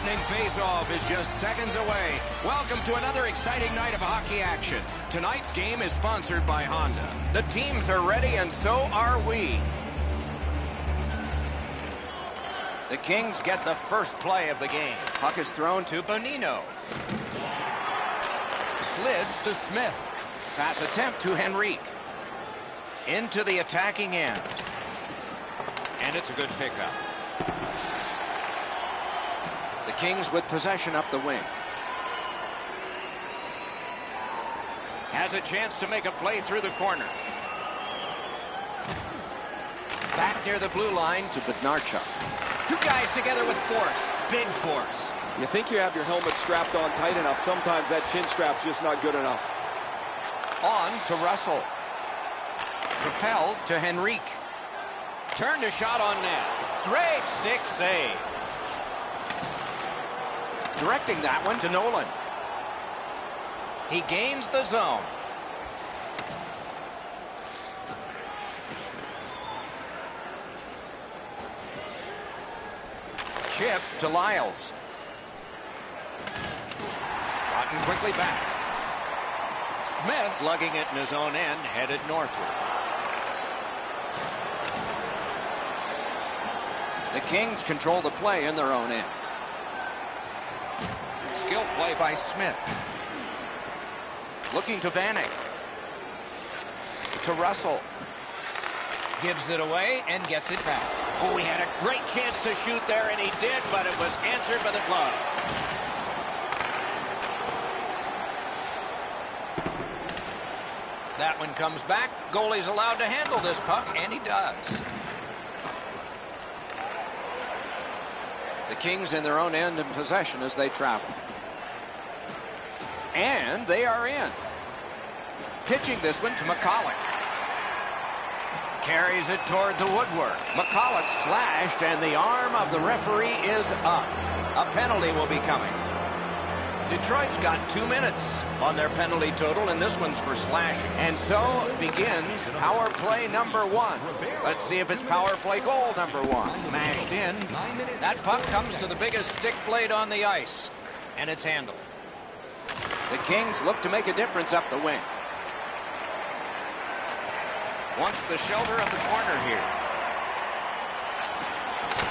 opening face-off is just seconds away. Welcome to another exciting night of hockey action. Tonight's game is sponsored by Honda. The teams are ready, and so are we. The Kings get the first play of the game. Puck is thrown to Bonino. Slid to Smith. Pass attempt to Henrique. Into the attacking end. And it's a good pickup. The Kings with possession up the wing. Has a chance to make a play through the corner. Back near the blue line to Bednarchuk. Two guys together with force. Big force. You think you have your helmet strapped on tight enough. Sometimes that chin strap's just not good enough. On to Russell. Propelled to Henrique. Turned a shot on net. Great stick save. Directing that one to Nolan. He gains the zone. Chip to Lyles. Gotten quickly back. Smith lugging it in his own end, headed northward. The Kings control the play in their own end. Skill play by Smith. Looking to Vanek. To Russell. Gives it away and gets it back. Oh, he had a great chance to shoot there, and he did, but it was answered by the glove. That one comes back. Goalie's allowed to handle this puck, and he does. The Kings in their own end in possession as they travel. And they are in. Pitching this one to McCulloch. Carries it toward the woodwork. McCulloch slashed, and the arm of the referee is up. A penalty will be coming. Detroit's got 2 minutes on their penalty total, and this one's for slashing. And so begins power play number 1. Let's see if it's power play goal number 1. Mashed in. That puck comes to the biggest stick blade on the ice, and it's handled. The Kings look to make a difference up the wing. Wants the shoulder of the corner here.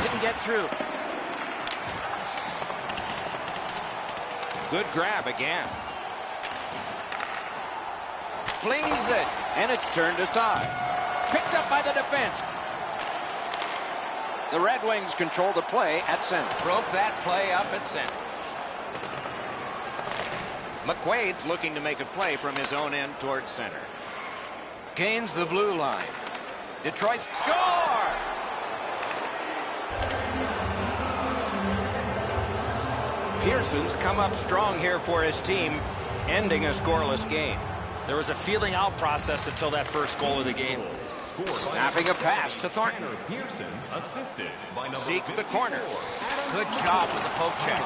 Didn't get through. Good grab again. Flings it, and it's turned aside. Picked up by the defense. The Red Wings control the play at center. Broke that play up at center. McQuaid's looking to make a play from his own end towards center. Gains the blue line. Detroit's score! Pearson's come up strong here for his team, ending a scoreless game. There was a feeling out process until that first goal of the game. Snapping a pass to Thornton. Seeks the corner. Good job with the poke check.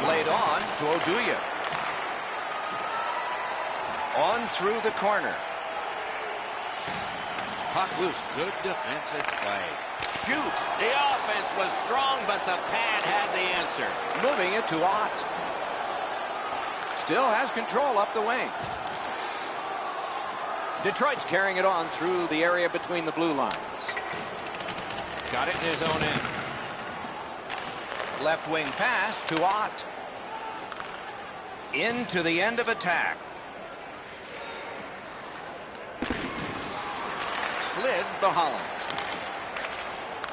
Laid on to Oduya. On through the corner. Puck loose. Good defensive play. Shoot. The offense was strong, but the pad had the answer. Moving it to Ott. Still has control up the wing. Detroit's carrying it on through the area between the blue lines. Got it in his own end. Left wing pass to Ott. Into the end of attack. Slid to Holland.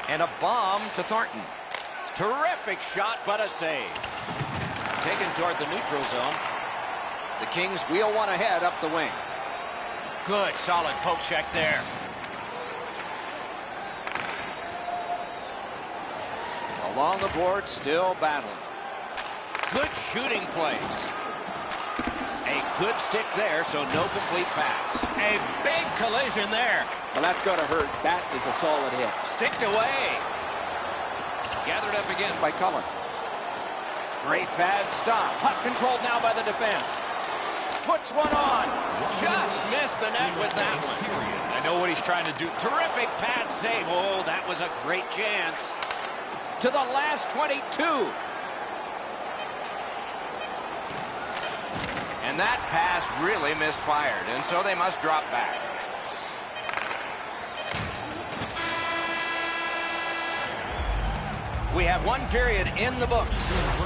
And a bomb to Thornton. Terrific shot, but a save. Taken toward the neutral zone. The Kings wheel one ahead up the wing. Good, solid poke check there. Along the board, still battling. Good shooting plays. A good stick there, so no complete pass. A big collision there. Well, that's got to hurt. That is a solid hit. Sticked away. Gathered up again by Cullen. Great pad stop. Puck controlled now by the defense. Puts one on. Just missed the net with that one. I know what he's trying to do. Terrific pad save. Oh, that was a great chance. to the last 22. And that pass really misfired, and so they must drop back. We have one period in the books.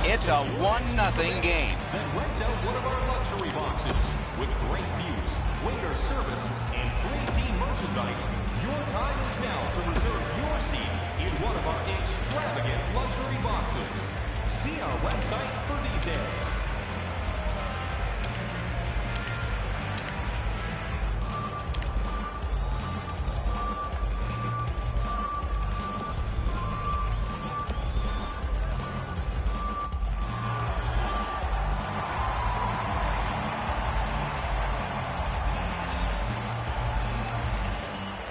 It's a 1-0 game. Then rent out one of our luxury boxes with great views, waiter service, and free team merchandise. Your time is now to reserve your seat in one of our extravagant luxury boxes. See our website for details.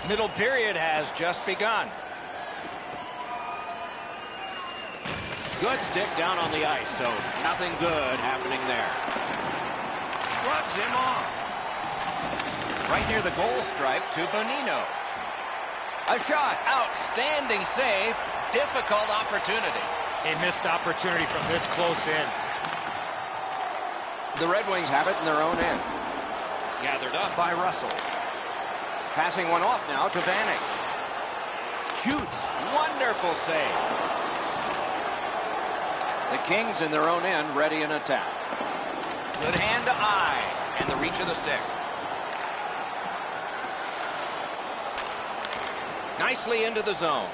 Middle period has just begun. Good stick down on the ice, so nothing good happening there. Shrugs him off. Right near the goal stripe to Bonino. A shot. Outstanding save. Difficult opportunity. A missed opportunity from this close in. The Red Wings have it in their own end. Gathered up by Russell. Passing one off now to Vanek. Shoots. Wonderful save. The Kings in their own end, ready in attack. Good hand to eye, and the reach of the stick. Nicely into the zone.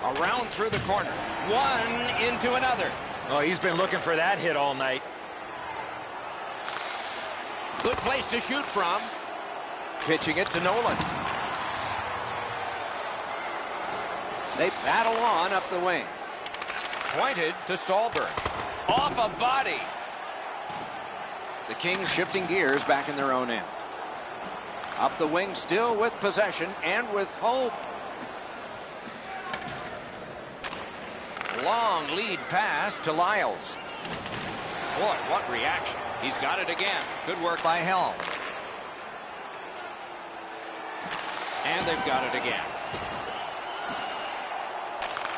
Around through the corner. One into another. Oh, he's been looking for that hit all night. Good place to shoot from. Pitching it to Nolan. They battle on up the wing. Pointed to Stallberg. Off a body. The Kings shifting gears back in their own end. Up the wing, still with possession and with hope. Long lead pass to Lyles. Boy, what reaction. He's got it again. Good work by Helm. And they've got it again.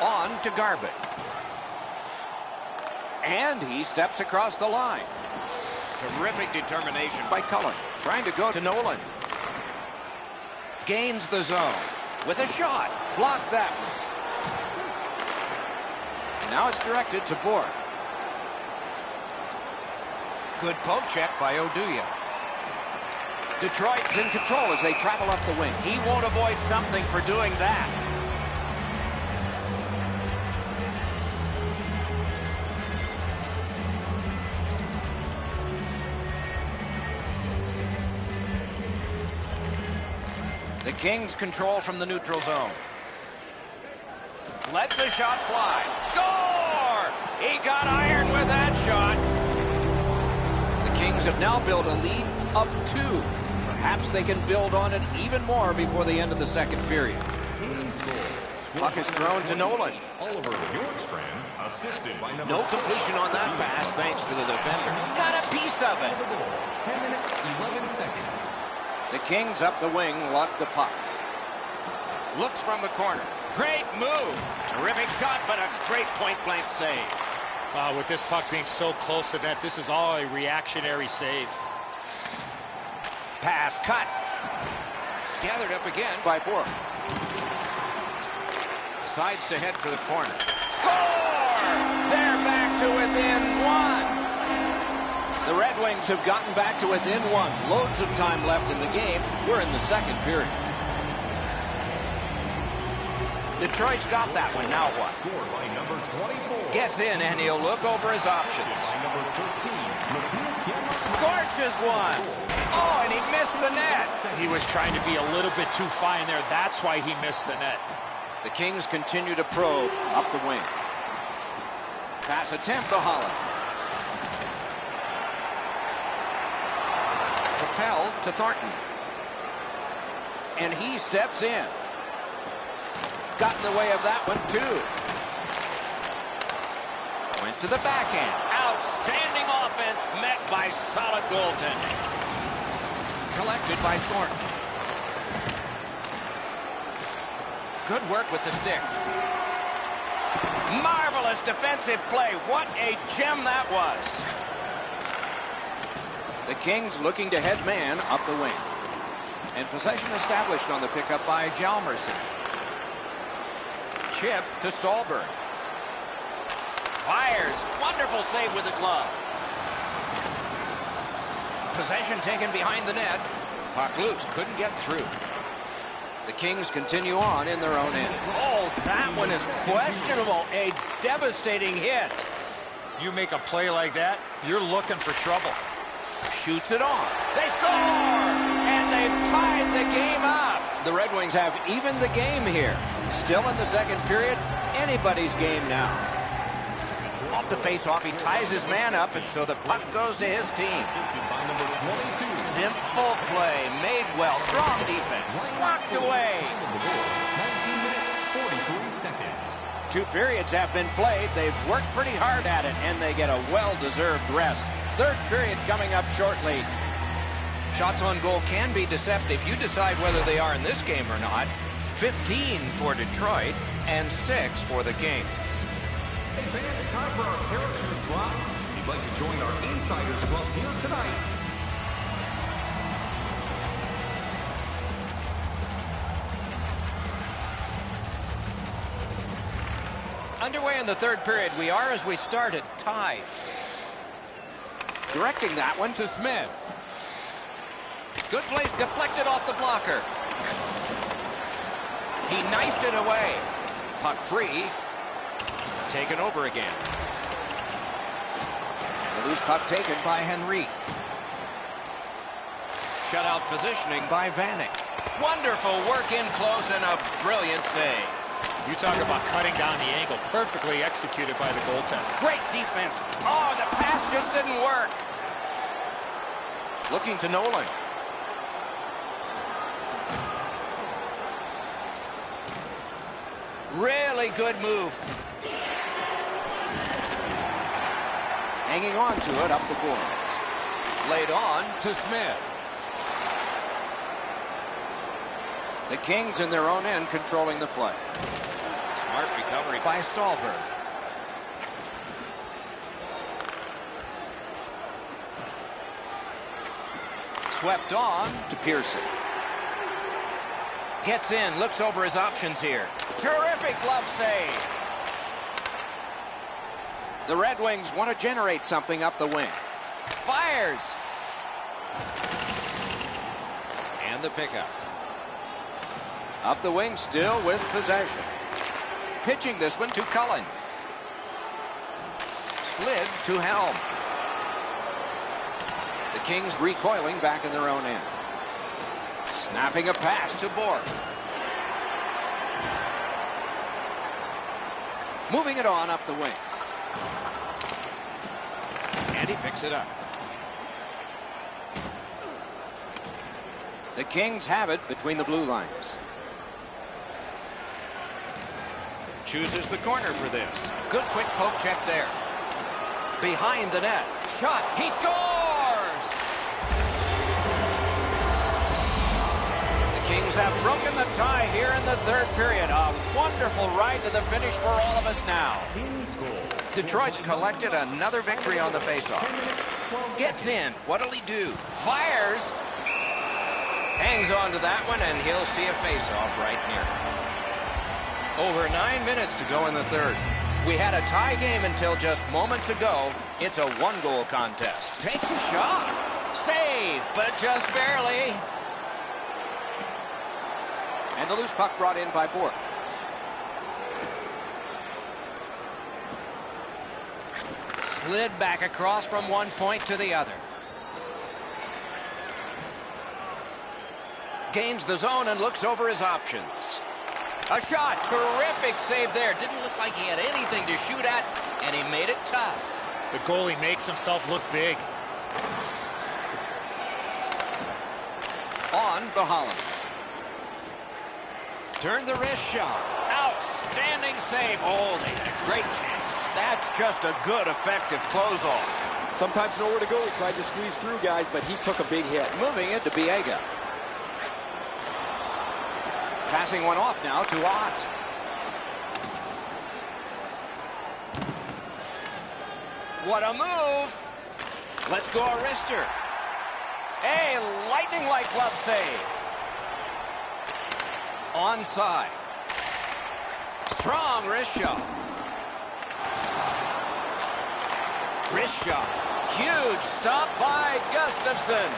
On to Garbutt. And he steps across the line. Terrific determination by Cullen. Trying to go to Nolan. Gains the zone. With a shot. Blocked that one. Now it's directed to Borg. Good poke check by Oduya. Detroit's in control as they travel up the wing. He won't avoid something for doing that. The Kings control from the neutral zone. Lets a shot fly. Score! He got iron with that shot. The Kings have now built a lead of 2. Perhaps they can build on it even more before the end of the second period. Puck is thrown to Nolan. No completion on that pass thanks to the defender. Got a piece of it. 10 minutes, 11 seconds. The Kings up the wing lock the puck. Looks from the corner. Great move. Terrific shot, but a great point-blank save. With this puck being so close to net, this is all a reactionary save. Pass cut. Gathered up again by Borg. Sides to head for the corner. Score! They're back to within 1. The Red Wings have gotten back to within 1. Loads of time left in the game. We're in the second period. Detroit's got that one. Now what? Gets in and he'll look over his options. Scorches one. Oh, and he missed the net. He was trying to be a little bit too fine there. That's why he missed the net. The Kings continue to probe up the wing. Pass attempt to Holland. Propelled to Thornton. And he steps in. Got in the way of that one, too. Went to the backhand. Outstanding offense met by solid goaltending. Collected by Thornton. Good work with the stick. Marvelous defensive play. What a gem that was. The Kings looking to head man up the wing. And possession established on the pickup by Hjalmarsson. Chip to Stallberg. Fires. Wonderful save with the glove. Possession taken behind the net. Puck loose. Couldn't get through. The Kings continue on in their own end. Oh, that one is questionable. A devastating hit. You make a play like that, you're looking for trouble. Shoots it on. They score! And they've tied the game up. The Red Wings have evened the game here. Still in the second period. Anybody's game now. Off the face-off, he ties his man up, and so the puck goes to his team. Simple play, made well, strong defense, locked away. 19 minutes, 43 seconds. 2 periods have been played. They've worked pretty hard at it, and they get a well-deserved rest. Third period coming up shortly. Shots on goal can be deceptive. You decide whether they are in this game or not. 15 for Detroit and 6 for the Kings. Hey fans, time for our parachute drop. If you'd like to join our Insiders Club here tonight, Underway in the third period. We are, as we started, tied. Directing that one to Smith. Good place, deflected off the blocker. He knifed it away. Puck free. Taken over again. The loose puck taken by Henrique. Shutout positioning by Vanek. Wonderful work in close and a brilliant save. You talk about cutting down the angle. Perfectly executed by the goaltender. Great defense. Oh, the pass just didn't work. Looking to Nolan. Really good move. Hanging on to it up the boards. Laid on to Smith. The Kings in their own end controlling the play. Smart recovery by Stallberg. Swept on to Pearson. Gets in, looks over his options here. Terrific glove save. The Red Wings want to generate something up the wing. Fires. And the pickup. Up the wing still with possession. Pitching this one to Cullen. Slid to Helm. The Kings recoiling back in their own end. Snapping a pass to Borg. Moving it on up the wing. And he picks it up. The Kings have it between the blue lines. Chooses the corner for this. Good quick poke check there. Behind the net. Shot. He scores! The Kings have broken the tie here in the third period. A wonderful ride to the finish for all of us now. Detroit's collected another victory on the faceoff. Gets in. What'll he do? Fires. Hangs on to that one, and he'll see a faceoff right near him. Over 9 minutes to go in the third. We had a tie game until just moments ago. It's a one-goal contest. Takes a shot. Save, but just barely. And the loose puck brought in by Borg. Slid back across from one point to the other. Gains the zone and looks over his options. A shot. Terrific save there. Didn't look like he had anything to shoot at, and he made it tough. The goalie makes himself look big. On to Holland. Turn the wrist shot. Outstanding save. Oh, they had a great chance. That's just a good, effective close-off. Sometimes nowhere to go. He tried to squeeze through, guys, but he took a big hit. Moving it to Biega. Passing one off now to Ott. What a move. Let's go a wrister. A lightning-like glove save. Onside. Strong wrist shot. Wrist shot. Huge stop by Gustafson.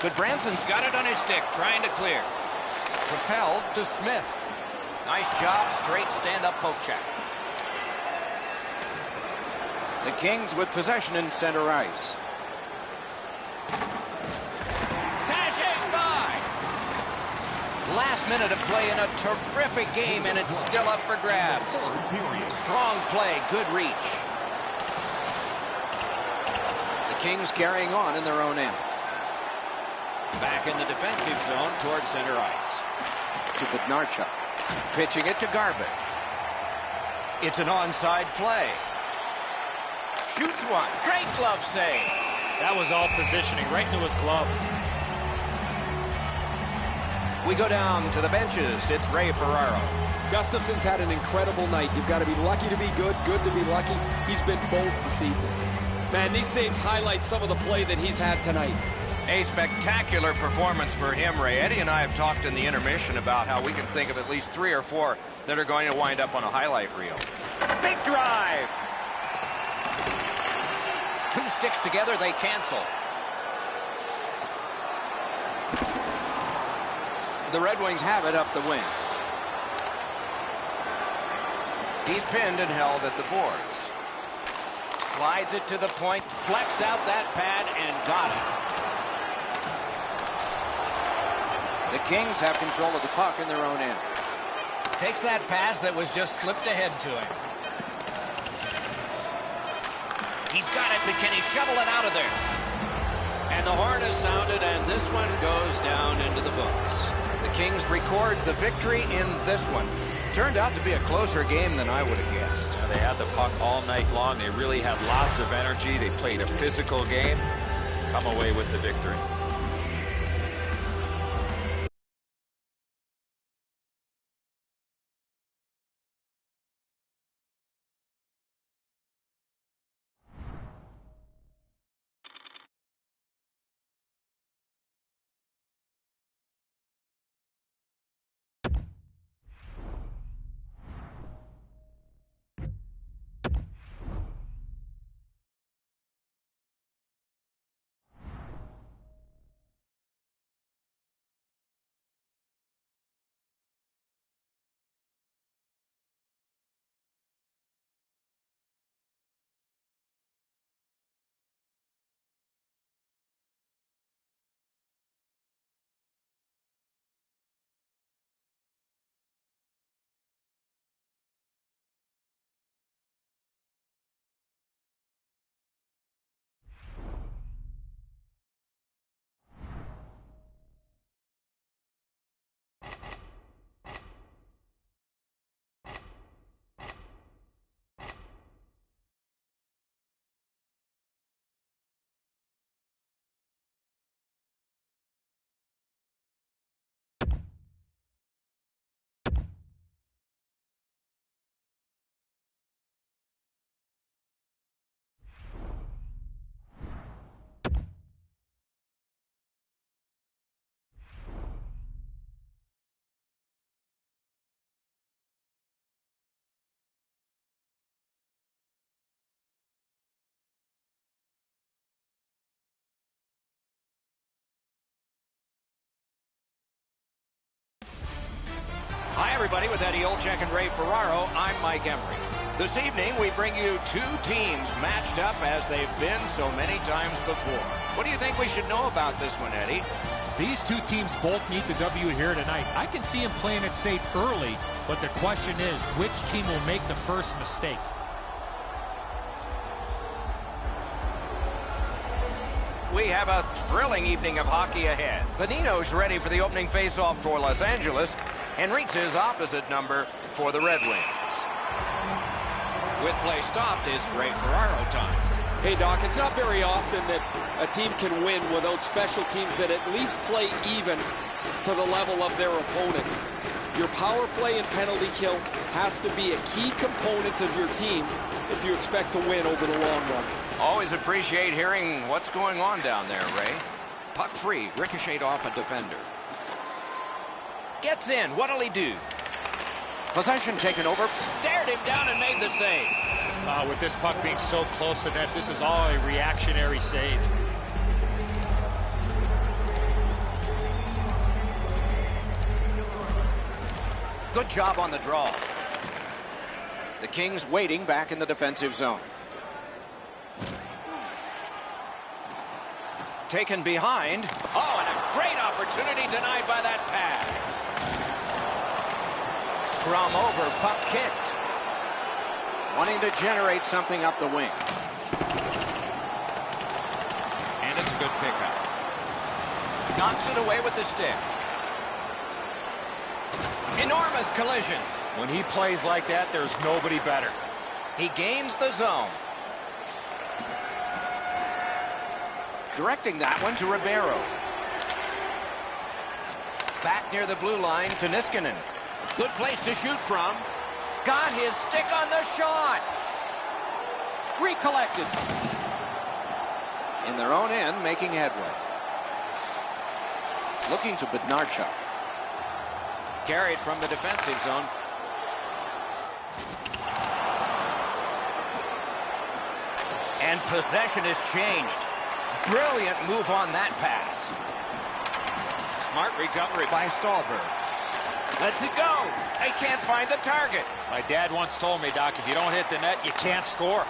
But Branson's got it on his stick, trying to clear. Propelled to Smith. Nice job, straight stand-up poke check. The Kings with possession in center ice. Sashes by. Last minute of play in a terrific game, and it's still up for grabs. Strong play, good reach. The Kings carrying on in their own end. Back in the defensive zone towards center ice. To Bednarchuk. Pitching it to Garbutt. It's an onside play. Shoots one. Great glove save. That was all positioning, right into his glove. We go down to the benches. It's Ray Ferraro. Gustafson's had an incredible night. You've got to be lucky to be good, good to be lucky. He's been both this evening. Man, these saves highlight some of the play that he's had tonight. A spectacular performance for him, Ray. Eddie and I have talked in the intermission about how we can think of at least 3 or 4 that are going to wind up on a highlight reel. Big drive. 2 sticks together, they cancel. The Red Wings have it up the wing. He's pinned and held at the boards. Slides it to the point, flexed out that pad, and got it. The Kings have control of the puck in their own end. Takes that pass that was just slipped ahead to him. He's got it, but can he shovel it out of there? And the horn is sounded, and this one goes down into the books. The Kings record the victory in this one. Turned out to be a closer game than I would have guessed. They had the puck all night long. They really had lots of energy. They played a physical game. Come away with the victory. Hi, everybody. With Eddie Olczyk and Ray Ferraro, I'm Mike Emery. This evening, we bring you 2 teams matched up as they've been so many times before. What do you think we should know about this one, Eddie? These 2 teams both need the W here tonight. I can see them playing it safe early, but the question is, which team will make the first mistake? We have a thrilling evening of hockey ahead. Benito's ready for the opening faceoff for Los Angeles. Henrique's opposite number for the Red Wings. With play stopped, it's Ray Ferraro time. Hey, Doc, it's not very often that a team can win without special teams that at least play even to the level of their opponents. Your power play and penalty kill has to be a key component of your team if you expect to win over the long run. Always appreciate hearing what's going on down there, Ray. Puck free, ricocheted off a defender. Gets in, what'll he do? Possession taken over, stared him down and made the save. With this puck being so close to net, this is all a reactionary save. Good job on the draw. The Kings waiting back in the defensive zone. Taken behind. Oh, and a great opportunity denied by that pad. Scrum over, puck kicked. Wanting to generate something up the wing. And it's a good pickup. Knocks it away with the stick. Enormous collision. When he plays like that, there's nobody better. He gains the zone. Directing that one to Ribeiro. Back near the blue line to Niskanen. Good place to shoot from. Got his stick on the shot. Recollected. In their own end, making headway. Looking to Bednarchuk. Carried from the defensive zone. And possession has changed. Brilliant move on that pass. Smart recovery by Stallberg. Lets it go. They can't find the target. My dad once told me, Doc, if you don't hit the net, you can't score.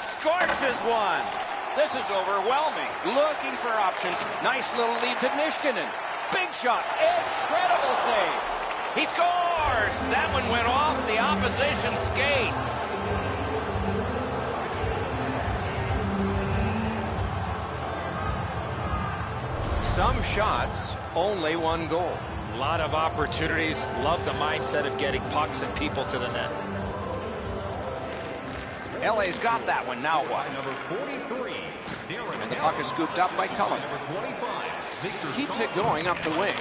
Scorches one. This is overwhelming. Looking for options. Nice little lead to Niskanen. Big shot. Incredible save. He scores. That one went off the opposition skate. Some shots, only one goal. A lot of opportunities. Love the mindset of getting pucks and people to the net. LA's got that one. Now what? Number 43, And the puck is scooped up by Cullen. number 25, Victor Keeps it going up the wing.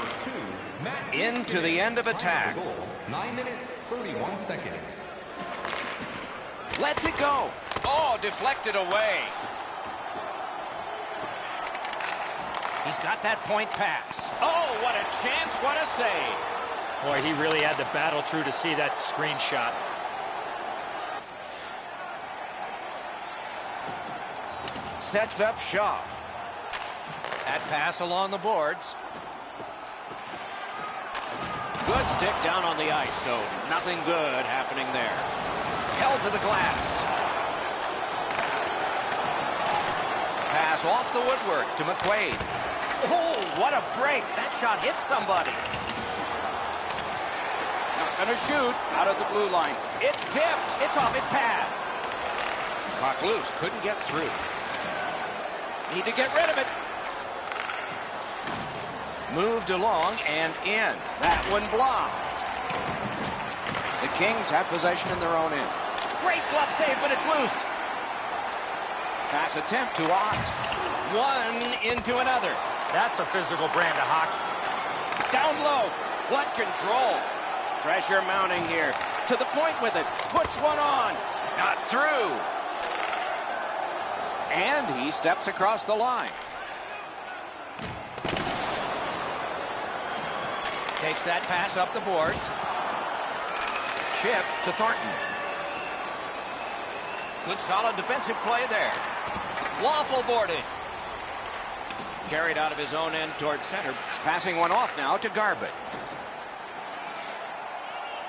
Into the end of attack. 9 minutes, 31 seconds. Lets it go. Oh, deflected away. He's got that point pass. Oh, what a chance, what a save. Boy, he really had to battle through to see that screenshot. Sets up Shaw. That pass along the boards. Good stick down on the ice, so nothing good happening there. Held to the glass. Pass off the woodwork to McQuaid. Oh, what a break. That shot hit somebody. Not going to shoot out of the blue line. It's tipped. It's off his pad. Puck loose. Couldn't get through. Need to get rid of it. Moved along and in. That one blocked. The Kings have possession in their own end. Great glove save, but it's loose. Pass attempt to Ott. One into another. That's a physical brand of hockey. Down low. What control. Pressure mounting here. To the point with it. Puts one on. Not through. And he steps across the line. Takes that pass up the boards. Chip to Thornton. Good solid defensive play there. Waffle boarded. Carried out of his own end towards center. Passing one off now to Garbutt.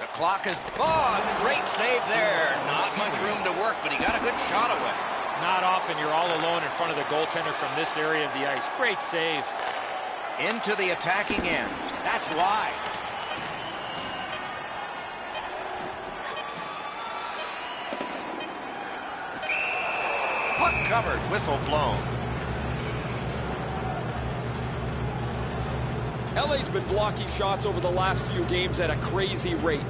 The clock is... Oh, great save there. Not much room to work, but he got a good shot away. Not often you're all alone in front of the goaltender from this area of the ice. Great save. Into the attacking end. That's why. Puck covered, whistle blown. LA's been blocking shots over the last few games at a crazy rate.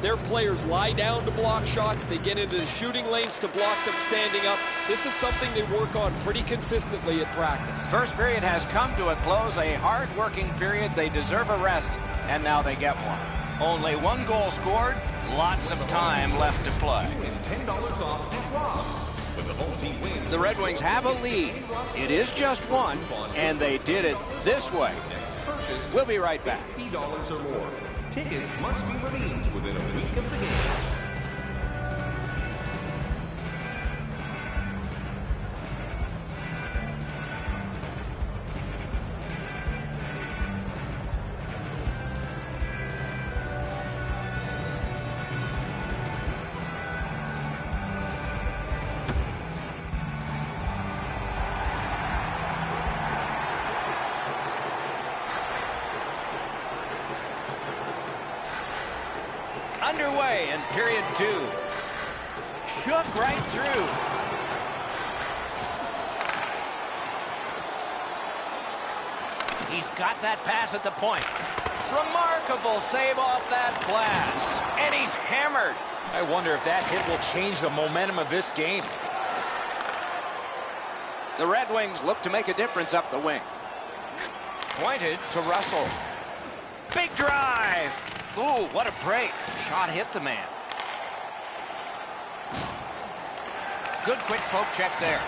Their players lie down to block shots. They get into the shooting lanes to block them standing up. This is something they work on pretty consistently at practice. First period has come to a close, a hard-working period. They deserve a rest, and now they get one. Only one goal scored, lots of time left to play. And $10 off at Rob's. When the home team wins, The Red Wings have a lead. It is just one, and they did it this way. purchase We'll be right back. $50 or more. Tickets must be redeemed within a week of the game. Underway in period 2. Shook right through. He's got that pass at the point. Remarkable save off that blast. And he's hammered. I wonder if that hit will change the momentum of this game. The Red Wings look to make a difference up the wing. Pointed to Russell. Big drive. Ooh, what a break. Shot hit the man. Good quick poke check there.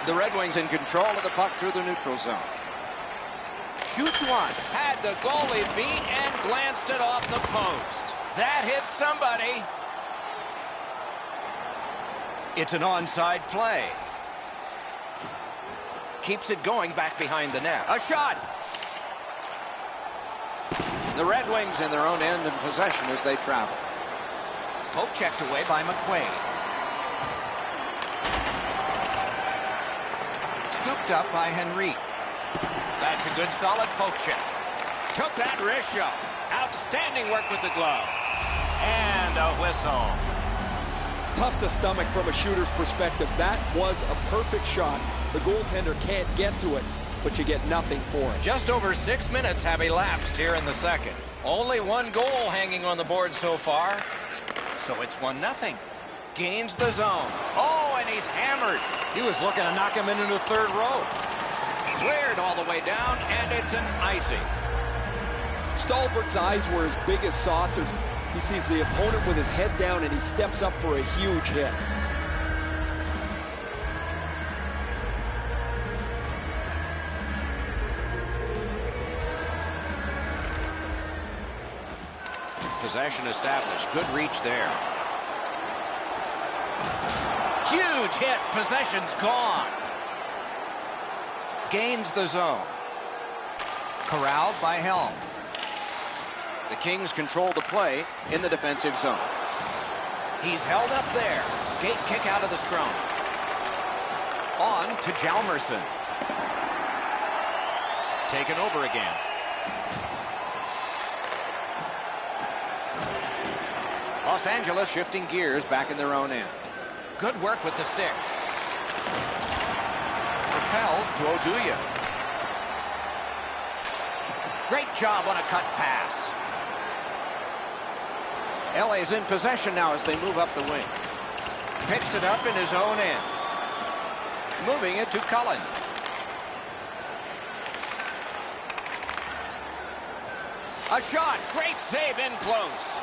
The Red Wings in control of the puck through the neutral zone. Shoots one. Had the goalie beat and glanced it off the post. That hit somebody. It's an onside play. Keeps it going back behind the net. A shot. The Red Wings in their own end in possession as they travel. Poke checked away by McQuaid. Scooped up by Henrique. That's a good solid poke check. Took that wrist shot. Outstanding work with the glove. And a whistle. Tough to stomach from a shooter's perspective. That was a perfect shot. The goaltender can't get to it, but you get nothing for it. Just over 6 minutes have elapsed here in the second. Only one goal hanging on the board so far. So it's 1-0. Gains the zone. Oh, and he's hammered. He was looking to knock him into the third row. Cleared all the way down, and it's an icing. Stahlberg's eyes were as big as saucers. He sees the opponent with his head down, and he steps up for a huge hit. Possession established. Good reach there. Huge hit. Possession's gone. Gains the zone. Corralled by Helm. The Kings control the play in the defensive zone. He's held up there. Skate kick out of the scrum. On to Hjalmarsson. Taken over again. Los Angeles shifting gears back in their own end. Good work with the stick. Propelled to Oduya. Great job on a cut pass. LA's in possession now as they move up the wing. Picks it up in his own end. Moving it to Cullen. A shot. Great save in close.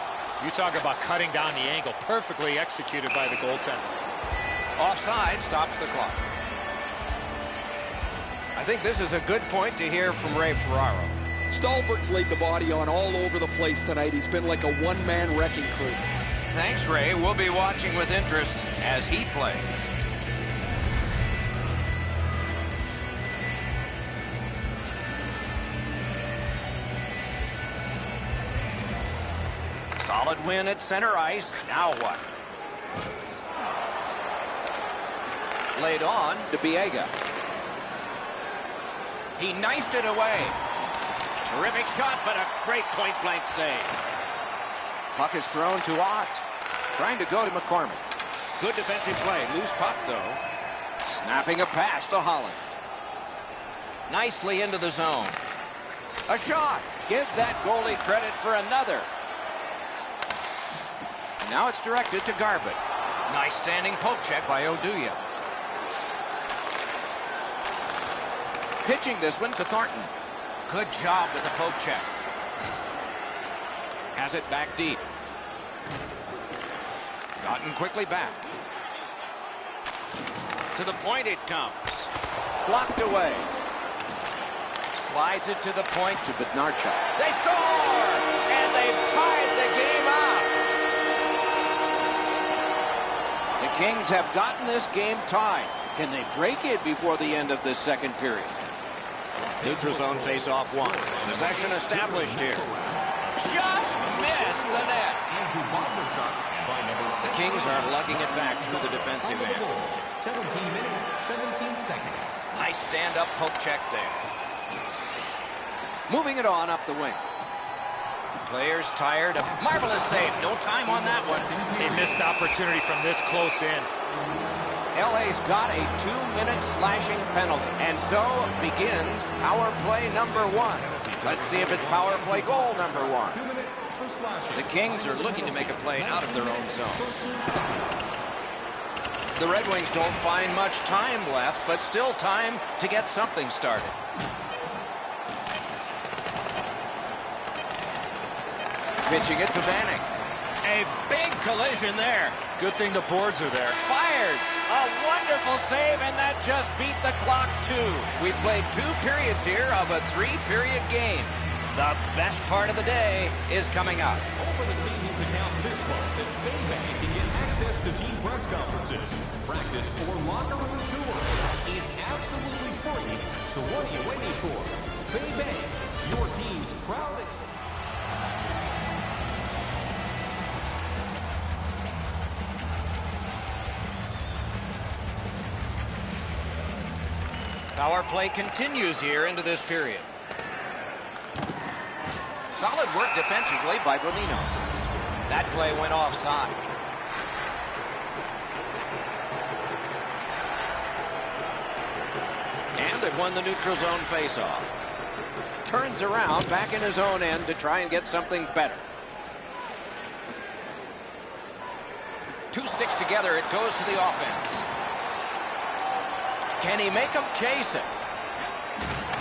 You talk about cutting down the angle. Perfectly executed by the goaltender. Offside stops the clock. I think this is a good point to hear from Ray Ferraro. Stahlberg's laid the body on all over the place tonight. He's been like a one-man wrecking crew. Thanks, Ray. We'll be watching with interest as he plays. Solid win at center ice. Now what? Laid on to Biega. He knifed it away. Terrific shot, but a great point-blank save. Puck is thrown to Ott. Trying to go to McCormick. Good defensive play. Loose puck, though. Snapping a pass to Holland. Nicely into the zone. A shot. Give that goalie credit for another. Now it's directed to Garbutt. Nice standing poke check by Oduya. Pitching this one to Thornton. Good job with the poke check. Has it back deep. Gotten quickly back. To the point it comes. Blocked away. Slides it to the point to Bednarchuk. They score! And they've tied the game up. The Kings have gotten this game tied. Can they break it before the end of this second period? Neutral zone face-off one. Possession established here. Just missed the net. The Kings are lugging it back through the defensive end. 17 minutes, 17 seconds. Nice stand-up poke check there. Moving it on up the wing. Players tired. A marvelous save. No time on that one. A missed opportunity from this close in. LA's got a 2-minute slashing penalty. And so begins power play number one. Let's see if it's power play goal number one. The Kings are looking to make a play out of their own zone. The Red Wings don't find much time left, but still time to get something started. Pitching it to Vanek. A big collision there. Good thing the boards are there. Fires. A wonderful save, and that just beat the clock too. We've played 2 periods here of a 3-period game. The best part of the day is coming up. Open the savings account this month at FayBank to get access to team press conferences, practice, or locker room tours. It's absolutely free, so what are you waiting for? FayBank, your team's proud Power play continues here into this period. Solid work defensively by Bonino. That play went offside. And they've won the neutral zone faceoff. Turns around back in his own end to try and get something better. 2 sticks together, it goes to the offense. Can he make him chase it?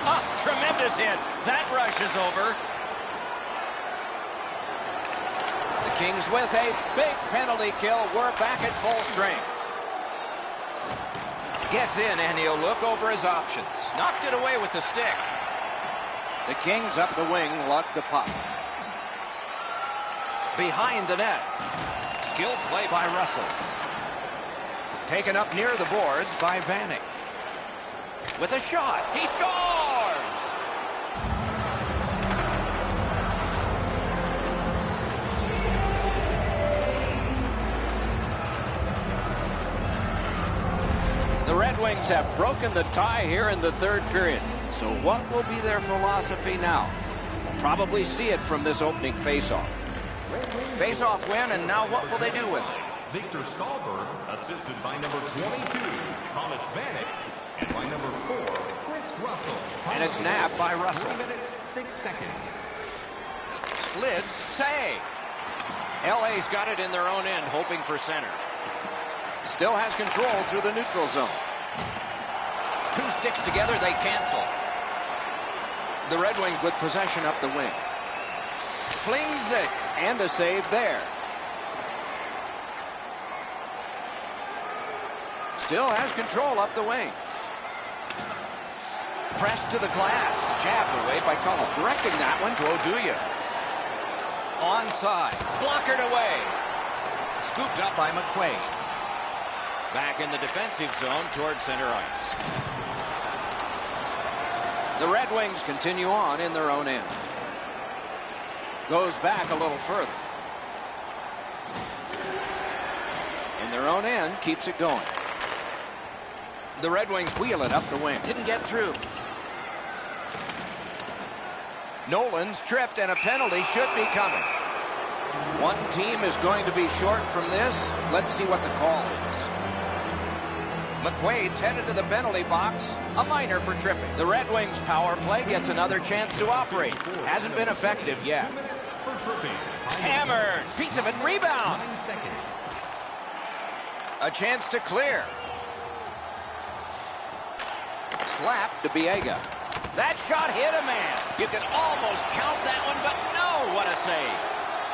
Oh, tremendous hit. That rush is over. The Kings with a big penalty kill. We're back at full strength. Gets in, and he'll look over his options. Knocked it away with the stick. The Kings up the wing luck the puck. Behind the net. Skilled play by Russell. Taken up near the boards by Vanek. With a shot, he scores! The Red Wings have broken the tie here in the third period. So what will be their philosophy now? Probably see it from this opening faceoff. Faceoff win, and now what will they do with it? Victor Stahlberg, assisted by number 22, Thomas Vanek, and by number 4, Chris Russell. And it's nabbed by Russell. 3 minutes, 6 seconds. Slid, save. LA's got it in their own end, hoping for center. Still has control through the neutral zone. 2 sticks together, they cancel. The Red Wings with possession up the wing. Flings it, and a save there. Still has control up the wing. Pressed to the glass. Jabbed away by Cullen. Directing that one to Oduya. Onside. Blockered away. Scooped up by McQuaid. Back in the defensive zone toward center ice. The Red Wings continue on in their own end. Goes back a little further. In their own end, keeps it going. The Red Wings wheel it up the wing. Didn't get through. Nolan's tripped, and a penalty should be coming. One team is going to be short from this. Let's see what the call is. McQuaid's headed to the penalty box. A minor for tripping. The Red Wings power play gets another chance to operate. Hasn't been effective yet. Hammered. Piece of it. Rebound. A chance to clear. Slap to Biega. That shot hit a man. You can almost count that one, but no, what a save.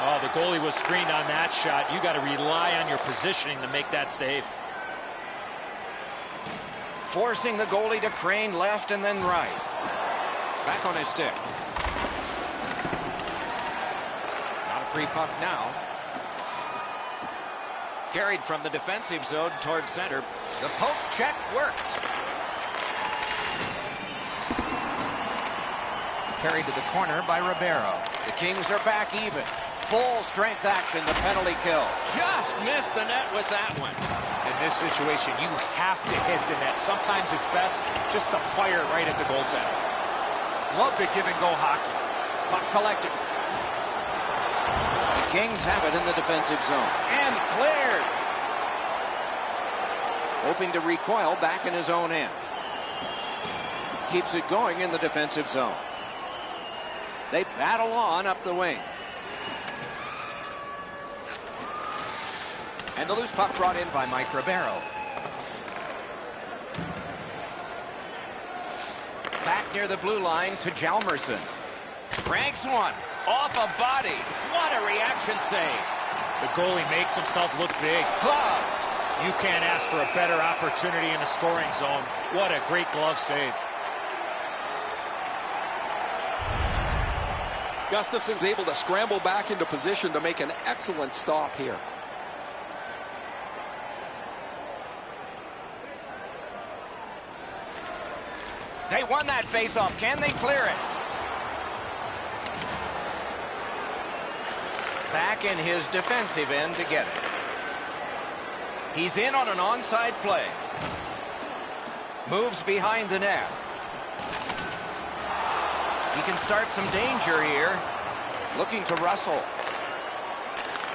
Oh, the goalie was screened on that shot. You got to rely on your positioning to make that save. Forcing the goalie to crane left and then right. Back on his stick. Not a free puck now. Carried from the defensive zone toward center. The poke check worked. Carried to the corner by Ribeiro. The Kings are back even. Full strength action, the penalty kill. Just missed the net with that one. In this situation, you have to hit the net. Sometimes it's best just to fire it right at the goaltender. Love the give-and-go hockey. Puck collected. The Kings have it in the defensive zone. And cleared. Hoping to recoil back in his own end. Keeps it going in the defensive zone. They battle on up the wing. And the loose puck brought in by Mike Ribeiro. Back near the blue line to Hjalmarsson. Cranks one. Off a body. What a reaction save. The goalie makes himself look big. Gloved. You can't ask for a better opportunity in the scoring zone. What a great glove save. Gustafson's able to scramble back into position to make an excellent stop here. They won that faceoff. Can they clear it? Back in his defensive end to get it. He's in on an onside play. Moves behind the net. He can start some danger here. Looking to Russell.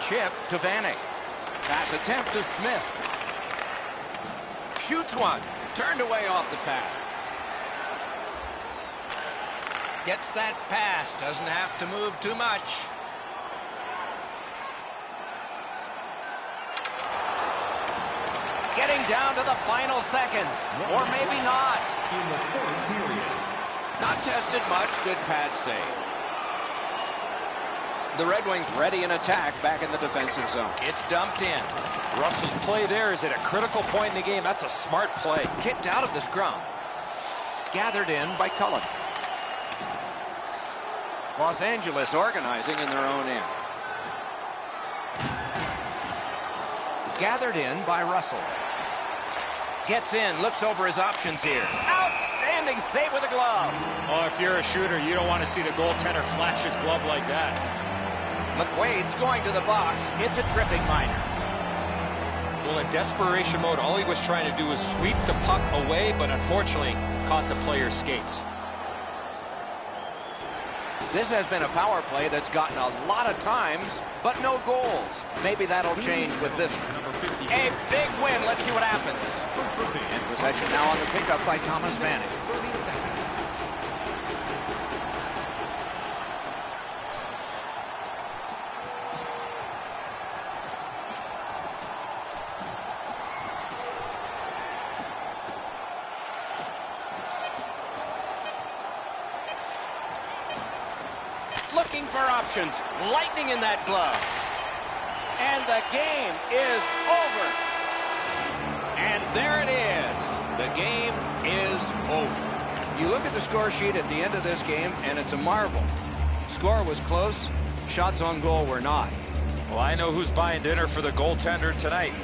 Chip to Vanek. Pass attempt to Smith. Shoots one. Turned away off the pad. Gets that pass. Doesn't have to move too much. Getting down to the final seconds. Or maybe not. In the third period. Not tested much. Good pad save. The Red Wings ready in attack back in the defensive zone. It's dumped in. Russell's play there is at a critical point in the game. That's a smart play. Kicked out of the scrum. Gathered in by Cullen. Los Angeles organizing in their own end. Gathered in by Russell. Gets in, looks over his options here. Outstanding save with a glove. Oh, if you're a shooter, you don't want to see the goaltender flash his glove like that. McQuaid's going to the box. It's a tripping minor. Well, in desperation mode, all he was trying to do was sweep the puck away, but unfortunately caught the player's skates. This has been a power play that's gotten a lot of times, but no goals. Maybe that'll change with this one. A big win. Let's see what happens. And possession now on the pickup by Thomas Vanek. Looking for options. Lightning in that glove. And the game is over. And there it is. The game is over. You look at the score sheet at the end of this game, and it's a marvel. Score was close. Shots on goal were not. Well, I know who's buying dinner for the goaltender tonight.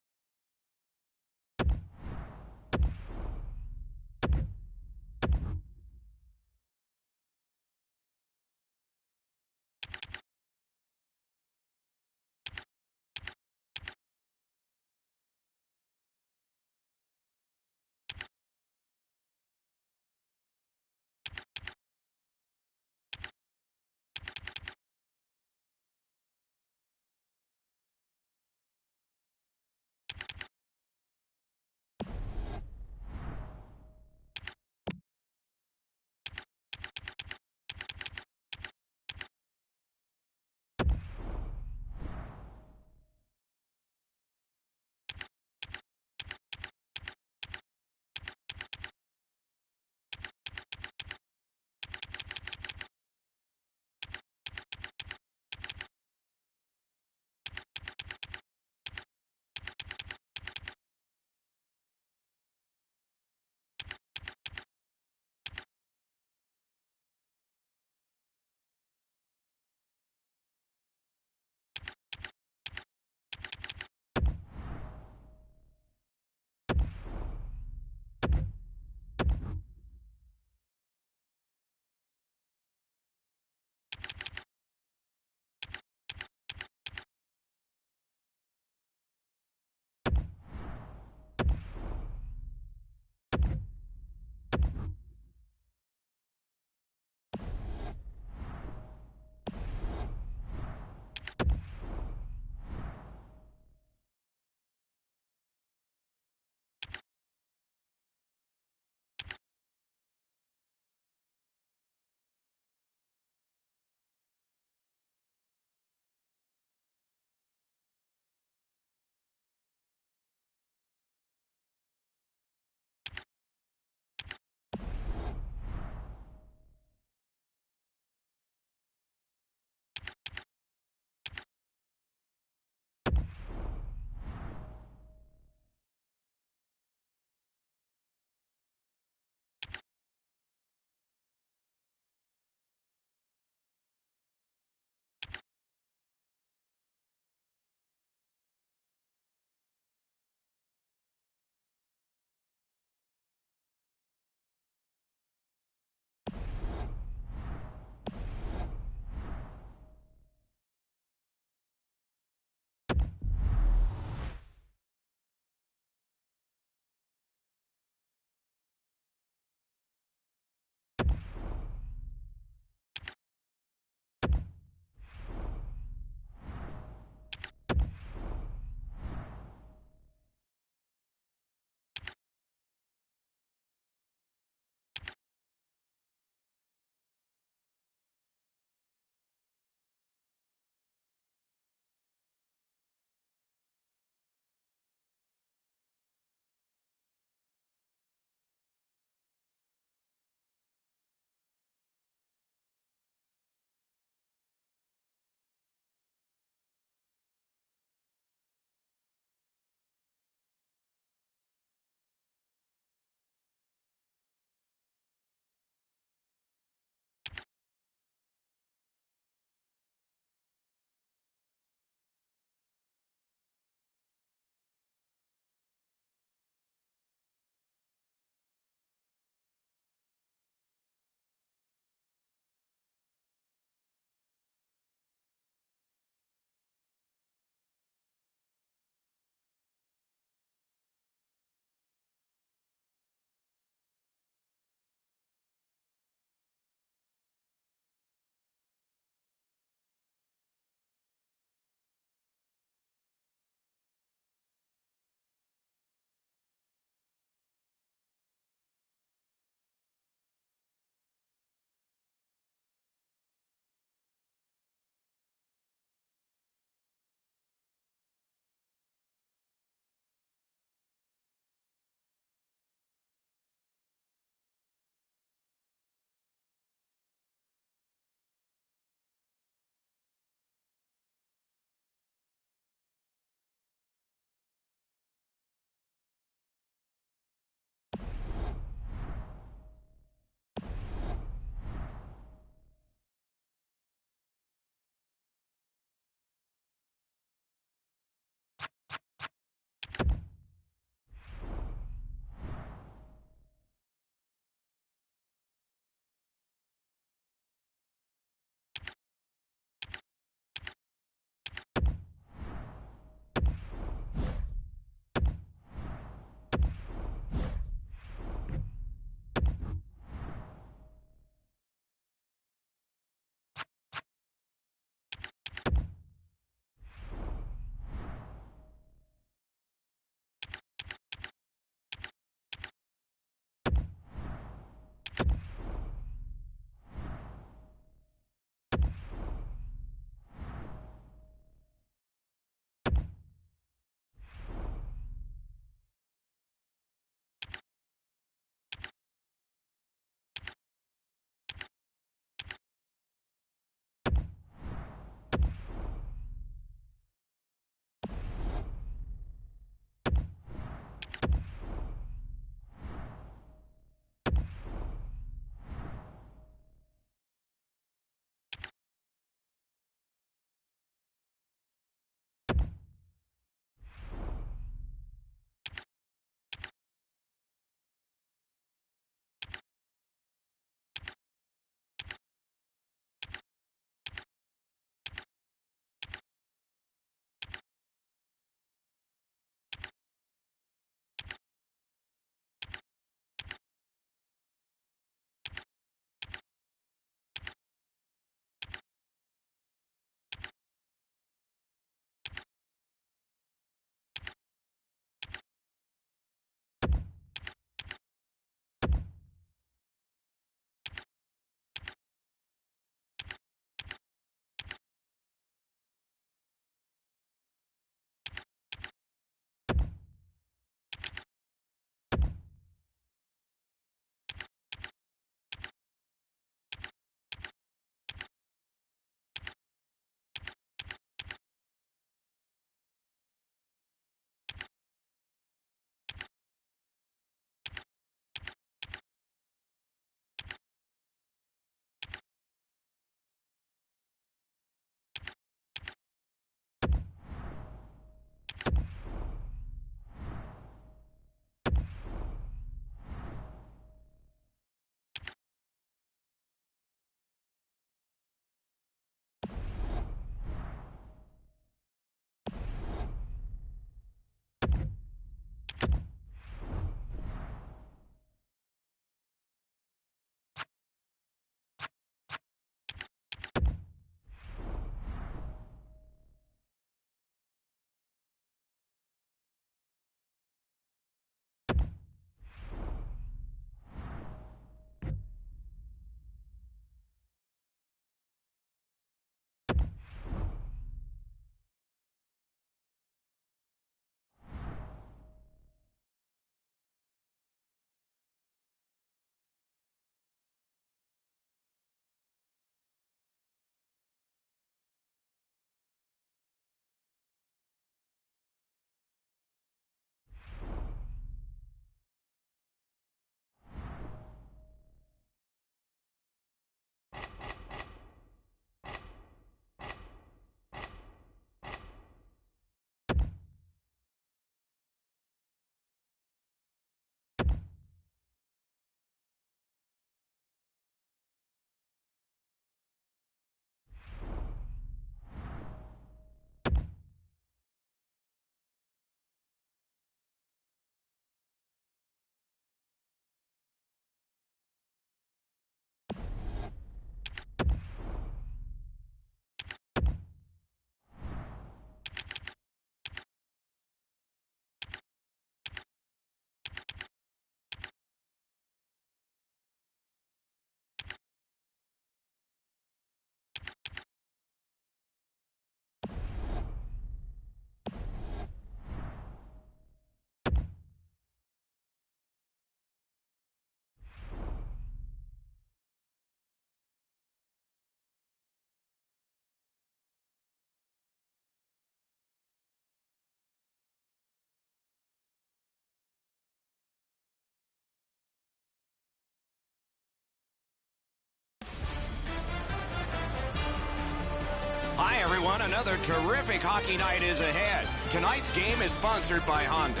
Hi, everyone. Another terrific hockey night is ahead. Tonight's game is sponsored by Honda.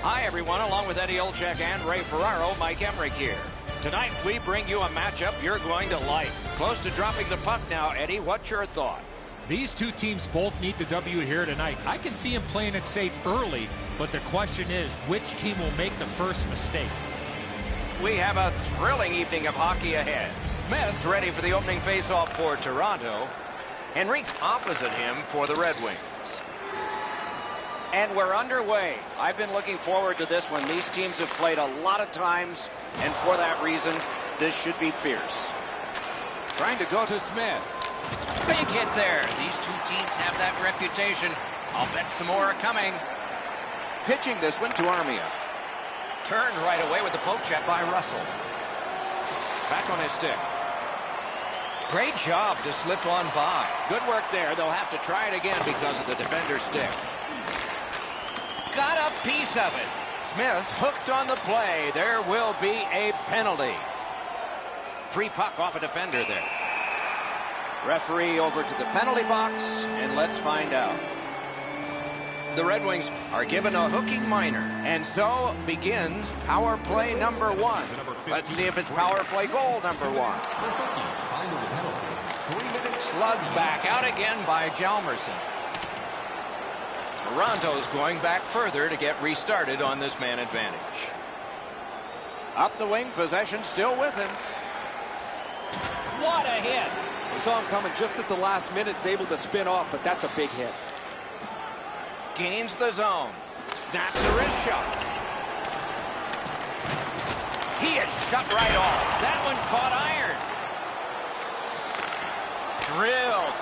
Hi, everyone. Along with Eddie Olczyk and Ray Ferraro, Mike Emmerich here. Tonight, we bring you a matchup you're going to like. Close to dropping the puck now, Eddie. What's your thought? These two teams both need the W here tonight. I can see them playing it safe early, but the question is, which team will make the first mistake? We have a thrilling evening of hockey ahead. Smith's ready for the opening faceoff for Toronto. Henrique's opposite him for the Red Wings. And we're underway. I've been looking forward to this one. These teams have played a lot of times, and for that reason, this should be fierce. Trying to go to Smith. Big hit there. These two teams have that reputation. I'll bet some more are coming. Pitching this one to Armia. Turned right away with the poke check by Russell. Back on his stick. Great job to slip on by. Good work there. They'll have to try it again because of the defender's stick. Got a piece of it. Smith hooked on the play. There will be a penalty. Free puck off a defender there. Referee over to the penalty box, and let's find out. The Red Wings are given a hooking minor, and so begins power play number one. Let's see if it's power play goal number one. Slugged back out again by Hjalmarsson. Toronto's going back further to get restarted on this man advantage. Up the wing, possession still with him. What a hit! We saw him coming just at the last minute. He's able to spin off, but that's a big hit. Gains the zone. Snaps a wrist shot. He is shut right off. That one caught iron. Drilled.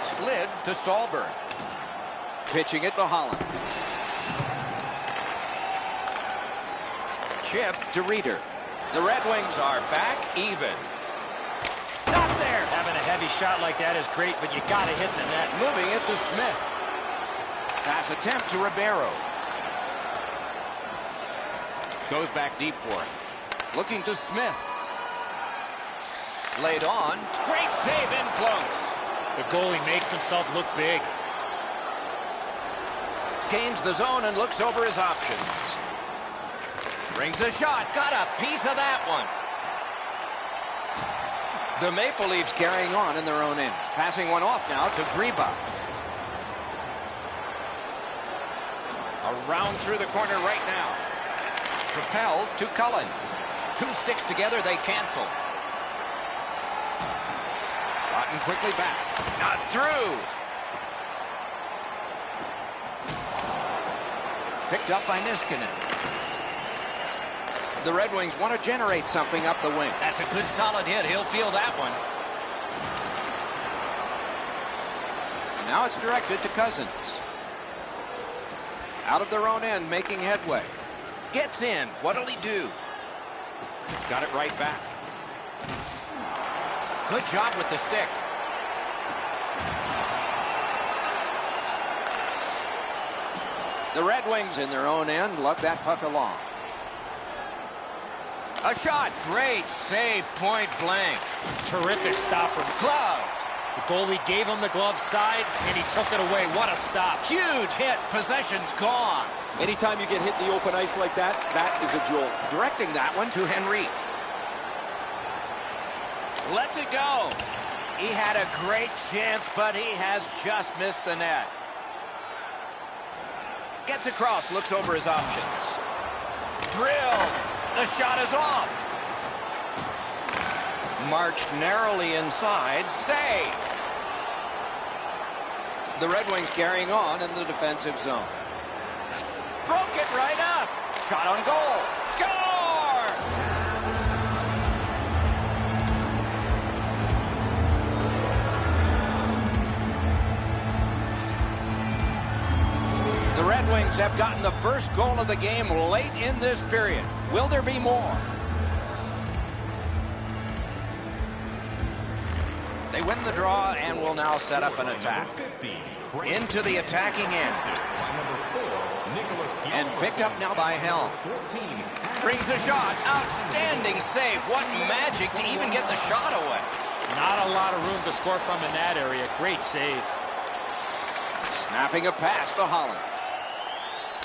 Slid to Stallberg. Pitching it to Holland. Chip to Reeder. The Red Wings are back even. Not there. Having a heavy shot like that is great, but you got to hit the net. Moving it to Smith. Pass attempt to Ribeiro. Goes back deep for it. Looking to Smith. Laid on. Great save in close. The goalie makes himself look big. Gains the zone and looks over his options. Brings a shot. Got a piece of that one. The Maple Leafs carrying on in their own end. Passing one off now to Greba. Around through the corner right now. Propelled to Cullen. Two sticks together, they cancel. Rotten quickly back. Not through. Picked up by Niskanen. The Red Wings want to generate something up the wing. That's a good solid hit. He'll feel that one. And now it's directed to Cousins. Out of their own end, making headway. Gets in. What'll he do? Got it right back. Good job with the stick. The Red Wings in their own end lug that puck along. A shot. Great save, point blank. Terrific stop from Gloved. the goalie. Gave him the glove side, and he took it away. What a stop. Huge hit. Possession's gone. Anytime you get hit in the open ice like that, that is a jolt. Directing that one to Henrique. Lets it go. He had a great chance, but he has just missed the net. Gets across, looks over his options. Drilled. The shot is off. Marched narrowly inside. Save. The Red Wings carrying on in the defensive zone. Broke it right up. Shot on goal. Score! The Red Wings have gotten the first goal of the game late in this period. Will there be more? They win the draw and will now set up an attack. Into the attacking end. And picked up now by Helm. Brings a shot. Outstanding save. What magic to even get the shot away. Not a lot of room to score from in that area. Great save. Snapping a pass to Holland.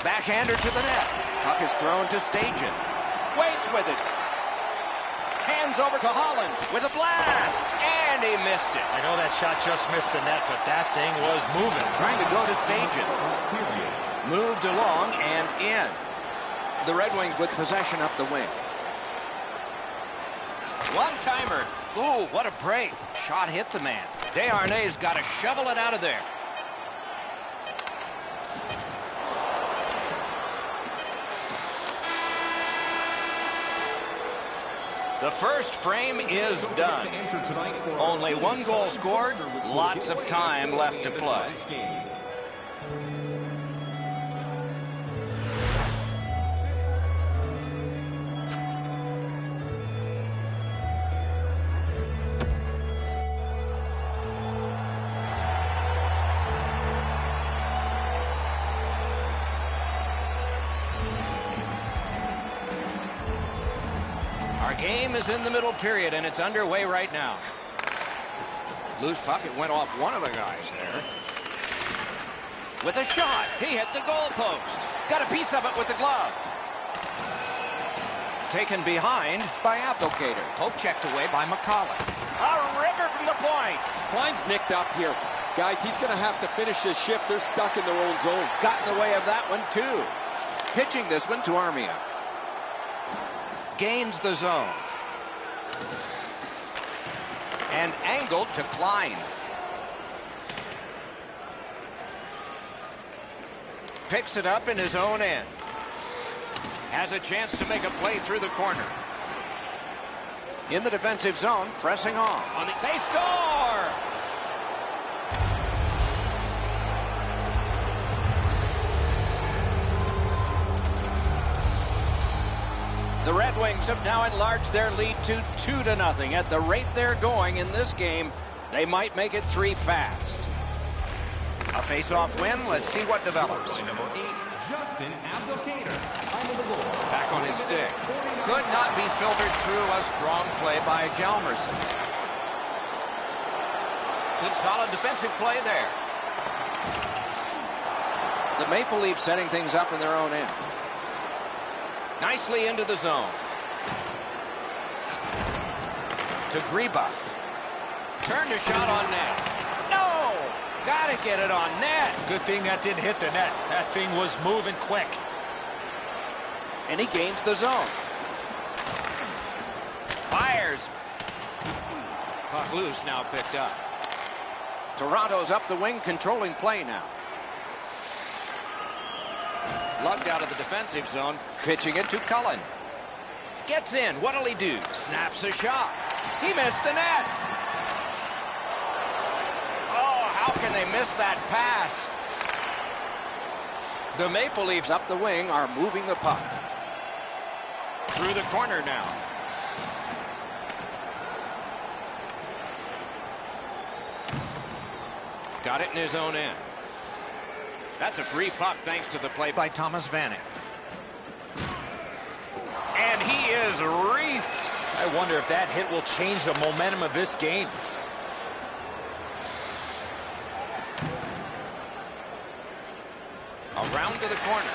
Backhander to the net. Puck is thrown to Stajan. Waits with it. Hands over to Holland with a blast. And he missed it. I know that shot just missed the net, but that thing was moving. Trying to go to Stajan. Moved along and in. The Red Wings with possession up the wing. One-timer. Ooh, what a break. Shot hit the man. Desharnais got to shovel it out of there. The first frame is done. Only one goal scored, lots of time left to play. Our game is in the middle period, and it's underway right now. Loose puck, it went off one of the guys there. With a shot, he hit the goal post. Got a piece of it with the glove. Taken behind by Applicator. Poke checked away by McCulloch. A ripper from the point. Klein's nicked up here. Guys, he's going to have to finish his shift. They're stuck in their own zone. Got in the way of that one, too. Pitching this one to Armia. Gains the zone. And angled to Klein. Picks it up in his own end. Has a chance to make a play through the corner. In the defensive zone, pressing on. They score! The Red Wings have now enlarged their lead to 2-0. At the rate they're going in this game, they might make it 3 fast. A face-off win. Let's see what develops. Number 8, Justin Applicator. Back on his stick. Could not be filtered through. A strong play by Hjalmarsson. Good solid defensive play there. The Maple Leafs setting things up in their own end. Nicely into the zone. To Greba. Turned a shot on net. No! Gotta get it on net. Good thing that didn't hit the net. That thing was moving quick. And he gains the zone. Fires. Puck loose, now picked up. Toronto's up the wing, controlling play now. Lugged out of the defensive zone, pitching it to Cullen. Gets in, what'll he do? Snaps a shot. He missed the net. Oh, how can they miss that pass? The Maple Leafs up the wing are moving the puck. Through the corner now. Got it in his own end. That's a free puck thanks to the play by Thomas Vanek. And he is reefed. I wonder if that hit will change the momentum of this game. Around to the corner.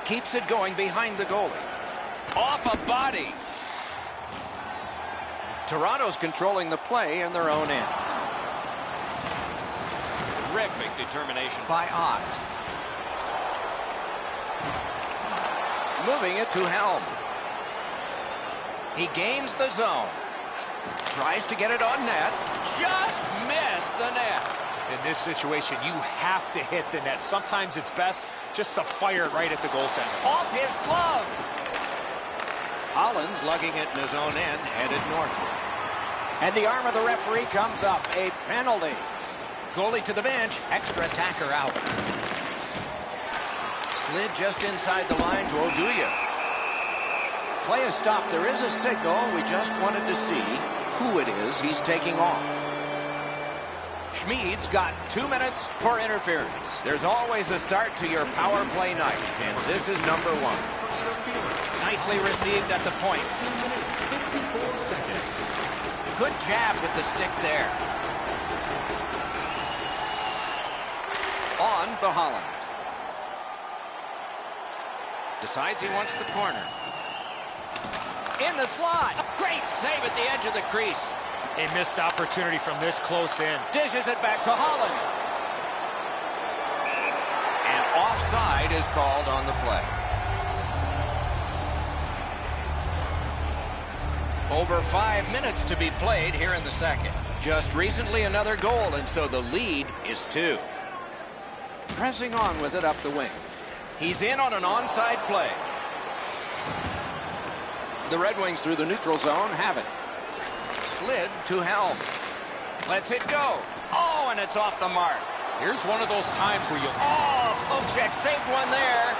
Keeps it going behind the goalie. Off a body. Toronto's controlling the play in their own end. Terrific determination by Ott. Moving it to Helm. He gains the zone. Tries to get it on net. Just missed the net. In this situation, you have to hit the net. Sometimes it's best just to fire it right at the goaltender. Off his glove. Holland's lugging it in his own end, headed northward. And the arm of the referee comes up. A penalty. Goalie to the bench. Extra attacker out. Slid just inside the line to Oduya. Play is stopped. There is a signal. We just wanted to see who it is he's taking off. Schmid's got 2 minutes for interference. There's always a start to your power play night, and this is number 1. Nicely received at the point. Good jab with the stick there. On to Holland. Decides he wants the corner. In the slot. Great save at the edge of the crease. A missed opportunity from this close in. Dishes it back to Holland. And offside is called on the play. Over 5 minutes to be played here in the second. Just recently another goal, and so the lead is 2. Pressing on with it up the wing. He's in on an onside play. The Red Wings through the neutral zone have it. Slid to Helm. Lets it go. Oh, and it's off the mark. Here's one of those times where you... Oh, Vocek saved one there.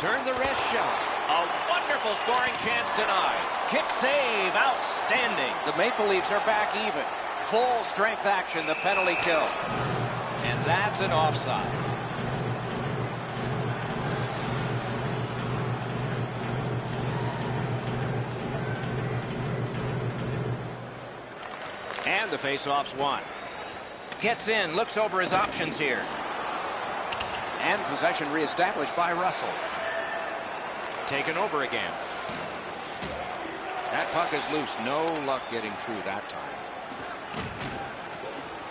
Turn the wrist shot. A wonderful scoring chance denied. Kick save, outstanding. The Maple Leafs are back even. Full strength action, the penalty kill. And that's an offside. And the faceoff's won. Gets in, looks over his options here. And possession reestablished by Russell. Taken over again. That puck is loose. No luck getting through that time.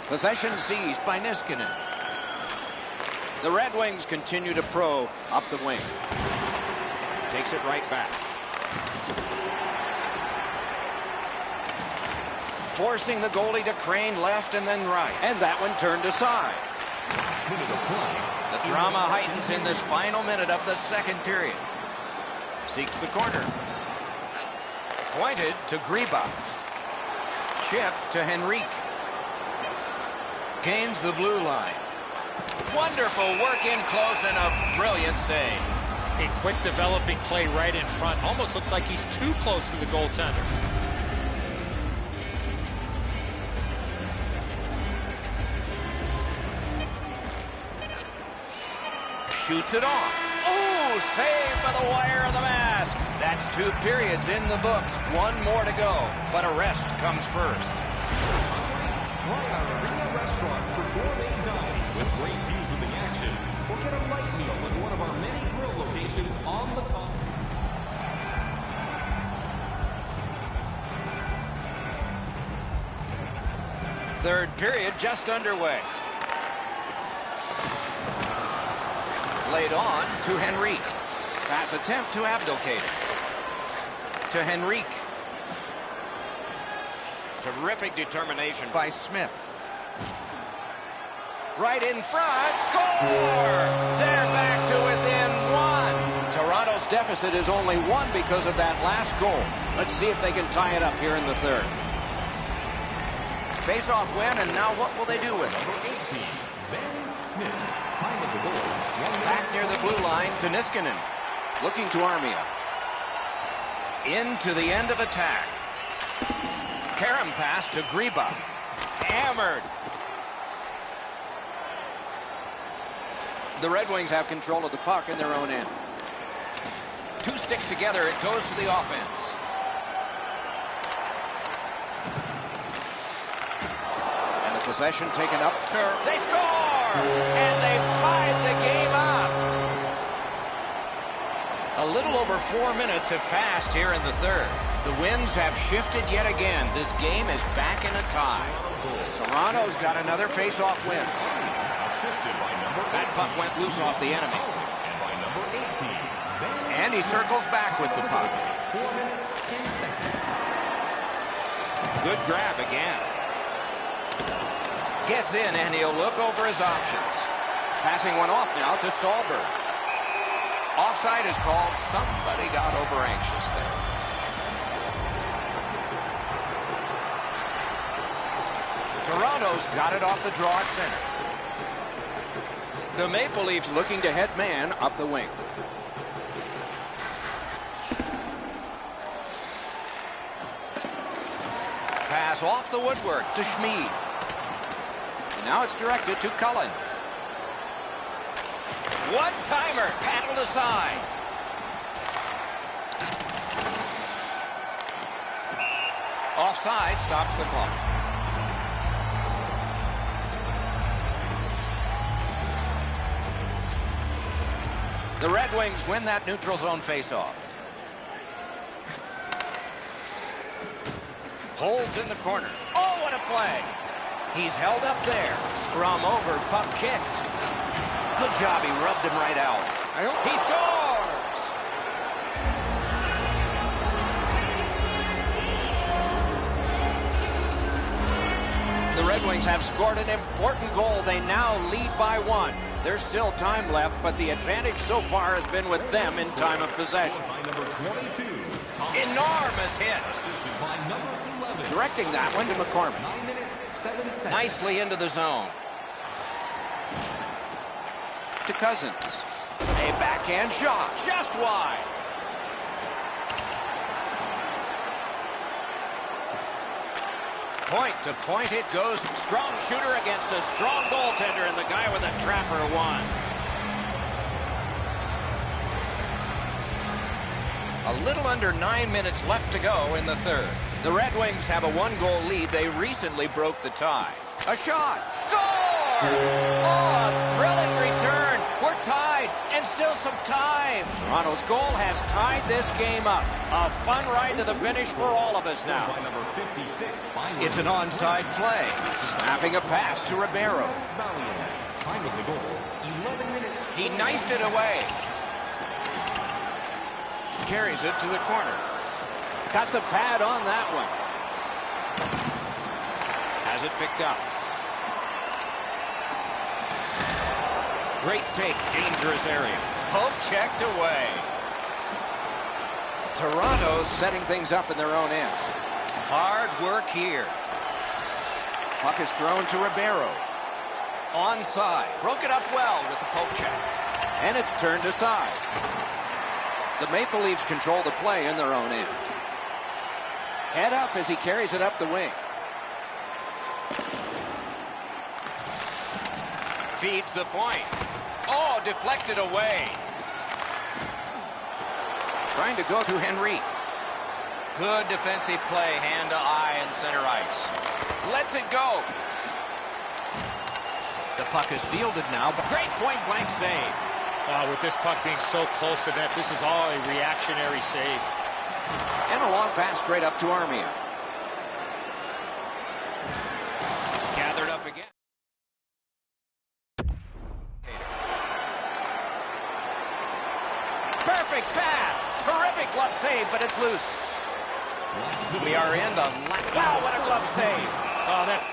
Possession seized by Niskanen. The Red Wings continue to probe up the wing. Takes it right back. Forcing the goalie to crane left and then right. And that one turned aside. The drama heightens in this final minute of the second period. Seeks the corner. Pointed to Greba. Chip to Henrique. Gains the blue line. Wonderful work in close and a brilliant save. A quick developing play right in front. Almost looks like he's too close to the goaltender. Shoots it on. Ooh, saved by the wire of the mask. That's 2 periods in the books. 1 more to go, but a rest comes first. Try our arena restaurant for gourmet dining with great views of the action, or get a light meal at one of our many grill locations on the continent. Third period just underway. Laid on to Henrique. Pass attempt to Abdelkader. To Henrique. Terrific determination by Smith. Right in front. Score! They're back to within 1. Toronto's deficit is only 1 because of that last goal. Let's see if they can tie it up here in the third. Face-off win, and now what will they do with it? Back near the blue line to Niskanen. Looking to Armia. Into the end of attack. Karam pass to Greba. Hammered. The Red Wings have control of the puck in their own end. 2 sticks together. It goes to the offense. And the possession taken up. They score! And they've tied the game up. A little over 4 minutes have passed here in the third. The winds have shifted yet again. This game is back in a tie. Toronto's got another face-off win. That puck went loose off the enemy. And he circles back with the puck. Good grab again. Gets in, and he'll look over his options. Passing one off now to Stallberg. Offside is called. Somebody got over anxious there. Toronto's got it off the draw at center. The Maple Leafs looking to head man up the wing. Pass off the woodwork to Schmid. Now it's directed to Cullen. One-timer paddled aside. Offside stops the clock. The Red Wings win that neutral zone faceoff. Holds in the corner. Oh, what a play. He's held up there. Scrum over, puck kicked. Good job, he rubbed him right out. He scores! The Red Wings have scored an important goal. They now lead by 1. There's still time left, but the advantage so far has been with them in time of possession. Enormous hit. Directing that one to McCormick. Nicely into the zone. To Cousins. A backhand shot. Just wide. Point to point it goes. Strong shooter against a strong goaltender, and the guy with a trapper won. A little under 9 minutes left to go in the third. The Red Wings have a 1-goal lead. They recently broke the tie. A shot. Score! Oh, a thrilling return. We're tied, and still some time. Toronto's goal has tied this game up. A fun ride to the finish for all of us now. It's an onside play. Snapping a pass to Ribeiro. He knifed it away. Carries it to the corner. Got the pad on that one. Has it picked up. Great take, dangerous area. Poke checked away. Toronto's setting things up in their own end. Hard work here. Puck is thrown to Ribeiro. Onside. Broke it up well with the poke check. And it's turned aside. The Maple Leafs control the play in their own end. Head up as he carries it up the wing. Feeds the point. Oh, deflected away. Trying to go to Henrique. Good defensive play, hand to eye and center ice. Lets it go. The puck is fielded now, but great point-blank save. With this puck being so close to net, this is all a reactionary save. And a long pass straight up to Armia. Gathered up again. Perfect pass. Terrific glove save, but it's loose. We are in the... Wow, what a glove save. Oh, that...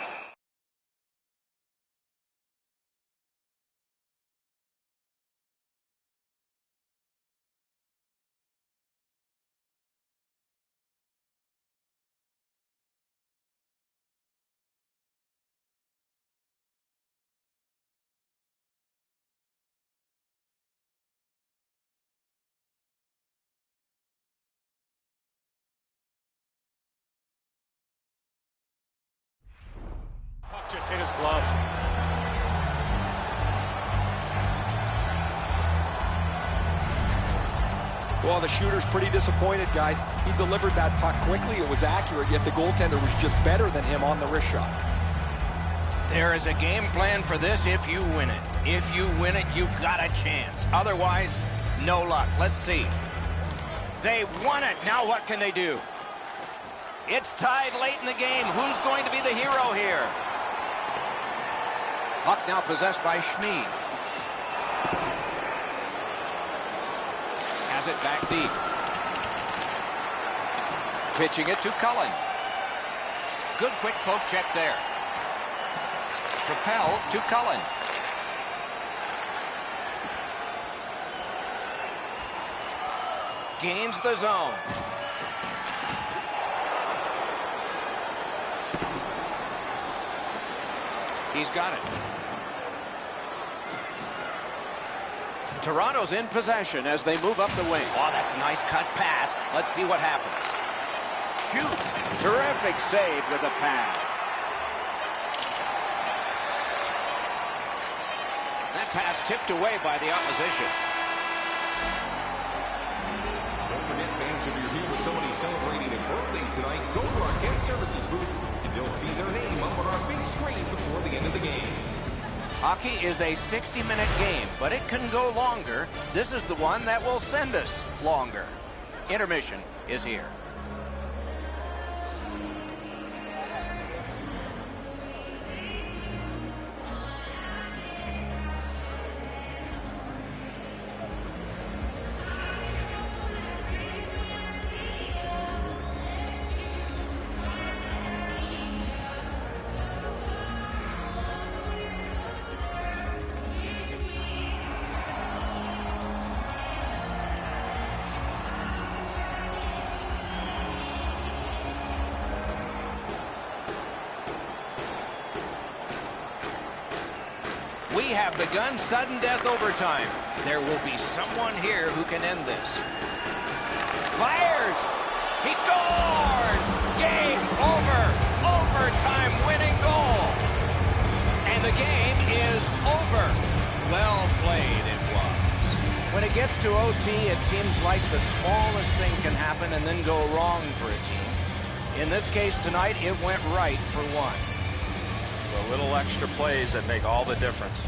just hit his glove. Well, the shooter's pretty disappointed, guys. He delivered that puck quickly. It was accurate, yet the goaltender was just better than him on the wrist shot. There is a game plan for this if you win it. If you win it, you got a chance. Otherwise, no luck. Let's see. They won it. Now what can they do? It's tied late in the game. Who's going to be the hero here? Puck now possessed by Schmid. Has it back deep. Pitching it to Cullen. Good quick poke check there. Propel to Cullen. Gains the zone. He's got it. Toronto's in possession as they move up the wing. Oh, that's a nice cut pass. Let's see what happens. Shoots. Terrific save with a pad. That pass tipped away by the opposition. Don't forget, fans, if you're here with somebody celebrating a birthday tonight, go to our guest service Hockey is a 60-minute game, but it can go longer. This is the one that will send us longer. Intermission is here. We have begun sudden death overtime. There will be someone here who can end this. Fires! He scores! Game over! Overtime winning goal! And the game is over. Well played it was. When it gets to OT, it seems like the smallest thing can happen and then go wrong for a team. In this case tonight, it went right for one. The little extra plays that make all the difference.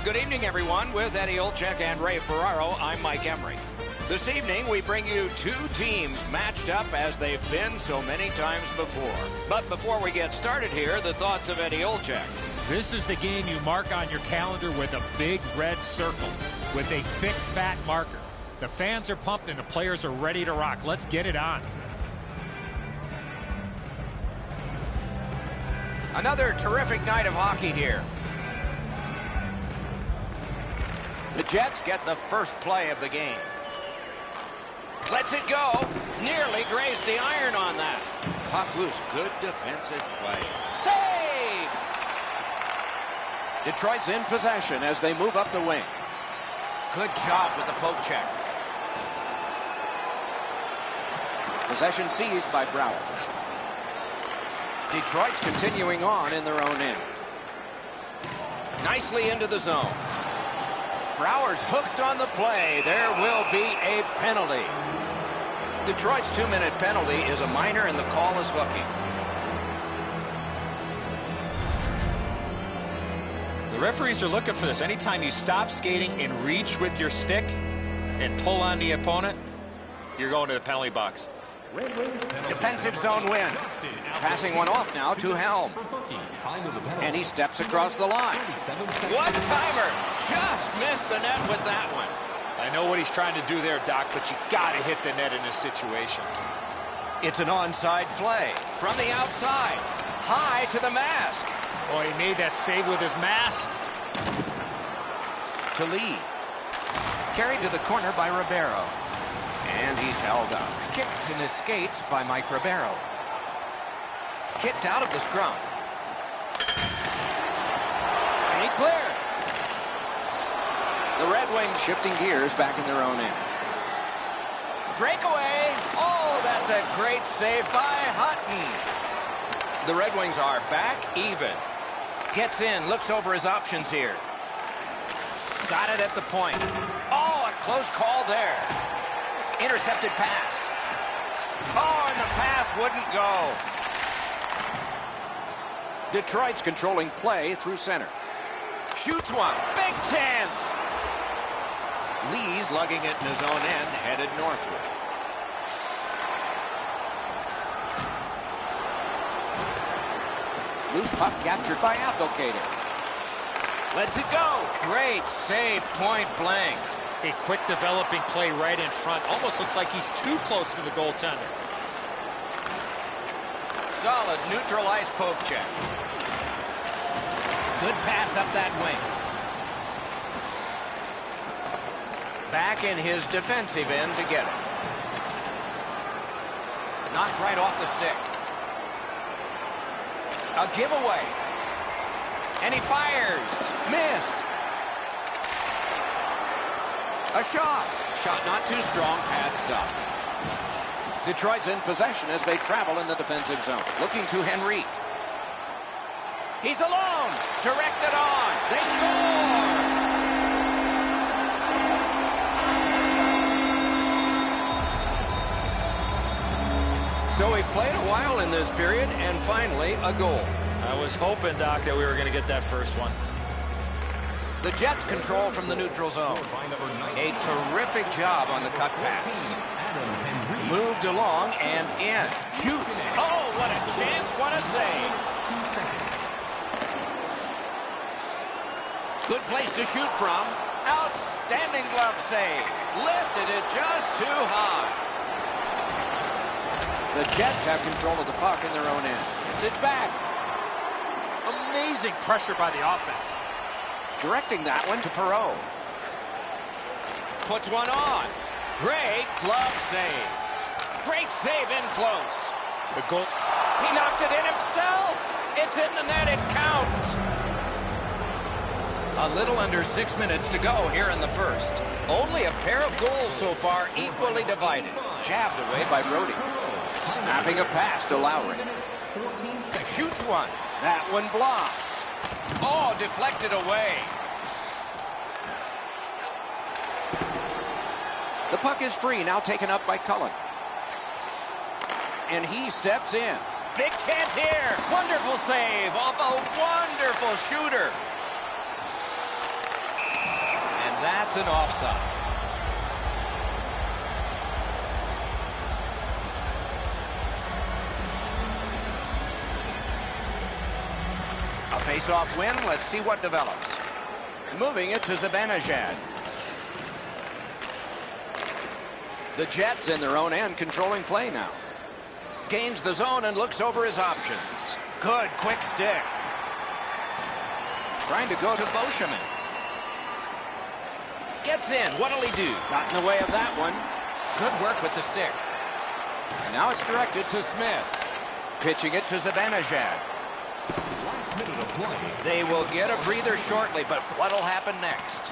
Good evening, everyone. With Eddie Olczyk and Ray Ferraro, I'm Mike Emery. This evening, we bring you two teams matched up as they've been so many times before. But before we get started here, the thoughts of Eddie Olczyk. This is the game you mark on your calendar with a big red circle with a thick, fat marker. The fans are pumped and the players are ready to rock. Let's get it on. Another terrific night of hockey here. The Jets get the first play of the game. Lets it go. Nearly grazed the iron on that. Puck loose. Good defensive play. Save! Detroit's in possession as they move up the wing. Good job with the poke check. Possession seized by Brower. Detroit's continuing on in their own end. Nicely into the zone. Brower's hooked on the play. There will be a penalty. Detroit's 2-minute penalty is a minor, and the call is hooking. The referees are looking for this. Anytime you stop skating and reach with your stick and pull on the opponent, you're going to the penalty box. Defensive zone win. Passing one off now to Helm. And he steps across the line. One-timer. Just missed the net with that one. I know what he's trying to do there, Doc, but you got to hit the net in this situation. It's an onside play. From the outside. High to the mask. Oh, he made that save with his mask. To Lee. Carried to the corner by Ribeiro. And he's held up. Kicked in his skates by Mike Ribeiro. Kicked out of the scrum. And he cleared. The Red Wings shifting gears back in their own end. Breakaway. Oh, that's a great save by Hutton. The Red Wings are back even. Gets in, looks over his options here. Got it at the point. Oh, a close call there. Intercepted pass. Oh, and the pass wouldn't go. Detroit's controlling play through center. Shoots one. Big chance. Lee's lugging it in his own end, headed northward. Loose puck captured by Abdelkader. Lets it go. Great save, point blank. A quick developing play right in front. Almost looks like he's too close to the goaltender. Solid neutralized poke check. Good pass up that wing. Back in his defensive end to get it. Knocked right off the stick. A giveaway. And he fires. Missed. A shot. Shot not too strong. Pad stop. Detroit's in possession as they travel in the defensive zone. Looking to Henrique. He's alone. Directed on. They score. So we played a while in this period, and finally a goal. I was hoping, Doc, that we were going to get that first one. The Jets control from the neutral zone. A terrific job on the cut pass. Moved along and in. Shoots. Oh, what a chance. What a save. Good place to shoot from. Outstanding glove save. Lifted it just too high. The Jets have control of the puck in their own end. Gets it back. Amazing pressure by the offense. Directing that one to Perreault. Puts one on. Great glove save. Great save in close. The goal. He knocked it in himself. It's in the net. It counts. A little under 6 minutes to go here in the first. Only a pair of goals so far, equally divided. Jabbed away by Brody. Snapping a pass to Lowry. Shoots one. That one blocked. Oh, deflected away. The puck is free, now taken up by Cullen. And he steps in. Big chance here. Wonderful save off a wonderful shooter. That's an offside. A face-off win. Let's see what develops. Moving it to Zibanejad. The Jets in their own end controlling play now. Gains the zone and looks over his options. Good quick stick. Trying to go to Beauchemin. Gets in. What'll he do? Got in the way of that one. Good work with the stick. And now it's directed to Smith. Pitching it to Zibanejad. Last minute of play. They will get a breather shortly, but what'll happen next?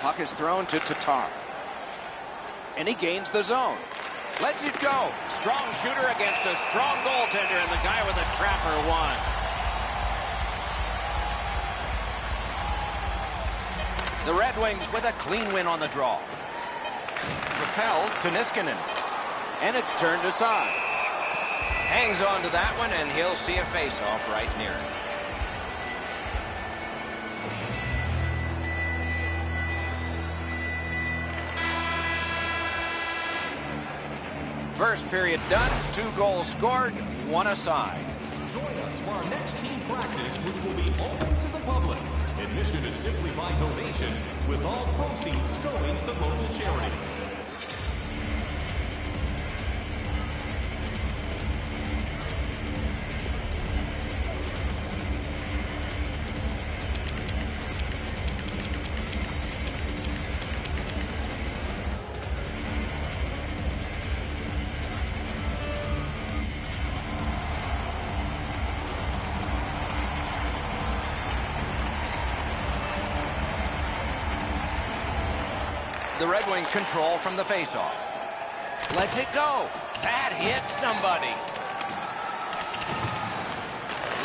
Puck is thrown to Tatar. And he gains the zone. Lets it go. Strong shooter against a strong goaltender, and the guy with a trapper won. The Red Wings with a clean win on the draw. Propelled to Niskanen. And it's turned aside. Hangs on to that one, and he'll see a face-off right near it. First period done. 2 goals scored, 1 aside. Join us for our next team practice, which will be open to the public. Admission is simply by donation, with all proceeds going to local charities. The Red Wings control from the faceoff. Lets it go. That hit somebody.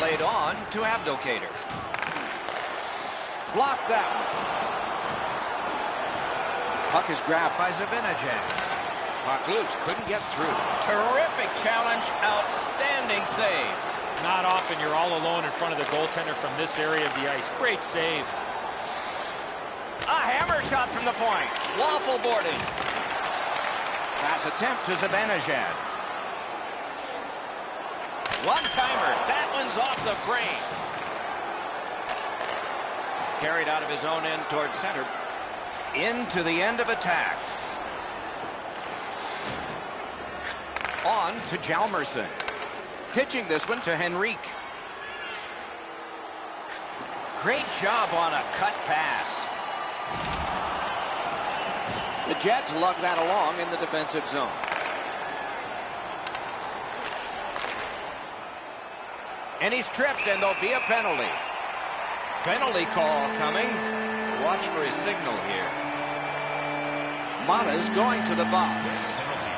Laid on to Abdelkader. Blocked that one. Puck is grabbed by Zibanejad. Puck loose. Couldn't get through. Terrific challenge. Outstanding save. Not often you're all alone in front of the goaltender from this area of the ice. Great save. A hammer shot from the point. Waffle boarding. Pass attempt to Zibanejad. One-timer. That one's off the frame. Carried out of his own end towards center. Into the end of attack. On to Hjalmarsson. Pitching this one to Henrique. Great job on a cut pass. The Jets lug that along in the defensive zone. And he's tripped, and there'll be a penalty. Penalty call coming. Watch for his signal here. Mata's going to the box.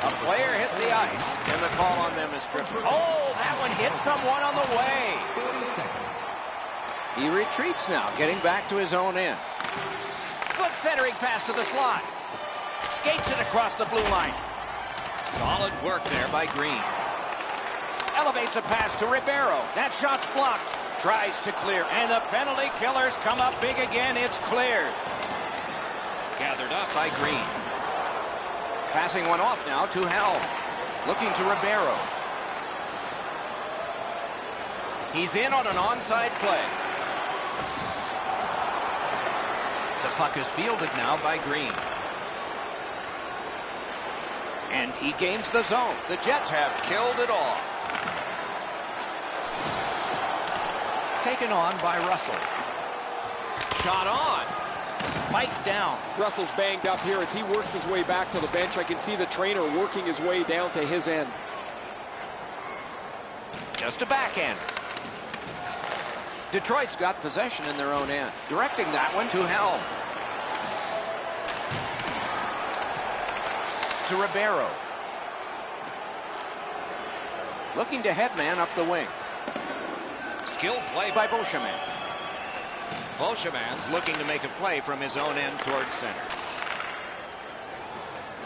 A player hit the ice, and the call on them is tripping. Oh, that one hit someone on the way. He retreats now, getting back to his own end. Good centering pass to the slot. Skates it across the blue line. Solid work there by Green. Elevates a pass to Ribeiro. That shot's blocked. Tries to clear. And the penalty killers come up big again. It's cleared. Gathered up by Green. Passing one off now to Helm. Looking to Ribeiro. He's in on an onside play. The puck is fielded now by Green. And he gains the zone. The Jets have killed it off. Taken on by Russell. Shot on. Spiked down. Russell's banged up here as he works his way back to the bench. I can see the trainer working his way down to his end. Just a backhand. Detroit's got possession in their own end. Directing that one to Helm. To Ribeiro. Looking to headman up the wing. Skilled play by Beauchemin. Beauchemin's looking to make a play from his own end towards center.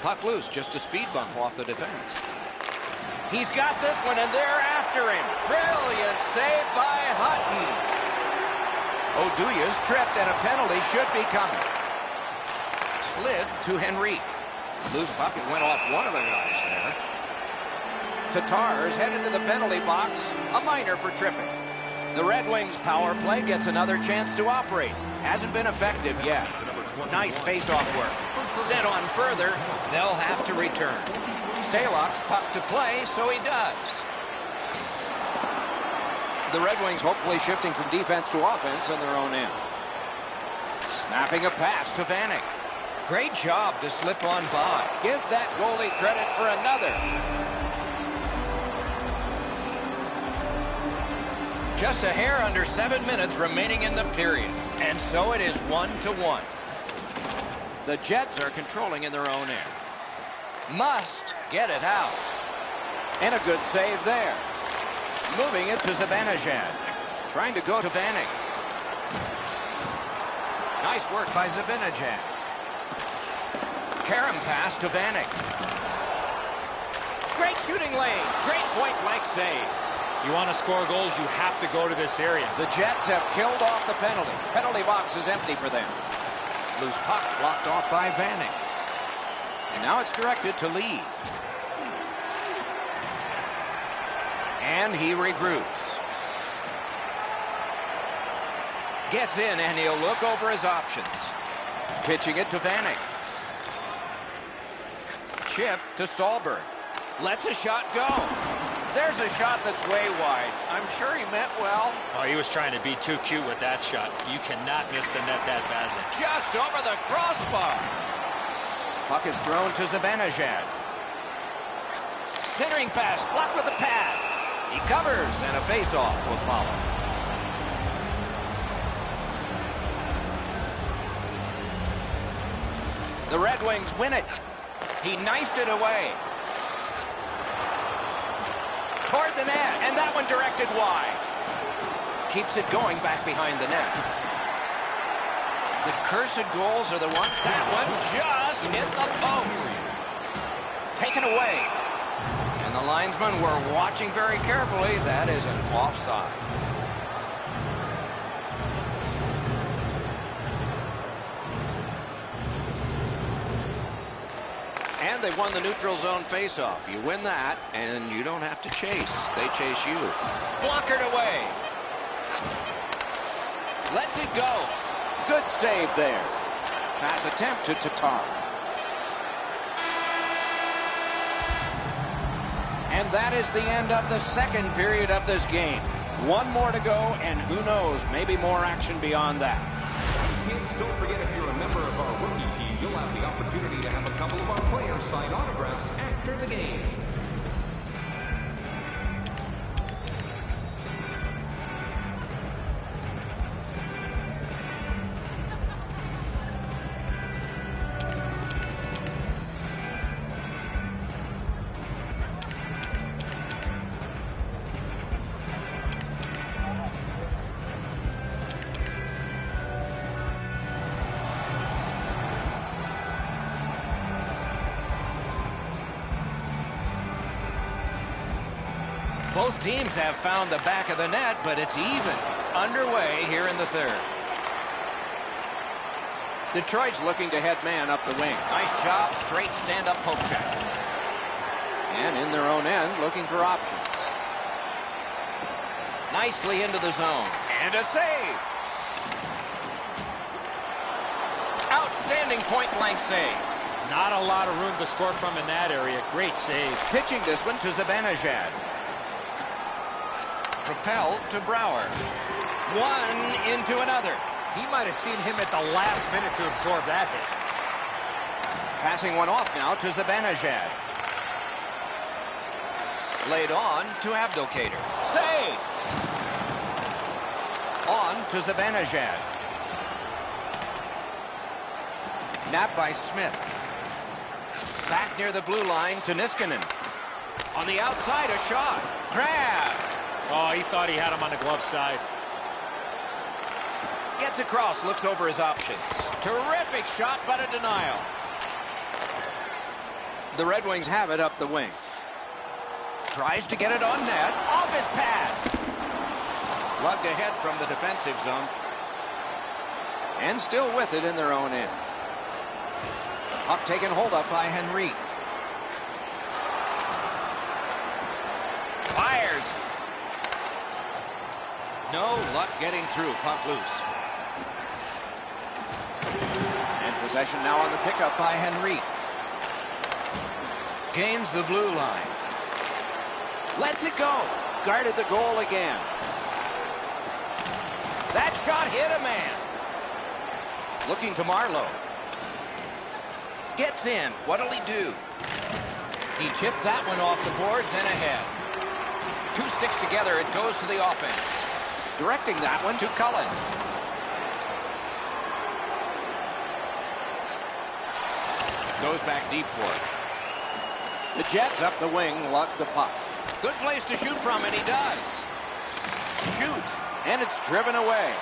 Puck loose, just a speed bump off the defense. He's got this one, and they're after him. Brilliant save by Hutton. Oduya's tripped, and a penalty should be coming. Slid to Henrique. Loose puck. It went off one of the guys there. Tatar's headed to the penalty box. A minor for tripping. The Red Wings power play gets another chance to operate. Hasn't been effective yet. Nice face-off work. Sent on further. They'll have to return. Stalock's puck to play, so he does. The Red Wings hopefully shifting from defense to offense on their own end. Snapping a pass to Vanek. Great job to slip on by. Give that goalie credit for another. Just a hair under 7 minutes remaining in the period. And so it is 1-1. The Jets are controlling in their own end. Must get it out. And a good save there. Moving it to Zibanejad. Trying to go to Vanek. Nice work by Zibanejad. Karam pass to Vanek. Great shooting lane. Great point-blank save. You want to score goals, you have to go to this area. The Jets have killed off the penalty. Penalty box is empty for them. Loose puck blocked off by Vanek. And now it's directed to Lee. And he regroups. Gets in, and he'll look over his options. Pitching it to Vanek. Chip to Stallberg. Lets a shot go. There's a shot that's way wide. I'm sure he meant well. Oh, he was trying to be too cute with that shot. You cannot miss the net that badly. Just over the crossbar. Puck is thrown to Zibanejad. Centering pass, blocked with a pad. He covers, and a face-off will follow. The Red Wings win it. He knifed it away. Toward the net, and that one directed wide. Keeps it going back behind the net. The cursed goals are the one. That one just hit the post. Taken away. And the linesmen were watching very carefully. That is an offside. And they won the neutral zone faceoff. You win that, and you don't have to chase. They chase you. Blockered away. Lets it go. Good save there. Pass attempt to Tatar. And that is the end of the second period of this game. One more to go, and who knows, maybe more action beyond that. Kids, don't forget, if you're a member of our rookie team, you'll have the opportunity to have a couple of our players sign autographs after the game. Both teams have found the back of the net, but it's even. Underway here in the third. Detroit's looking to head man up the wing. Nice job, straight stand-up poke check. And in their own end, looking for options. Nicely into the zone. And a save. Outstanding point-blank save. Not a lot of room to score from in that area. Great save. Pitching this one to Zibanejad. Propelled to Brouwer. One into another. He might have seen him at the last minute to absorb that hit. Passing one off now to Zibanejad. Laid on to Abdelkader. Save! On to Zibanejad. Napped by Smith. Back near the blue line to Niskanen. On the outside, a shot. Grabbed. Oh, he thought he had him on the glove side. Gets across, looks over his options. Terrific shot, but a denial. The Red Wings have it up the wing. Tries to get it on net. Off his pad. Lugged ahead from the defensive zone. And still with it in their own end. The puck taken hold of by Henrique. Fires. No luck getting through. Puck loose. And possession now on the pickup by Henrique. Gains the blue line. Lets it go. Guarded the goal again. That shot hit a man. Looking to Marlowe. Gets in. What'll he do? He chipped that one off the boards and ahead. Two sticks together. It goes to the offense. Directing that one to Cullen. Goes back deep for it. The Jets up the wing, luck the puck. Good place to shoot from, and he does. Shoots, and it's driven away.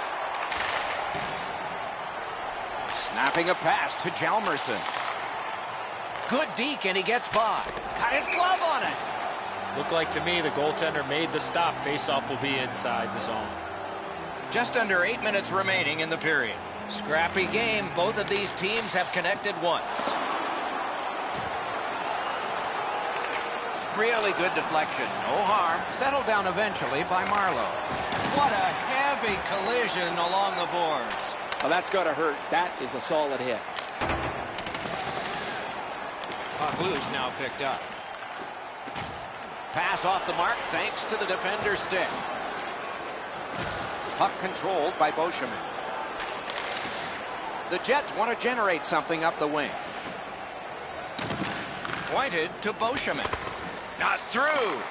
Snapping a pass to Hjalmarsson. Good deke, and he gets by. Got his glove on it. Looked like to me the goaltender made the stop. Faceoff will be inside the zone. Just under 8 minutes remaining in the period. Scrappy game. Both of these teams have connected once. Really good deflection. No harm. Settled down eventually by Marlowe. What a heavy collision along the boards. Well, that's got to hurt. That is a solid hit. Puck loose, now picked up. Pass off the mark thanks to the defender's stick. Puck controlled by Beauchemin. The Jets want to generate something up the wing. Pointed to Beauchemin. Not through.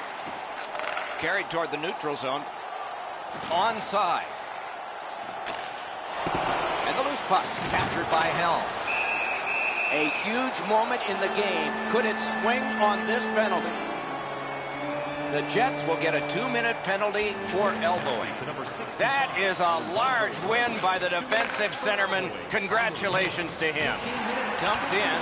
Carried toward the neutral zone. Onside. And the loose puck captured by Helm. A huge moment in the game. Could it swing on this penalty? The Jets will get a 2-minute penalty for elbowing. That is a large win by the defensive centerman. Congratulations to him. Dumped in.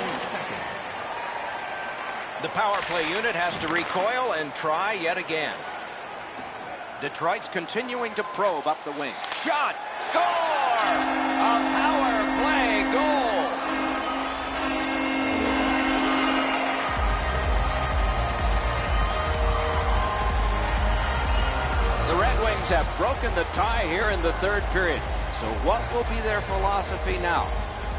The power play unit has to recoil and try yet again. Detroit's continuing to probe up the wing. Shot! Score! A power play goal! The Red Wings have broken the tie here in the third period. So what will be their philosophy now?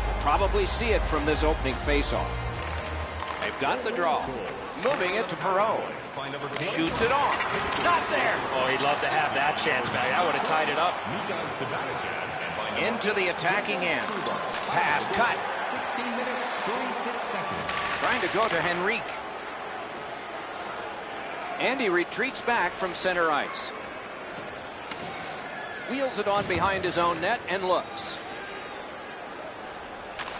We'll probably see it from this opening faceoff. They've got the draw. Moving it to Perreault. Shoots it on. Not there. Oh, he'd love to have that chance back. That would have tied it up. Into the attacking end. Pass cut. Trying to go to Henrique. And he retreats back from center ice. Wheels it on behind his own net and looks.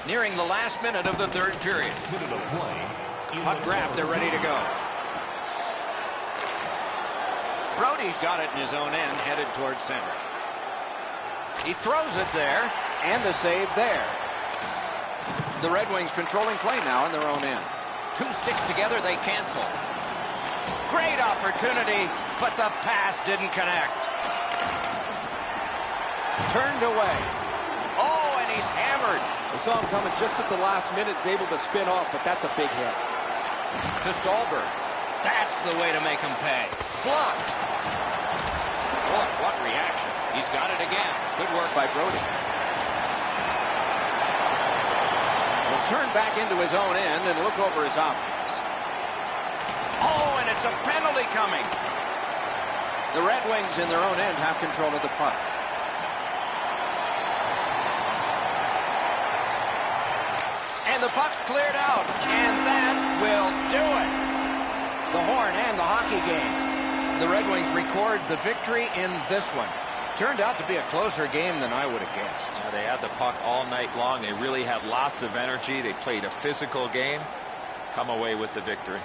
Nearing the last minute of the third period. Puck grab, they're ready to go. Brody's got it in his own end, headed towards center. He throws it there, and a save there. The Red Wings controlling play now in their own end. Two sticks together, they cancel. Great opportunity, but the pass didn't connect. Turned away. Oh, and he's hammered. I saw him coming just at the last minute. He's able to spin off, but that's a big hit. To Stolberg. That's the way to make him pay. Blocked. Boy, what reaction. He's got it again. Good work by Brody. Will turn back into his own end and look over his options. Oh, and it's a penalty coming. The Red Wings in their own end have control of the puck. And the puck's cleared out, and that will do it. The horn and the hockey game. The Red Wings record the victory in this one. Turned out to be a closer game than I would have guessed. They had the puck all night long. They really had lots of energy. They played a physical game. Come away with the victory.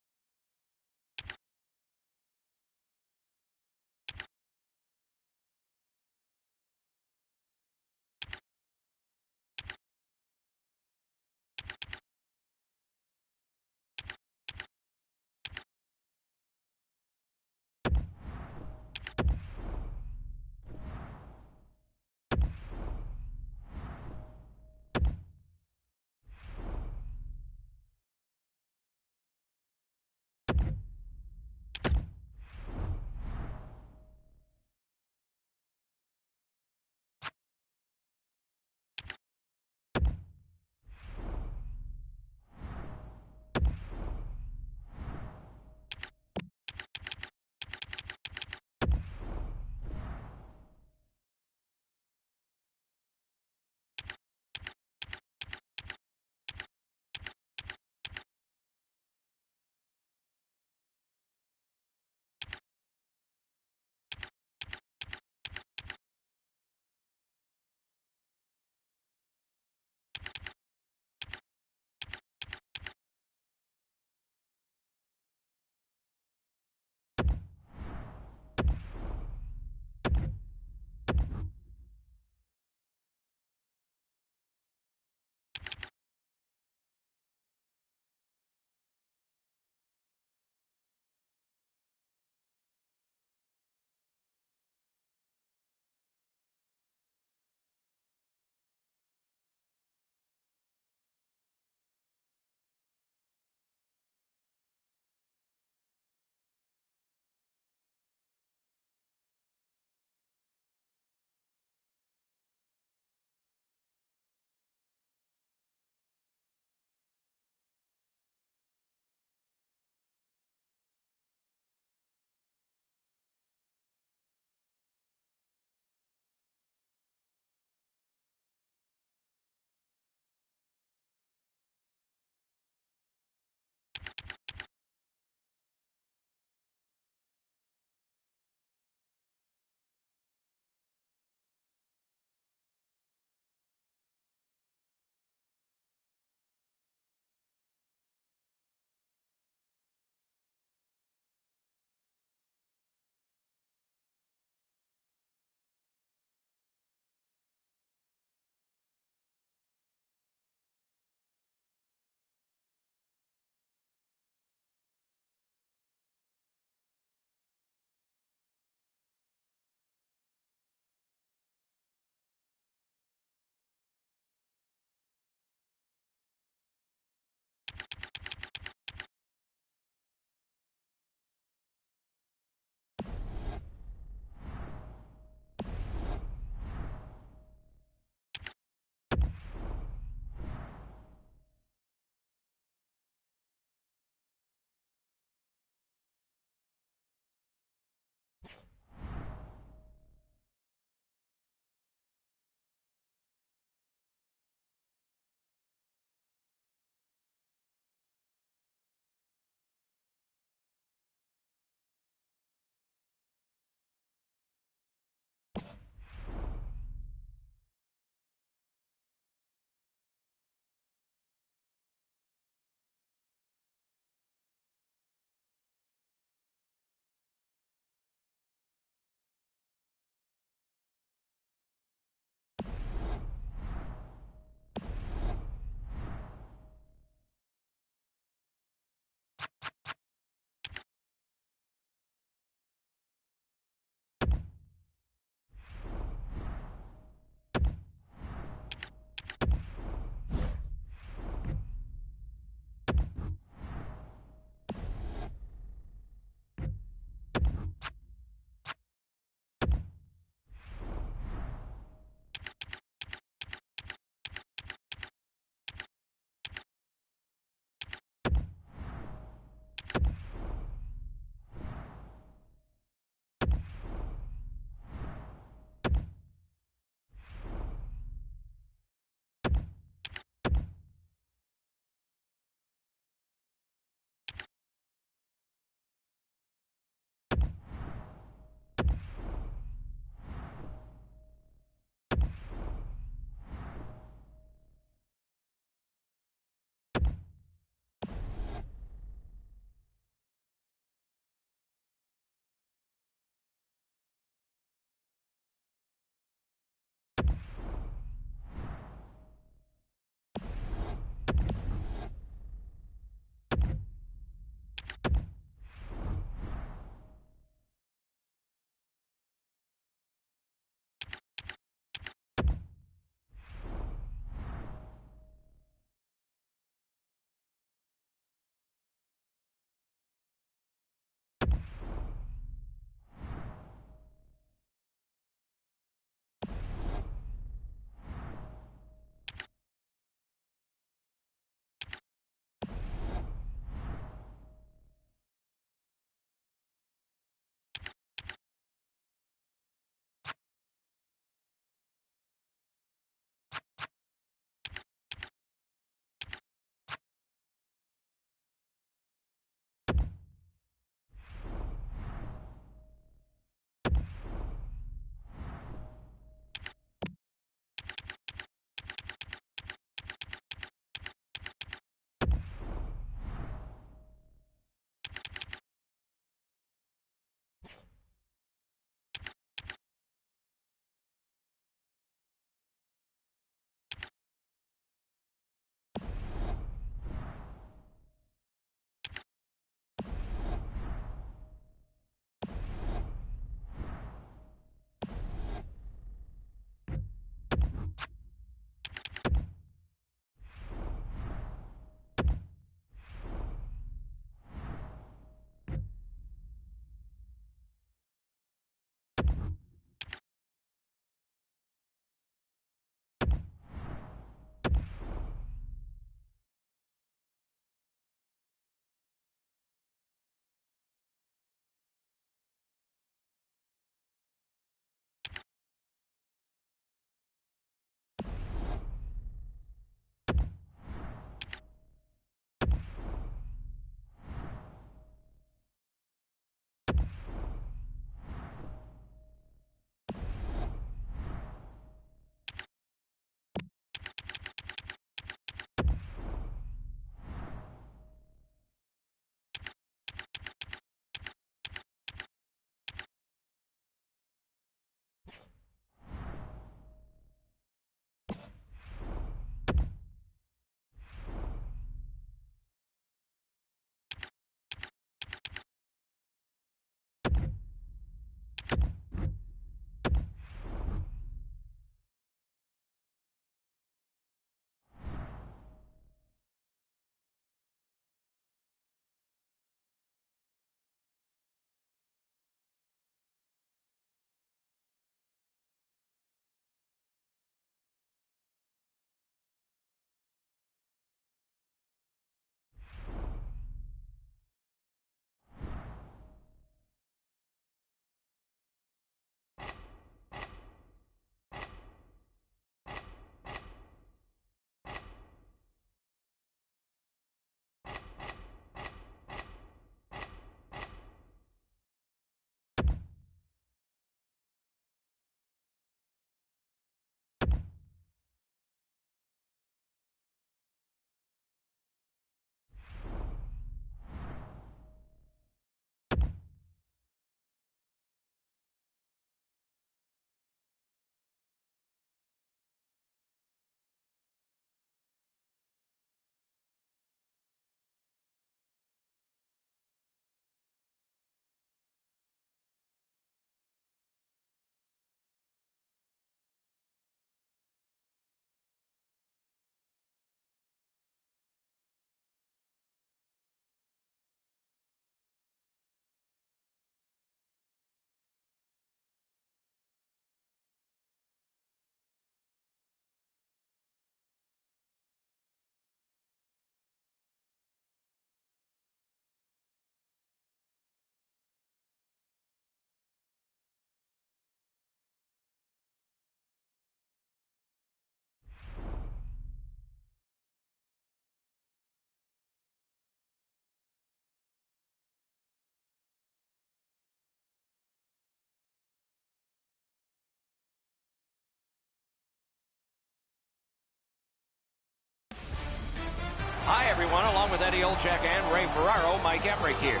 everyone. Along with Eddie Olczyk and Ray Ferraro, Mike Emmerich here.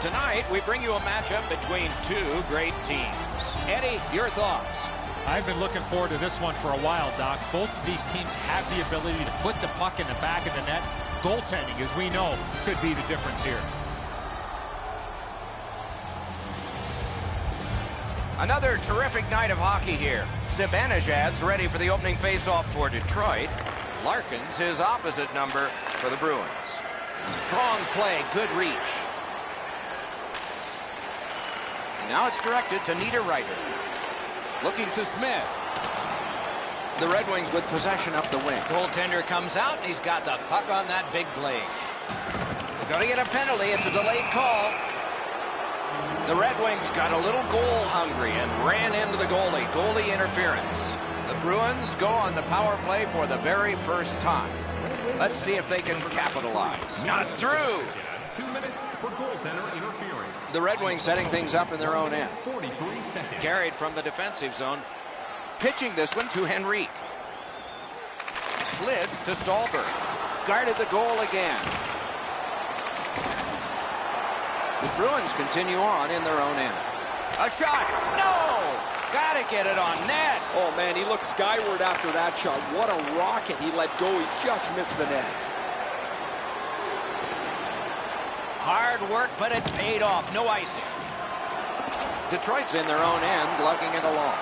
Tonight, we bring you a matchup between two great teams. Eddie, your thoughts? I've been looking forward to this one for a while, Doc. Both of these teams have the ability to put the puck in the back of the net. Goaltending, as we know, could be the difference here. Another terrific night of hockey here. Zibanejad's ready for the opening faceoff for Detroit. Larkin's his opposite number for the Bruins. Strong play, good reach. Now it's directed to Niederreiter. Looking to Smith. The Red Wings with possession up the wing. Goaltender comes out, and he's got the puck on that big blade. They're going to get a penalty. It's a delayed call. The Red Wings got a little goal hungry and ran into the goalie. Goalie interference. The Bruins go on the power play for the very first time. Let's see if they can capitalize. Not through. 2 minutes for goaltender interference. The Red Wings setting things up in their own end. 43 seconds. Carried from the defensive zone. Pitching this one to Henrique. Slid to Stallberg. Guarded the goal again. The Bruins continue on in their own end. A shot. No! Gotta get it on net. Oh, man, he looked skyward after that shot. What a rocket he let go. He just missed the net. Hard work, but it paid off. No icing. Detroit's in their own end, lugging it along.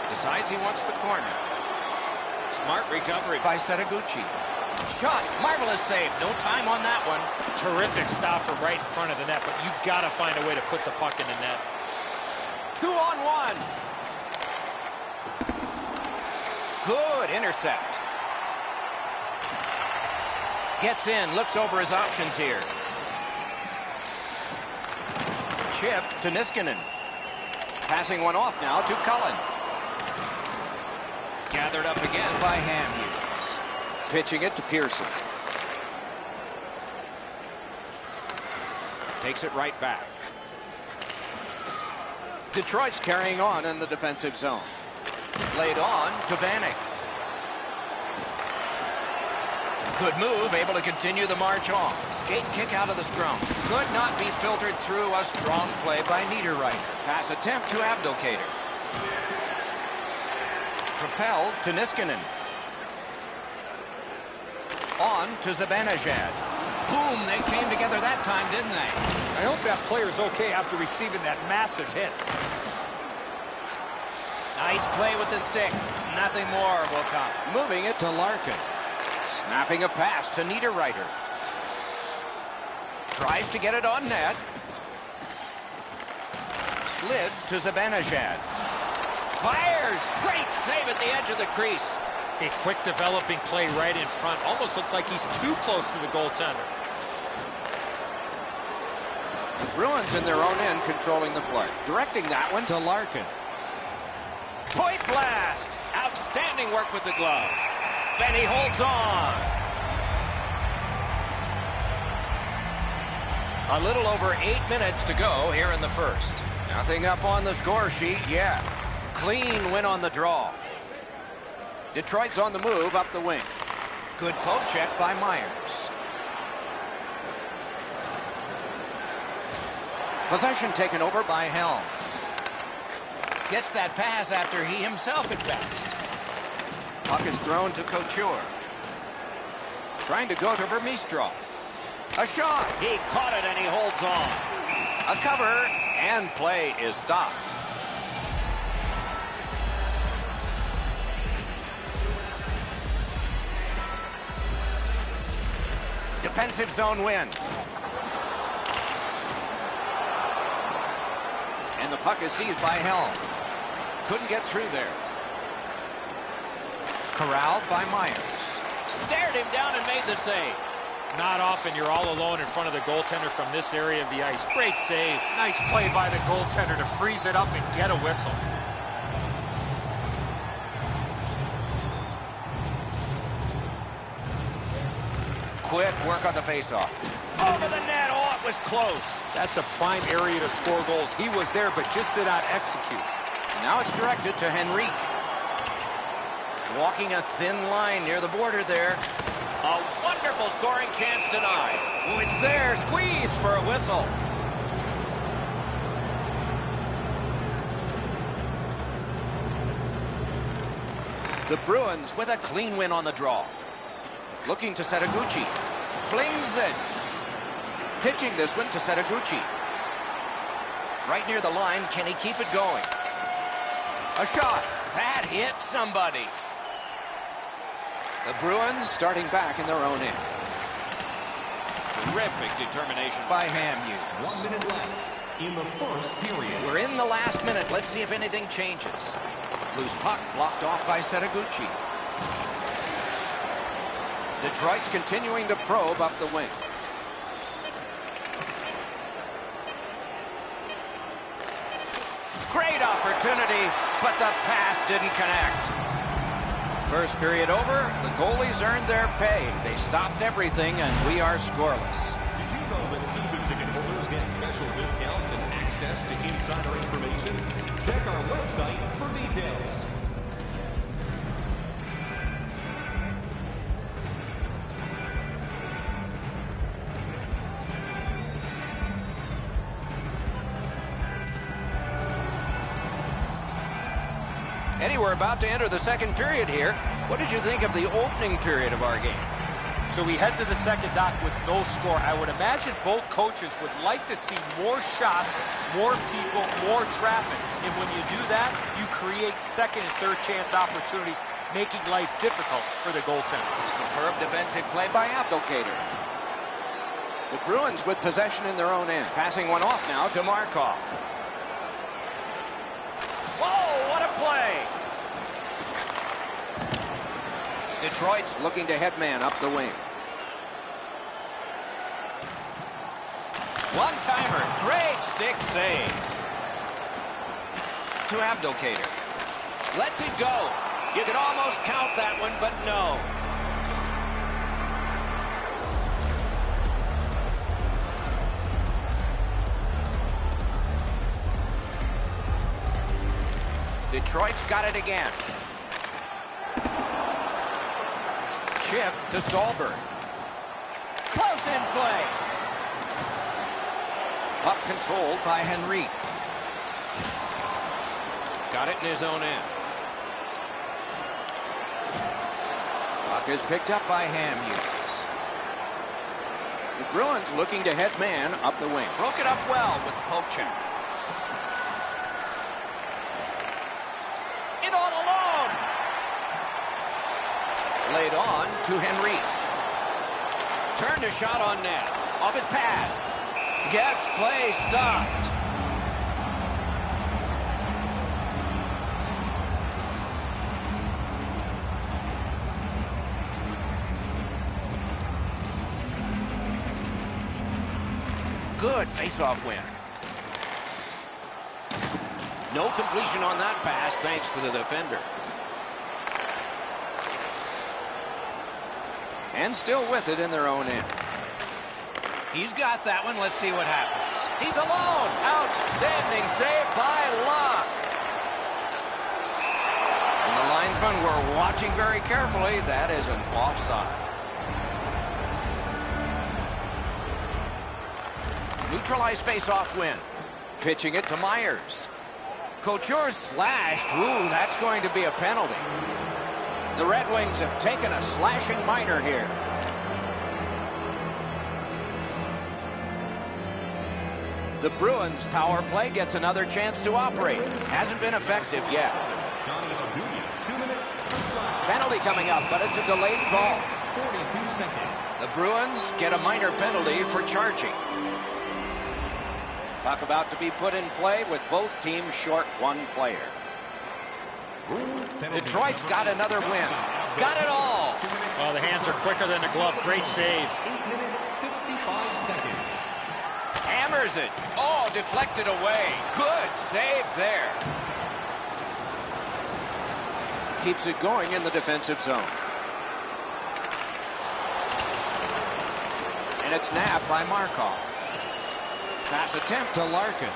Decides he wants the corner. Smart recovery by Setaguchi. Shot. Marvelous save. No time on that one. Terrific stop from right in front of the net, but you got to find a way to put the puck in the net. 2-on-1. Good intercept. Gets in. Looks over his options here. Chip to Niskanen. Passing one off now to Cullen. Gathered up again by Hamhuis. Pitching it to Pearson. Takes it right back. Detroit's carrying on in the defensive zone. Laid on to Vanek. Good move, able to continue the march on. Skate kick out of the scrum. Could not be filtered through. A strong play by Niederreiter. Pass attempt to Abdelkader. Propelled to Niskanen. On to Zibanejad. Boom, they came together that time, didn't they? I hope that player's okay after receiving that massive hit. Nice play with the stick. Nothing more will come. Moving it to Larkin. Snapping a pass to Niederreiter. Tries to get it on net. Slid to Zibanejad. Fires! Great save at the edge of the crease. A quick developing play right in front. Almost looks like he's too close to the goaltender. Bruins in their own end controlling the play. Directing that one to Larkin. Point blast! Outstanding work with the glove. Benny holds on. A little over 8 minutes to go here in the first. Nothing up on the score sheet yet. Clean win on the draw. Detroit's on the move up the wing. Good poke check by Myers. Possession taken over by Helm. Gets that pass after he himself had passed. Puck is thrown to Couture. Trying to go to Burmistrov. A shot. He caught it and he holds on. A cover and play is stopped. Defensive zone win. And the puck is seized by Helm. Couldn't get through there. Corralled by Myers. Stared him down and made the save. Not often you're all alone in front of the goaltender from this area of the ice. Great save. Nice play by the goaltender to freeze it up and get a whistle. Quick work on the faceoff. Over the net. Oh, it was close. That's a prime area to score goals. He was there, but just did not execute. Now it's directed to Henrique. Walking a thin line near the border there. A wonderful scoring chance denied. Oh, it's there, squeezed for a whistle. The Bruins with a clean win on the draw. Looking to Setaguchi. Flings it. Pitching this one to Setaguchi. Right near the line, can he keep it going? A shot. That hit somebody. The Bruins starting back in their own end. Terrific determination by Hamhughes. 1 minute left in the first period. We're in the last minute. Let's see if anything changes. Loose puck blocked off by Setaguchi. Detroit's continuing to probe up the wing. Great opportunity, but the pass didn't connect. First period over, the goalies earned their pay. They stopped everything, and we are scoreless. Did you know that season ticket holders get special discounts and access to insider information? Check our website for details. Eddie, we're about to enter the second period here. What did you think of the opening period of our game? So we head to the second, Doc, with no score. I would imagine both coaches would like to see more shots, more people, more traffic. And when you do that, you create second and third chance opportunities, making life difficult for the goaltenders. Superb defensive play by Abdelkader. The Bruins with possession in their own end. Passing one off now to Markov. Whoa, what a play! Detroit's looking to headman up the wing. One-timer, great stick save. To Abdelkader. Lets it go. You could almost count that one, but no. Detroit's got it again. Chip to Stolberg. Close in play. Puck controlled by Henry. Got it in his own end. Puck is picked up by Hamhughes. The Bruins looking to head man up the wing. Broke it up well with Pochak. Laid on to Henry. Turned a shot on net. Off his pad. Gets play stopped. Good face-off win. No completion on that pass thanks to the defender. And still with it in their own end. He's got that one. Let's see what happens. He's alone. Outstanding save by Locke. And the linesmen were watching very carefully. That is an offside. Neutralized face-off win. Pitching it to Myers. Couture slashed. Ooh, that's going to be a penalty. The Red Wings have taken a slashing minor here. The Bruins power play gets another chance to operate. Hasn't been effective yet. Penalty coming up, but it's a delayed call. 42 seconds. The Bruins get a minor penalty for charging. Puck about to be put in play with both teams short one player. Detroit's got another win. Got it all. Oh, the hands are quicker than the glove. Great save. 8 minutes, 55 seconds. Hammers it. Oh, deflected away. Good save there. Keeps it going in the defensive zone. And it's nabbed by Markov. Pass attempt to Larkin.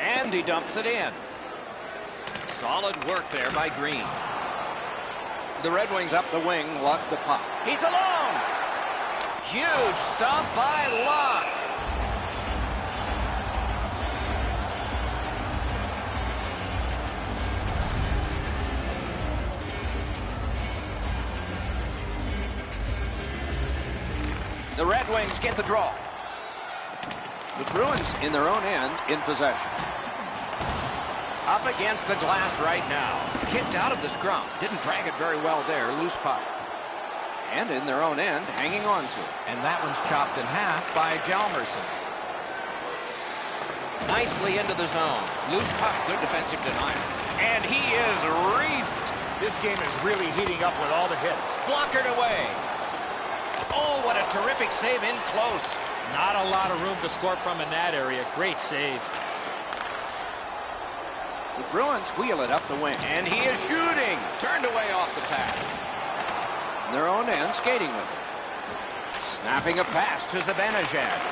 And he dumps it in. Solid work there by Green. The Red Wings up the wing, Luck the puck. He's alone. Huge stop by Luck. The Red Wings get the draw. The Bruins in their own end in possession. Up against the glass right now. Kicked out of the scrum. Didn't drag it very well there. Loose puck. And in their own end, hanging on to it. And that one's chopped in half by Hjalmarsson. Nicely into the zone. Loose puck. Good defensive denial. And he is reefed. This game is really heating up with all the hits. Blockered away. Oh, what a terrific save in close. Not a lot of room to score from in that area. Great save. The Bruins wheel it up the wing. And he is shooting. Turned away off the pass. Their own end, skating with it. Snapping a pass to Zibanejad.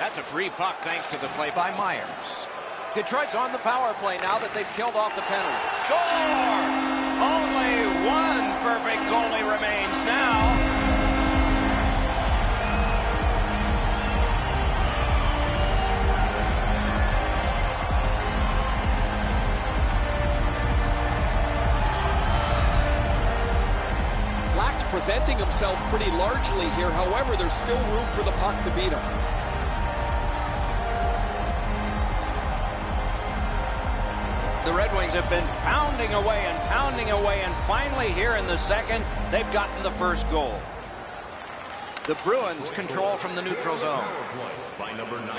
That's a free puck thanks to the play by Myers. Detroit's on the power play now that they've killed off the penalty. Score! Only one perfect goalie remains now. Presenting himself pretty largely here. However, there's still room for the puck to beat him. The Red Wings have been pounding away, and finally here in the second, they've gotten the first goal. The Bruins control from the neutral zone.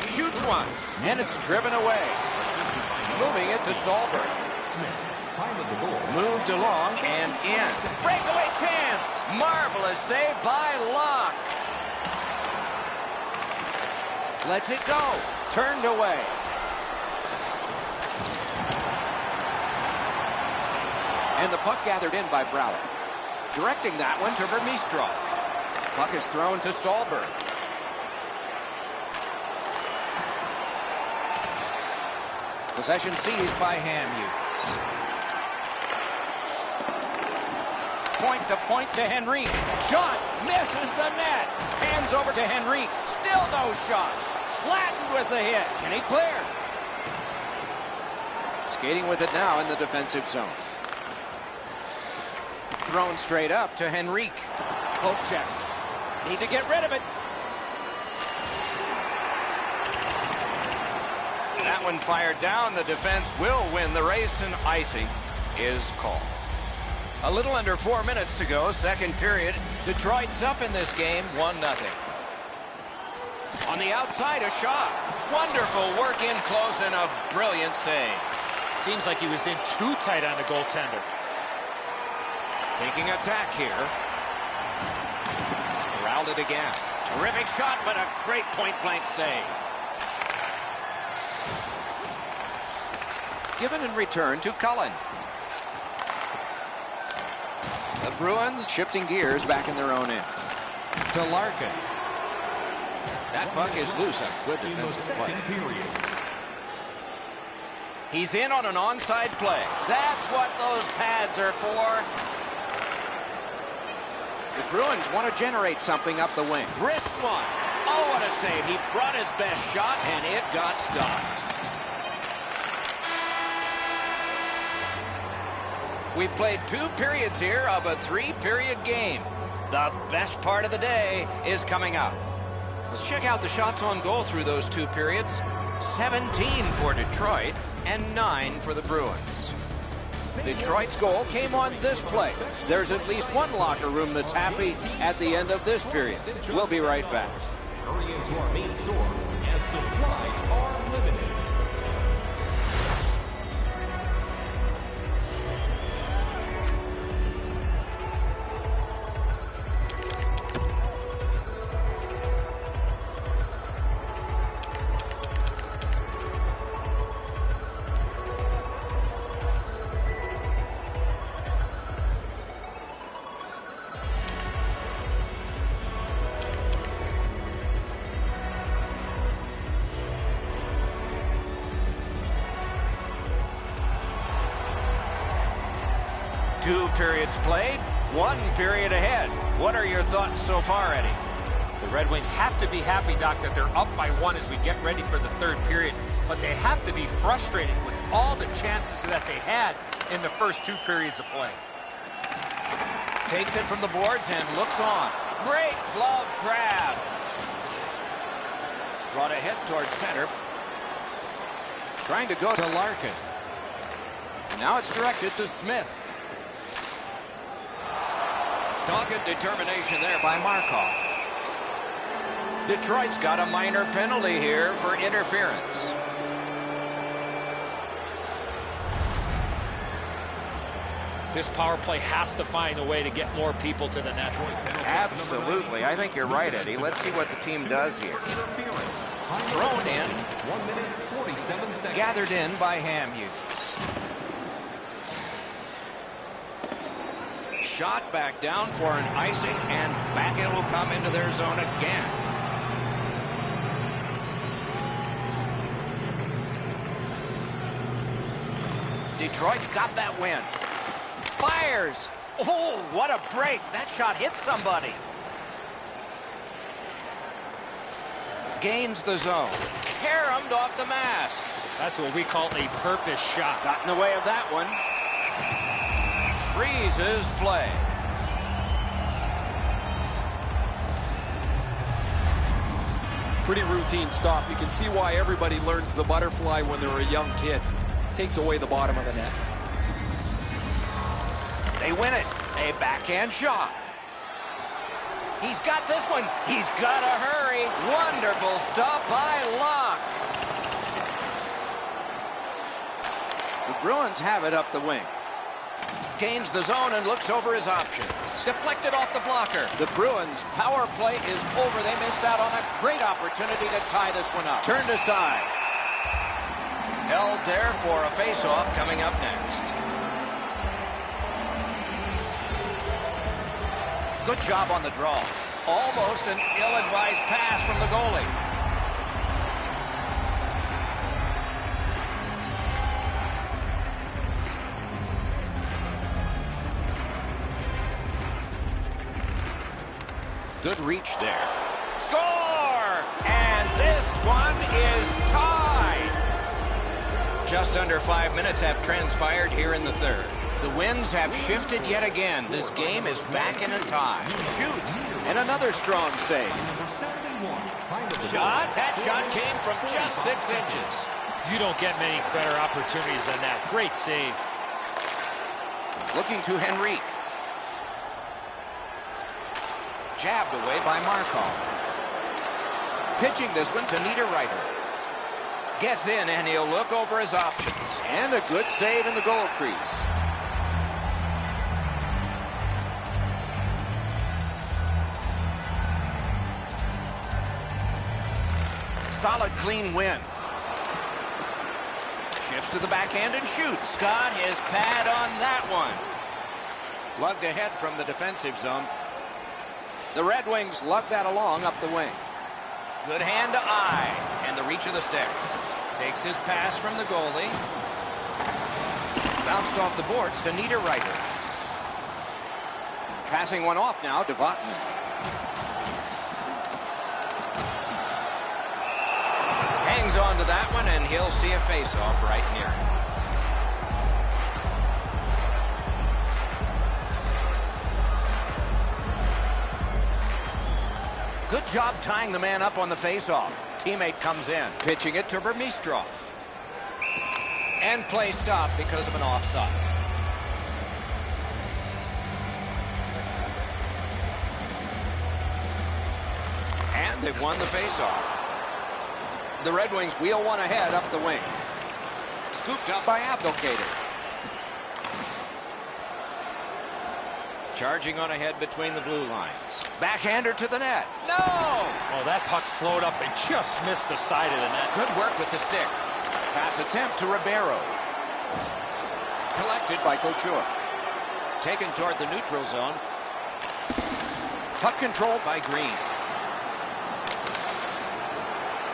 Shoots one, and it's driven away. Moving it to Stallberg. Moved along and in. Breakaway chance. Marvelous save by Luck. Lets it go. Turned away. And the puck gathered in by Broward. Directing that one to Vermistrov. Puck is thrown to Stallberg. Possession seized by Hamhuis. Point to Henrique. Shot misses the net. Hands over to Henrique. Still no shot. Flattened with the hit. Can he clear? Skating with it now in the defensive zone. Thrown straight up to Henrique. Poke check. Need to get rid of it. That one fired down. The defense will win the race, and icing is called. A little under 4 minutes to go, second period. Detroit's up in this game, 1-0. On the outside, a shot. Wonderful work in close and a brilliant save. Seems like he was in too tight on the goaltender. Taking attack here. Corralled it again. Terrific shot, but a great point-blank save. Given in return to Cullen. The Bruins shifting gears back in their own end. To Larkin. That puck is loose. A good defensive play. He's in on an onside play. That's what those pads are for. The Bruins want to generate something up the wing. Wrist one. Oh, what a save. He brought his best shot, and it got stopped. We've played 2 periods here of a 3-period game. The best part of the day is coming up. Let's check out the shots on goal through those 2 periods. 17 for Detroit and 9 for the Bruins. Detroit's goal came on this play. There's at least one locker room that's happy at the end of this period. We'll be right back. Hurry into our main store as supplies are limited. 2 periods played, 1 period ahead. What are your thoughts so far, Eddie? The Red Wings have to be happy, Doc, that they're up by 1 as we get ready for the 3rd period. But they have to be frustrated with all the chances that they had in the first 2 periods of play. Takes it from the boards and looks on. Great glove grab. Brought ahead towards center. Trying to go to Larkin. Now it's directed to Smith. Dogged determination there by Markov. Detroit's got a minor penalty here for interference. This power play has to find a way to get more people to the net. Absolutely. I think you're right, Eddie. Let's see what the team does here. Thrown in. 1 minute, 47 seconds. Gathered in by Ham Hughes. Shot back down for an icing, and back it will come into their zone again. Detroit's got that win. Fires. Oh, what a break. That shot hit somebody. Gains the zone. Caromed off the mask. That's what we call a purpose shot. Got in the way of that one. Freezes play. Pretty routine stop. You can see why everybody learns the butterfly when they're a young kid. Takes away the bottom of the net. They win it. A backhand shot. He's got this one. He's got to hurry. Wonderful stop by Locke. The Bruins have it up the wing. Gains the zone and looks over his options. Deflected off the blocker. The Bruins' power play is over. They missed out on a great opportunity to tie this one up. Turned aside. Held there for a face-off coming up next. Good job on the draw. Almost an ill-advised pass from the goalie. Good reach there. Score! And this one is tied. Just under 5 minutes have transpired here in the 3rd. The winds have shifted yet again. This game is back in a tie. Shoots. And another strong save. Shot. That shot came from just 6 inches. You don't get many better opportunities than that. Great save. Looking to Henrique. Jabbed away by Markov. Pitching this one to Niederreiter. Gets in and he'll look over his options. And a good save in the goal crease. Solid, clean win. Shifts to the backhand and shoots. Got his pad on that one. Lugged ahead from the defensive zone. The Red Wings lug that along up the wing. Good hand to eye. And the reach of the stick. Takes his pass from the goalie. Bounced off the boards to Niederreiter. Passing one off now to Vatanen. Hangs on to that one, and he'll see a face-off right near him. Good job tying the man up on the face-off. Teammate comes in, pitching it to Burmistrov. And play stopped because of an offside. And they've won the face-off. The Red Wings wheel one ahead up the wing. Scooped up by Abdelkader. Charging on ahead between the blue lines. Backhander to the net. No! Oh, that puck slowed up and just missed the side of the net. Good work with the stick. Pass attempt to Ribeiro. Collected by Couture. Taken toward the neutral zone. Puck controlled by Green.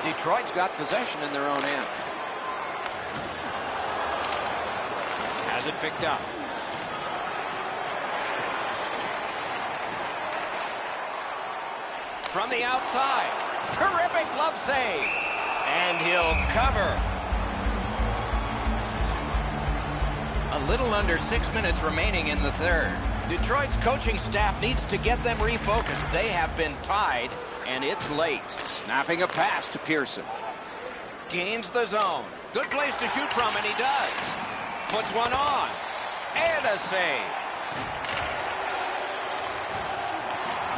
Detroit's got possession in their own end. Has it picked up. from the outside. Terrific glove save. And he'll cover. A little under 6 minutes remaining in the third. Detroit's coaching staff needs to get them refocused. They have been tied, and it's late. Snapping a pass to Pearson. Gains the zone. Good place to shoot from, and he does. Puts one on. And a save.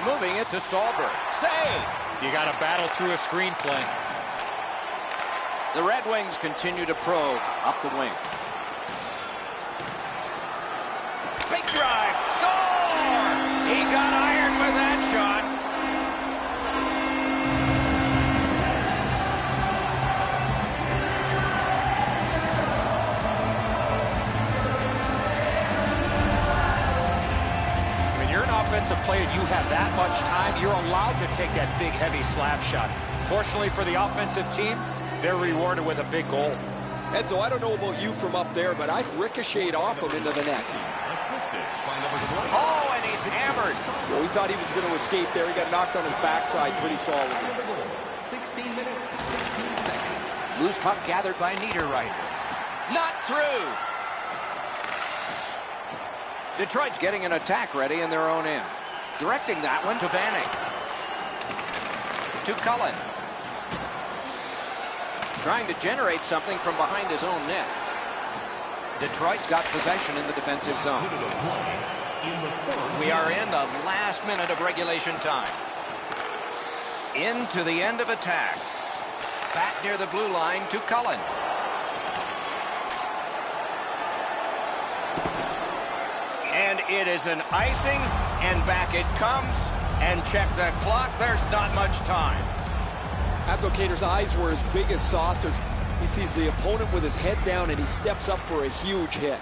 Moving it to Stallberg. Save. You got to battle through a screenplay. The Red Wings continue to probe up the wing. Big drive. Score! He got iron with that shot. When you're an offensive player, you have that much time, you're allowed to take that big, heavy slap shot. Fortunately for the offensive team, they're rewarded with a big goal. Edzo, I don't know about you from up there, but I've ricocheted off him into the net. Oh, and he's hammered. Well, we thought he was going to escape there. He got knocked on his backside pretty solidly. 16 minutes, 16 seconds. Loose puck gathered by Niederreiter. Not through. Detroit's getting an attack ready in their own end. Directing that one to Vanek. To Cullen. Trying to generate something from behind his own net. Detroit's got possession in the defensive zone. We are in the last minute of regulation time. Into the end of attack. Back near the blue line to Cullen. And it is an icing, and back it comes. And check the clock. There's not much time. Abdelkader's eyes were as big as saucers. He sees the opponent with his head down, and he steps up for a huge hit.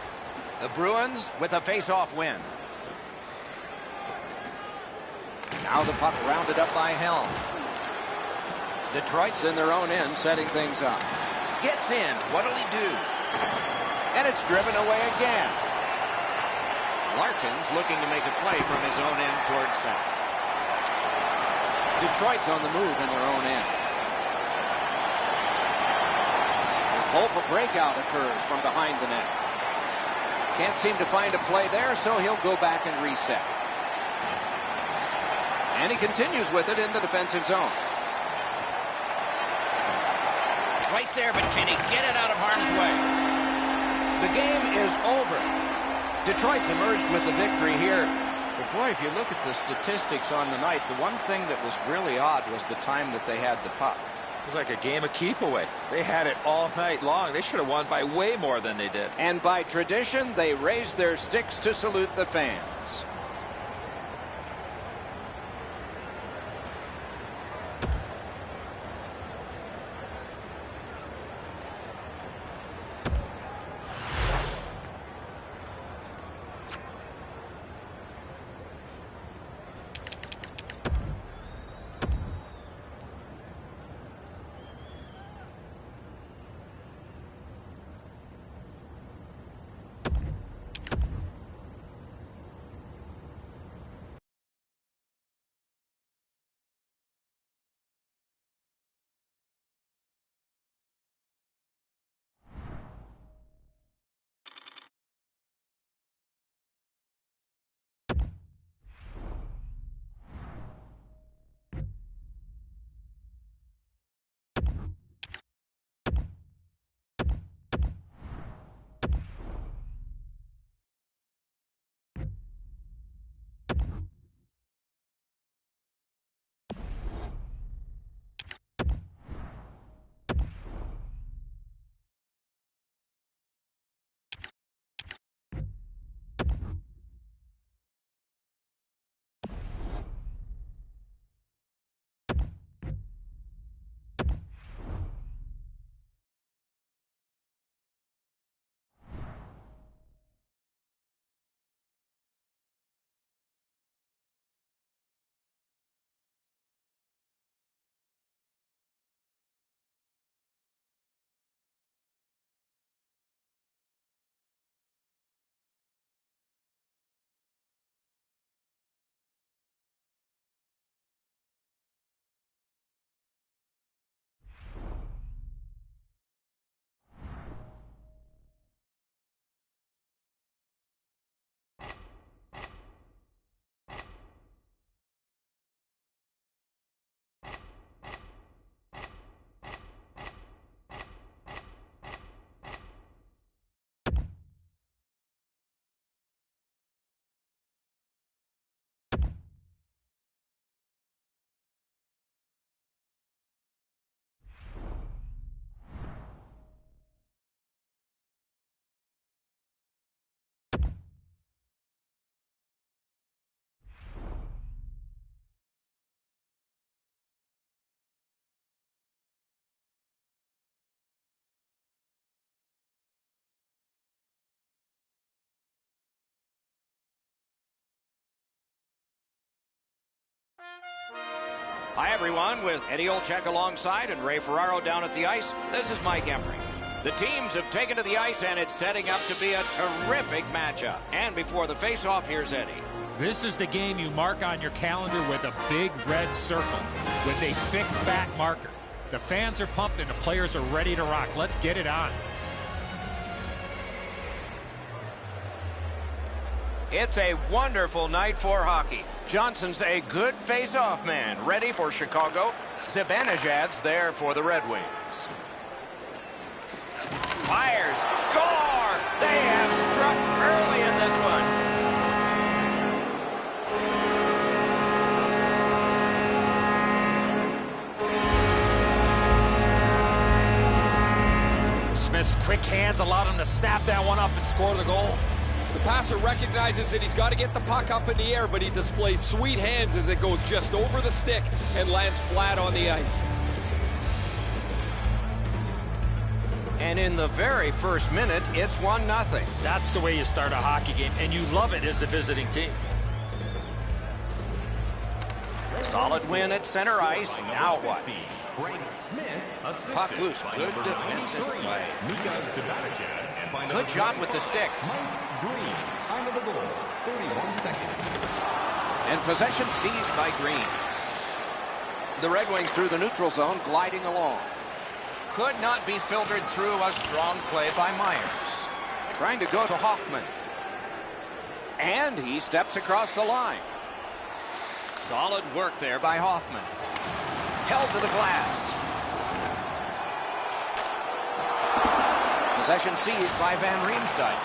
The Bruins with a face-off win. Now the puck rounded up by Helm. Detroit's in their own end, setting things up. Gets in. What'll he do? And it's driven away again. Larkin's looking to make a play from his own end towards center. Detroit's on the move in their own end. Hope a breakout occurs from behind the net. Can't seem to find a play there, so he'll go back and reset. And he continues with it in the defensive zone. Right there, but can he get it out of harm's way? The game is over. Detroit's emerged with the victory here. But boy, if you look at the statistics on the night, the one thing that was really odd was the time that they had the puck. It was like a game of keep away. They had it all night long. They should have won by way more than they did. And by tradition, they raised their sticks to salute the fans. Hi, everyone, with Eddie Olczyk alongside and Ray Ferraro down at the ice. This is Mike Emery. The teams have taken to the ice, and it's setting up to be a terrific matchup. And before the face-off, here's Eddie. This is the game you mark on your calendar with a big red circle with a thick, fat marker. The fans are pumped and the players are ready to rock. Let's get it on. It's a wonderful night for hockey. Johnson's a good face-off man, ready for Chicago. Zibanejad's there for the Red Wings. Fires, score! They have struck early in this one. Smith's quick hands allowed him to snap that one off and score the goal. The passer recognizes that he's got to get the puck up in the air, but he displays sweet hands as it goes just over the stick and lands flat on the ice. And in the very first minute, it's 1-0. That's the way you start a hockey game, and you love it as the visiting team. Solid win at center ice. Now what? Puck loose. Good defensive play. Good job with the stick. And possession seized by Green. The Red Wings through the neutral zone, gliding along. Could not be filtered through. A strong play by Myers. Trying to go to Hoffman. And he steps across the line. Solid work there by Hoffman. Held to the glass. Possession seized by Van Riemsdyk.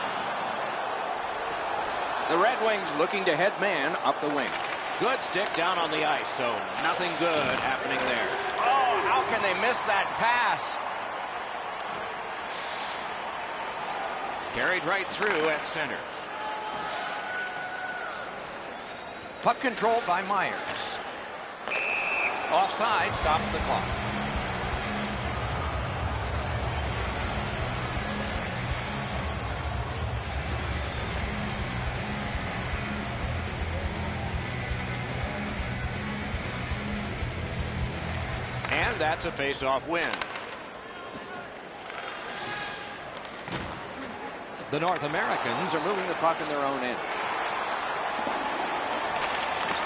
The Red Wings looking to head man up the wing. Good stick down on the ice, so nothing good happening there. Oh, how can they miss that pass? Carried right through at center. Puck controlled by Myers. Offside stops the clock. And that's a face-off win. The North Americans are moving the puck in their own end.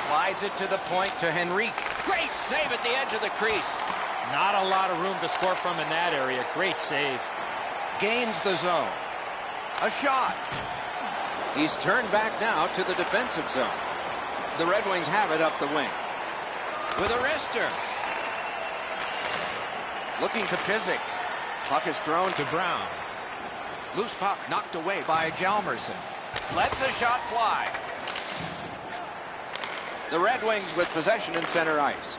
Slides it to the point to Henrique. Great save at the edge of the crease. Not a lot of room to score from in that area. Great save. Gains the zone. A shot. He's turned back now to the defensive zone. The Red Wings have it up the wing. With a wrister. Looking to Pizik. Puck is thrown to Brown. Loose puck knocked away by Hjalmarsson. Lets a shot fly. The Red Wings with possession in center ice.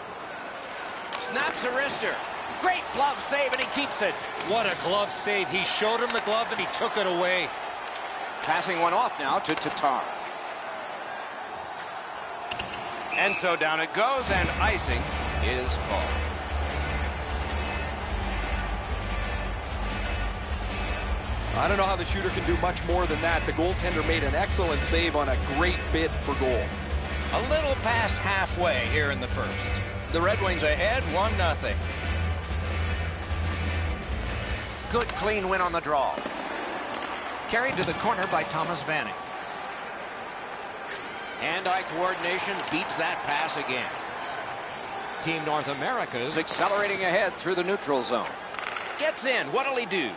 Snaps a wrister. Great glove save, and he keeps it. What a glove save. He showed him the glove, and he took it away. Passing one off now to Tatar. And so down it goes, and icing is called. I don't know how the shooter can do much more than that. The goaltender made an excellent save on a great bid for goal. A little past halfway here in the first. The Red Wings ahead, 1-0. Good clean win on the draw. Carried to the corner by Thomas Vanek. Hand-eye coordination beats that pass again. Team North America is accelerating ahead through the neutral zone. Gets in. What'll he do?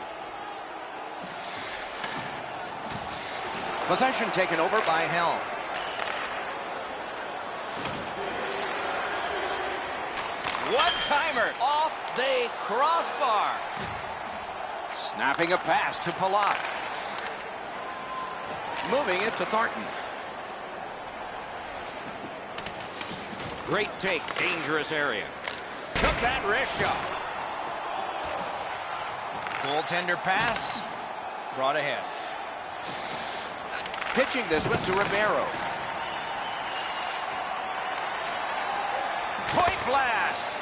Possession taken over by Helm. One-timer off the crossbar. Snapping a pass to Palat. Moving it to Thornton. Great take, dangerous area. Took that wrist shot. Goaltender pass. Brought ahead. Pitching this one to Ribeiro. Point blast.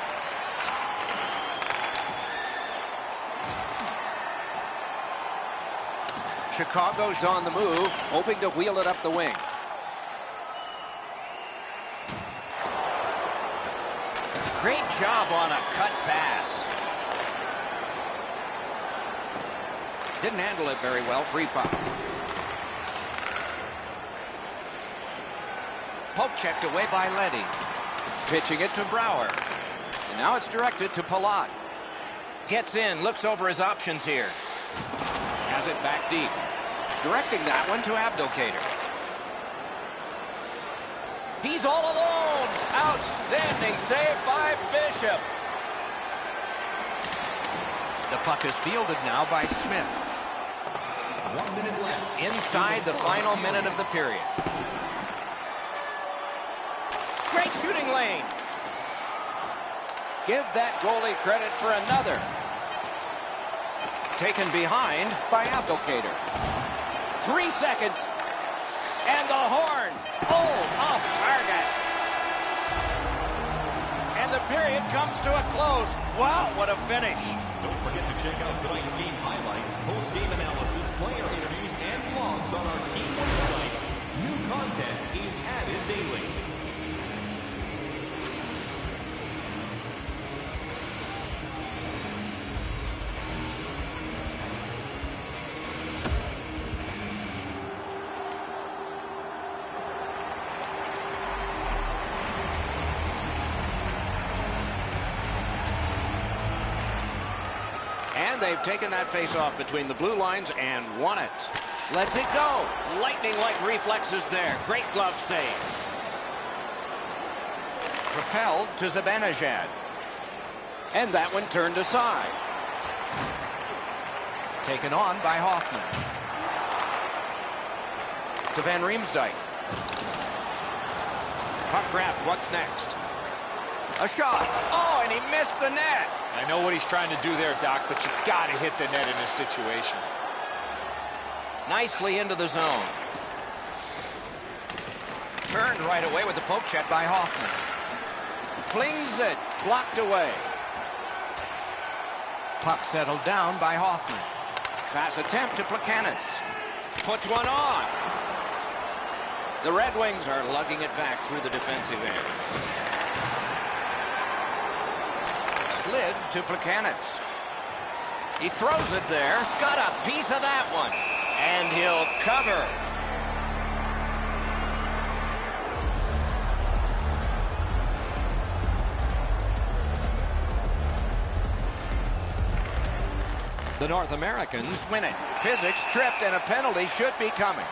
Chicago's on the move, hoping to wheel it up the wing. Great job on a cut pass. Didn't handle it very well. Free pop. Poke checked away by Letty. Pitching it to Brower. And now it's directed to Palat. Gets in, looks over his options here. Has it back deep. Directing that one to Abdelkader. He's all alone. Outstanding save by Bishop. The puck is fielded now by Smith. 1 minute left. Inside the final minute of the period. Great shooting lane. Give that goalie credit for another. Taken behind by Abdelkader. 3 seconds. And the horn. Oh, off target. And the period comes to a close. Wow, what a finish. Don't forget to check out tonight's game highlights, post-game analysis, player interviews, and blogs on our team website. New content is added daily. And they've taken that face-off between the blue lines and won it. Lets it go. Lightning-like reflexes there. Great glove save. Propelled to Zibanejad. And that one turned aside. Taken on by Hoffman. To Van Riemsdyk. Puck grabbed. What's next? A shot. Oh, and he missed the net. I know what he's trying to do there, Doc, but you got to hit the net in this situation. Nicely into the zone. Turned right away with the poke check by Hoffman. Flings it. Blocked away. Puck settled down by Hoffman. Pass attempt to Plekanec. Puts one on. The Red Wings are lugging it back through the defensive end. Slid to Plekanec. He throws it there. Got a piece of that one. And he'll cover. The North Americans win it. Pizic's tripped and a penalty should be coming.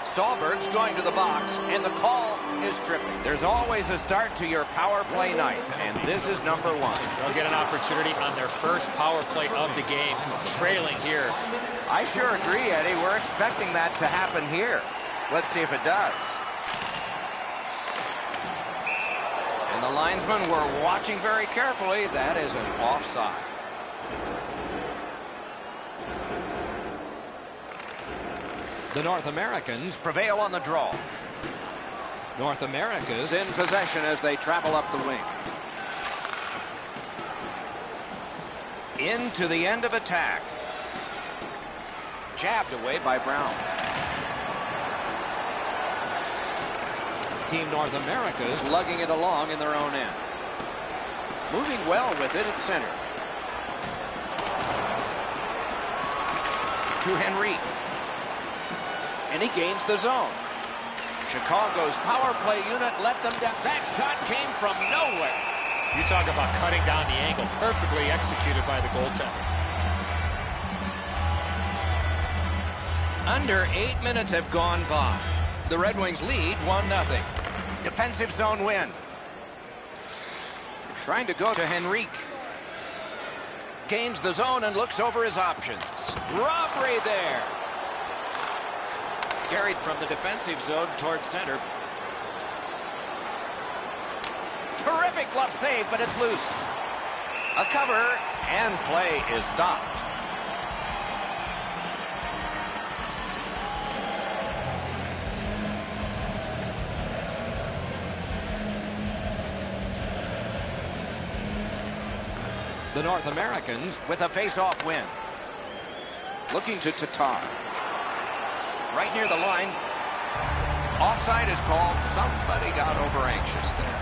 Stallberg's going to the box, and the call is tripping. There's always a start to your power play night, and this is number 1. They'll get an opportunity on their first power play of the game, trailing here. I sure agree, Eddie. We're expecting that to happen here. Let's see if it does. And the linesmen were watching very carefully. That is an offside. The North Americans prevail on the draw. North America's in possession as they travel up the wing. Into the end of attack. Jabbed away by Brown. Team North America's lugging it along in their own end. Moving well with it at center. To Henrique. And he gains the zone. Chicago's power play unit let them down. That shot came from nowhere. You talk about cutting down the angle. Perfectly executed by the goaltender. Under 8 minutes have gone by. The Red Wings lead 1-0. Defensive zone win. Trying to go to Henrique. Gains the zone and looks over his options. Robbery there. Carried from the defensive zone toward center. Terrific glove save, but it's loose. A cover, and play is stopped. The North Americans with a face-off win. Looking to Tatar. Right near the line. Offside is called. Somebody got over anxious there.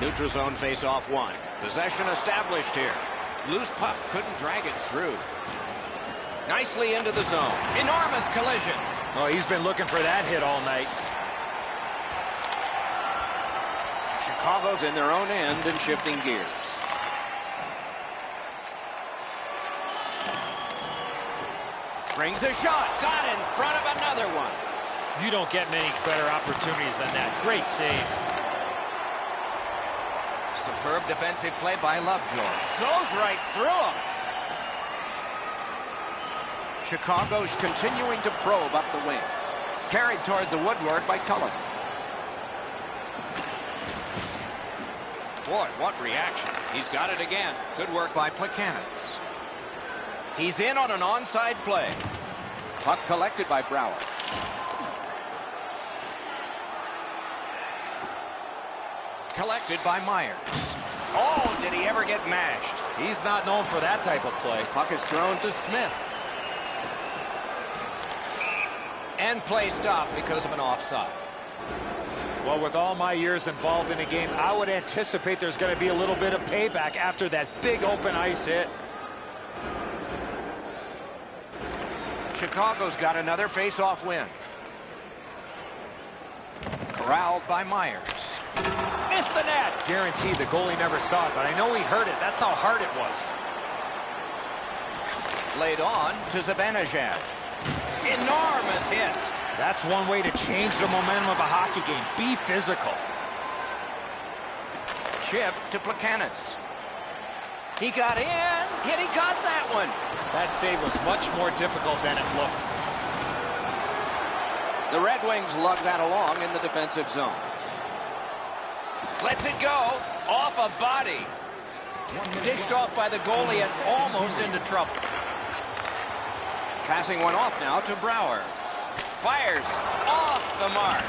Neutral zone face-off one. Possession established here. Loose puck, couldn't drag it through. Nicely into the zone. Enormous collision. Oh, he's been looking for that hit all night. Chicago's in their own end and shifting gears. Brings a shot. Got in front of another one. You don't get many better opportunities than that. Great save. Superb defensive play by Lovejoy. Goes right through him. Chicago's continuing to probe up the wing. Carried toward the woodwork by Cullen. Boy, what reaction. He's got it again. Good work by Plekanec. He's in on an onside play. Puck collected by Brouwer. Collected by Myers. Oh, did he ever get mashed? He's not known for that type of play. Puck is thrown to Smith. And play stopped because of an offside. Well, with all my years involved in a game, I would anticipate there's going to be a little bit of payback after that big open ice hit. Chicago's got another face-off win. Corralled by Myers. Missed the net. Guaranteed the goalie never saw it, but I know he heard it. That's how hard it was. Laid on to Zibanejad. Enormous hit. That's one way to change the momentum of a hockey game. Be physical. Chip to Plekanec. He got in. He got that one. That save was much more difficult than it looked. The Red Wings lug that along in the defensive zone. Lets it go. Off a body. Dished off by the goalie and almost into trouble. Passing one off now to Brouwer. Fires off the mark.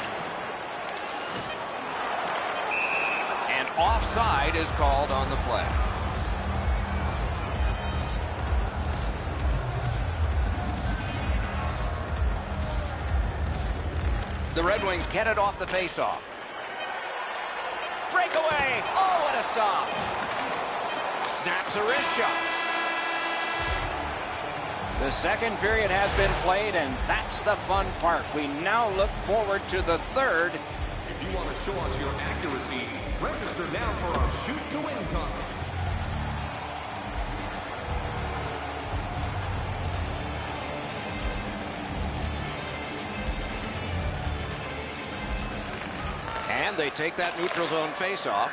And offside is called on the play. The Red Wings get it off the faceoff. Breakaway. Oh, what a stop. Snaps a wrist shot. The second period has been played, and that's the fun part. We now look forward to the third. If you want to show us your accuracy, register now for our Shoot to Win contest. And they take that neutral zone face-off.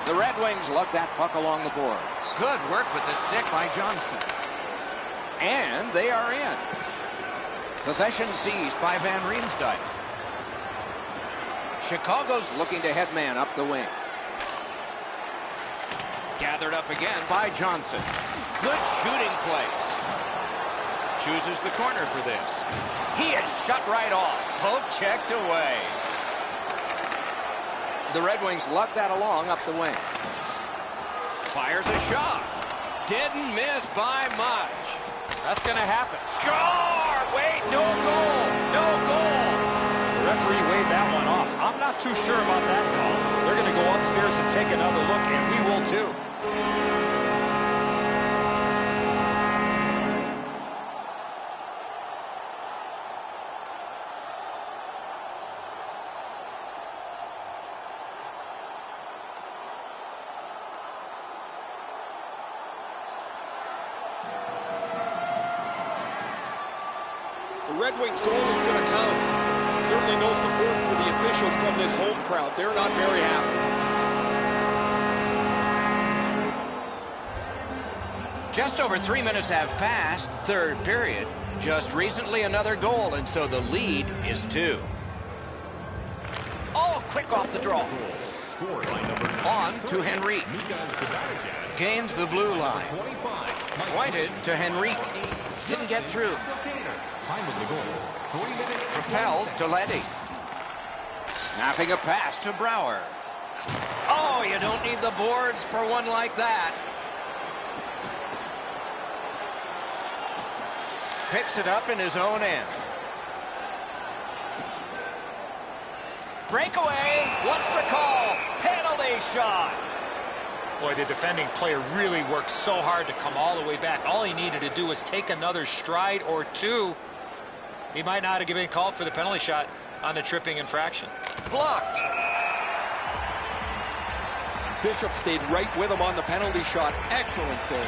The Red Wings lug that puck along the boards. Good work with the stick by Johnson. And they are in. Possession seized by Van Riemsdyk. Chicago's looking to head man up the wing. Gathered up again by Johnson. Good shooting place. Chooses the corner for this. He is shut right off. Poke checked away. The Red Wings lug that along up the wing. Fires a shot. Didn't miss by much. That's going to happen. Score! Wait, no goal. No goal. The referee waved that one off. I'm not too sure about that call. They're going to go upstairs and take another look, and we will too. The Red Wings goal is going to count. Certainly no support for the officials from this home crowd. They're not very happy. Just over 3 minutes have passed. Third period. Just recently another goal, and so the lead is 2. Oh, quick off the draw. On to Henrique. Gains the blue line. Pointed to Henrique. Didn't get through. Time of the goal, 3 minutes. Propelled to Leddy. Snapping a pass to Brouwer. Oh, you don't need the boards for one like that. Picks it up in his own end. Breakaway. What's the call? penalty shot. Boy, the defending player really worked so hard to come all the way back. All he needed to do was take another stride or two. He might not have been called for the penalty shot on the tripping infraction. Blocked. Bishop stayed right with him on the penalty shot. Excellent save.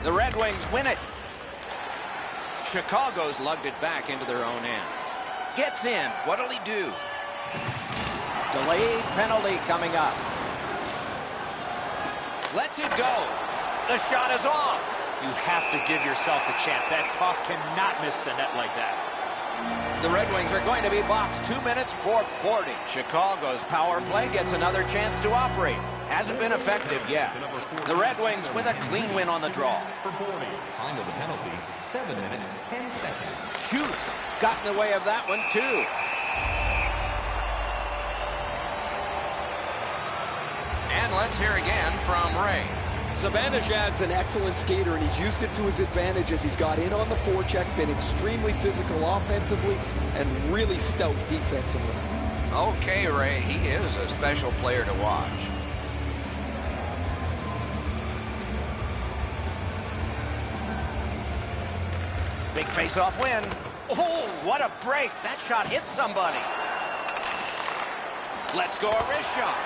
The Red Wings win it. Chicago's lugged it back into their own end. Gets in. What'll he do? Delayed penalty coming up. Lets it go. The shot is off. You have to give yourself a chance. That puck cannot miss the net like that. The Red Wings are going to be boxed 2 minutes for boarding. Chicago's power play gets another chance to operate. Hasn't been effective yet. The Red Wings with a clean win on the draw. For boarding. Time of the penalty, 7 minutes, 10 seconds. Shoots. Got in the way of that one, too. And let's hear again from Ray. Zibanejad's an excellent skater, and he's used it to his advantage as he's got in on the forecheck, been extremely physical offensively, and really stout defensively. Okay, Ray, he is a special player to watch. Big face-off win. Oh, what a break. That shot hit somebody. Let's go a wrist shot.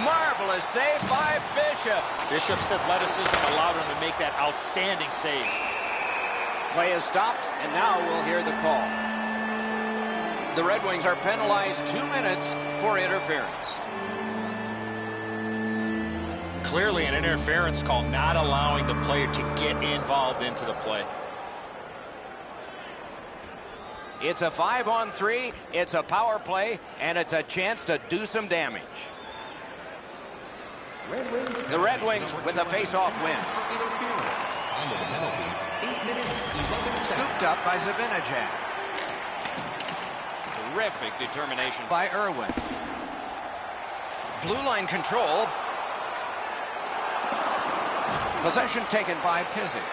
Marvelous save by Bishop. Bishop's athleticism allowed him to make that outstanding save. Play is stopped, and now we'll hear the call. The Red Wings are penalized 2 minutes for interference. Clearly an interference call, not allowing the player to get involved into the play. It's a 5-on-3, it's a power play, and it's a chance to do some damage. The Red Wings with a face-off win. Time of the penalty, 8 minutes, 11 seconds. Scooped up by Zibanejad. Terrific determination by Irwin. Blue line control. Possession taken by Pizzic.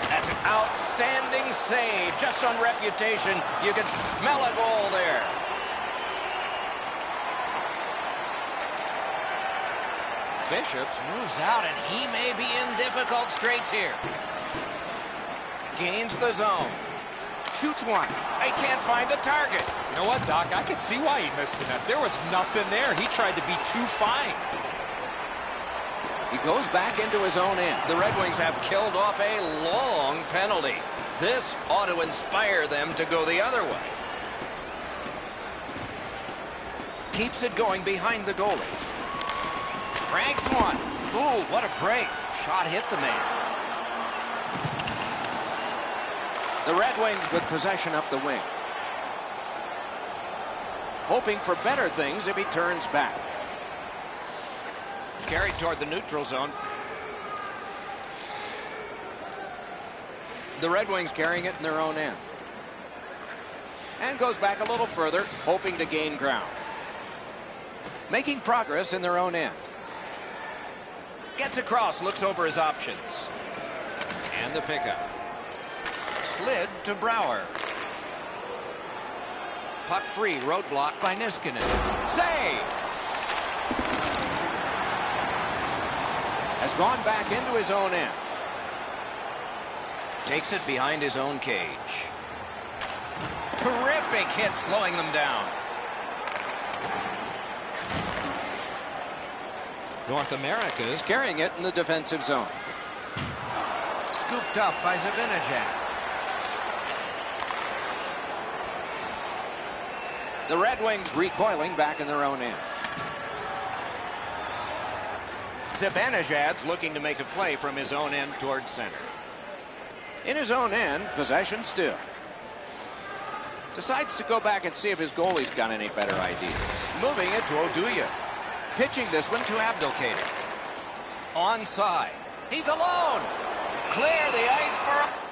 That's an outstanding save. Just on reputation, you can smell a goal there. Bishops moves out, and he may be in difficult straits here. Gains the zone. Shoots one. He can't find the target. You know what, Doc? I could see why he missed the net. There was nothing there. He tried to be too fine. He goes back into his own end. The Red Wings have killed off a long penalty. This ought to inspire them to go the other way. Keeps it going behind the goalie. Cranks one. Ooh, what a break. Shot hit the man. The Red Wings with possession up the wing. Hoping for better things if he turns back. Carried toward the neutral zone. The Red Wings carrying it in their own end. And goes back a little further, hoping to gain ground. Making progress in their own end. Gets across, looks over his options. And the pickup. Slid to Brouwer. Puck free, roadblock by Niskanen. Save! Has gone back into his own end. Takes it behind his own cage. Terrific hit, slowing them down. North America is carrying it in the defensive zone. Scooped up by Zibanejad. The Red Wings recoiling back in their own end. Zibanejad's looking to make a play from his own end toward center. In his own end, possession still. Decides to go back and see if his goalie's got any better ideas. Moving it to Oduya. Pitching this one to Abdelkader. Onside. He's alone. Clear the ice for a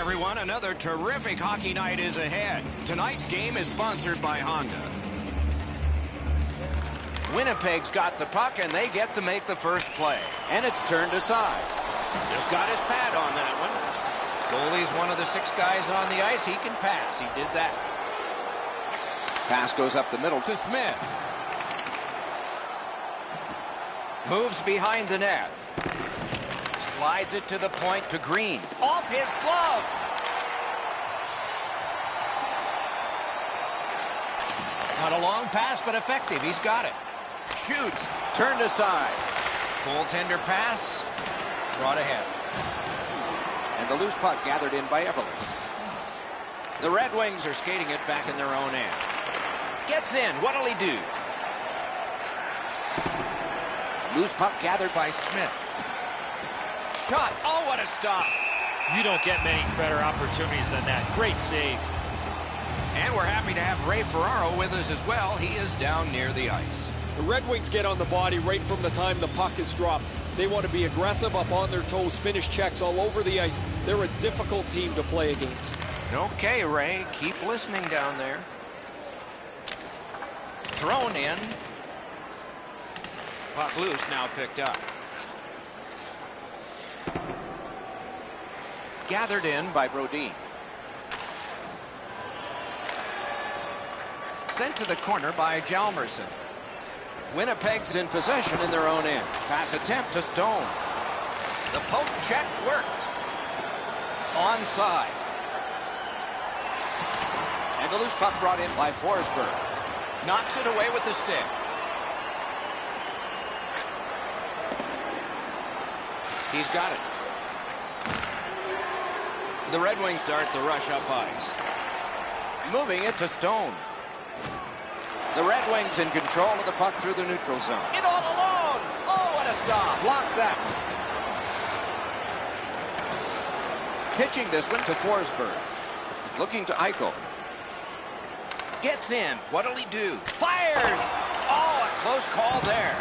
everyone. Another terrific hockey night is ahead. Tonight's game is sponsored by Honda. Winnipeg's got the puck, and they get to make the first play. And it's turned aside. Just got his pad on that one. Goalie's one of the 6 guys on the ice. He can pass. He did that. Pass goes up the middle To Smith. Moves behind the net. Slides it to the point to Green. Off his glove. Not a long pass, but effective. He's got it. Shoots. Turned aside. Goaltender pass. Brought ahead. and the loose puck gathered in by Everly. The Red Wings are skating it back in their own end. Gets in. What'll he do? Loose puck gathered by Smith. Shot. Oh, what a stop. You don't get many better opportunities than that. Great save. And we're happy to have Ray Ferraro with us as well. He is down near the ice. The Red Wings get on the body right from the time the puck is dropped. They want to be aggressive, up on their toes, finish checks all over the ice. They're a difficult team to play against. Okay, Ray, keep listening down there. Thrown in. Puck loose, now picked up. Gathered in by Brodin. Sent to the corner by Hjalmarsson. Winnipeg's in possession in their own end. Pass attempt to Stone. The poke check worked. Onside. And the loose puck brought in by Forsberg. Knocks it away with the stick. He's got it. The Red Wings start the rush up ice. Moving it to Stone. The Red Wings in control of the puck through the neutral zone. It all alone. Oh, what a stop. Block that. Pitching this one to Forsberg. Looking to Eichel. Gets in. What'll he do? Fires. Oh, a close call there.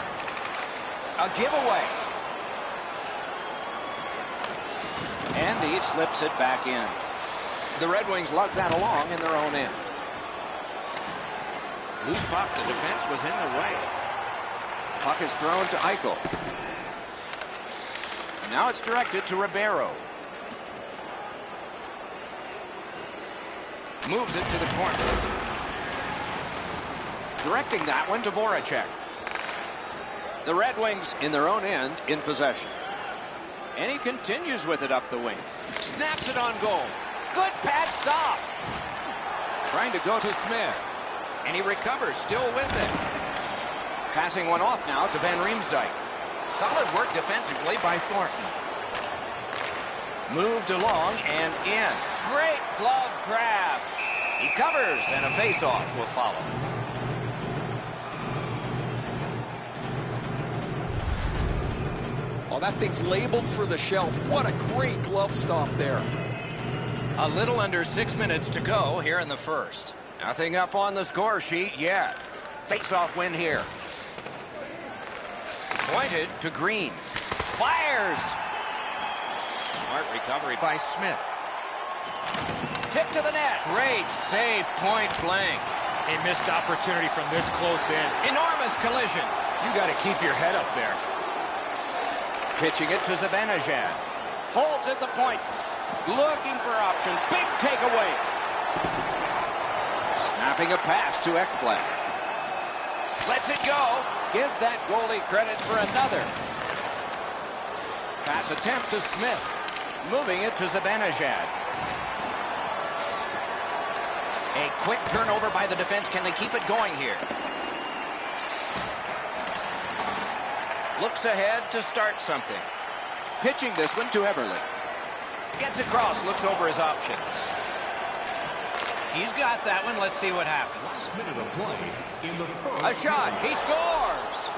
A giveaway. And he slips it back in. The Red Wings lug that along in their own end. Loose puck. The defense was in the way. Puck is thrown to Eichel. Now it's directed to Ribeiro. Moves it to the corner. Directing that one to Voracek. The Red Wings in their own end in possession. And he continues with it up the wing. Snaps it on goal. Good pad stop. Trying to go to Smith. And he recovers, still with it. Passing one off now to Van Riemsdyk. Solid work defensively by Thornton. Moved along and in. Great glove grab. He covers, and a face-off will follow. Oh, that thing's labeled for the shelf. What a great glove stop there. A little under 6 minutes to go here in the first. Nothing up on the score sheet yet. Face-off win here. Pointed to Green. Fires! Smart recovery by Smith. Tip to the net. Great save, point blank. A missed opportunity from this close in. Enormous collision. You got to keep your head up there. Pitching it to Zibanejad. Holds at the point. Looking for options. Big takeaway. Snapping a pass to Ekblad. Lets it go. Give that goalie credit for another. Pass attempt to Smith. Moving it to Zibanejad. A quick turnover by the defense. Can they keep it going here? Looks ahead to start something. Pitching this one to Everly. Gets across. Looks over his options. He's got that one. Let's see what happens. Minute of play in the first. A shot. He scores.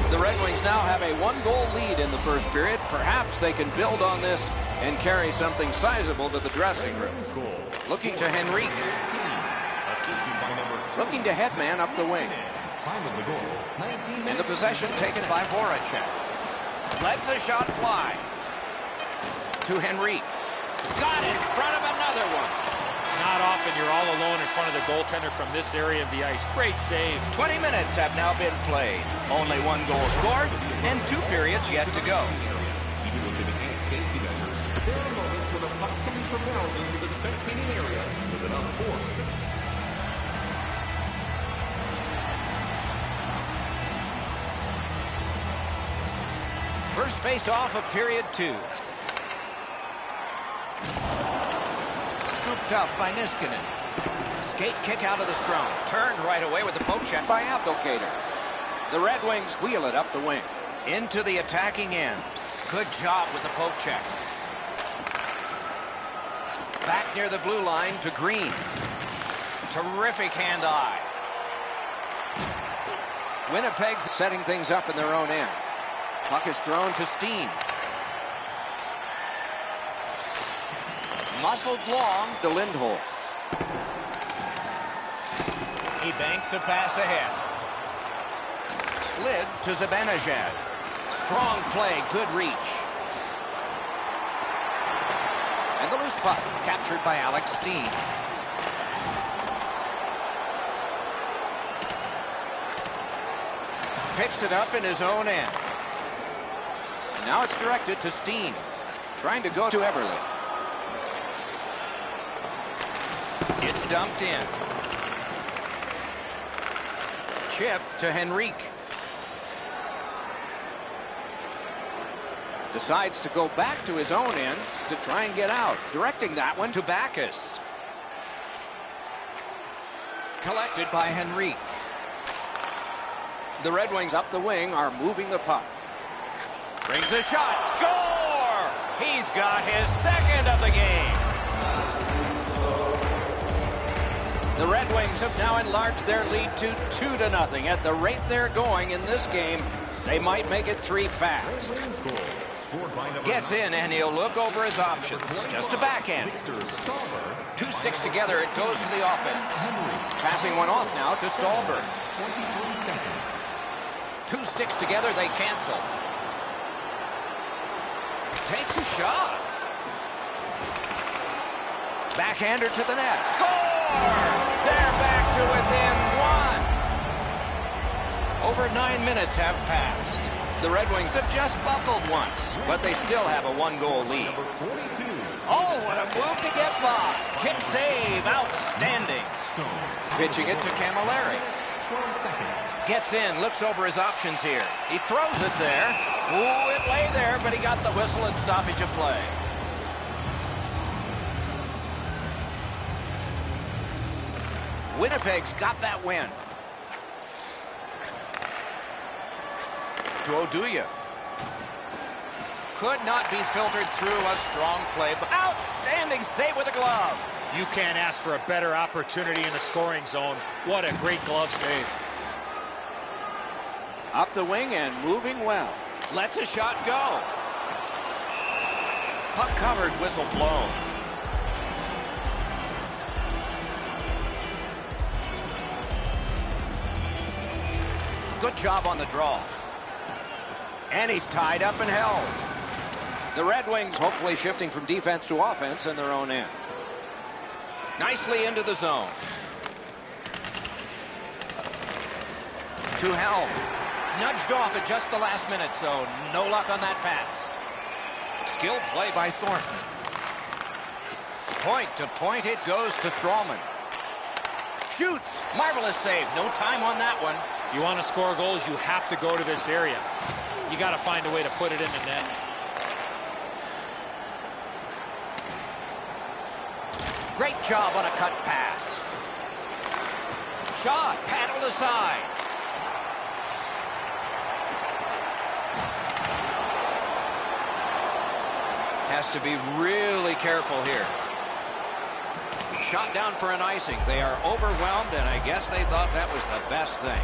The Red Wings now have a 1-goal lead in the first period. Perhaps they can build on this and carry something sizable to the dressing room. Looking to Henrique. Looking to Headman up the wing. Time of the goal, 19 minutes. And the possession taken by Voracek. Lets a shot fly. To Henrique. Got in front of another one. Not often you're all alone in front of the goaltender from this area of the ice. Great save. 20 minutes have now been played. Only 1 goal scored and 2 periods yet to go. Even with enhanced safety measures, there are moments when the puck can be propelled into the spectating area with enough force to... First face-off of period 2. Scooped up by Niskanen. Skate kick out of the scrum. Turned right away with the poke check by Abdelkader. The Red Wings wheel it up the wing. Into the attacking end. Good job with the poke check. Back near the blue line to Green. Terrific hand-eye. Winnipeg's setting things up in their own end. Puck is thrown to Steen. Muscled long to Lindholm. He banks a pass ahead. Slid to Zibanejad. Strong play, good reach. And the loose puck captured by Alex Steen. Picks it up in his own end. Now it's directed to Steen. Trying to go to Eberle. It's dumped in. Chip to Henrique. Decides to go back to his own end to try and get out. Directing that one to Backus. Collected by Henrique. The Red Wings up the wing are moving the puck. Brings a shot. Score! He's got his second of the game. The Red Wings have now enlarged their lead to 2-0. At the rate they're going in this game, they might make it 3 fast. Gets in, and he'll look over his options. Just a backhand. 2 sticks together, it goes to the offense. Passing one off now to Stallberg. 2 sticks together, they cancel. Takes a shot. Backhander to the net. Score! They're back to within 1. Over 9 minutes have passed. The Red Wings have just buckled once, but they still have a 1-goal lead. Oh, what a move to get by. Kick save, outstanding. Pitching it to Camilleri. Gets in, looks over his options here. He throws it there. Ooh, it lay there, but he got the whistle and stoppage of play. Winnipeg's got that win. To Oduya. Could not be filtered through a strong play, but outstanding save with a glove. You can't ask for a better opportunity in the scoring zone. What a great glove save. Up the wing and moving well. Lets a shot go. Puck covered, whistle blown. Good job on the draw. And he's tied up and held. The Red Wings hopefully shifting from defense to offense in their own end. Nicely into the zone. To Helm. Nudged off at just the last minute, so no luck on that pass. Skilled play by Thornton. Point to point it goes to Strawman. Shoots. Marvelous save. No time on that one. You want to score goals, you have to go to this area. You got to find a way to put it in the net. Great job on a cut pass. Shot paddled aside. Has to be really careful here. Shot down for an icing. They are overwhelmed, and I guess they thought that was the best thing.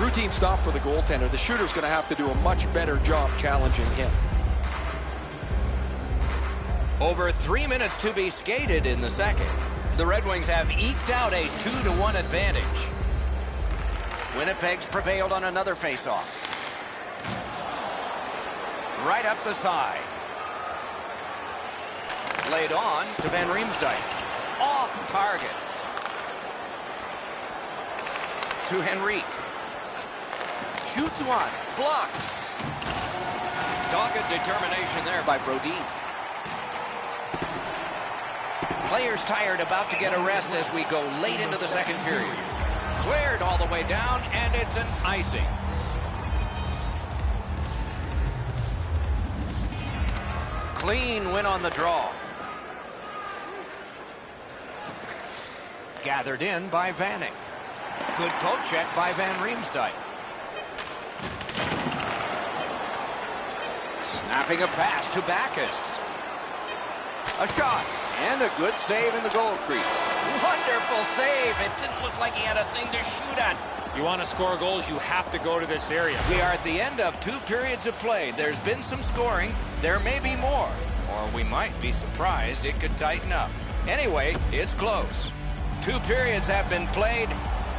Routine stop for the goaltender. The shooter's going to have to do a much better job challenging him. Over 3 minutes to be skated in the second. The Red Wings have eked out a 2-1 advantage. Winnipeg's prevailed on another faceoff. Right up the side. Laid on to Van Riemsdyk. Off target. To Henrique. Shoots one. Blocked. Dogged determination there by Brodin. Players tired, about to get a rest as we go late into the second period. Cleared all the way down, and it's an icing. Clean win on the draw. Gathered in by Vanek. Good poke check by Van Riemsdyk. Snapping a pass to Backus. A shot. And a good save in the goal crease. Wonderful save. It didn't look like he had a thing to shoot at. You want to score goals, you have to go to this area. We are at the end of 2 periods of play. There's been some scoring. There may be more. Or we might be surprised it could tighten up. Anyway, it's close. 2 periods have been played.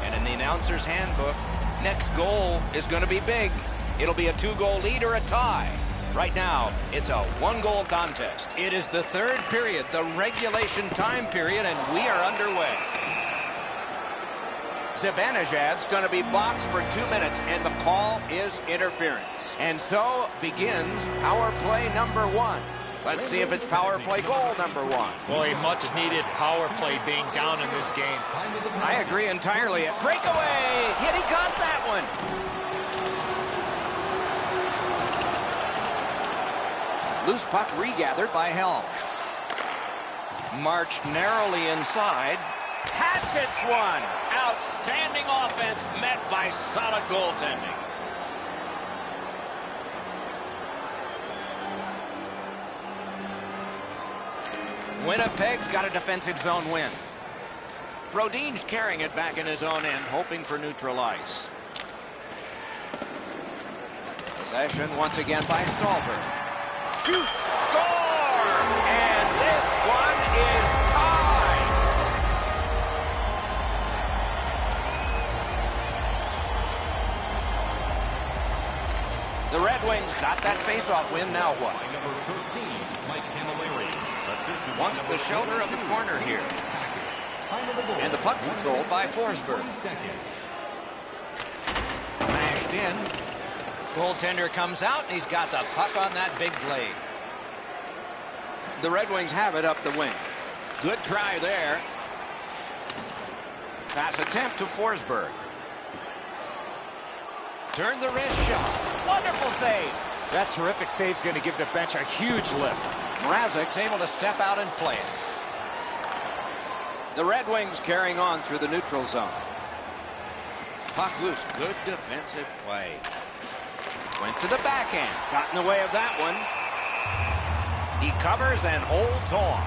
And in the announcer's handbook, next goal is going to be big. It'll be a 2-goal lead or a tie. Right now, it's a 1-goal contest. It is the 3rd period, the regulation time period, and we are underway. Zibanejad's going to be boxed for 2 minutes, and the call is interference. And so begins power play number 1. Let's see if it's power play goal number 1. Well, a much-needed power play being down in this game. I agree entirely. A breakaway! Hit, he got that one! Loose puck regathered by Helm. Marched narrowly inside. Hatchets one. Outstanding offense met by solid goaltending. Winnipeg's got a defensive zone win. Brodin's carrying it back in his own end, hoping for neutral ice. Possession once again by Stolberg. Shoots, score, and this one is tied. The Red Wings got that faceoff win. Now what? Wants the shoulder of the corner here, and the puck controlled by Forsberg. Mashed in. Goaltender comes out, and he's got the puck on that big blade. The Red Wings have it up the wing. Good try there. Pass attempt to Forsberg. Turn the wrist shot. Wonderful save. That terrific save is going to give the bench a huge lift. Mrazek's able to step out and play it. The Red Wings carrying on through the neutral zone. Puck loose. Good defensive play. Went to the backhand. Got in the way of that one. He covers and holds on.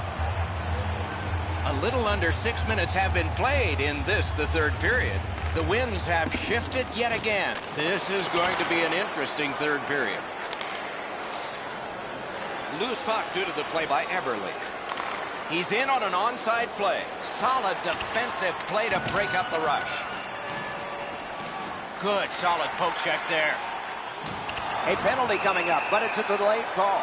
A little under 6 minutes have been played in this, the 3rd period. The winds have shifted yet again. This is going to be an interesting 3rd period. Loose puck due to the play by Eberle. He's in on an onside play. Solid defensive play to break up the rush. Good solid poke check there. A penalty coming up, but it's a delayed call.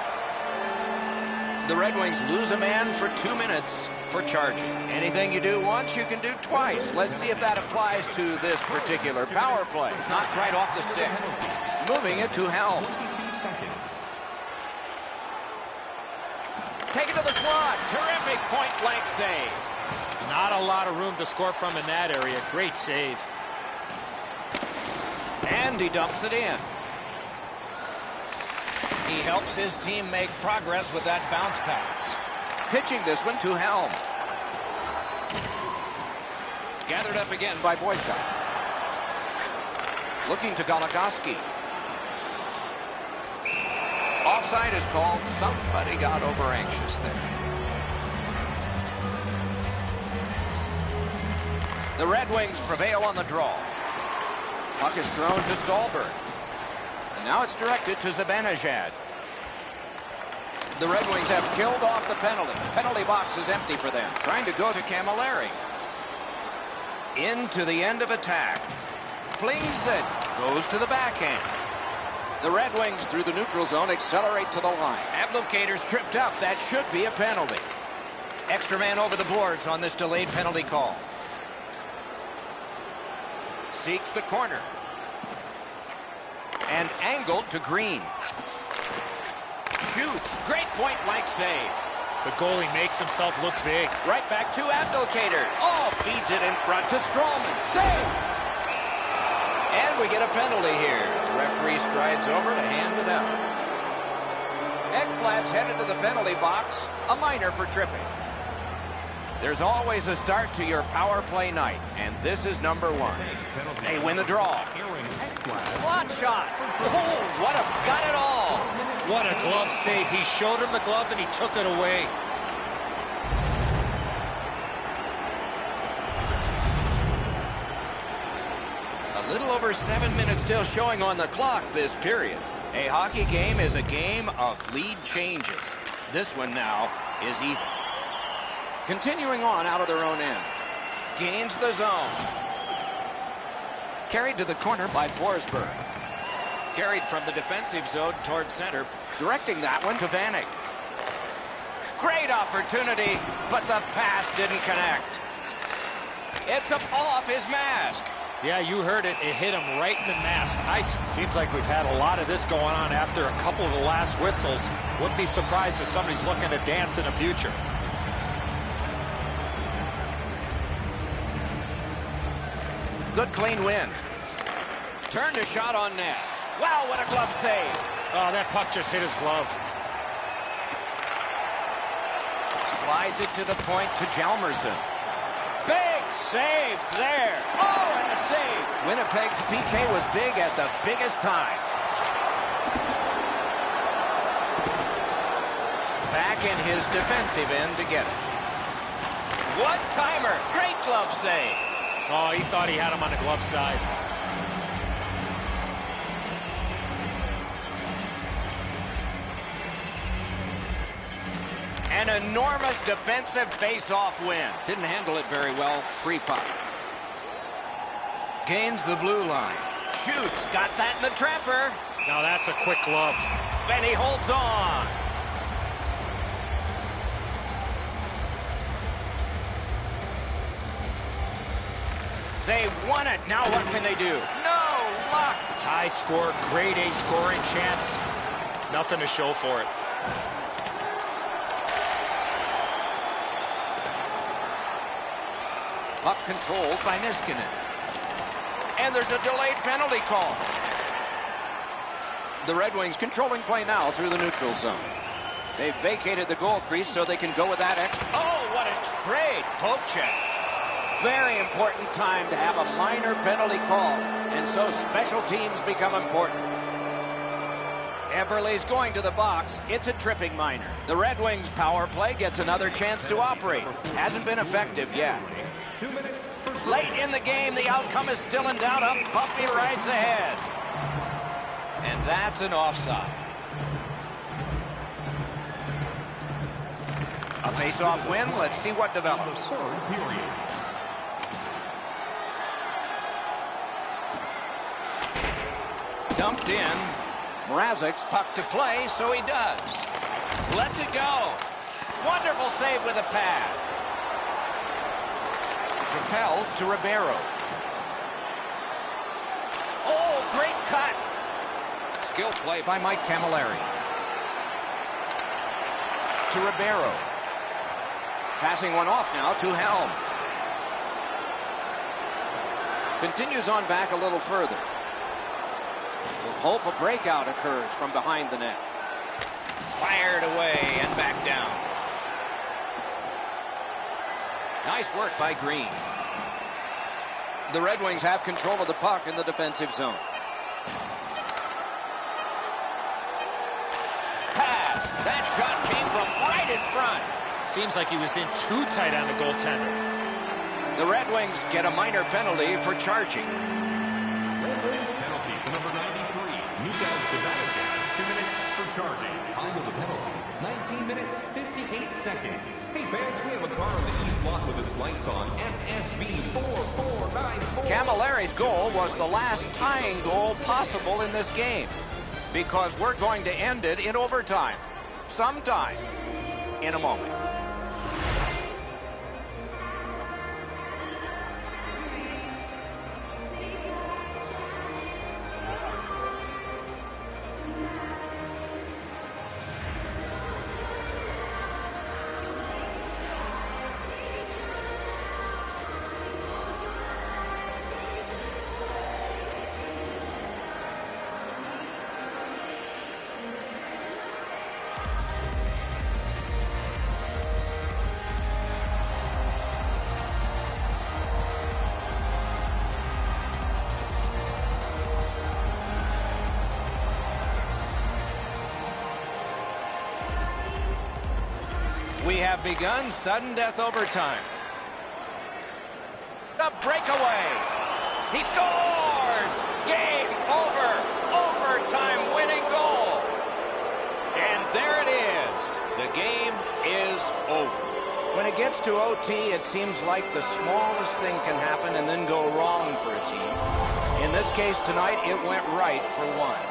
The Red Wings lose a man for 2 minutes for charging. Anything you do once, you can do twice. Let's see if that applies to this particular power play. Knocked right off the stick. Moving it to Helm. Take it to the slot. Terrific point-blank save. Not a lot of room to score from in that area. Great save. And he dumps it in. He helps his team make progress with that bounce pass. Pitching this one to Helm. Gathered up again by Boychuk. Looking to Goligoski. Offside is called. Somebody got over anxious there. The Red Wings prevail on the draw. Puck is thrown to Stolberg. And now it's directed to Zibanejad. The Red Wings have killed off the penalty. Penalty box is empty for them. Trying to go to Camilleri. Into the end of attack. Flings it. Goes to the backhand. The Red Wings through the neutral zone accelerate to the line. Abdelkader's tripped up. That should be a penalty. Extra man over the boards on this delayed penalty call. Seeks the corner. And angled to Green. Shoots. Great point-blank save. The goalie makes himself look big. Right back to Abdelkader. Oh, feeds it in front to Stroman. Save! And we get a penalty here. The referee strides over to hand it out. Ekblad's headed to the penalty box. A minor for tripping. There's always a start to your power play night, and this is number 1. They win the draw. Slot shot. Oh, what a... got it all. What a glove save. He showed him the glove and he took it away. A little over 7 minutes still showing on the clock this period. A hockey game is a game of lead changes. This one now is even. Continuing on out of their own end. Gains the zone. Carried to the corner by Forsberg. Carried from the defensive zone toward center. Directing that one to Vanek. Great opportunity, but the pass didn't connect. It's up off his mask. Yeah, you heard it. It hit him right in the mask. Nice. Seems like we've had a lot of this going on after a couple of the last whistles. Wouldn't be surprised if somebody's looking to dance in the future. Good clean win. Turned a shot on net. Wow, what a glove save. Oh, that puck just hit his glove. Slides it to the point to Hjalmarsson. Big save there. Oh, and a save. Winnipeg's PK was big at the biggest time. Back in his defensive end to get it. One-timer. Great glove save. Oh, he thought he had him on the glove side. An enormous defensive face-off win. Didn't handle it very well. Free puck. Gains the blue line. Shoots. Got that in the trapper. Now that's a quick glove. And he holds on. They won it. Now what can they do? No luck. Tied score. Grade A scoring chance. Nothing to show for it. Puck controlled by Niskanen. And there's a delayed penalty call. The Red Wings controlling play now through the neutral zone. They've vacated the goal crease so they can go with that extra. Oh, what a great poke check. Very important time to have a minor penalty call. And so special teams become important. Eberle's going to the box. It's a tripping minor. The Red Wings power play gets another chance to operate. Hasn't been effective yet. Late in the game, the outcome is still in doubt. A puppy rides ahead. And that's an offside. A face-off win. Let's see what develops. Dumped in. Mrazek's puck to play, so he does. Lets it go. Wonderful save with a pad. Propelled to Ribeiro. Oh, great cut. Skill play by Mike Camilleri. To Ribeiro. Passing one off now to Helm. Continues on back a little further. We'll hope a breakout occurs from behind the net. Fired away and back down. Nice work by Green. The Red Wings have control of the puck in the defensive zone. Pass. That shot came from right in front. Seems like he was in too tight on the goaltender. The Red Wings get a minor penalty for charging. Red Wings penalty for number 93. Mika Zibanejad. 2 minutes for charging. Time of the penalty, seconds. Hey fans, we have a car in the east lot with its lights on. FSV 4494. Camilleri's goal was the last tying goal possible in this game, because we're going to end it in overtime sometime in a moment. We have begun sudden death overtime. A breakaway. He scores! Game over. Overtime winning goal. And there it is. The game is over. When it gets to OT, it seems like the smallest thing can happen and then go wrong for a team. In this case tonight, it went right for one.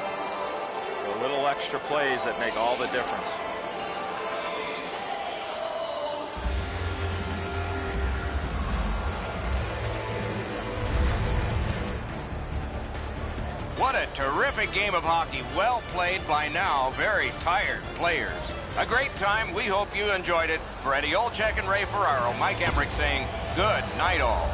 The little extra plays that make all the difference. What a terrific game of hockey. Well played by now very tired players. A great time. We hope you enjoyed it. For Eddie Olczyk and Ray Ferraro, Mike Emmerich saying good night all.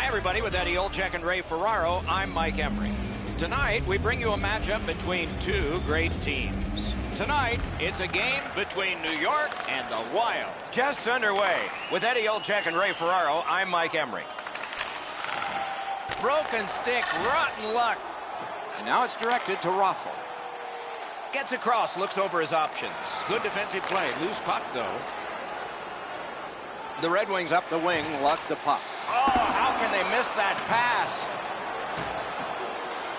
everybody, with Eddie Olczyk and Ray Ferraro, I'm Mike Emrick. Tonight, we bring you a matchup between two great teams. Tonight, it's a game between New York and the Wild. Just underway. With Eddie Olczyk and Ray Ferraro, I'm Mike Emrick. Broken stick, rotten luck. And now it's directed to Raffle. Gets across, looks over his options. Good defensive play. Loose puck, though. The Red Wings up the wing, luck the puck. Oh, how can they miss that pass?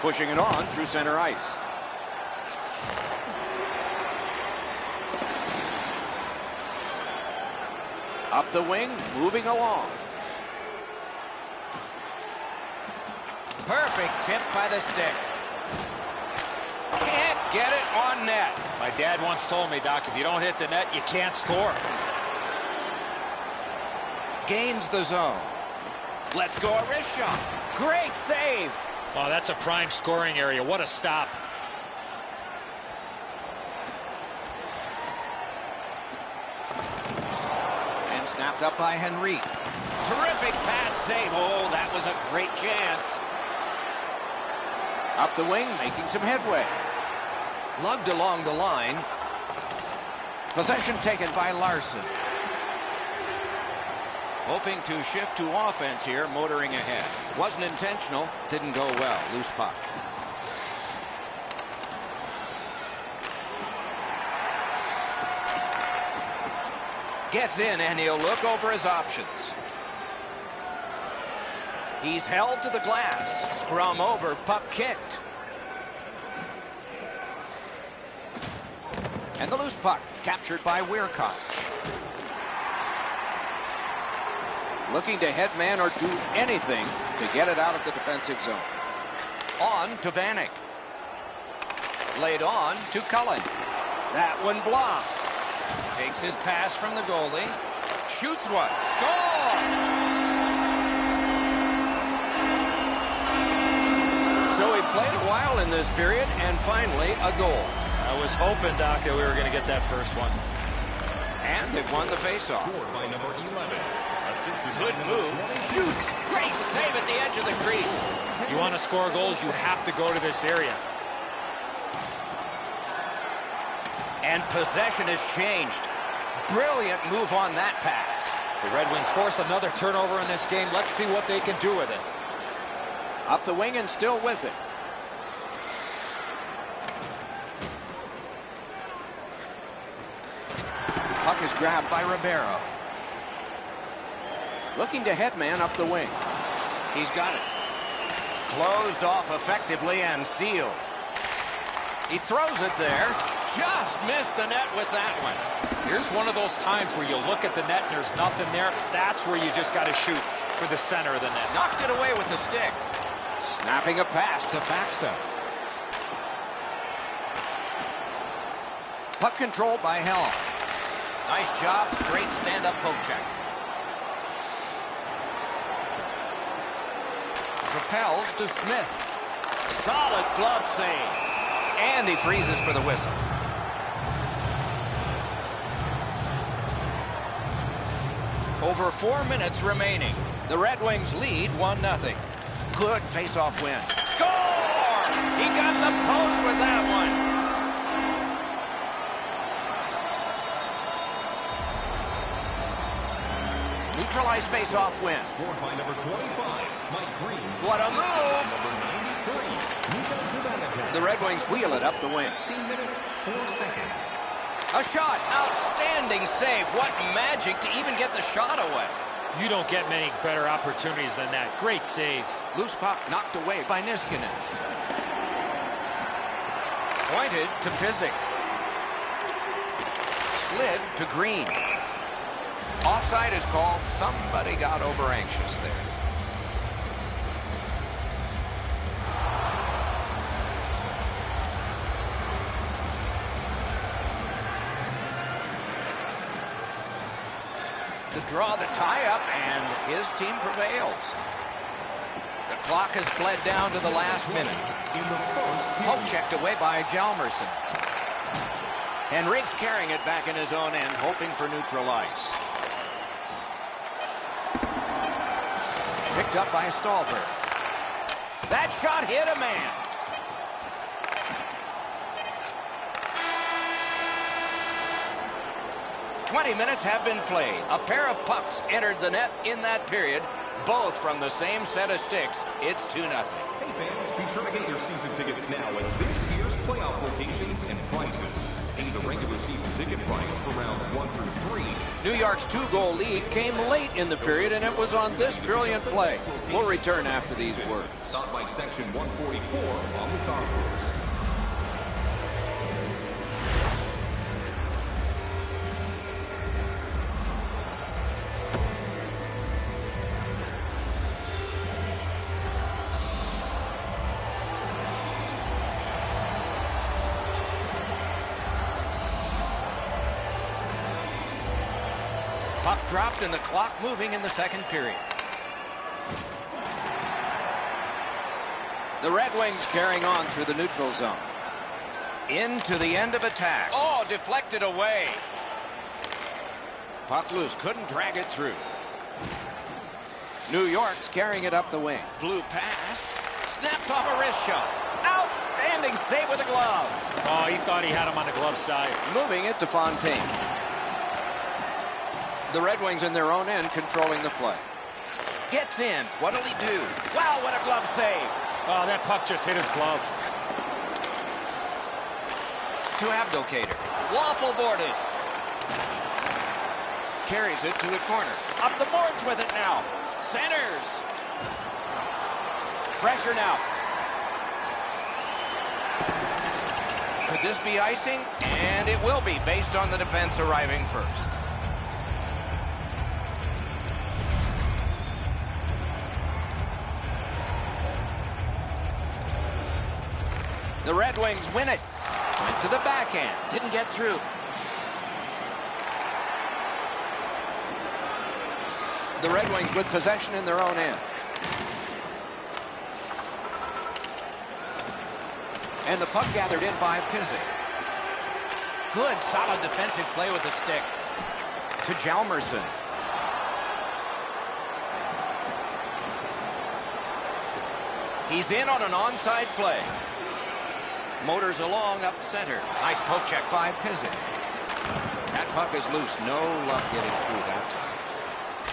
Pushing it on through center ice. Up the wing, moving along. Perfect tip by the stick. Can't get it on net. My dad once told me, Doc, if you don't hit the net, you can't score. Gains the zone. Let's go a wrist shot. Great save. Oh, that's a prime scoring area. What a stop. And snapped up by Henry. Terrific pad save. Oh, that was a great chance. Up the wing, making some headway. Lugged along the line. Possession taken by Larson. Hoping to shift to offense here, motoring ahead. Wasn't intentional, didn't go well. Loose puck. Gets in, and he'll look over his options. He's held to the glass. Scrum over, puck kicked. And the loose puck captured by Weirkoch. Looking to head man or do anything to get it out of the defensive zone. On to Vanek. Laid on to Cullen. That one blocked. Takes his pass from the goalie. Shoots one. Score! So he played a while in this period, and finally a goal. I was hoping, Doc, that we were going to get that first one. And they've won the faceoff. Scored by number 11. Good move. Shoots. Great save at the edge of the crease. You want to score goals, you have to go to this area. And possession has changed. Brilliant move on that pass. The Red Wings force another turnover in this game. Let's see what they can do with it. Up the wing and still with it. Puck is grabbed by Ribeiro. Looking to head man up the wing. He's got it. Closed off effectively and sealed. He throws it there. Just missed the net with that one. Here's one of those times where you look at the net and there's nothing there. That's where you just got to shoot for the center of the net. Knocked it away with the stick. Snapping a pass to Faxa. Puck controlled by Helm. Nice job. Straight stand-up poke check. Propelled to Smith. Solid glove save. And he freezes for the whistle. Over 4 minutes remaining. The Red Wings lead 1-0. Good face-off win. Score! He got the post with that one. Neutralized face-off win. Scored by number 25, Mike Green. What a move! Number 93, The Red Wings wheel it up the wing. 16 minutes, 4 seconds. A shot. Outstanding save. What magic to even get the shot away. You don't get many better opportunities than that. Great save. Loose puck knocked away by Niskanen. Pointed to Pysyk. Slid to Green. Offside is called. Somebody got over anxious there. The draw, the tie-up, and his team prevails. The clock has bled down to the last minute. Poke checked away by Hjalmarsson. Henrique's carrying it back in his own end, hoping for neutral ice. Picked up by Stolberg. That shot hit a man. "20 minutes have been played. A pair of pucks entered the net in that period, both from the same set of sticks. It's 2-0. Hey fans, be sure to get your season tickets now at this year's playoff locations and prices. Pay the regular season ticket price for rounds 1 through 3. New York's 2-goal lead came late in the period, and it was on this brilliant play. We'll return after these words. Start by section 144 on the concourse. Puck dropped and the clock moving in the second period. The Red Wings carrying on through the neutral zone. Into the end of attack. Oh, deflected away. Puck loose, couldn't drag it through. New York's carrying it up the wing. Blue pass. Snaps off a wrist shot. Outstanding save with a glove. Oh, he thought he had him on the glove side. Moving it to Fontaine. The Red Wings in their own end controlling the play. Gets in. What'll he do? Wow, what a glove save. Oh, that puck just hit his glove. To Abdelkader. Waffle boarded. Carries it to the corner. Up the boards with it now. Centers. Pressure now. Could this be icing? And it will be, based on the defense arriving first. The Red Wings win it. Went to the backhand. Didn't get through. The Red Wings with possession in their own end. And the puck gathered in by Pizzi. Good, solid defensive play with the stick. To Hjalmarsson. He's in on an onside play. Motors along up center. Nice poke check by Pizzi. That puck is loose. No luck getting through that time.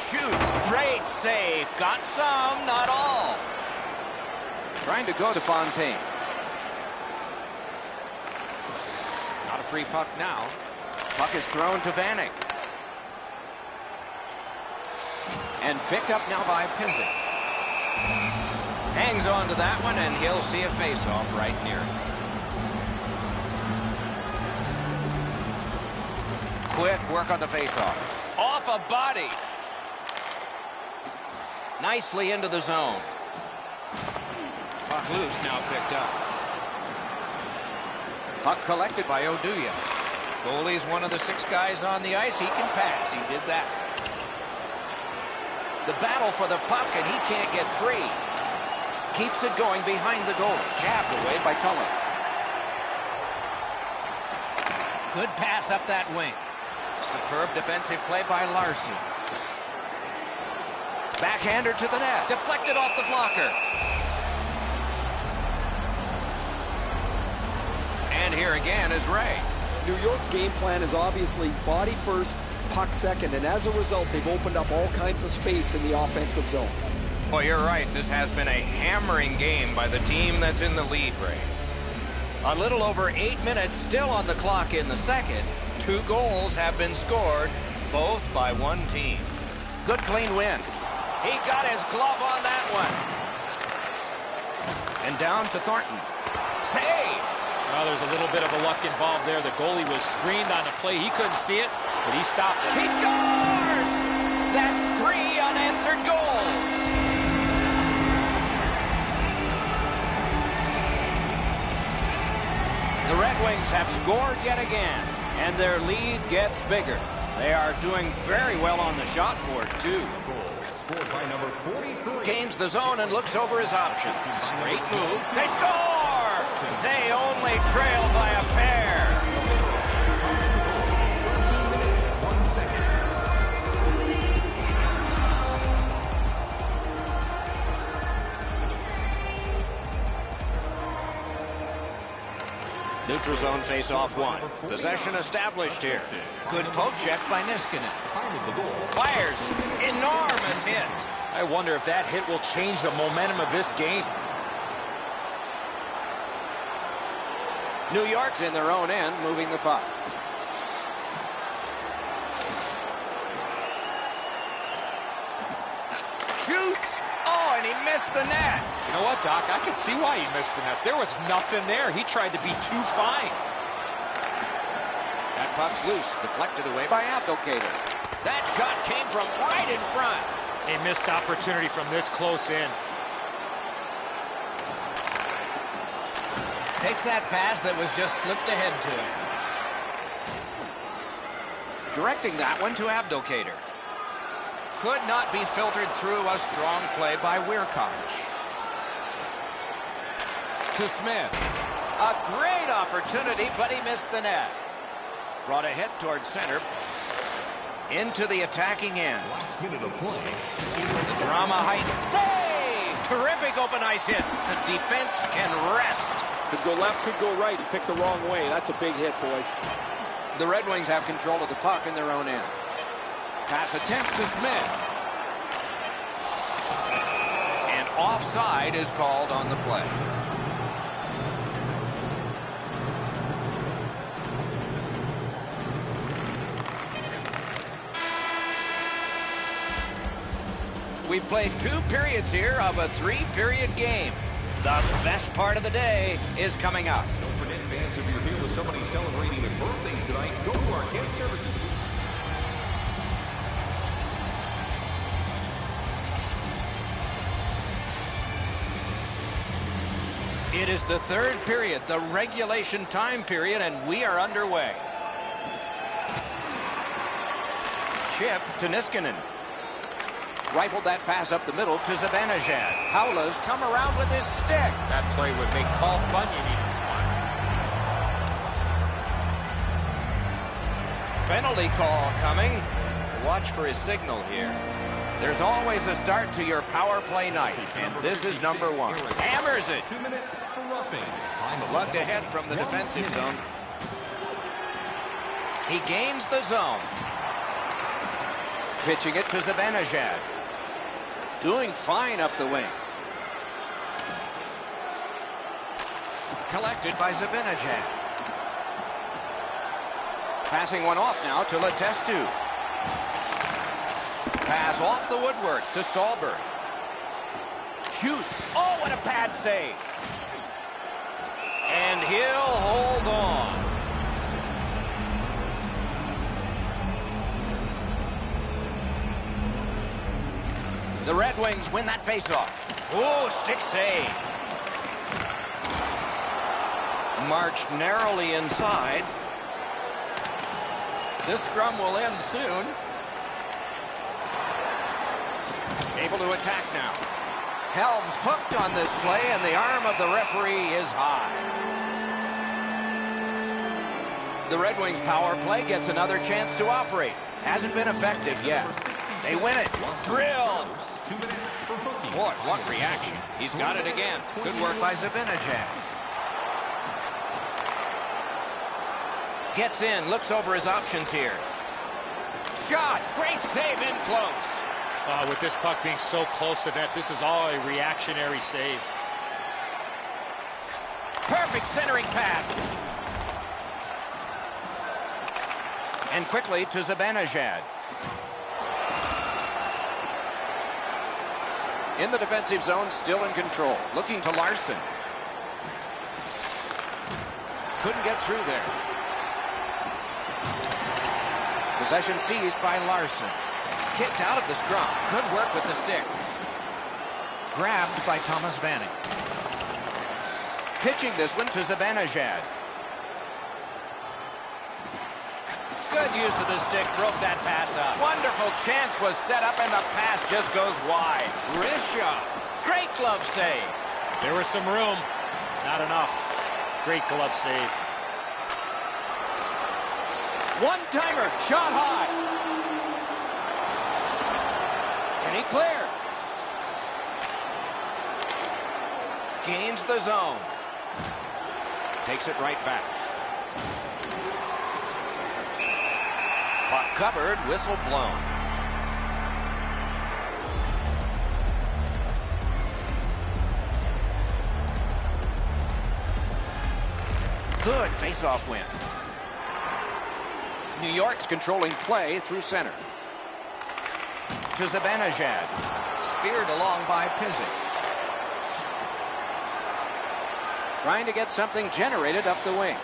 Shoots. Great save. Got some, not all. Trying to go to Fontaine. Not a free puck now. Puck is thrown to Vanek. And picked up now by Pizzi. Hangs on to that one, and he'll see a face-off right near it. Quick work on the face-off. Off a body. Nicely into the zone. Puck loose, now picked up. Puck collected by Oduya. Goalie's one of the 6 guys on the ice. He can pass. He did that. The battle for the puck, and he can't get free. Keeps it going behind the goal. Jabbed away by Cullen. Good pass up that wing. Superb defensive play by Larson. Backhander to the net. Deflected off the blocker. And here again is Ray. New York's game plan is obviously body first, puck second, and as a result, they've opened up all kinds of space in the offensive zone. Well, you're right. This has been a hammering game by the team that's in the lead, Ray. A little over 8 minutes still on the clock in the second. 2 goals have been scored, both by one team. Good clean win. He got his glove on that one. And down to Thornton. Save! Well, there's a little bit of a luck involved there. The goalie was screened on the play. He couldn't see it, but he stopped it. He scores! That's 3 unanswered goals. The Red Wings have scored yet again, and their lead gets bigger. They are doing very well on the shot board, too. Scored by number 43. Gains the zone and looks over his options. Great move. They score! They only trail by a pair. neutral zone face-off one. Possession established here. Good poke check by Niskanen. Fires. Enormous hit. I wonder if that hit will change the momentum of this game. New York's in their own end, moving the puck. Shoots. Oh, and he missed the net. You know what, Doc? I can see why he missed the net. There was nothing there. He tried to be too fine. That puck's loose, deflected away by Abdelkader. That shot came from right in front. A missed opportunity from this close in. Takes that pass that was just slipped ahead to him. Directing that one to Abdelkader. Could not be filtered through. A strong play by Weirkoch. To Smith. A great opportunity, but he missed the net. Brought ahead towards center. Into the attacking end. Last minute of play. The drama heightened. Save! Terrific open ice hit. The defense can rest. Could go left, could go right. He picked the wrong way. That's a big hit, boys. The Red Wings have control of the puck in their own end. Pass attempt to Smith. And offside is called on the play. We've played 2 periods here of a 3-period game. The best part of the day is coming up. Don't forget, fans, if you're here with somebody celebrating a birthday tonight, go to our guest services. It is the 3rd period, the regulation time period, and we are underway. Chip to Niskanen. Rifled that pass up the middle to Zibanejad. Haula's come around with his stick. That play would make Paul Bunyan even smile. Penalty call coming. Watch for his signal here. There's always a start to your power play night, and this is number 1. Hammers it. 2 minutes for roughing. Time of Lugged ahead from the defensive zone. He gains the zone. Pitching it to Zibanejad. Doing fine up the wing. Collected by Zibanejad. Passing one off now to Letestu. Pass off the woodwork to Stallberg. Shoots. Oh, what a pad save. And he'll hold on. The Red Wings win that faceoff. Oh, stick save. Marched narrowly inside. This scrum will end soon. Able to attack now. Helms hooked on this play, and the arm of the referee is high. The Red Wings power play gets another chance to operate. Hasn't been effective yet. They win it. Drilled. 2 minutes for hooking. Boy, what reaction. He's got it again. Good work by Zibanejad. Gets in, looks over his options here. Shot. Great save in close. With this puck being so close to net, this is all a reactionary save. Perfect centering pass. And quickly to Zibanejad. In the defensive zone, still in control. Looking to Larson. Couldn't get through there. Possession seized by Larson. Kicked out of the scrum. Good work with the stick. Grabbed by Thomas Vanek. Pitching this one to Zibanejad. Good use of the stick. Broke that pass up. Wonderful chance was set up, and the pass just goes wide. Wrist shot. Great glove save. There was some room. Not enough. Great glove save. One-timer. Shot high. Can he clear? Gains the zone. Takes it right back. Puck covered, whistle blown. Good face-off win. New York's controlling play through center. To Zibanejad. Speared along by Pizzic. Trying to get something generated up the wing.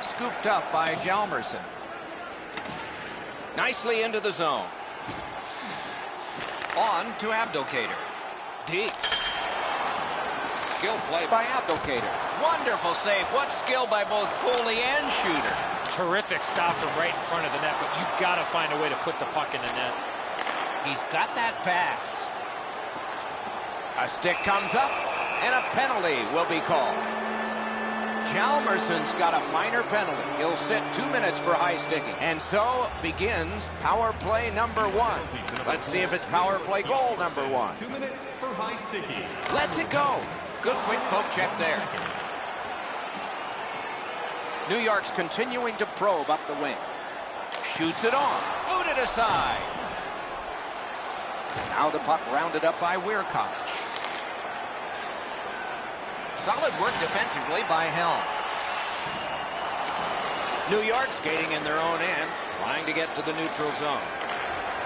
Scooped up by Hjalmarsson. Nicely into the zone. On to Abdelkader. Deep. Skill play by Abdelkader. Wonderful save. What skill by both goalie and shooter. Terrific stop from right in front of the net, but you got to find a way to put the puck in the net. He's got that pass. A stick comes up, and a penalty will be called. Hjalmarsson's got a minor penalty. He'll sit 2 minutes for high sticking. And so begins power play number 1. Let's see if it's power play goal number 1. 2 minutes for high sticking. Lets it go. Good quick poke check there. New York's continuing to probe up the wing. Shoots it on. Booted aside. Now the puck rounded up by Weirkoch. Solid work defensively by Helm. New York skating in their own end, trying to get to the neutral zone.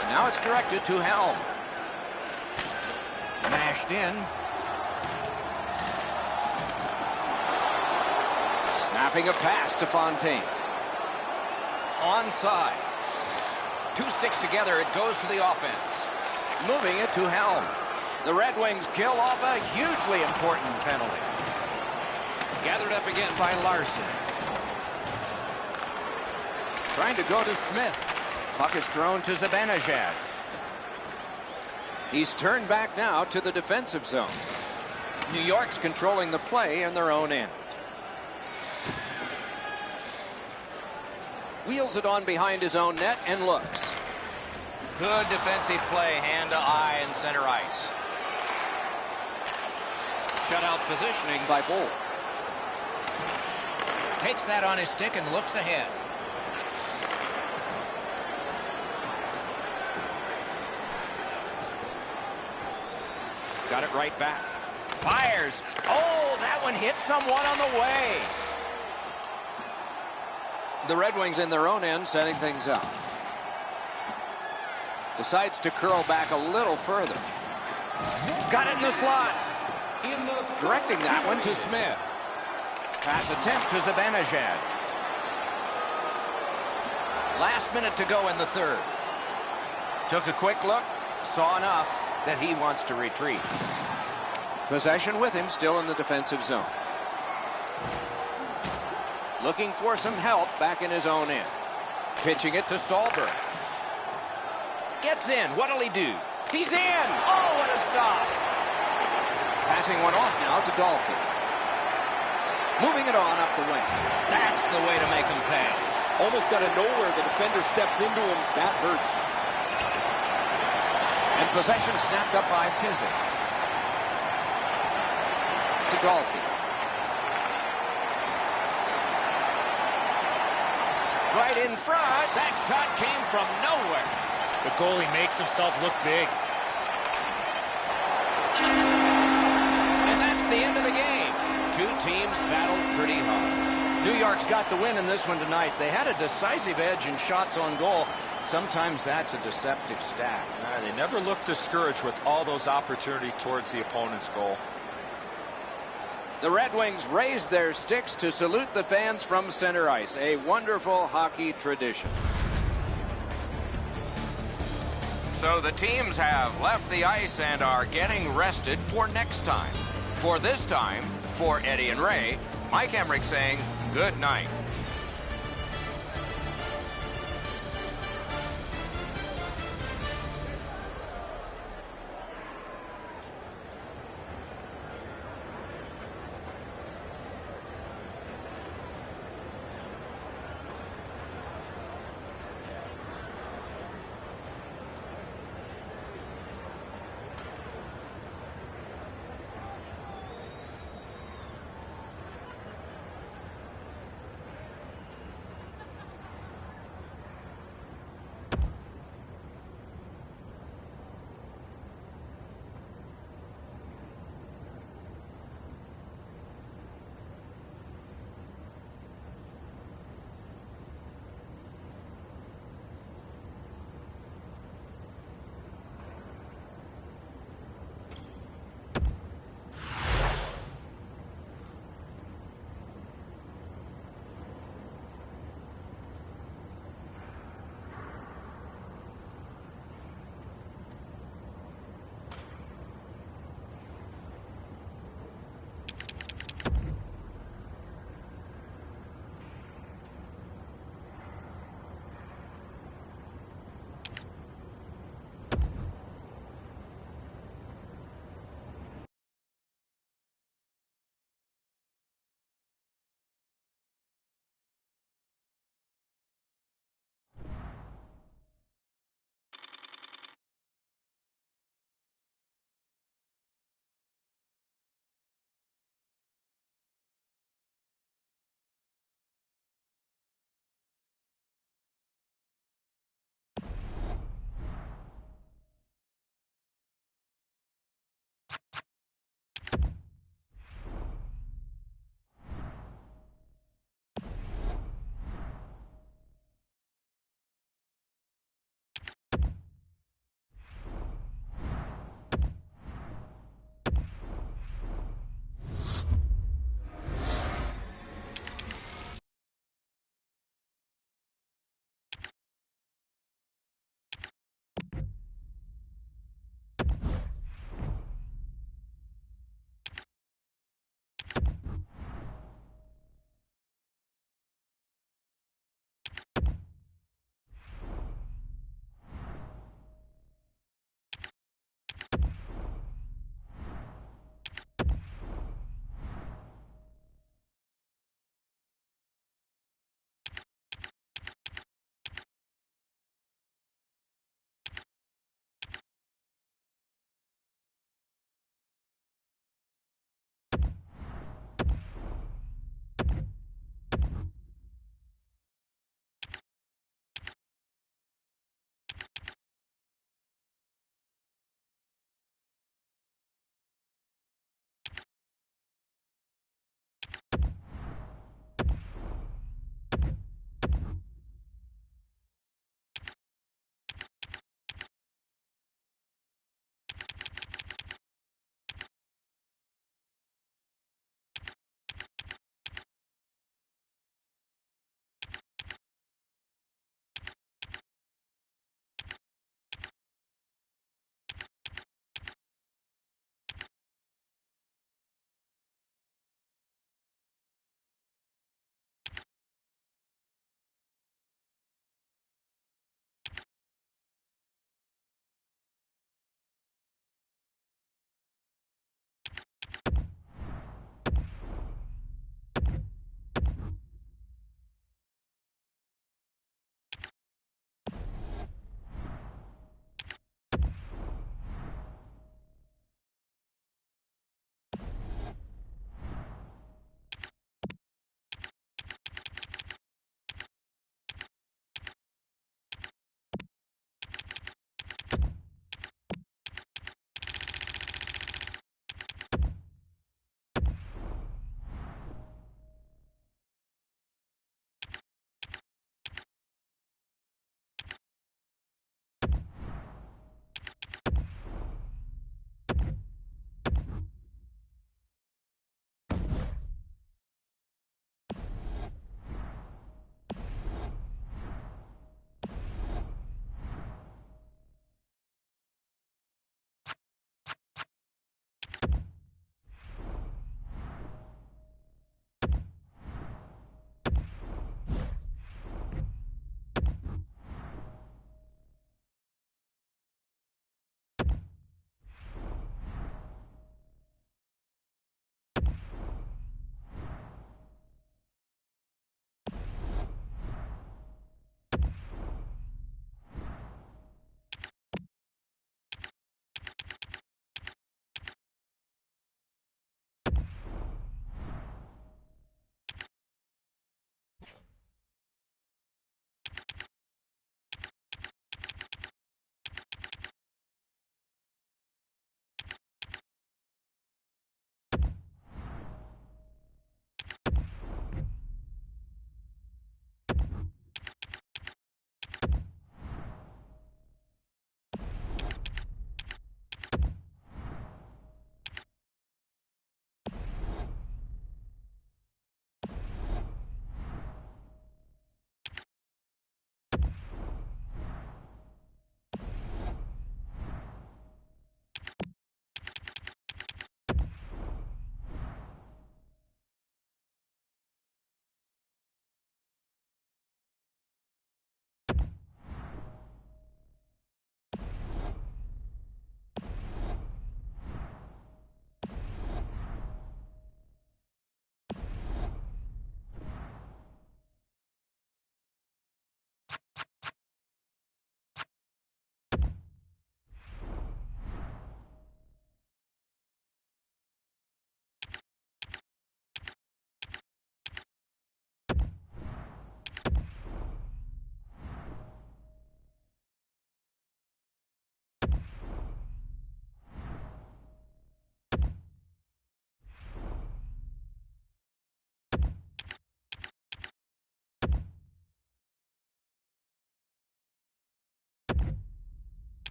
And now it's directed to Helm. Mashed in. Snapping a pass to Fontaine. Onside. 2 sticks together, it goes to the offense. Moving it to Helm. The Red Wings kill off a hugely important penalty. Gathered up again by Larson. Trying to go to Smith. Puck is thrown to Zibanejad. He's turned back now to the defensive zone. New York's controlling the play in their own end. Wheels it on behind his own net and looks. Good defensive play, hand to eye and center ice. Shutout positioning by Bull. Takes that on his stick and looks ahead. Got it right back. Fires. Oh, that one hit someone on the way. The Red Wings in their own end setting things up. Decides to curl back a little further. Got it in the slot. Directing that one to Smith. Pass attempt to Zibanejad. Last minute to go in the third. Took a quick look. Saw enough that he wants to retreat. Possession with him still in the defensive zone. Looking for some help back in his own end. Pitching it to Stallberg. Gets in. What'll he do? He's in! Oh, what a stop! Passing one off now to Dolphin. Moving it on up the wing. That's the way to make him pay. Almost out of nowhere, the defender steps into him. That hurts. And possession snapped up by Pizzic. To Dolphin. Right in front. That shot came from nowhere. The goalie makes himself look big. And that's the end of the game. 2 teams battled pretty hard. New York's got the win in this one tonight. They had a decisive edge in shots on goal. Sometimes that's a deceptive stat. They never looked discouraged with all those opportunities towards the opponent's goal. The Red Wings raised their sticks to salute the fans from center ice. A wonderful hockey tradition. So the teams have left the ice and are getting rested for next time. For this time, for Eddie and Ray, Mike Emmerich saying good night.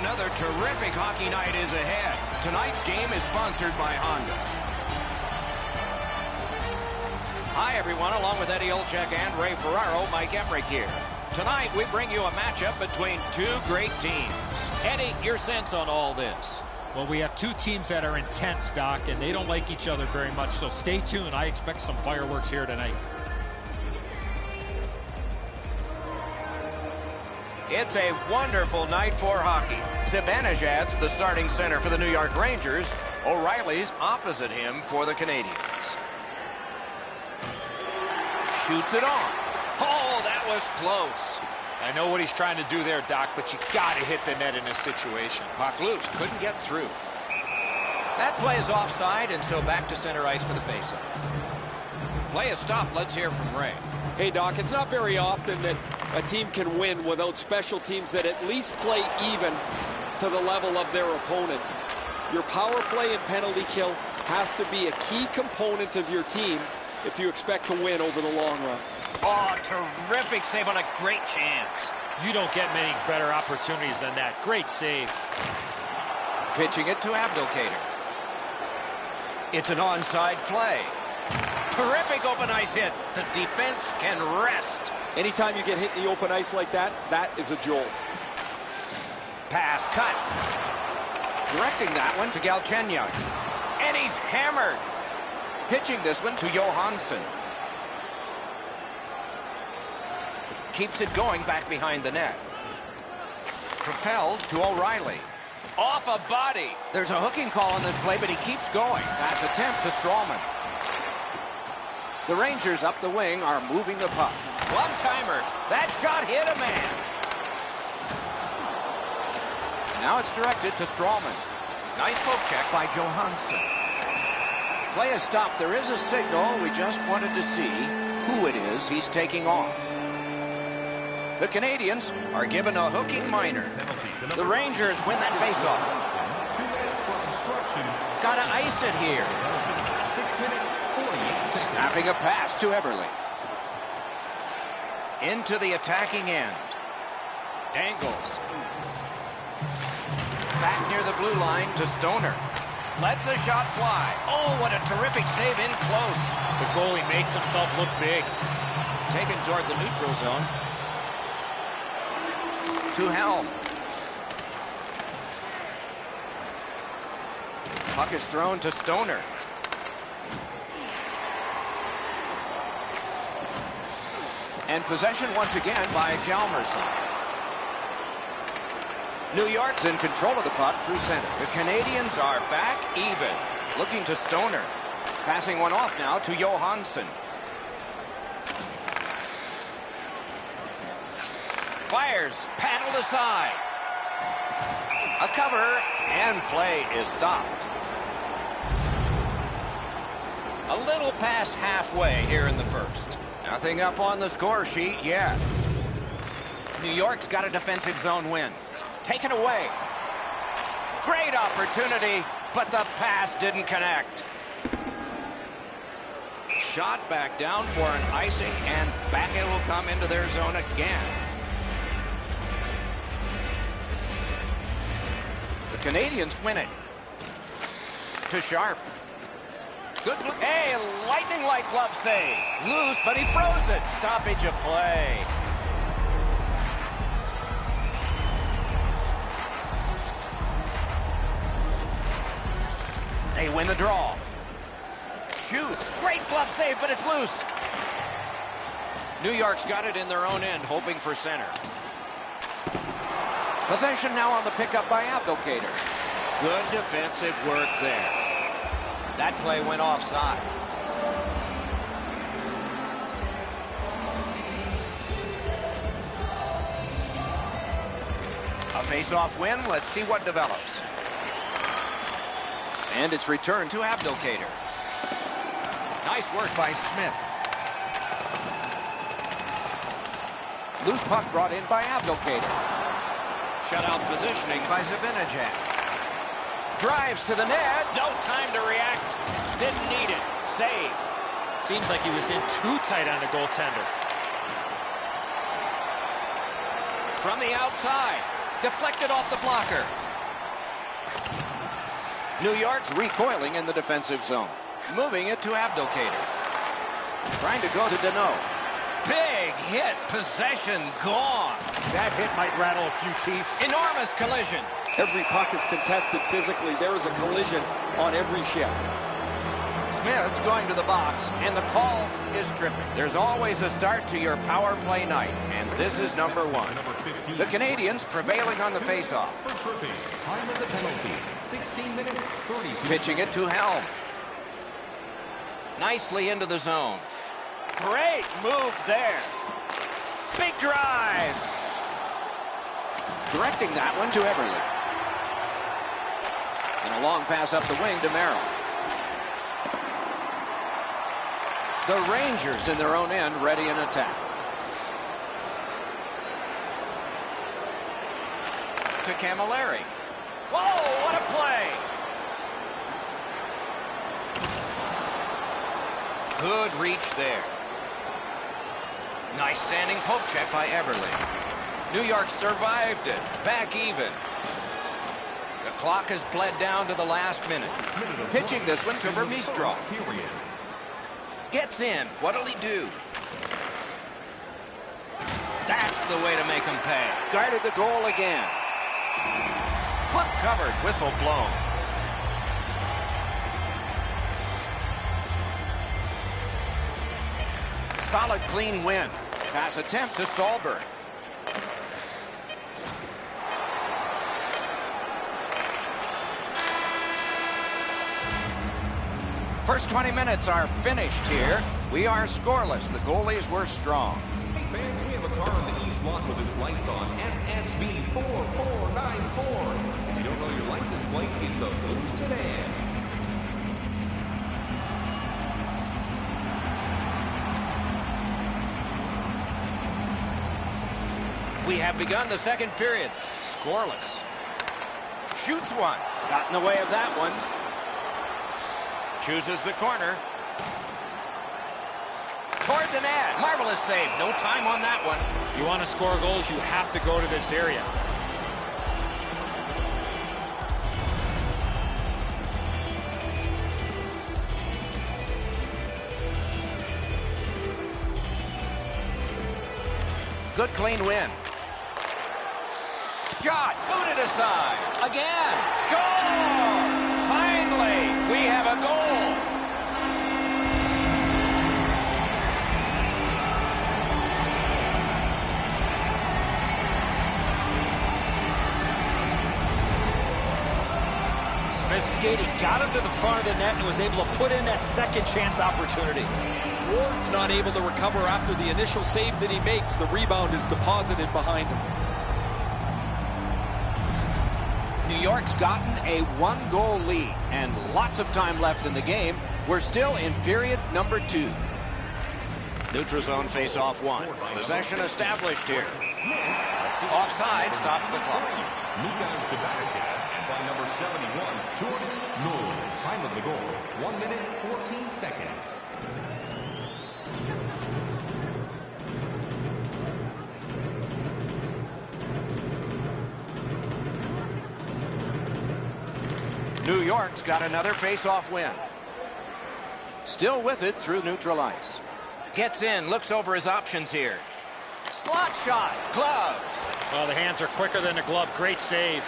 Another terrific hockey night is ahead. Tonight's game is sponsored by Honda. Hi, everyone. Along with Eddie Olczyk and Ray Ferraro, Mike Emmerich here. Tonight, we bring you a matchup between two great teams. Eddie, your sense on all this? Well, we have two teams that are intense, Doc, and they don't like each other very much, so stay tuned. I expect some fireworks here tonight. It's a wonderful night for hockey. Zibanejad's the starting center for the New York Rangers. O'Reilly's opposite him for the Canadiens. Shoots it on. Oh, that was close. I know what he's trying to do there, Doc, but you got to hit the net in this situation. Puck loose. Couldn't get through. That play is offside, and so back to center ice for the faceoff. Play is stopped. Let's hear from Ray. Hey, Doc, it's not very often that a team can win without special teams that at least play even to the level of their opponents. Your power play and penalty kill has to be a key component of your team if you expect to win over the long run. Oh, terrific save on a great chance. You don't get many better opportunities than that. Great save. Pitching it to Abdelkader. It's an onside play. Terrific open ice hit. The defense can rest. Anytime you get hit in the open ice like that, that is a jolt. Pass cut. Directing that one to Galchenyuk. And he's hammered. Pitching this one to Johansson. Keeps it going back behind the net. Propelled to O'Reilly. Off a body. There's a hooking call on this play, but he keeps going. Pass attempt to Strawman. The Rangers up the wing are moving the puck. One-timer. That shot hit a man. Now it's directed to Strawman. Nice poke check by Johansson. Play is stopped. There is a signal. We just wanted to see who it is he's taking off. The Canadiens are given a hooking minor. The Rangers win that faceoff. Gotta ice it here. Snapping a pass to Eberle. Into the attacking end. Dangles. Back near the blue line to Stoner. Lets the shot fly. Oh, what a terrific save in close. The goalie makes himself look big. Taken toward the neutral zone. To Helm. Puck is thrown to Stoner. And possession once again by Hjalmarsson. New York's in control of the puck through center. The Canadiens are back even. Looking to Stoner. Passing one off now to Johansson. Fires, paddled aside. A cover, and play is stopped. A little past halfway here in the first. Nothing up on the score sheet yet. New York's got a defensive zone win. Taken away. Great opportunity, but the pass didn't connect. Shot back down for an icing, and back it will come into their zone again. The Canadiens win it. To Sharp. Good play. Hey, lightning-like glove save. Loose, but he froze it. Stoppage of play. They win the draw. Shoots. Great glove save, but it's loose. New York's got it in their own end, hoping for center. Possession now on the pickup by Abdelkader. Good defensive work there. That play went offside. A face-off win. Let's see what develops. And it's returned to Abdelkader. Nice work by Smith. Loose puck brought in by Abdelkader. Shutout positioning by Zibanejad. Drives to the net. No time to react. Didn't need it. Save. Seems like he was in too tight on the goaltender. From the outside. Deflected off the blocker. New York's recoiling in the defensive zone. Moving it to Abdelkader. Trying to go to Deneau. Big hit. Possession gone. That hit might rattle a few teeth. Enormous collision. Every puck is contested physically. There is a collision on every shift. Smith's going to the box, and the call is tripping. There's always a start to your power play night, and this is number 1. The Canadians prevailing on the faceoff. Time of the penalty, 16 minutes, 30. Pitching it to Helm. Nicely into the zone. Great move there. Big drive. Directing that one to Everly. And a long pass up the wing to Merrill. The Rangers in their own end, ready in attack. To Camilleri. Whoa, what a play! Good reach there. Nice standing poke check by Everly. New York survived it. Back even. The clock has bled down to the last minute. Pitching this one to Vermistrov. Gets in. What'll he do? That's the way to make him pay. Guarded the goal again. Puck covered. Whistle blown. Solid, clean win. Pass attempt to Stallberg. First 20 minutes are finished here. We are scoreless. The goalies were strong. Hey fans, we have a car in the east lot with its lights on. FSB 4494. If you don't know your license plate, it's a blue sedan. We have begun the second period. Scoreless. Shoots one. Got in the way of that one. Chooses the corner. Toward the net. Marvelous save. No time on that one. You want to score goals, you have to go to this area. Good clean win. Shot. Booted aside. Again. Score! Finally, we have a goal. Smith skating, got him to the front of the net and was able to put in that second chance opportunity. Ward's not able to recover after the initial save that he makes. The rebound is deposited behind him. New York's gotten a one-goal lead and lots of time left in the game. We're still in period number 2. Neutral zone face-off 1. Possession established here. Offside stops the clock. And by number 71, Jordan Noel. Time of the goal, 1 minute, 14 seconds. New York's got another face-off win. Still with it through neutral ice. Gets in, looks over his options here. Slot shot, gloved. Well, the hands are quicker than the glove. Great save.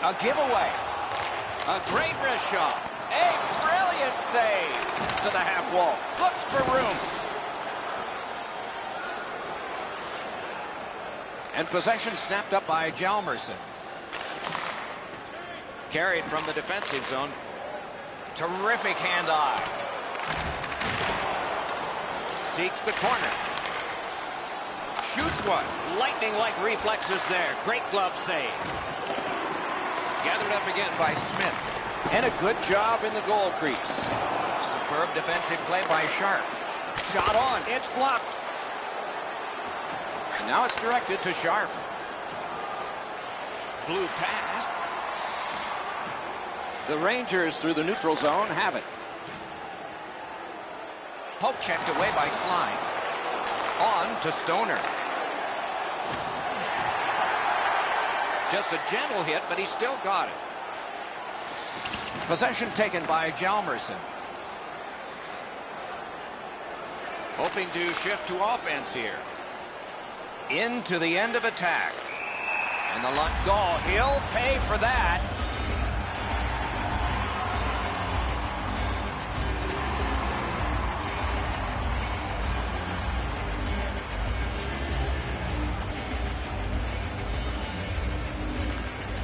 A giveaway. A great wrist shot. A brilliant save to the half wall. Looks for room. And possession snapped up by Hjalmarsson. Carried from the defensive zone. Terrific hand-eye. Seeks the corner. Shoots one. Lightning-like reflexes there. Great glove save. Gathered up again by Smith. And a good job in the goal crease. Superb defensive play by Sharp. Shot on. It's blocked. Now it's directed to Sharp. Blue pass. The Rangers through the neutral zone have it. Poke checked away by Klein. On to Stoner. Just a gentle hit, but he still got it. Possession taken by Hjalmarsson. Hoping to shift to offense here. Into the end of attack. And the line. Oh, he'll pay for that.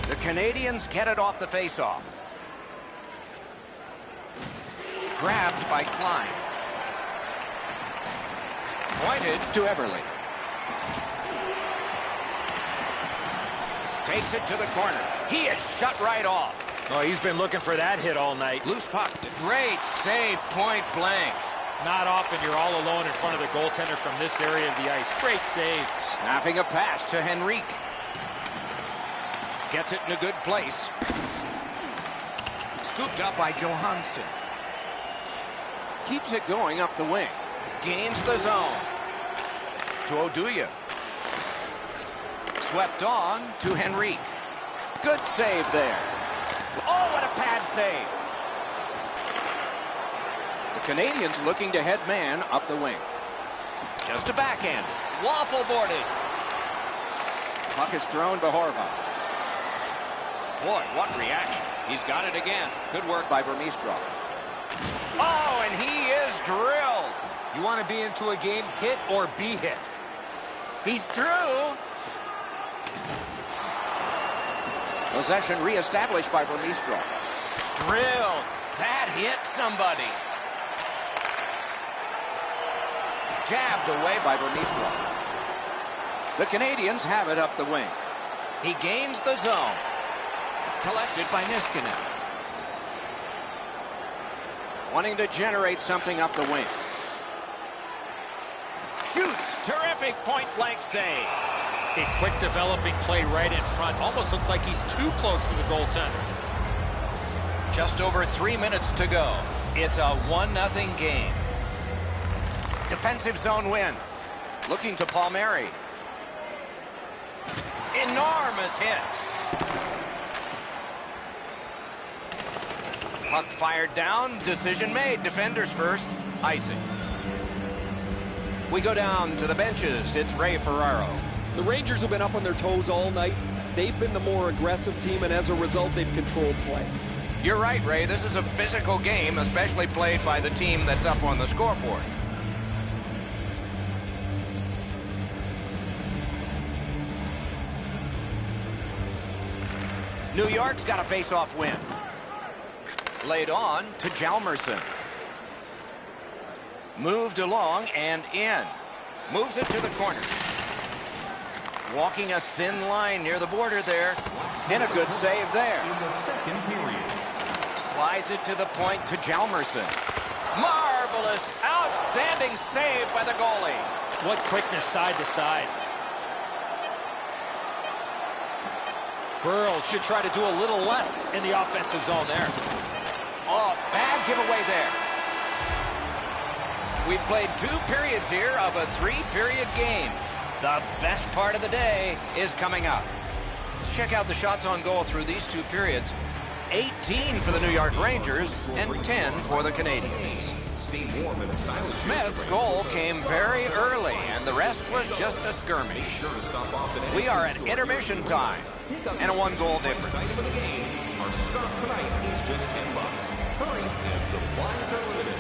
The Canadians get it off the faceoff. Grabbed by Klein. Pointed to Everly. Takes it to the corner. He is shut right off. Oh, he's been looking for that hit all night. Loose puck. Great save, point blank. Not often you're all alone in front of the goaltender from this area of the ice. Great save. Snapping a pass to Henrique. Gets it in a good place. Scooped up by Johansson. Keeps it going up the wing. Gains the zone. To Oduya. Swept on to Henrique. Good save there. Oh, what a pad save. The Canadians looking to head man up the wing. Just a backhand. Waffle boarded. Puck is thrown to Horvath. Boy, what reaction. He's got it again. Good work by Burmistrov. Oh, and he is drilled. You want to be into a game, hit or be hit. He's through. Possession reestablished by Burmistrov. Drilled. That hit somebody. Jabbed away by Burmistrov. The Canadians have it up the wing. He gains the zone. Collected by Niskanen. Wanting to generate something up the wing. Shoots. Terrific point-blank save. A quick developing play right in front. Almost looks like he's too close to the goaltender. Just over 3 minutes to go. It's a 1-0 game. Defensive zone win. Looking to Palmieri. Enormous hit. Puck fired down. Decision made. Defenders first. Icing. We go down to the benches. It's Ray Ferraro. The Rangers have been up on their toes all night. They've been the more aggressive team, and as a result, they've controlled play. You're right, Ray. This is a physical game, especially played by the team that's up on the scoreboard. New York's got a face-off win. Laid on to Hjalmarsson. Moved along and in. Moves it to the corner. Walking a thin line near the border there. And a good save there. In the second period. Slides it to the point to Hjalmarsson. Marvelous, outstanding save by the goalie. What quickness side to side. Burrows should try to do a little less in the offensive zone there. Oh, bad giveaway there. We've played 2 periods here of a 3-period game. The best part of the day is coming up. Let's check out the shots on goal through these 2 periods. 18 for the New York Rangers and 10 for the Canadians. Smith's goal came very early, and the rest was just a skirmish. We are at intermission time, and a 1-goal difference. Our stuff tonight is just $10. Hurry, as supplies are limited.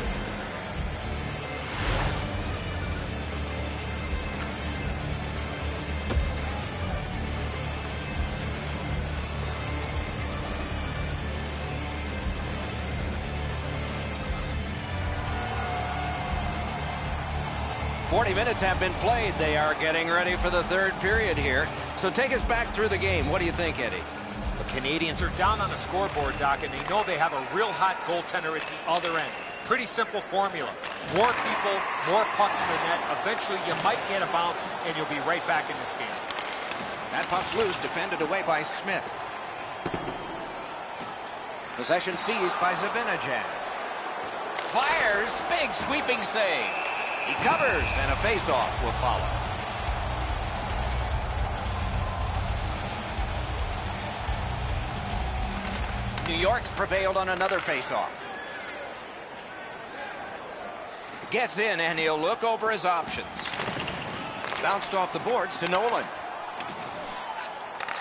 Forty minutes have been played. They are getting ready for the 3rd period here. So take us back through the game. What do you think, Eddie? The Canadians are down on the scoreboard, Doc, and they know they have a real hot goaltender at the other end. Pretty simple formula. More people, more pucks in the net. Eventually, you might get a bounce, and you'll be right back in this game. That puck's loose, defended away by Smith. Possession seized by Zibanejad. Fires, big sweeping save. He covers, and a face-off will follow. New York's prevailed on another face-off. Gets in, and he'll look over his options. Bounced off the boards to Nolan.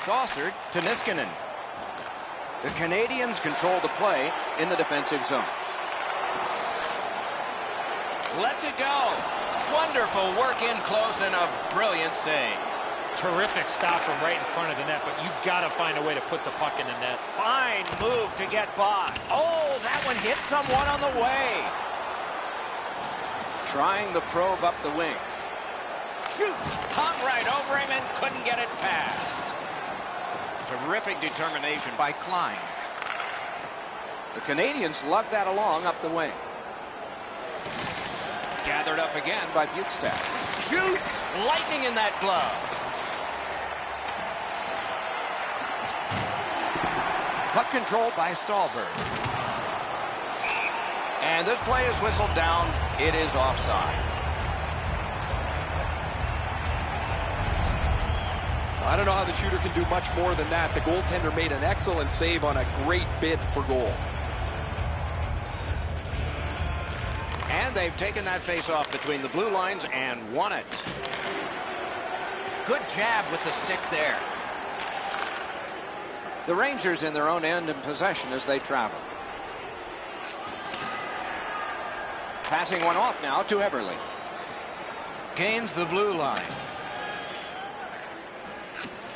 Saucered to Niskanen. The Canadians control the play in the defensive zone. Lets it go. Wonderful work in close and a brilliant save. Terrific stop from right in front of the net, but you've got to find a way to put the puck in the net. Fine move to get by. Oh, that one hit someone on the way. Trying the probe up the wing. Shoots. Hung right over him and couldn't get it past. Terrific determination by Klein. The Canadians lugged that along up the wing. Gathered up again by Bukestad. Shoots. Lightning in that glove. Puck controlled by Stallberg. And this play is whistled down. It is offside. I don't know how the shooter can do much more than that. The goaltender made an excellent save on a great bid for goal. And they've taken that face-off between the blue lines and won it. Good jab with the stick there. The Rangers in their own end in possession as they travel. Passing one off now to Eberle. Gains the blue line.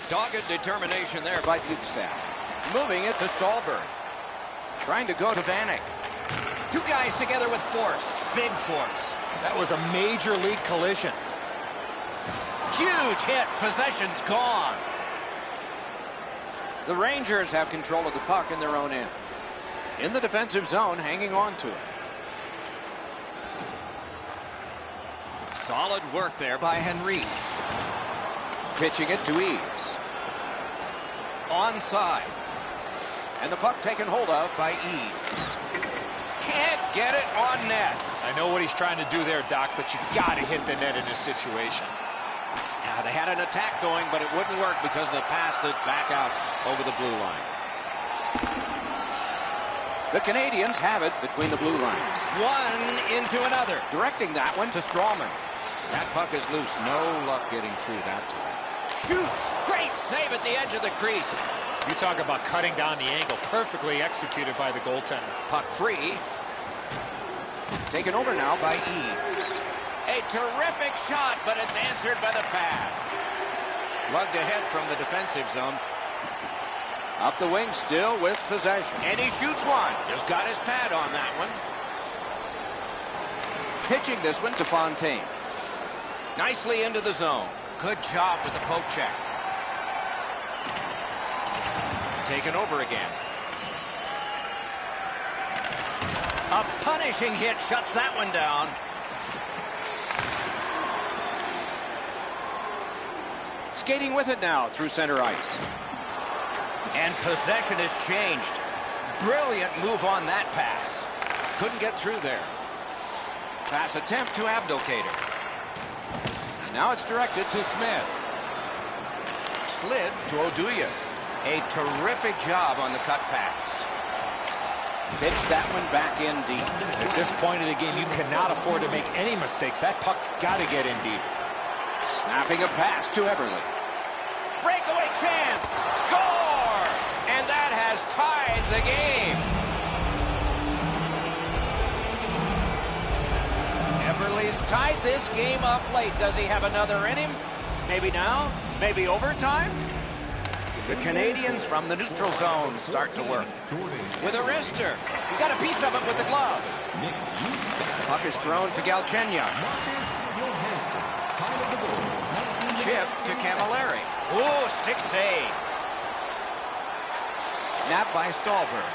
Dogged determination there by Bukestad. Moving it to Stallberg. Trying to go to Vanek. Two guys together with force. Big force. That was a major league collision. Huge hit. Possession's gone. The Rangers have control of the puck in their own end. In the defensive zone, hanging on to it. Solid work there by Henry. Pitching it to Eves. Onside. And the puck taken hold of by Eves. Can't get it on net. I know what he's trying to do there, Doc, but you got to hit the net in this situation. Yeah, they had an attack going, but it wouldn't work because of the pass that's back out over the blue line. The Canadians have it between the blue lines. One into another. Directing that one to Strawman. That puck is loose. No luck getting through that time. Shoots. Great save at the edge of the crease. You talk about cutting down the angle. Perfectly executed by the goaltender. Puck free. Taken over now by Eves. A terrific shot, but it's answered by the pad. Lugged ahead from the defensive zone. Up the wing still with possession. And he shoots one. Just got his pad on that one. Pitching this one to Fontaine. Nicely into the zone. Good job with the poke check. Taken over again. A punishing hit shuts that one down. Skating with it now through center ice. And possession has changed. Brilliant move on that pass. Couldn't get through there. Pass attempt to Abdelkader. Now it's directed to Smith. Slid to Oduya. A terrific job on the cut pass. Pitched that one back in deep. At this point of the game, you cannot afford to make any mistakes. That puck's got to get in deep. Snapping a pass to Eberle. Breakaway chance. Score! And that has tied the game. Eberle's tied this game up late. Does he have another in him? Maybe now? Maybe overtime? The Canadians from the neutral zone start to work. With a wrister. Got a piece of it with the glove. Puck is thrown to Galchenyuk. Chip to Camilleri. Ooh, stick save. Napped by Stallberg.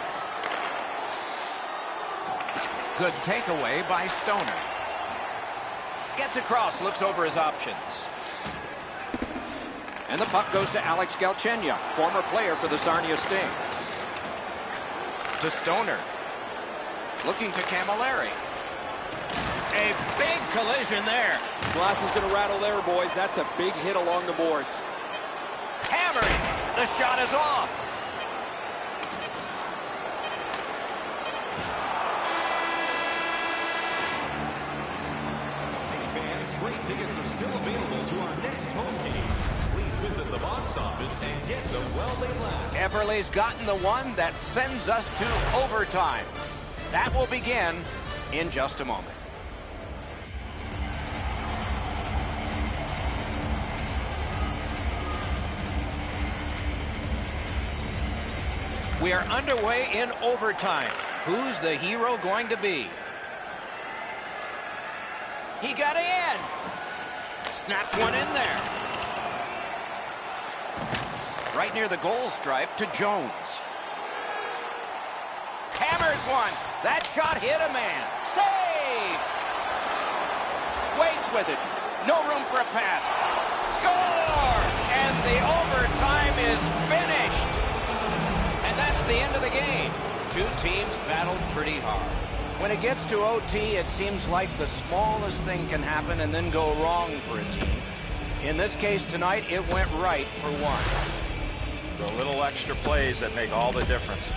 Good takeaway by Stoner. Gets across, looks over his options. And the puck goes to Alex Galchenyuk, former player for the Sarnia Sting. To Stoner. Looking to Camilleri. A big collision there. Glass is going to rattle there, boys. That's a big hit along the boards. Hammering. The shot is off. office and get the well-they last. Eberle's gotten the one that sends us to overtime. That will begin in just a moment. We are underway in overtime. Who's the hero going to be? He got in. Snaps one in there. Right near the goal stripe to Jones. Hammers one. That shot hit a man. Save! Waits with it. No room for a pass. Score! And the overtime is finished. And that's the end of the game. Two teams battled pretty hard. When it gets to OT, it seems like the smallest thing can happen and then go wrong for a team. In this case tonight, it went right for one. The little extra plays that make all the difference.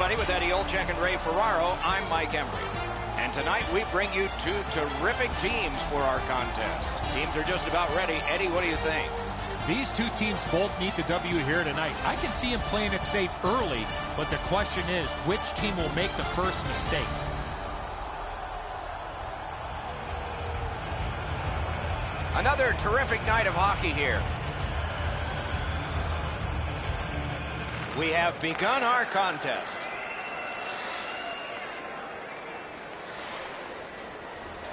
everybody. With Eddie Olczyk and Ray Ferraro, I'm Mike Embry. And tonight we bring you two terrific teams for our contest. Teams are just about ready. Eddie, what do you think? These two teams both need the W here tonight. I can see them playing it safe early, but the question is, which team will make the first mistake? Another terrific night of hockey here. We have begun our contest.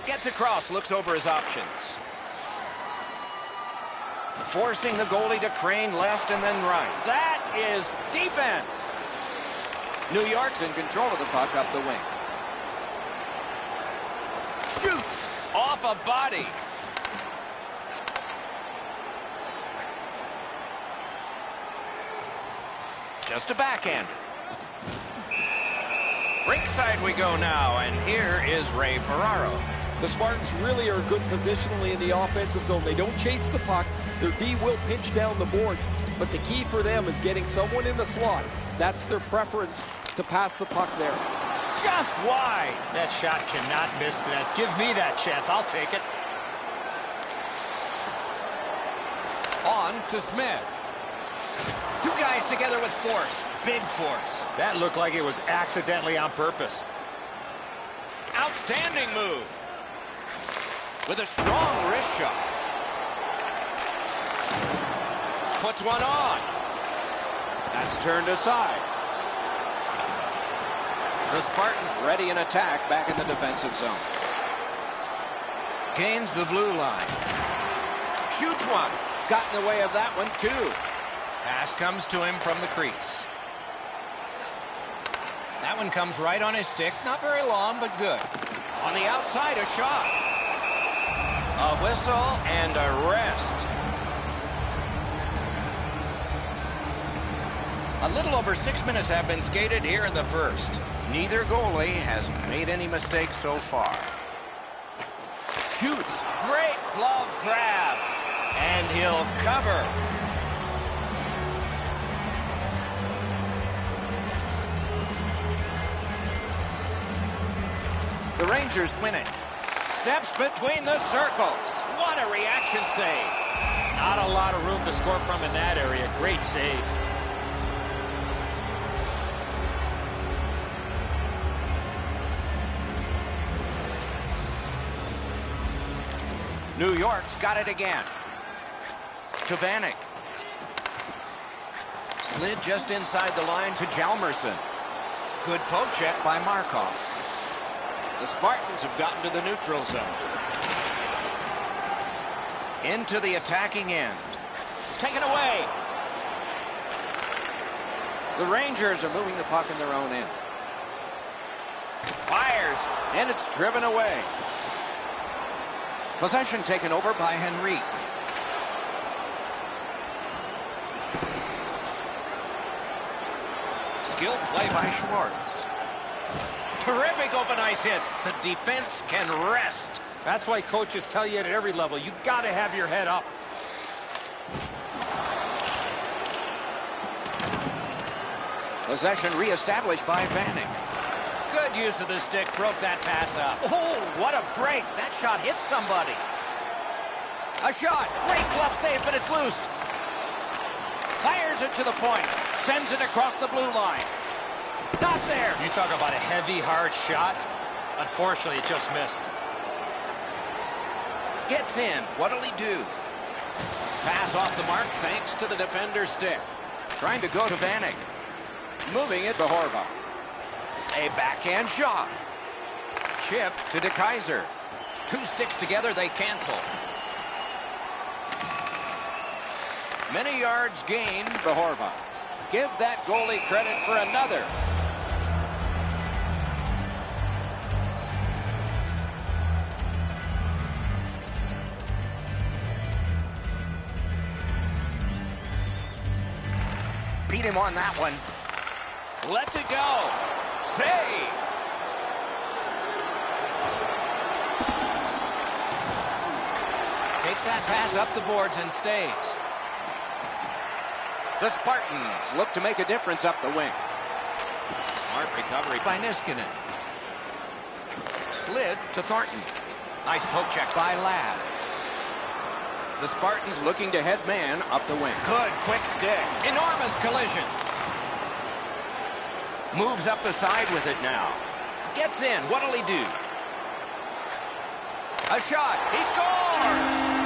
Gets across, looks over his options. Forcing the goalie to crane left and then right. That is defense. New York's in control of the puck up the wing. Shoots off a body. Just a backhander. Rinkside we go now, and here is Ray Ferraro. The Spartans really are good positionally in the offensive zone. They don't chase the puck. Their D will pinch down the boards, but the key for them is getting someone in the slot. That's their preference, to pass the puck there. Just wide. That shot cannot miss that. Give me that chance. I'll take it. On to Smith. Two guys together with force. Big force. That looked like it was accidentally on purpose. Outstanding move. With a strong wrist shot. Puts one on. That's turned aside. The Spartans ready in attack back in the defensive zone. Gains the blue line. Shoots one. Got in the way of that one, too. Pass comes to him from the crease. That one comes right on his stick. Not very long, but good. On the outside, a shot. A whistle and a rest. A little over 6 minutes have been skated here in the first. Neither goalie has made any mistakes so far. Shoots. Great glove grab. And he'll cover. The Rangers win it. Steps between the circles. What a reaction save. Not a lot of room to score from in that area. Great save. New York's got it again. To Vanek. Slid just inside the line to Hjalmarsson. Good poke check by Markov. The Spartans have gotten to the neutral zone. Into the attacking end. Taken away. The Rangers are moving the puck in their own end. Fires, and it's driven away. Possession taken over by Henry. Skilled play by Schwartz. Terrific open ice hit. The defense can rest. That's why coaches tell you at every level, you got to have your head up. Possession reestablished by Vanek. Good use of the stick. Broke that pass up. Oh, what a break. That shot hit somebody. A shot. Great glove save, but it's loose. Fires it to the point. Sends it across the blue line. Not there. You talk about a heavy, hard shot. Unfortunately, it just missed. Gets in. What'll he do? Pass off the mark thanks to the defender's stick. Trying to go to Vanek. Moving it to Horvath. A backhand shot. Chip to DeKaiser. Two sticks together, they cancel. Many yards gained to Horvath. Give that goalie credit for another. Beat him on that one. Lets it go. Save. Takes that pass up the boards and stays. The Spartans look to make a difference up the wing. Smart recovery by Niskanen. Slid to Thornton. Nice poke check by Ladd. The Spartans looking to head man up the wing. Good quick stick. Enormous collision. Moves up the side with it now. Gets in. What'll he do? A shot. He scores!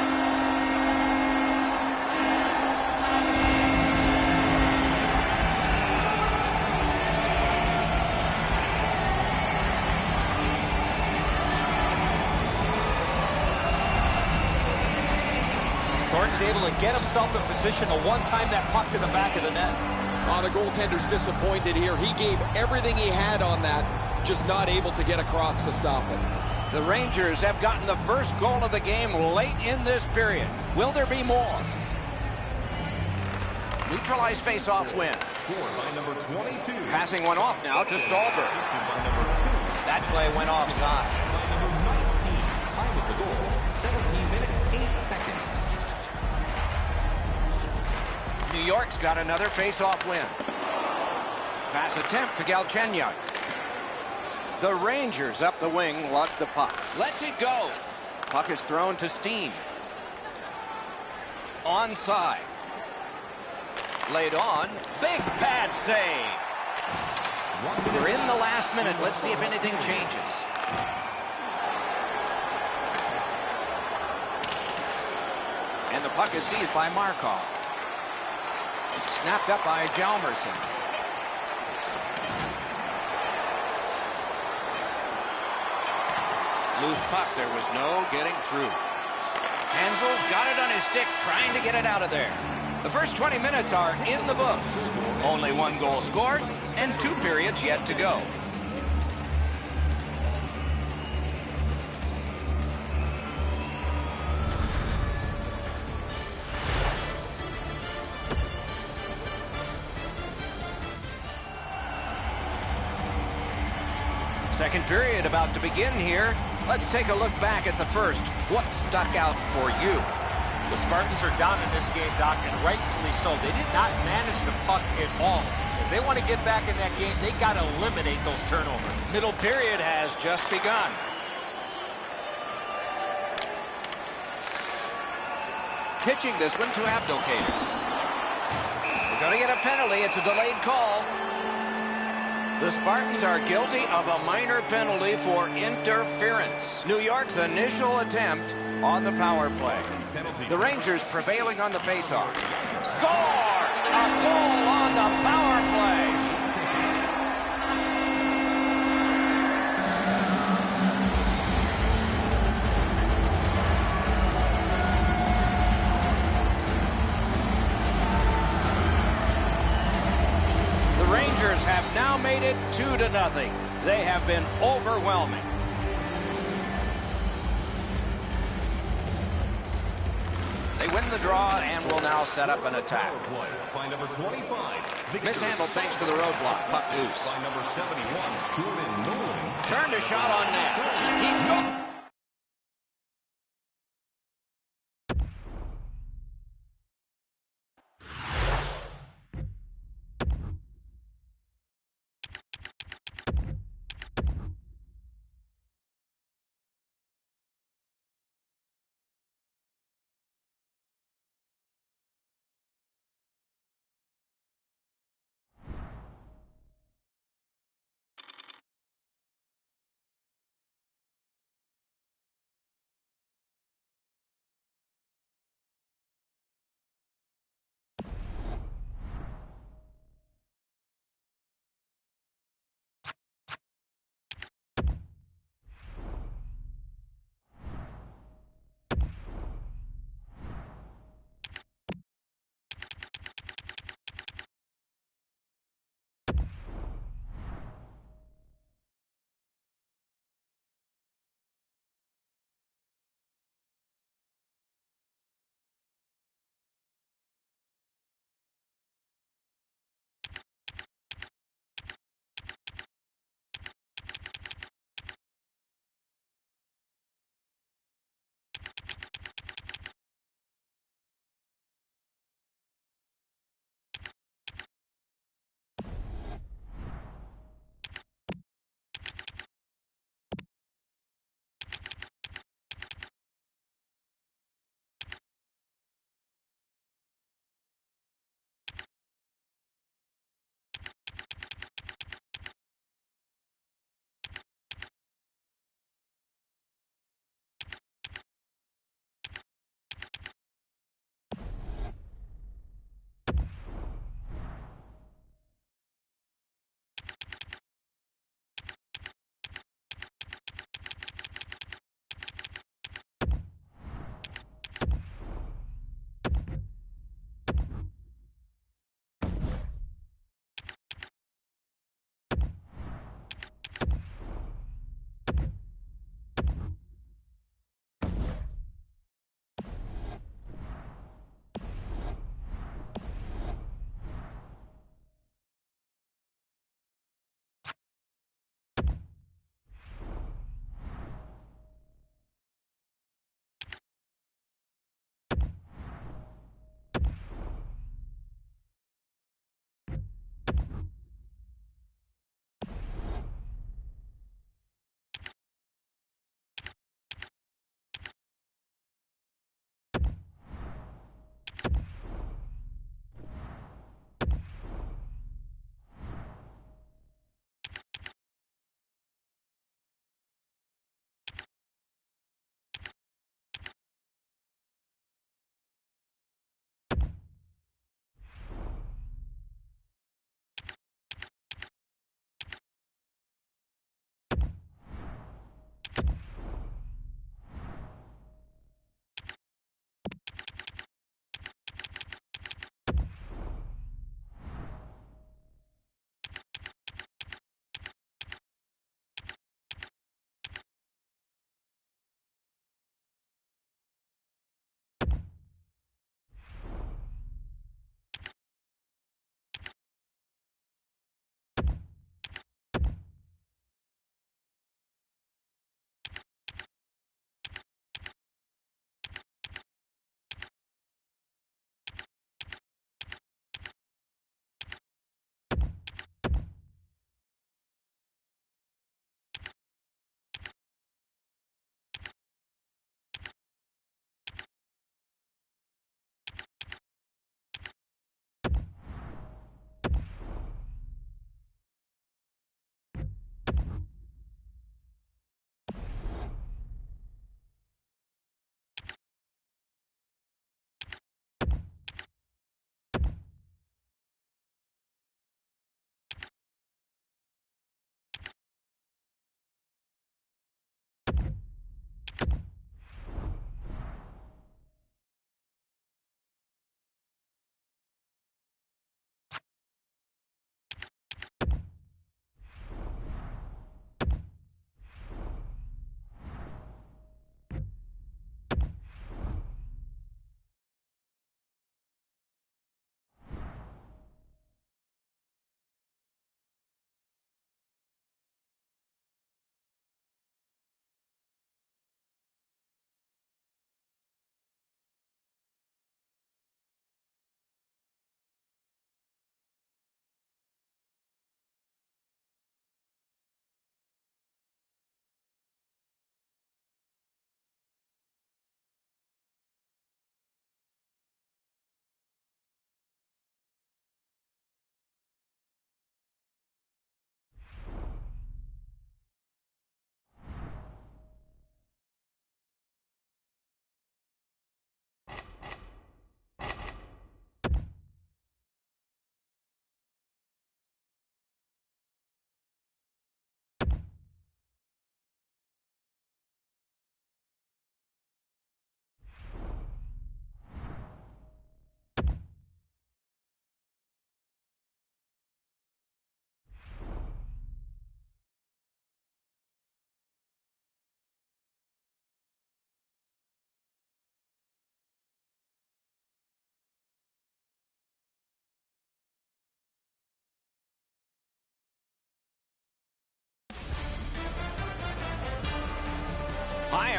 Thornton's able to get himself in position to one-time that puck to the back of the net. The goaltender's disappointed here. He gave everything he had on that, just not able to get across to stop it. The Rangers have gotten the first goal of the game late in this period. Will there be more? Neutralized face-off win. By number 22. Passing one off now to Stolberg. That play went offside. By number 19. Time of the goal, 17 minutes, 8 seconds. New York's got another face-off win. Pass attempt to Galchenyuk. The Rangers up the wing lost the puck. Lets it go. Puck is thrown to Steen. Onside. Laid on. Big pad save. We're in the last minute. Let's see if anything changes. And the puck is seized by Markov. Snapped up by Hjalmarsson. Loose puck. There was no getting through. Hansel's got it on his stick, trying to get it out of there. The first 20 minutes are in the books. Only one goal scored and 2 periods yet to go. Second period about to begin here. Let's take a look back at the first. What stuck out for you? The Spartans are down in this game, Doc, and rightfully so. They did not manage the puck at all. If they want to get back in that game, they got to eliminate those turnovers. Middle period has just begun. Pitching this one to Abdelkader. We're going to get a penalty. It's a delayed call. The Spartans are guilty of a minor penalty for interference. New York's initial attempt on the power play. The Rangers prevailing on the faceoff. Score! A goal on the power play. The Rangers have now made it 2-0. They have been overwhelming. They win the draw and will now set up an attack. By number 25. Mishandled thanks to the roadblock. Puck loose. By number 71, Jordan Nolan. Turned a shot on net. He scored.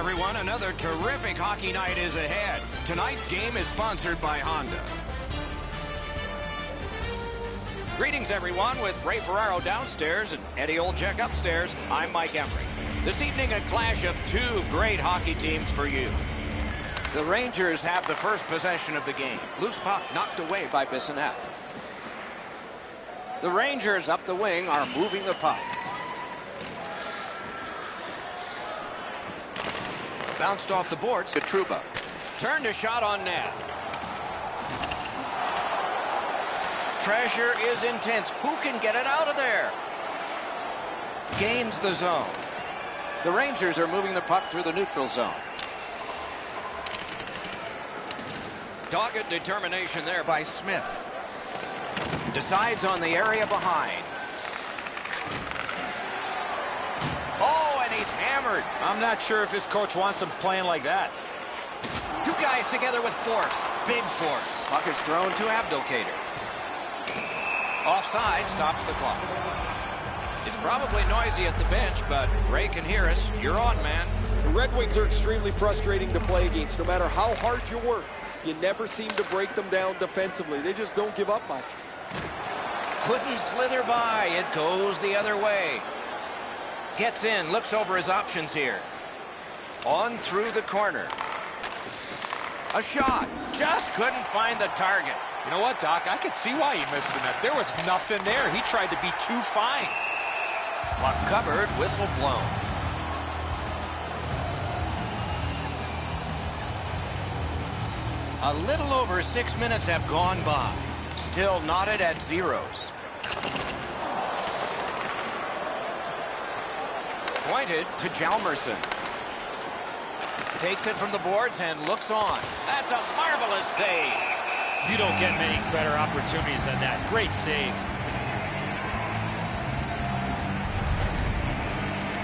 everyone. Another terrific hockey night is ahead. Tonight's game is sponsored by Honda. Greetings, everyone, with Ray Ferraro downstairs and Eddie Olczyk upstairs. I'm Mike Emery. This evening, a clash of two great hockey teams for you. The Rangers have the first possession of the game. Loose puck knocked away by Bissonnette. The Rangers up the wing are moving the puck. Bounced off the boards to Trouba. Turned a shot on net. Pressure is intense. Who can get it out of there? Gains the zone. The Rangers are moving the puck through the neutral zone. Dogged determination there by Smith. Decides on the area behind. Oh, and he's hammered. I'm not sure if his coach wants him playing like that. Two guys together with force. Big force. Puck is thrown to Abdelkader. Offside stops the clock. It's probably noisy at the bench, but Ray can hear us. You're on, man. The Red Wings are extremely frustrating to play against. No matter how hard you work, you never seem to break them down defensively. They just don't give up much. Couldn't slither by. It goes the other way. Gets in, looks over his options here. On through the corner. A shot. Just couldn't find the target. You know what, Doc? I could see why he missed the net. There was nothing there. He tried to be too fine. Puck covered, whistle blown. A little over 6 minutes have gone by. Still knotted at zeros. Pointed to Hjalmarsson. Takes it from the boards and looks on. That's a marvelous save. You don't get many better opportunities than that. Great save.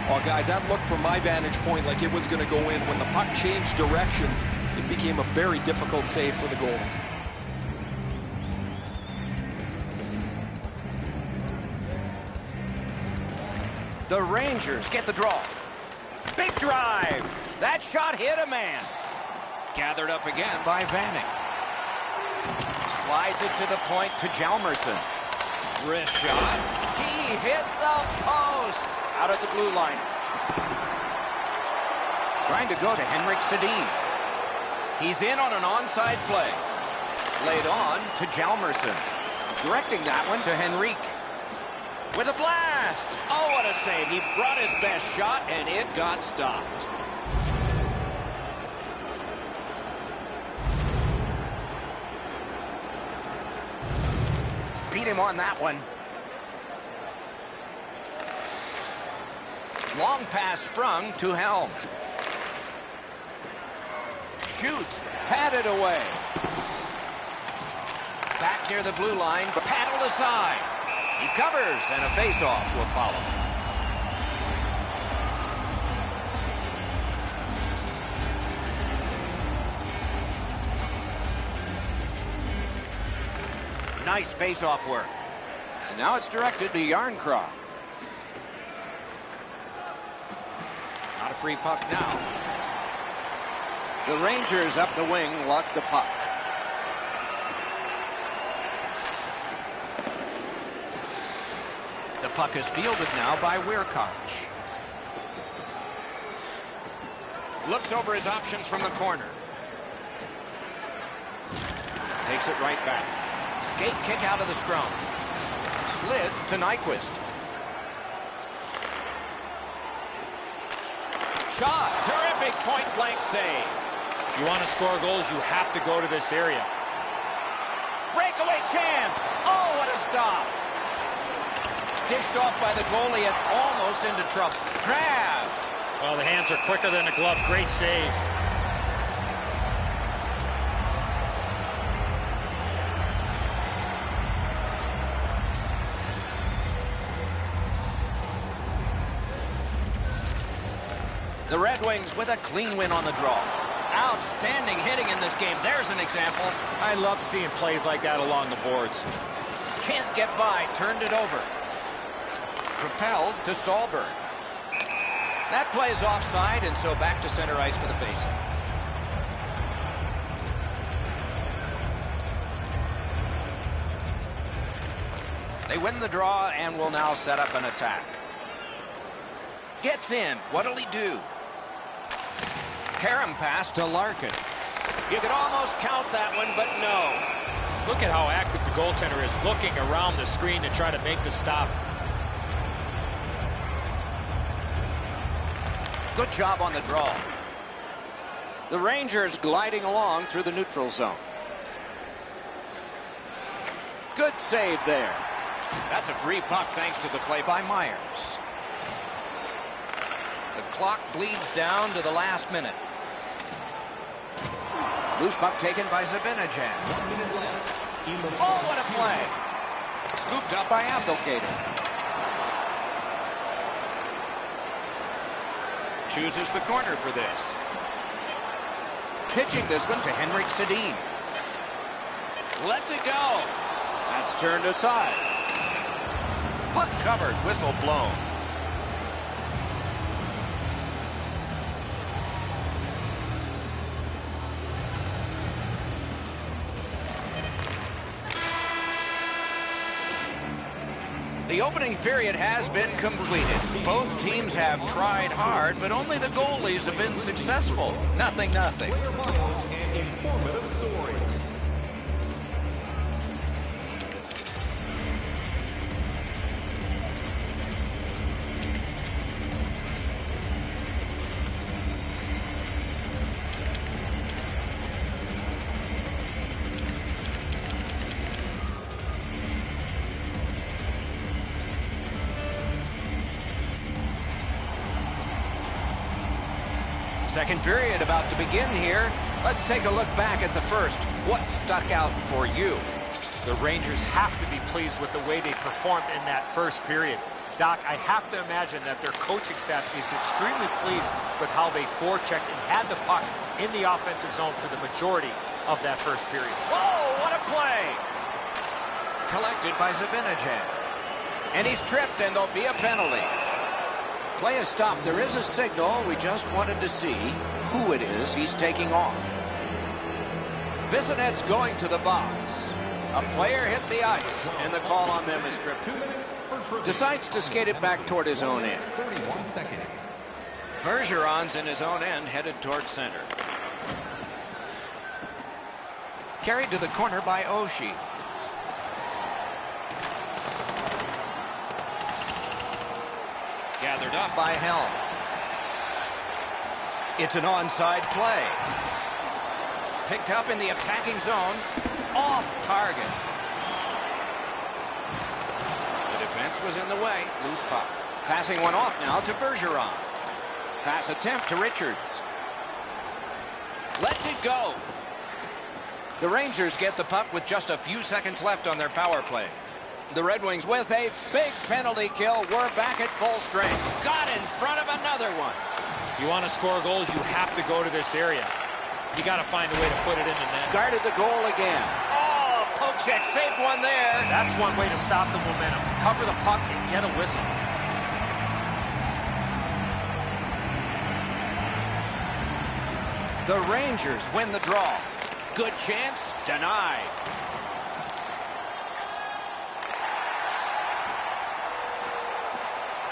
Oh, guys, that looked from my vantage point like it was going to go in. When the puck changed directions, it became a very difficult save for the goalie. The Rangers get the draw. Big drive. That shot hit a man. Gathered up again by Vanek. Slides it to the point to Hjalmarsson. Wrist shot. He hit the post. Out at the blue line. Trying to go to Henrik Sedin. He's in on an onside play. Laid on to Hjalmarsson. Directing that one to Henrik. With a blast. Oh, what a save. He brought his best shot, and it got stopped. Beat him on that one. Long pass sprung to Helm. Shoot. Patted away. Back near the blue line, but paddled aside. He covers, and a face-off will follow. Nice face-off work. And now it's directed to Järnkrok. Not a free puck now. The Rangers up the wing lock the puck. The puck is fielded now by Weirkoch. Looks over his options from the corner. Takes it right back. Skate kick out of the scrum. Slid to Nyquist. Shot. Terrific point-blank save. You want to score goals, you have to go to this area. Breakaway chance. Oh, what a stop. Dished off by the goalie and almost into trouble. Grabbed. Well, the hands are quicker than the glove. Great save. The Red Wings with a clean win on the draw. Outstanding hitting in this game. There's an example. I love seeing plays like that along the boards. Can't get by. Turned it over. Propelled to Stallberg. That plays offside, and so back to center ice for the faceoff. They win the draw and will now set up an attack. Gets in. What'll he do? Carom pass to Larkin. You could almost count that one, but no. Look at how active the goaltender is, looking around the screen to try to make the stop. Good job on the draw. The Rangers gliding along through the neutral zone. Good save there. That's a free puck thanks to the play by Myers. The clock bleeds down to the last minute. Loose puck taken by Zibanejad. Oh, what a play. Scooped up by Abdelkader. Chooses the corner for this. Pitching this one to Henrik Sedin. Lets it go. That's turned aside. Puck covered, whistle blown. The opening period has been completed. Both teams have tried hard, but only the goalies have been successful. 0-0. Player bios and informative stories. Second period about to begin here. Let's take a look back at the first. What stuck out for you? The Rangers have to be pleased with the way they performed in that first period. Doc, I have to imagine that their coaching staff is extremely pleased with how they forechecked and had the puck in the offensive zone for the majority of that first period. Whoa, what a play! Collected by Zibanejad. And he's tripped, and there'll be a penalty. Play is stopped. There is a signal. We just wanted to see who it is he's taking off. Bissonnette's going to the box. A player hit the ice, and the call on them is tripping. Decides to skate it back toward his own end. 31 seconds. Bergeron's in his own end, headed toward center. Carried to the corner by Oshie. Gathered up by Helm. It's an onside play. Picked up in the attacking zone. Off target. The defense was in the way. Loose puck. Passing one off now to Bergeron. Pass attempt to Richards. Lets it go. The Rangers get the puck with just a few seconds left on their power play. The Red Wings with a big penalty kill. We're back at full strength. Got in front of another one. You want to score goals, you have to go to this area. You got to find a way to put it in the net. Guarded the goal again. Oh, poke check, saved one there. That's one way to stop the momentum. Cover the puck and get a whistle. The Rangers win the draw. Good chance, denied.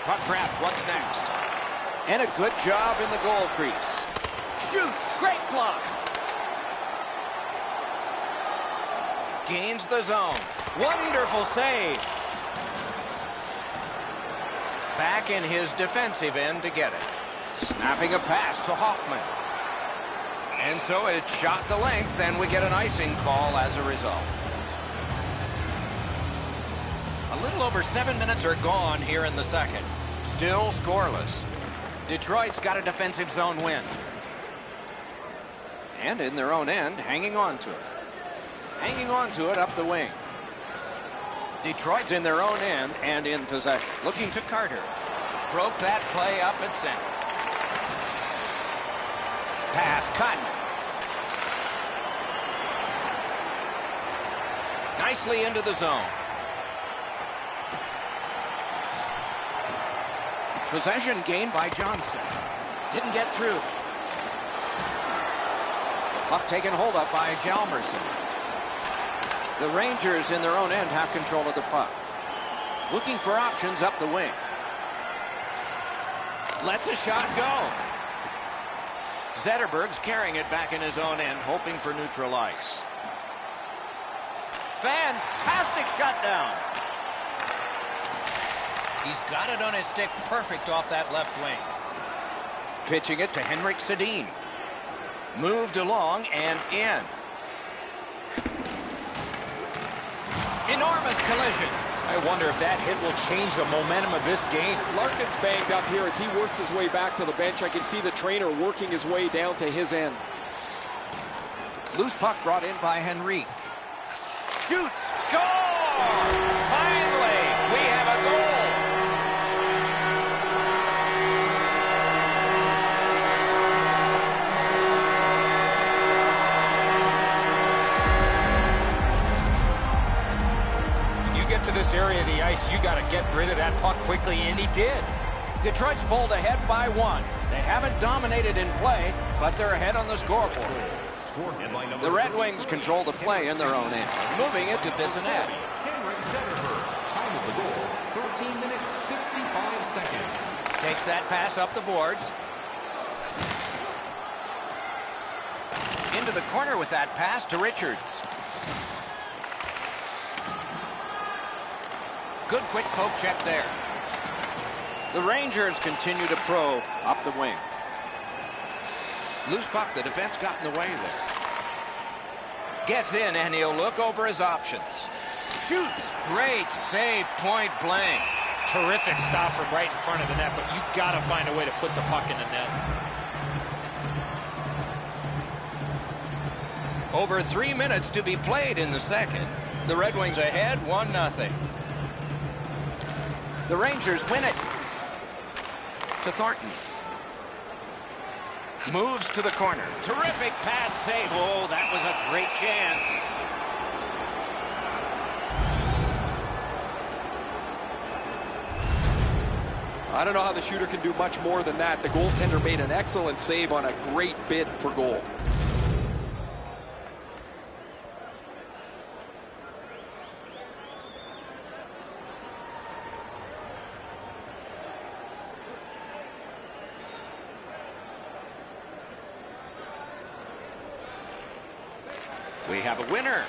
Puck grab, what's next? And a good job in the goal crease. Shoots, great block. Gains the zone. Wonderful save. Back in his defensive end to get it. Snapping a pass to Hoffman. And so it shot the length, and we get an icing call as a result. A little over 7 minutes are gone here in the second. Still scoreless. Detroit's got a defensive zone win. And in their own end, hanging on to it. Hanging on to it up the wing. Detroit's in their own end and in possession. Looking to Carter. Broke that play up at center. Pass cut. Nicely into the zone. Possession gained by Johnson. Didn't get through. Puck taken hold of by Hjalmarsson. The Rangers in their own end have control of the puck. Looking for options up the wing. Lets a shot go. Zetterberg's carrying it back in his own end, hoping for neutral ice. Fantastic shutdown. He's got it on his stick perfect off that left wing. Pitching it to Henrik Sedin. Moved along and in. Enormous collision. I wonder if that hit will change the momentum of this game. Larkin's banged up here as he works his way back to the bench. I can see the trainer working his way down to his end. Loose puck brought in by Henrique. Shoots. Score! Finally, we have a goal. To this area of the ice, you got to get rid of that puck quickly, and he did. Detroit's pulled ahead by 1. They haven't dominated in play, but they're ahead on the scoreboard. The Red Wings control the play in their own end, moving it to Bissonnette. Time of the goal, 13 minutes, 55 seconds. Takes that pass up the boards. Into the corner with that pass to Richards. Good quick poke check there. The Rangers continue to probe up the wing. Loose puck, the defense got in the way there. Gets in and he'll look over his options. Shoots. Great save, point blank. Terrific stop from right in front of the net, but you got to find a way to put the puck in the net. Over 3 minutes to be played in the second. The Red Wings ahead 1-0. The Rangers win it. To Thornton. Moves to the corner. Terrific pad save. Oh, that was a great chance. I don't know how the shooter can do much more than that. The goaltender made an excellent save on a great bid for goal. We have a winner.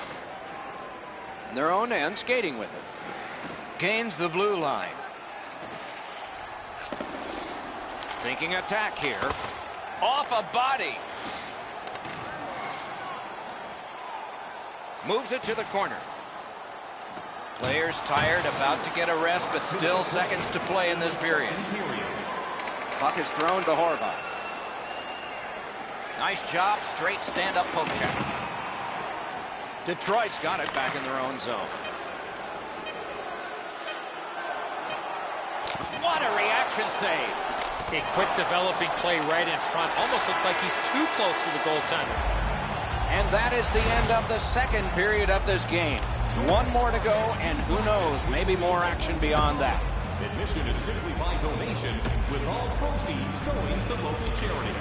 In their own end, skating with it. Gains the blue line. Thinking attack here. Off a body. Moves it to the corner. Players tired, about to get a rest, but still seconds to play in this period. Puck is thrown to Horvat. Nice job, straight stand-up poke check. Detroit's got it back in their own zone. What a reaction save. A quick developing play right in front. Almost looks like he's too close to the goaltender. And that is the end of the second period of this game. 1 more to go, and who knows, maybe more action beyond that. Admission is simply by donation, with all proceeds going to local charities.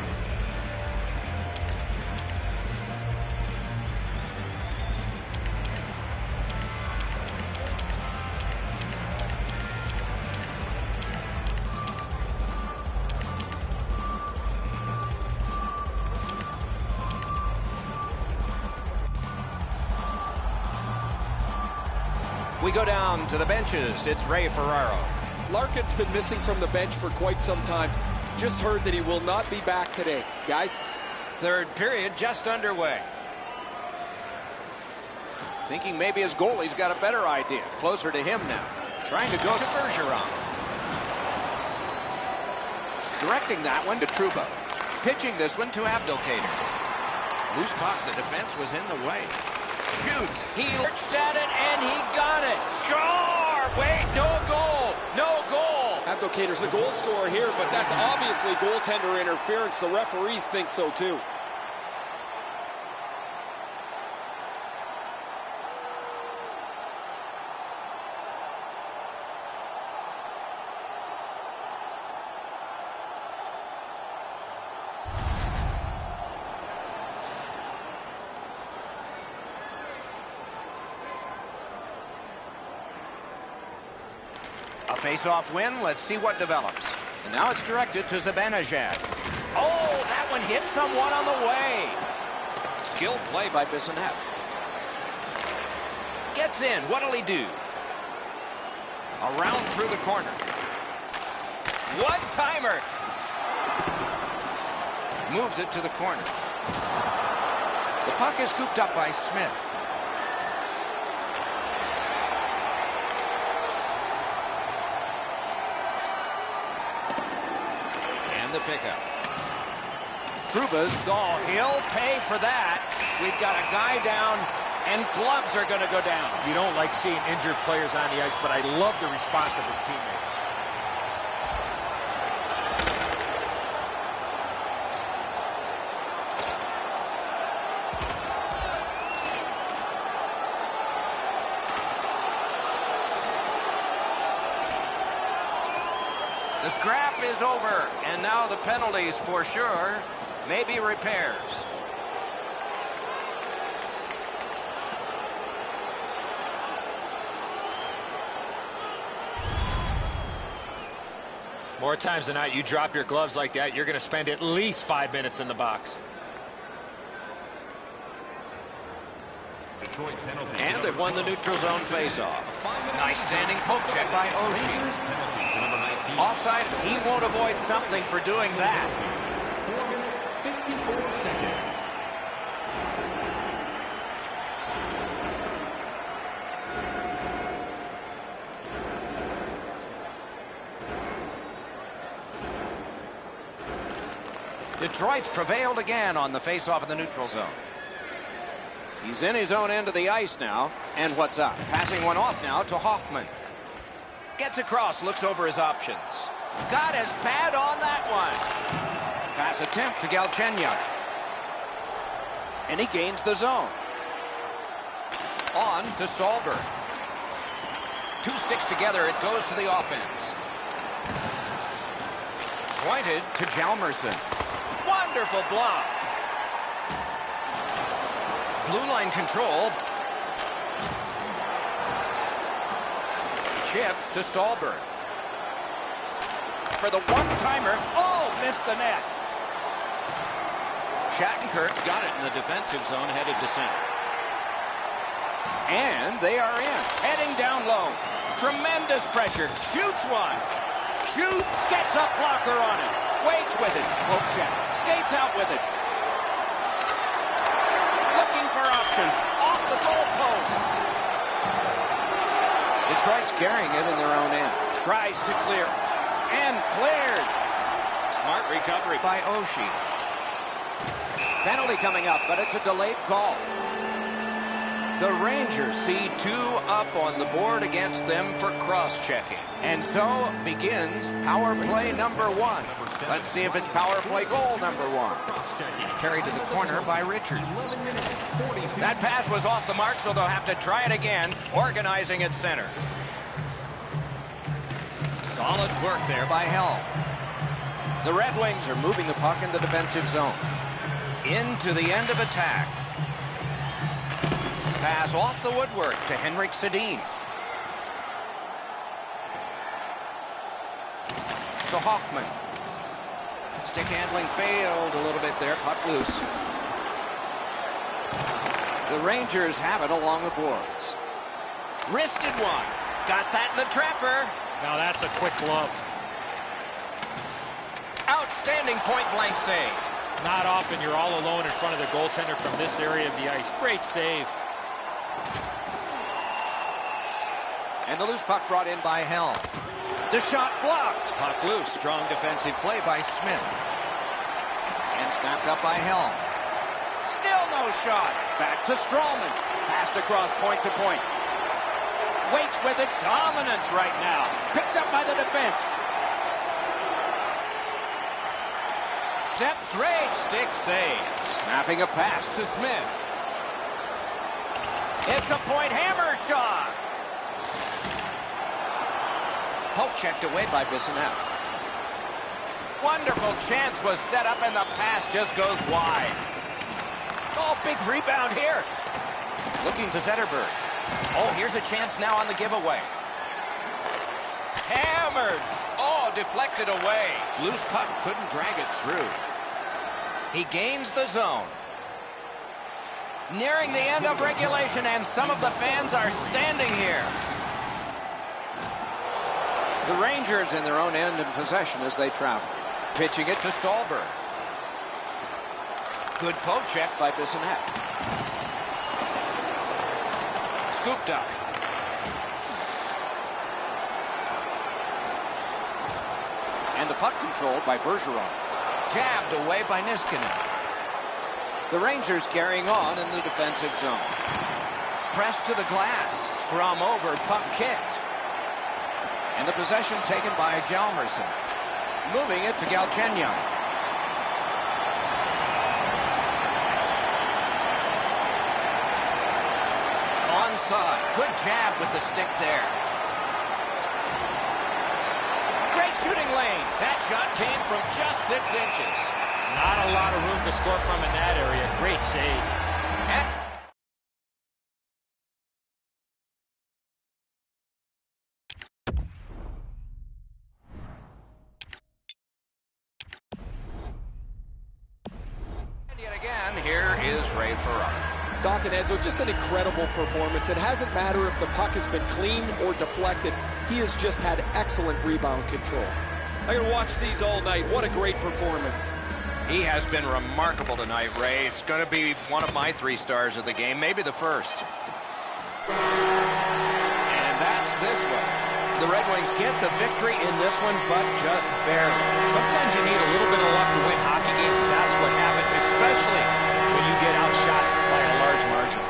We go down to the benches. It's Ray Ferraro. Larkin's been missing from the bench for quite some time. Just heard that he will not be back today. Guys? Third period just underway. Thinking maybe his goalie's got a better idea. Closer to him now. Trying to go to Bergeron. Directing that one to Trouba. Pitching this one to Abdelkader. Loose puck. The defense was in the way. Shoots. He lurched at it, and he got it. Score! Wait, no goal. No goal. Abdelkader's the goal scorer here, but that's obviously goaltender interference. The referees think so, too. face-off win. Let's see what develops. And now it's directed to Zibanejad. Oh, that one hit someone on the way. Skilled play by Bissonnette. Gets in. What'll he do? Around through the corner. One-timer. Moves it to the corner. The puck is scooped up by Smith. And the pickup. Trouba's goal. He'll pay for that. We've got a guy down, and gloves are going to go down. You don't like seeing injured players on the ice, but I love the response of his teammates. The scrap is over, and now the penalties for sure, maybe repairs. More times than not, you drop your gloves like that, you're going to spend at least 5 minutes in the box. And they've won the neutral zone faceoff. Nice standing poke check by Oshie. Offside, he won't avoid something for doing that. 4 minutes, 54 seconds. Detroit's prevailed again on the faceoff in the neutral zone. He's in his own end of the ice now. And what's up? Passing one off now to Hoffman. Gets across, looks over his options. Got his pad on that one. Pass attempt to Galchenyuk. And he gains the zone. On to Stallberg. Two sticks together, it goes to the offense. Pointed to Hjalmarsson. Wonderful block. Blue line control. Chip to Stallberg. For the one-timer. Oh, missed the net. Shattenkirk's got it in the defensive zone, headed to center. And they are in. Heading down low. Tremendous pressure. Shoots one. Shoots. Gets a blocker on it. Waits with it. Poke check. Skates out with it. Looking for options. Off the goal post. Detroit's carrying it in their own end. Tries to clear. And cleared. Smart recovery by Oshie. Penalty coming up, but it's a delayed call. The Rangers see 2 up on the board against them for cross-checking. And so begins power play number 1. Let's see if it's power play goal number 1. Carried to the corner by Richards. That pass was off the mark, so they'll have to try it again, organizing at center. Solid work there by Helm. The Red Wings are moving the puck in the defensive zone. Into the end of attack. Pass off the woodwork to Henrik Sedin. To Hoffman. Stick handling failed a little bit there. Puck loose. The Rangers have it along the boards. Wristed one. Got that in the trapper. Now that's a quick glove. Outstanding point-blank save. Not often you're all alone in front of the goaltender from this area of the ice. Great save. And the loose puck brought in by Helm. The shot blocked. Puck loose. Strong defensive play by Smith. And snapped up by Helm. Still no shot. Back to Strawman. Passed across point to point. Waits with it. Dominance right now. Picked up by the defense. Sepp, great stick save. Snapping a pass to Smith. It's a point hammer shot. Poke checked away by Bissonnette. Wonderful chance was set up and the pass just goes wide. Oh, big rebound here. Looking to Zetterberg. Oh, here's a chance now on the giveaway. Hammered. Oh, deflected away. Loose puck couldn't drag it through. He gains the zone. Nearing the end of regulation, and some of the fans are standing here. The Rangers in their own end in possession as they travel. Pitching it to Stallberg. Good poke check by Bissonnette. Scooped up. And the puck controlled by Bergeron. Jabbed away by Niskanen. The Rangers carrying on in the defensive zone. Pressed to the glass. Scrum over, puck kicked. And the possession taken by Hjalmarsson. Moving it to Galchenyuk. Onside. Good jab with the stick there. Great shooting lane. That shot came from just 6 inches. Not a lot of room to score from in that area. Great save. And yet again, here is Ray Ferraro. Doc and Edzo, just an incredible performance. It hasn't mattered if the puck has been clean or deflected. He has just had excellent rebound control. I'm going to watch these all night. What a great performance. He has been remarkable tonight, Ray. It's going to be one of my 3 stars of the game, maybe the first. And that's this one. The Red Wings get the victory in this one, but just barely. Sometimes you need a little bit of luck to win hockey games, and that's what happened, especially when you get outshot by a large margin.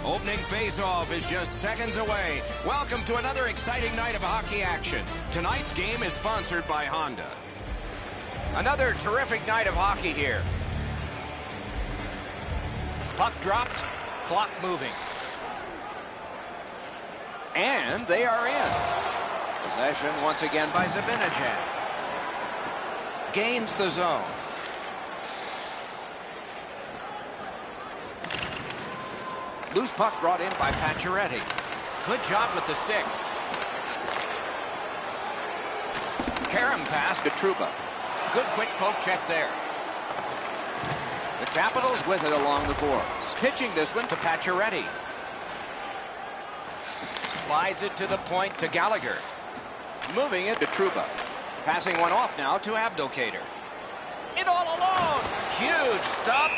Opening face-off is just seconds away. Welcome to another exciting night of hockey action. Tonight's game is sponsored by Honda. Another terrific night of hockey here. Puck dropped, clock moving. And they are in. Possession once again by Zibanejad. Gains the zone. Loose puck brought in by Pacioretty. Good job with the stick. Karam pass to Trouba. Good quick poke check there. The Capitals with it along the boards. Pitching this one to Pacioretty. Slides it to the point to Gallagher. Moving it to Trouba. Passing one off now to Abdelkader. It all alone. Huge stop.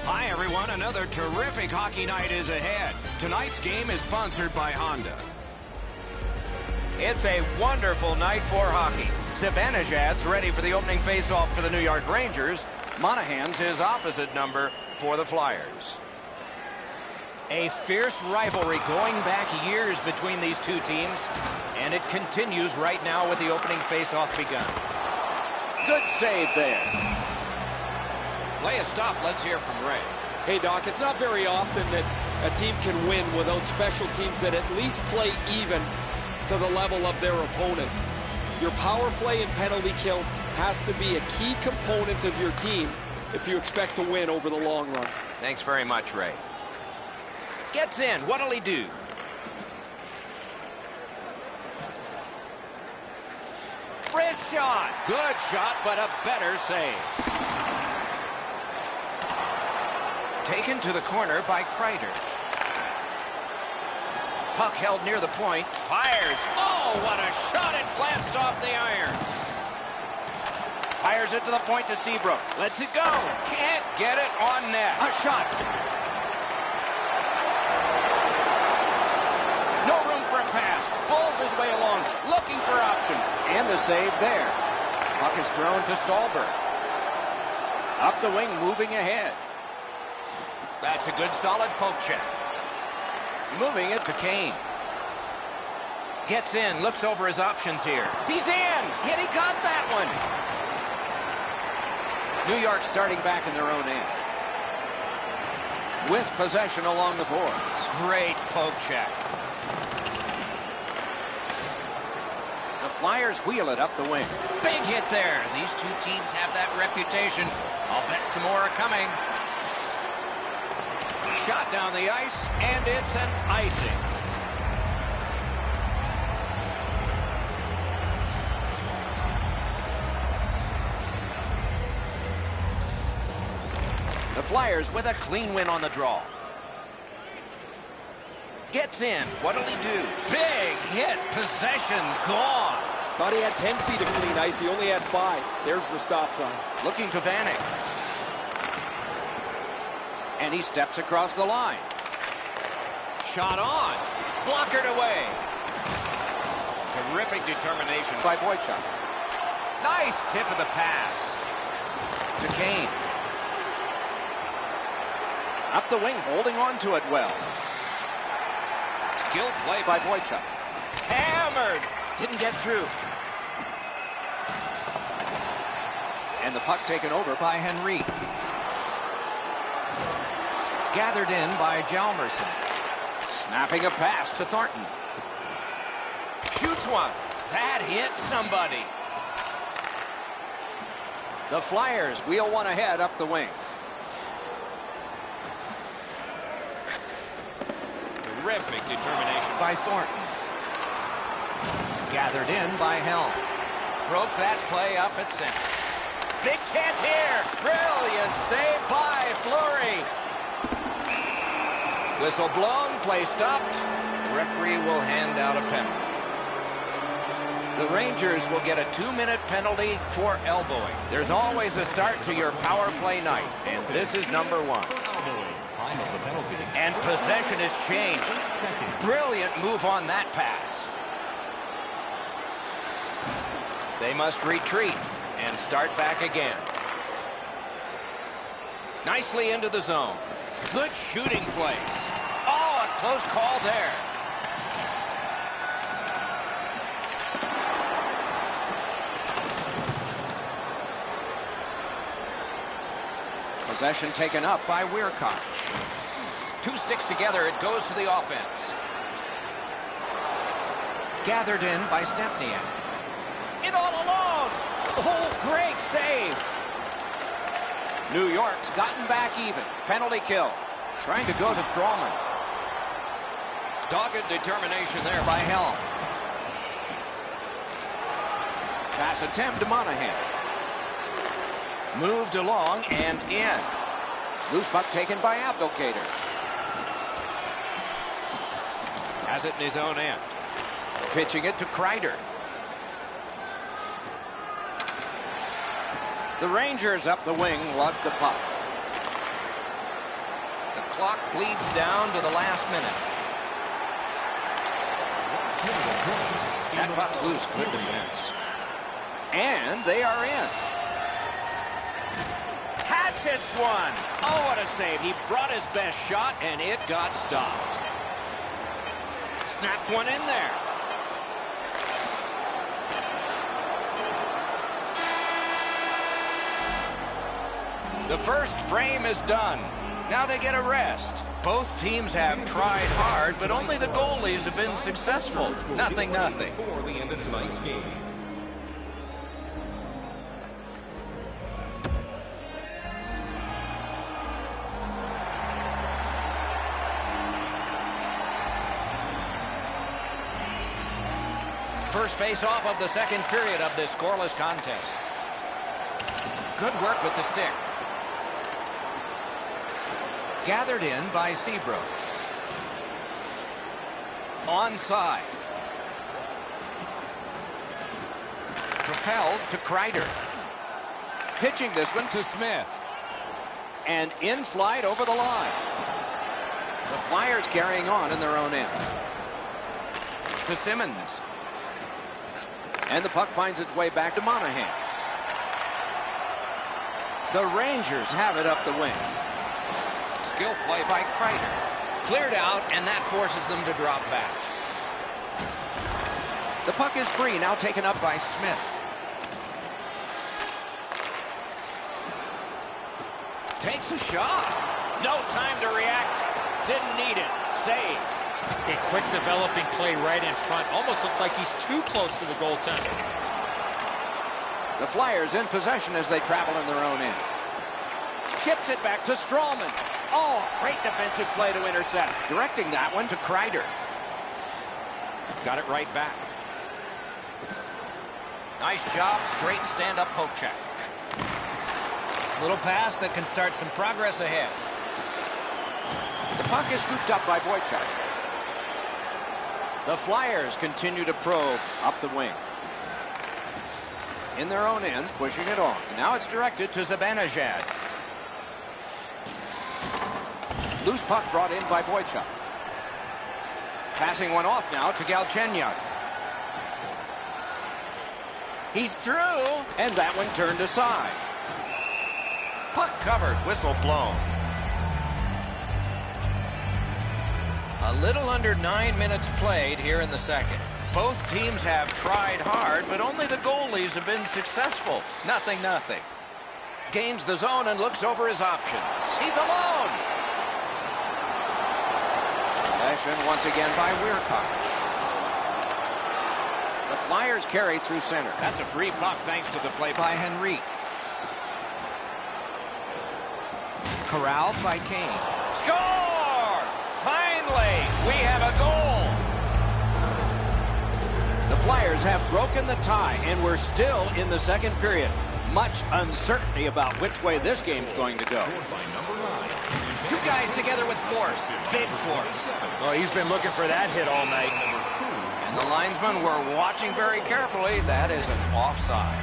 Hi, everyone. Another terrific hockey night is ahead. Tonight's game is sponsored by Honda. It's a wonderful night for hockey. Zibanejad's ready for the opening faceoff for the New York Rangers. Monahan's his opposite number for the Flyers. A fierce rivalry going back years between these two teams, and it continues right now with the opening faceoff begun. Good save there. Play a stop. Let's hear from Ray. Hey, Doc, it's not very often that a team can win without special teams that at least play even to the level of their opponents. Your power play and penalty kill has to be a key component of your team if you expect to win over the long run. Thanks very much, Ray. Gets in. What'll he do? Wrist shot. Good shot, but a better save. Taken to the corner by Kreider. Puck held near the point. Fires. Oh, what a shot. It glanced off the iron. Fires it to the point to Seabrook. Lets it go. Can't get it on net. A shot. No room for a pass. Pulls his way along. Looking for options. And the save there. Puck is thrown to Stallberg. Up the wing, moving ahead. That's a good solid poke check. Moving it to Kane. Gets in, looks over his options here. He's in, and he got that one. New York starting back in their own end. With possession along the boards. Great poke check. The Flyers wheel it up the wing. Big hit there. These two teams have that reputation. I'll bet some more are coming. Shot down the ice, and it's an icing. The Flyers with a clean win on the draw. Gets in. What'll he do? Big hit. Possession gone. Thought he had 10 feet of clean ice. He only had 5. There's the stop sign. Looking to Vanek. And he steps across the line. Shot on. Blockered away. Terrific determination by Boychuk. Nice tip of the pass. To Kane. Up the wing, holding on to it well. Skilled play by Boychuk. Hammered. Didn't get through. And the puck taken over by Henrique. Gathered in by Hjalmarsson. Snapping a pass to Thornton. Shoots one. That hit somebody. The Flyers wheel one ahead up the wing. Terrific determination by Thornton. Gathered in by Helm. Broke that play up at center. Big chance here. Brilliant save by Fleury. Whistle blown, play stopped. The referee will hand out a penalty. The Rangers will get a 2-minute penalty for elbowing. There's always a start to your power play night, and this is number 1. And possession has changed. Brilliant move on that pass. They must retreat and start back again. Nicely into the zone. Good shooting place. Oh, a close call there. Possession taken up by Weirkoch. 2 sticks together, it goes to the offense. Gathered in by Stepniak. It all alone. Oh, great save. New York's gotten back even. Penalty kill. Trying to go to Strawman. Dogged determination there by Helm. Pass attempt to Monahan. Moved along and in. Loose puck taken by Abdelkader. Has it in his own end. Pitching it to Kreider. The Rangers up the wing lug the puck. clock bleeds down to the last minute. That puck's loose. Good defense. And they are in. Hatchets one. Oh, what a save. He brought his best shot, and it got stopped. Snaps one in there. The first frame is done. Now they get a rest. Both teams have tried hard, but only the goalies have been successful. Nothing. For the end of tonight's game. First face-off of the second period of this scoreless contest. Good work with the stick. Gathered in by Seabrook. Onside. Propelled to Kreider. Pitching this one to Smith. And in flight over the line. The Flyers carrying on in their own end. To Simmons. And the puck finds its way back to Monahan. The Rangers have it up the wing. Skill play by Kreider. Cleared out, and that forces them to drop back. The puck is free, now taken up by Smith. Takes a shot. No time to react. Didn't need it. Save. A quick developing play right in front. Almost looks like he's too close to the goaltender. The Flyers in possession as they travel in their own end. Chips it back to Strawman. Oh, great defensive play to intercept. Directing that one to Kreider. Got it right back. Nice job, straight stand-up poke check. Little pass that can start some progress ahead. The puck is scooped up by Boychuk. The Flyers continue to probe up the wing. In their own end, pushing it on. Now it's directed to Zibanejad. Loose puck brought in by Boychuk. Passing one off now to Galchenyuk. He's through, and that one turned aside. Puck covered, whistle blown. A little under 9 minutes played here in the second. Both teams have tried hard, but only the goalies have been successful. Nothing. Gains the zone and looks over his options. He's alone. Possession once again by Weirkoch. The Flyers carry through center. That's a free puck thanks to the play by Henrique. Corralled by Kane. Score! Finally, we have a goal. The Flyers have broken the tie, and we're still in the second period. Much uncertainty about which way this game's going to go. Two guys together with force. Big force. Oh, he's been looking for that hit all night. And the linesmen were watching very carefully. That is an offside.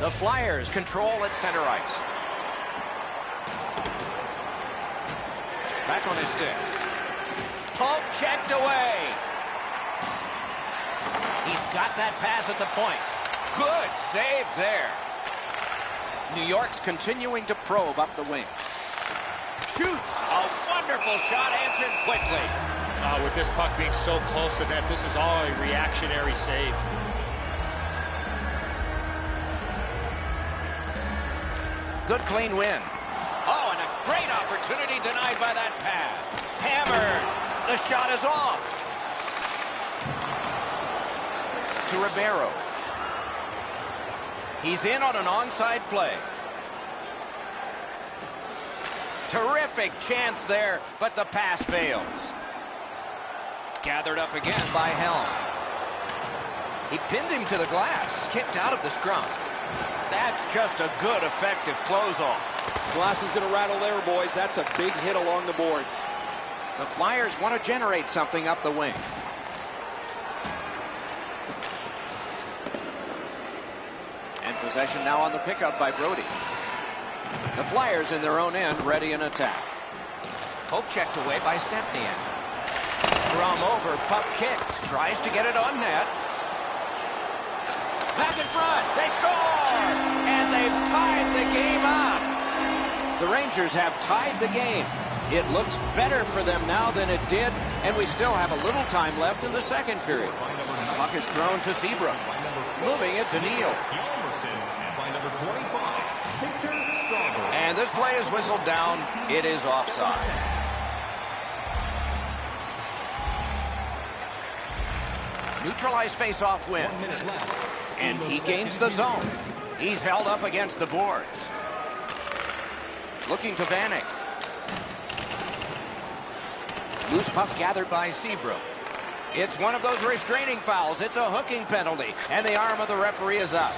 The Flyers control at center ice. Back on his stick. Poke checked away. He's got that pass at the point. Good save there. New York's continuing to probe up the wing. Shoots. A wonderful shot answered quickly. With this puck being so close to net, this is all a reactionary save. Good clean win. Oh, and a great opportunity denied by that pad. Hammered. The shot is off. To Ribeiro. He's in on an onside play. Terrific chance there, but the pass fails. Gathered up again by Helm. He pinned him to the glass. Kicked out of the scrum. That's just a good, effective close-off. Glass is going to rattle there, boys. That's a big hit along the boards. The Flyers want to generate something up the wing. And possession now on the pickup by Brody. The Flyers in their own end, ready in attack. Poke checked away by Stepniak. Scrum over, puck kicked. Tries to get it on net. Back in front, they score! And they've tied the game up. The Rangers have tied the game. It looks better for them now than it did, and we still have a little time left in the second period. Puck is thrown to Seabrook. Moving it to Neal. And this play is whistled down. It is offside. Neutralized face-off win. And he gains the zone. He's held up against the boards. Looking to Vanek. Loose puck gathered by Seabrook. It's one of those restraining fouls. It's a hooking penalty. And the arm of the referee is up.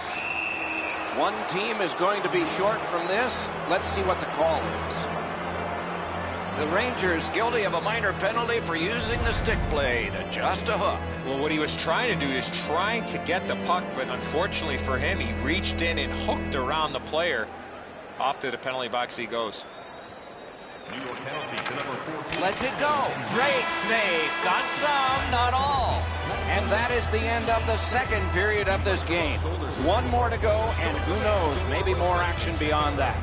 One team is going to be short from this. Let's see what the call is. The Rangers guilty of a minor penalty for using the stick blade. Just a hook. Well, what he was trying to do is trying to get the puck, but unfortunately for him, he reached in and hooked around the player. Off to the penalty box he goes. Lets it go. Great save. Got some, not all. And that is the end of the second period of this game. One more to go, and who knows, maybe more action beyond that.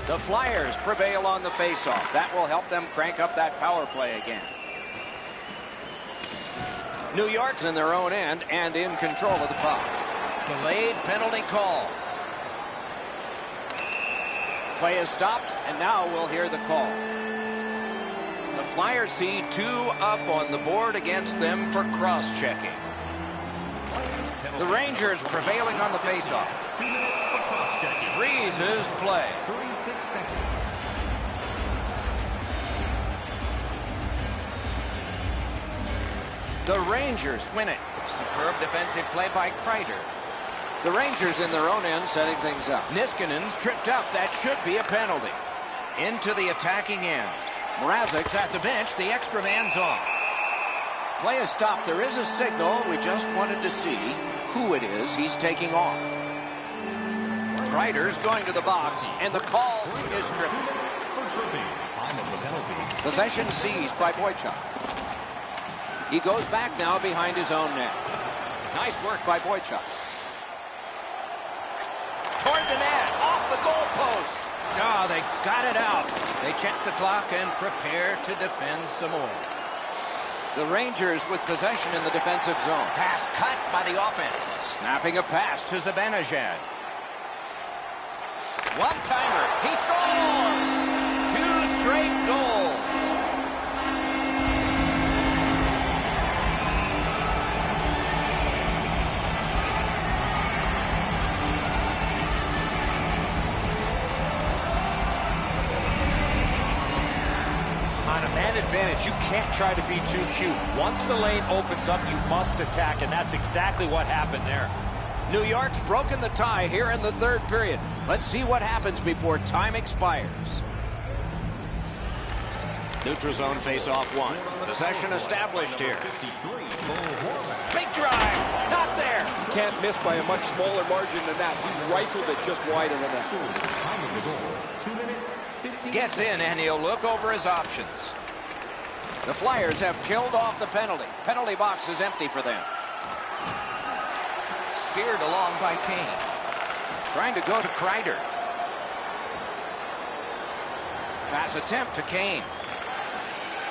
The Flyers prevail on the faceoff. That will help them crank up that power play again. New York's in their own end and in control of the puck. Delayed penalty call. Play is stopped, and now we'll hear the call. The Flyers see 2 up on the board against them for cross-checking. The Rangers prevailing on the faceoff. Freezes play. The Rangers win it. Superb defensive play by Kreider. The Rangers in their own end setting things up. Niskanen's tripped up. That should be a penalty. Into the attacking end. Mrazek's at the bench. The extra man's on. Play is stopped. There is a signal. We just wanted to see who it is he's taking off. Kreider's going to the box, and the call is tripping. Possession seized by Boychuk. He goes back now behind his own net. Nice work by Boychuk. Toward the net, off the goalpost. Oh, they got it out. They check the clock and prepare to defend some more. The Rangers with possession in the defensive zone. Pass cut by the offense. Snapping a pass to Zibanejad. One-timer. He scores! 2 straight goals. On a man advantage, you can't try to be too cute. Once the lane opens up, you must attack, and that's exactly what happened there. New York's broken the tie here in the third period. Let's see what happens before time expires. Neutral zone face-off 1. Possession established here. Big drive. Not there. You can't miss by a much smaller margin than that. He rifled it just wide of the net. Gets in, and he'll look over his options. The Flyers have killed off the penalty. Penalty box is empty for them. Speared along by Kane. Trying to go to Kreider. Pass attempt to Kane.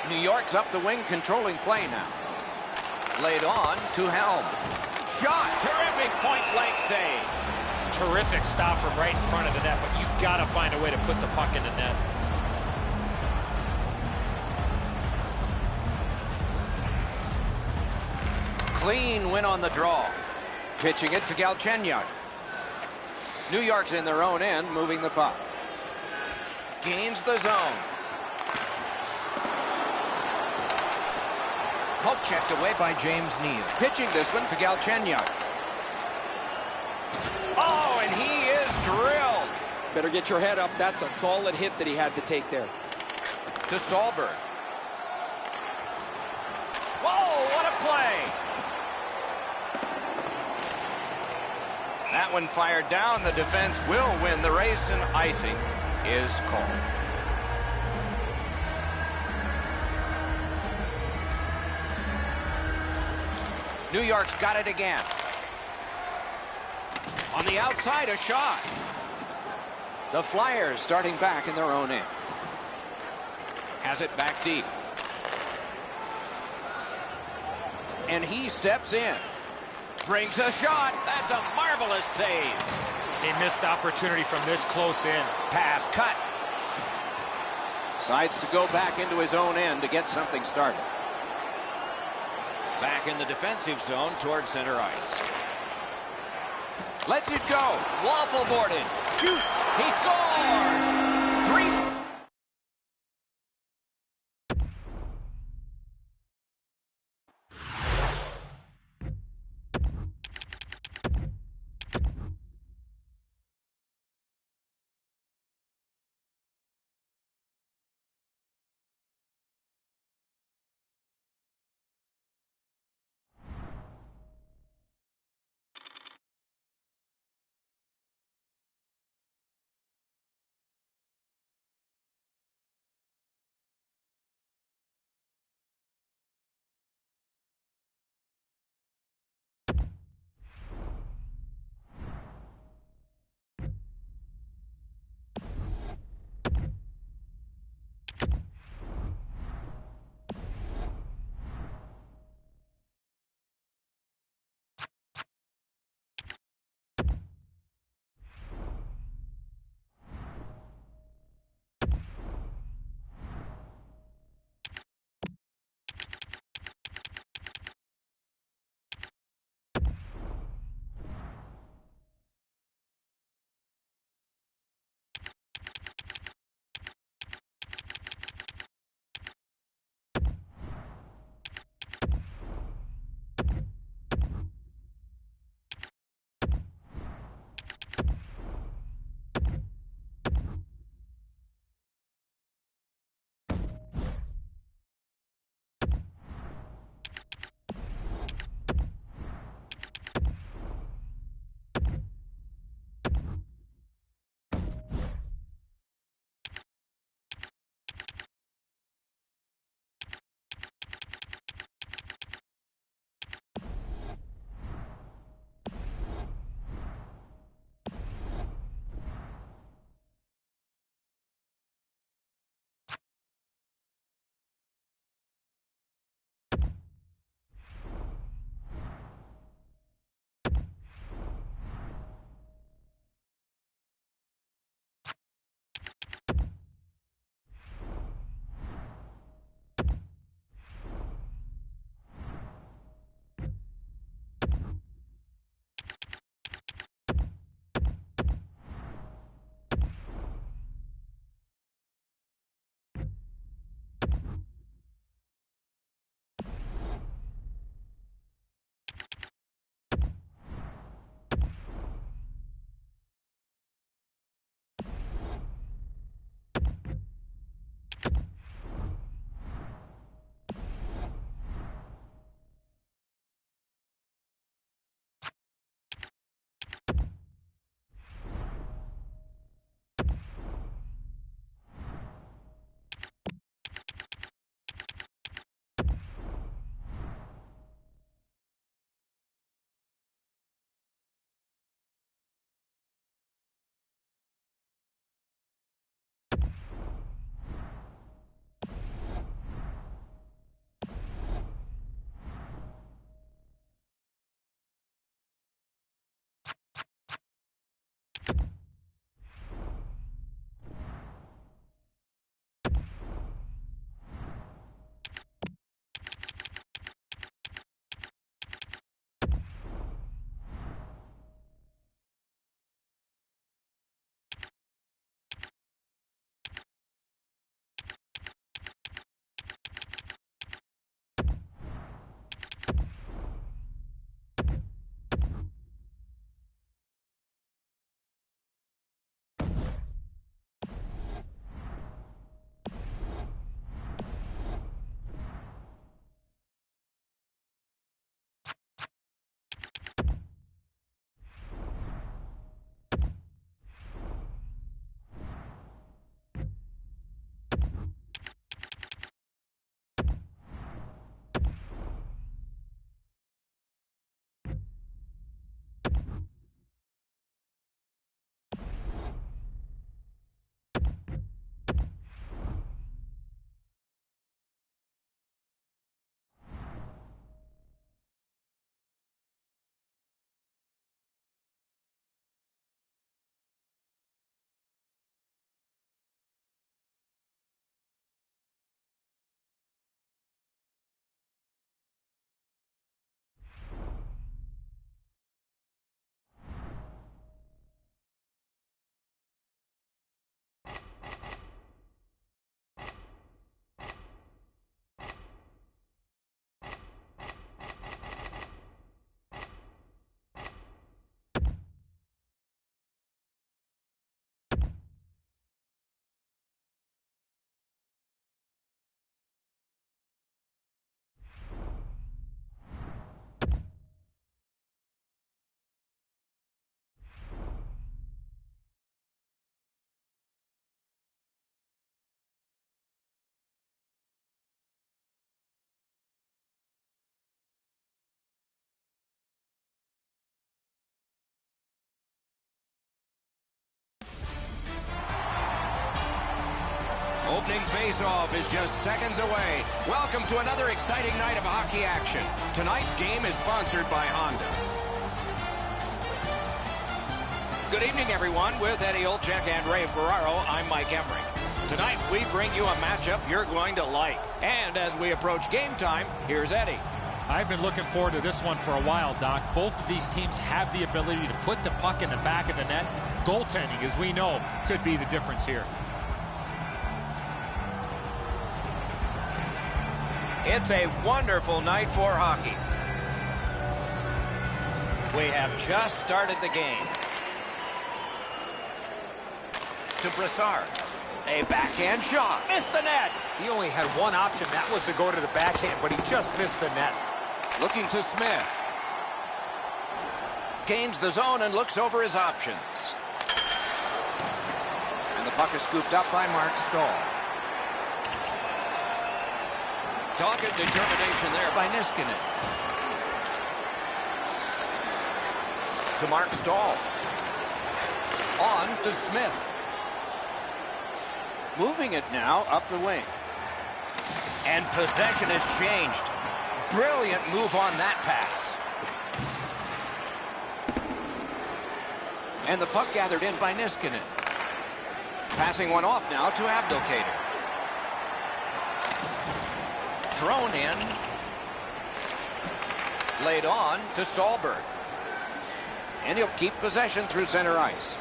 New York's up the wing, controlling play now. Laid on to Helm. Shot. Terrific point-blank save. Terrific stop from right in front of the net, but you got to find a way to put the puck in the net. Clean win on the draw. Pitching it to Galchenyuk. New York's in their own end, moving the puck. Gains the zone. Poke checked away by James Neal. Pitching this one to Galchenyuk. Better get your head up. That's a solid hit that he had to take there. To Stolberg. Whoa, what a play! That one fired down. The defense will win the race, and icing is called. New York's got it again. On the outside, a shot. The Flyers starting back in their own end. Has it back deep. And he steps in. Brings a shot. That's a marvelous save. A missed opportunity from this close in. Pass cut. Decides to go back into his own end to get something started. Back in the defensive zone toward center ice. Lets it go. Waffle boarded. Shoots. He scores. 3 Opening face-off is just seconds away. Welcome to another exciting night of hockey action. Tonight's game is sponsored by Honda. Good evening, everyone. With Eddie Olczyk and Ray Ferraro, I'm Mike Emery. Tonight, we bring you a matchup you're going to like. And as we approach game time, here's Eddie. I've been looking forward to this one for a while, Doc. Both of these teams have the ability to put the puck in the back of the net. Goaltending, as we know, could be the difference here. It's a wonderful night for hockey. We have just started the game. To Brassard. A backhand shot. Missed the net. He only had one option. That was to go to the backhand, but he just missed the net. Looking to Smith. Gains the zone and looks over his options. And the puck is scooped up by Mark Stahl. Dogged determination there by Niskanen. To Mark Stahl. On to Smith. Moving it now up the wing. And possession has changed. Brilliant move on that pass. And the puck gathered in by Niskanen. Passing one off now to Abdelkader. Thrown in. Laid on to Stallberg. And he'll keep possession through center ice.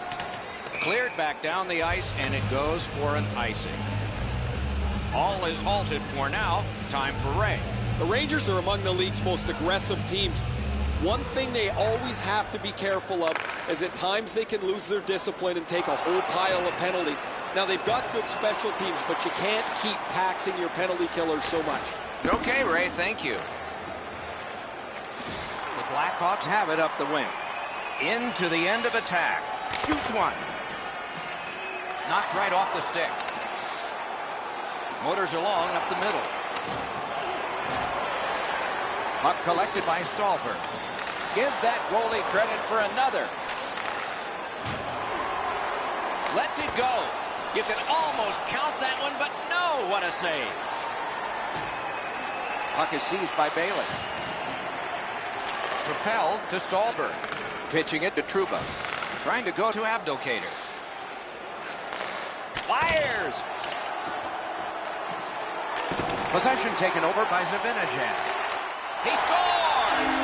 Cleared back down the ice, and it goes for an icing. All is halted for now. Time for Ray. The Rangers are among the league's most aggressive teams. One thing they always have to be careful of is at times they can lose their discipline and take a whole pile of penalties. Now, they've got good special teams, but you can't keep taxing your penalty killers so much. Okay, Ray, thank you. The Blackhawks have it up the wing. Into the end of attack. Shoots one. Knocked right off the stick. Motors along up the middle. Puck collected by Stallberg. Give that goalie credit for another. Lets it go. You can almost count that one, but no, what a save. Puck is seized by Bailey. Propelled to Stallberg. Pitching it to Trouba. Trying to go to Abdelkader. Fires! Possession taken over by Zibanejad. He scores!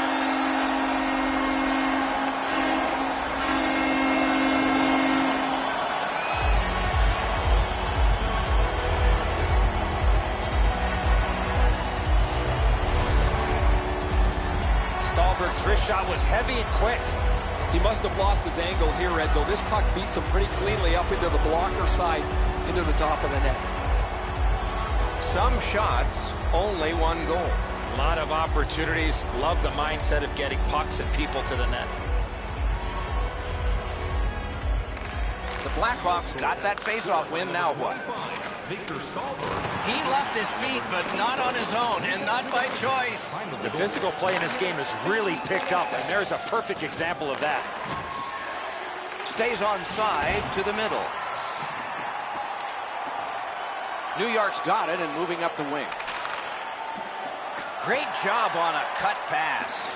Stallberg's wrist shot was heavy and quick. He must have lost his angle here, Edzo. This puck beats him pretty cleanly up into the blocker side, into the top of the net. Some shots, only one goal. A lot of opportunities. Love the mindset of getting pucks and people to the net. The Blackhawks got that faceoff win. Now what? He left his feet, but not on his own, and not by choice. The physical play in this game has really picked up, and there's a perfect example of that. Stays on side to the middle. New York's got it and moving up the wing. Great job on a cut pass.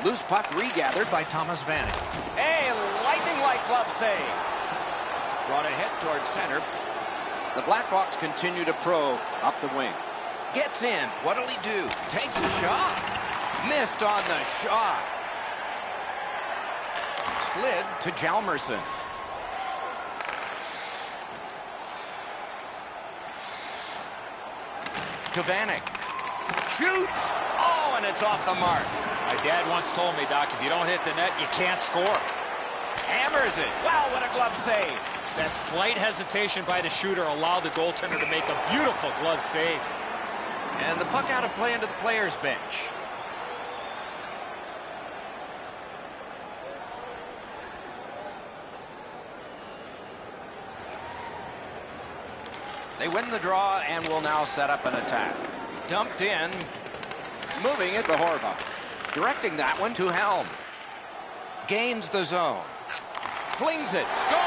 Loose puck regathered by Thomas Vanek. A lightning-like glove save. Brought a hit towards center. The Blackhawks continue to probe up the wing. Gets in. What'll he do? Takes a shot. Missed on the shot. Slid to Hjalmarsson. To Vanek. Shoots. Oh, and it's off the mark. My dad once told me, Doc, if you don't hit the net, you can't score. Hammers it. Wow, what a glove save. That slight hesitation by the shooter allowed the goaltender to make a beautiful glove save. And the puck out of play into the players' bench. They win the draw and will now set up an attack. Dumped in. Moving it to Horvath. Directing that one to Helm. Gains the zone. Flings it. Score!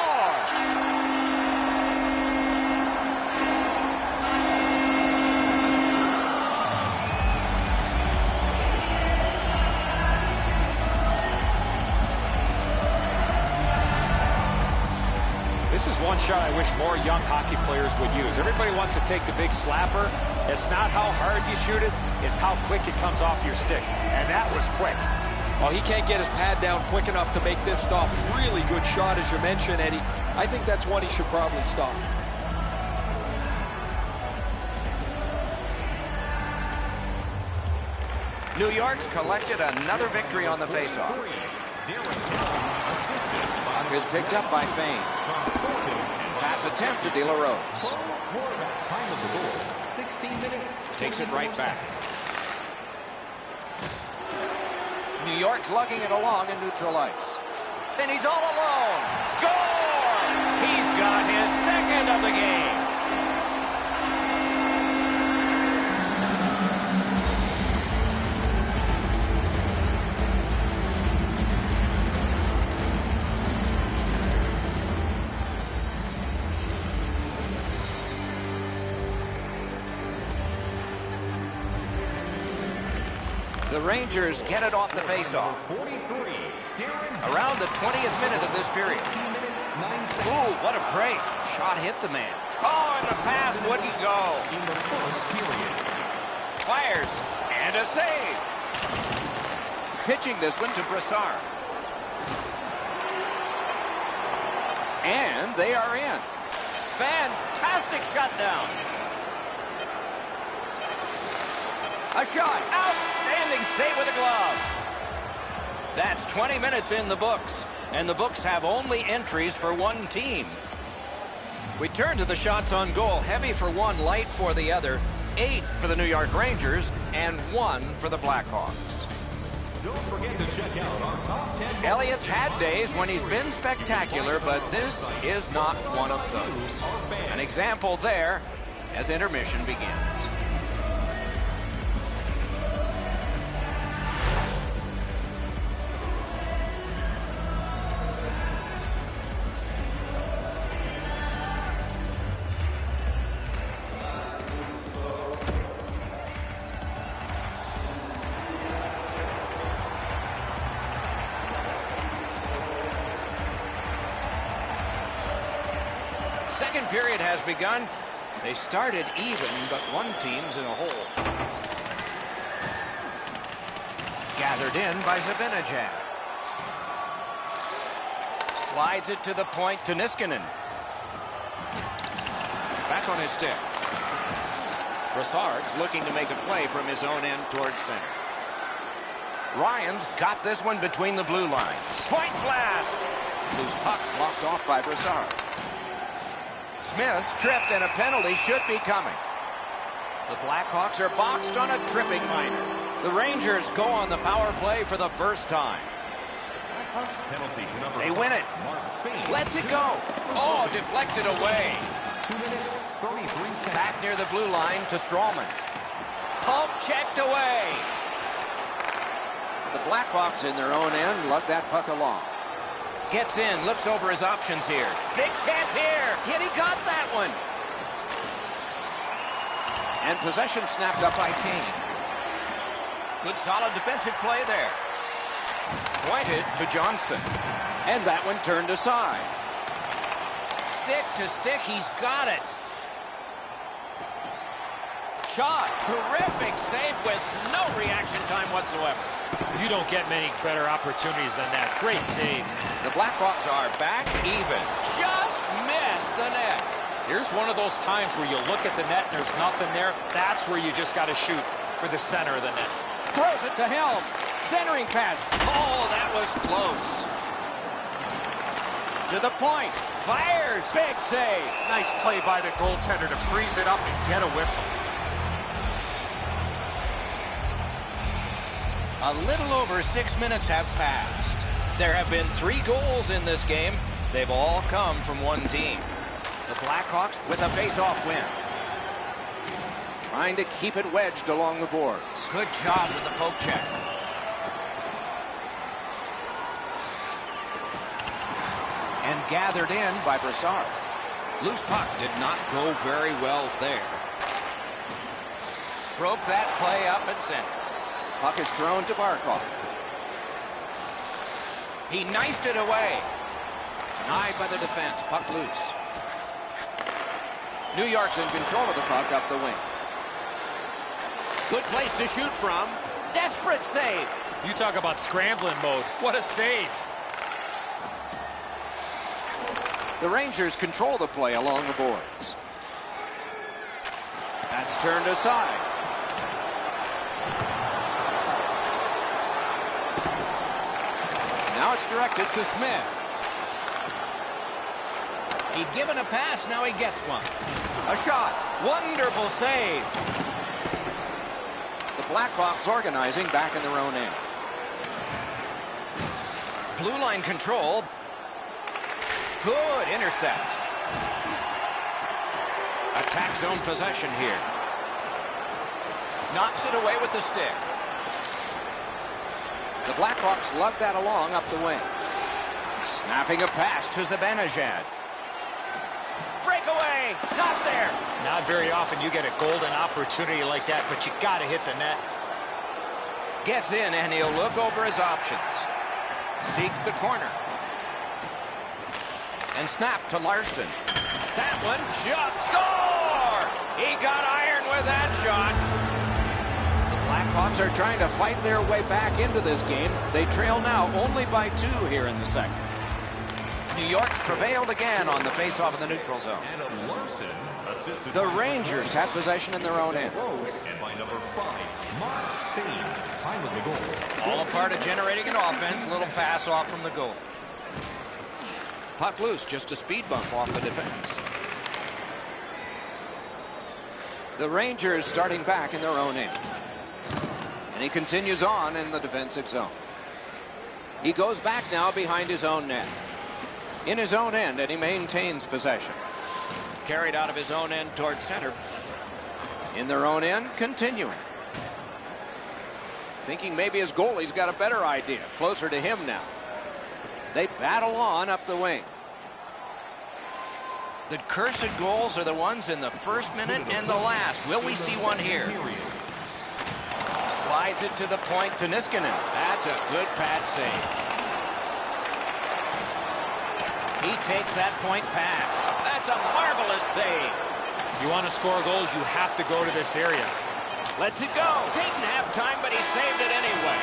This is one shot I wish more young hockey players would use. Everybody wants to take the big slapper. It's not how hard you shoot it, it's how quick it comes off your stick. And that was quick. Well, he can't get his pad down quick enough to make this stop. Really good shot, as you mentioned, Eddie. I think that's one he should probably stop. New York's collected another victory on the faceoff. Puck is picked up by Fane. Pass attempt to De La Rose. Takes it right back. New York's lugging it along in neutral ice. Then he's all alone. Score! He's got his second of the game. The Rangers get it off the faceoff. Around the 20th minute of this period. Ooh, what a break. Shot hit the man. Oh, and the pass wouldn't go. Fires, and a save. Pitching this one to Brassard. And they are in. Fantastic shutdown. A shot. Outstanding save with a glove. That's 20 minutes in the books. And the books have only entries for one team. We turn to the shots on goal. Heavy for one, light for the other. 8 for the New York Rangers and 1 for the Blackhawks. Don't forget to check out our top 10. Elliott's had days when he's been spectacular, but this is not one of those. An example there as intermission begins. Second period has begun. They started even, but one team's in a hole. Gathered in by Zibanejad. Slides it to the point to Niskanen. Back on his stick. Brassard's looking to make a play from his own end towards center. Ryan's got this one between the blue lines. Point blast! Loose puck blocked off by Brassard. Smith's tripped and a penalty should be coming. The Blackhawks are boxed on a tripping minor. The Rangers go on the power play for the first time. They win it. Lets it go. Oh, deflected away. Back near the blue line to Strawman. Poke checked away. The Blackhawks in their own end lug that puck along. Gets in, looks over his options here. Big chance here. Yet he got that one. And possession snapped up by Kane. Good solid defensive play there. Pointed to Johnson. And that one turned aside. Stick to stick, he's got it. Shot. Terrific save with no reaction time whatsoever. You don't get many better opportunities than that. Great save. The Blackhawks are back even. Just missed the net. Here's one of those times where you look at the net and there's nothing there. That's where you just got to shoot for the center of the net. Throws it to Helm. Centering pass. Oh, that was close. To the point. Fires. Big save. Nice play by the goaltender to freeze it up and get a whistle. A little over 6 minutes have passed. There have been 3 goals in this game. They've all come from one team. The Blackhawks with a face-off win. Trying to keep it wedged along the boards. Good job with the poke check. gathered in by Broussard. Loose puck did not go very well there. Broke that play up at center. Puck is thrown to Barkov. He knifed it away. Denied by the defense. Puck loose. New York's in control of the puck up the wing. Good place to shoot from. Desperate save. You talk about scrambling mode. What a save. The Rangers control the play along the boards. That's turned aside. Now it's directed to Smith. He'd given a pass, now he gets one. A shot. Wonderful save. The Blackhawks organizing back in their own end. Blue line control. Good intercept. Attack zone possession here. Knocks it away with the stick. The Blackhawks lug that along up the wing. Snapping a pass to Zibanejad. Breakaway! Not there! Not very often you get a golden opportunity like that, but you got to hit the net. Gets in, and he'll look over his options. Seeks the corner. And snap to Larson. That one, shot, score! He got iron with that shot. The Blackhawks are trying to fight their way back into this game. They trail now only by 2 here in the second. New York's prevailed again on the faceoff in the neutral zone. The Rangers have possession in their own end. And by number 5, time of the goal. All a part of generating an offense. Little pass off from the goal. Puck loose, just a speed bump off the defense. The Rangers starting back in their own end. And he continues on in the defensive zone. He goes back now behind his own net. In his own end, and he maintains possession. Carried out of his own end toward center. In their own end, continuing. Thinking maybe his goalie's got a better idea. Closer to him now. They battle on up the wing. The cursed goals are the ones in the first minute and the last. Will we see one here? Slides it to the point to Niskanen. That's a good pad save. He takes that point pass. That's a marvelous save. If you want to score goals, you have to go to this area. Lets it go. Didn't have time, but he saved it anyway.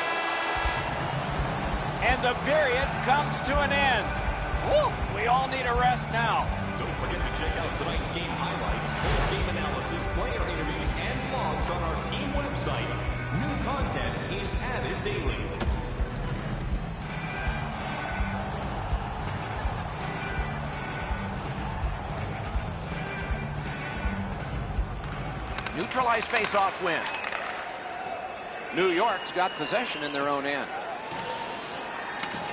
And the period comes to an end. Woo! We all need a rest now. Don't forget to check out tonight's game highlights, post-game analysis, player interviews, and vlogs on our team website. New content is added daily. Neutralized face-off win. New York's got possession in their own end.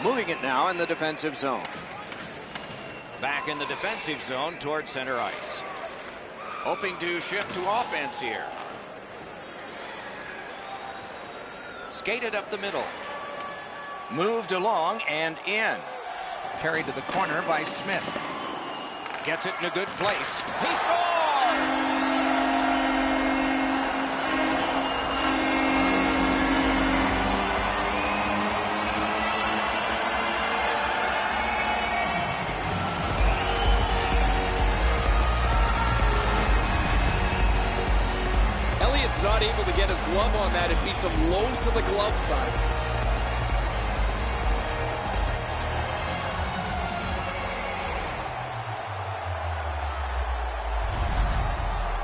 Moving it now in the defensive zone. Back in the defensive zone toward center ice. Hoping to shift to offense here. Skated up the middle. Moved along and in. Carried to the corner by Smith. Gets it in a good place. He scores! Not able to get his glove on that. It beats him low to the glove side.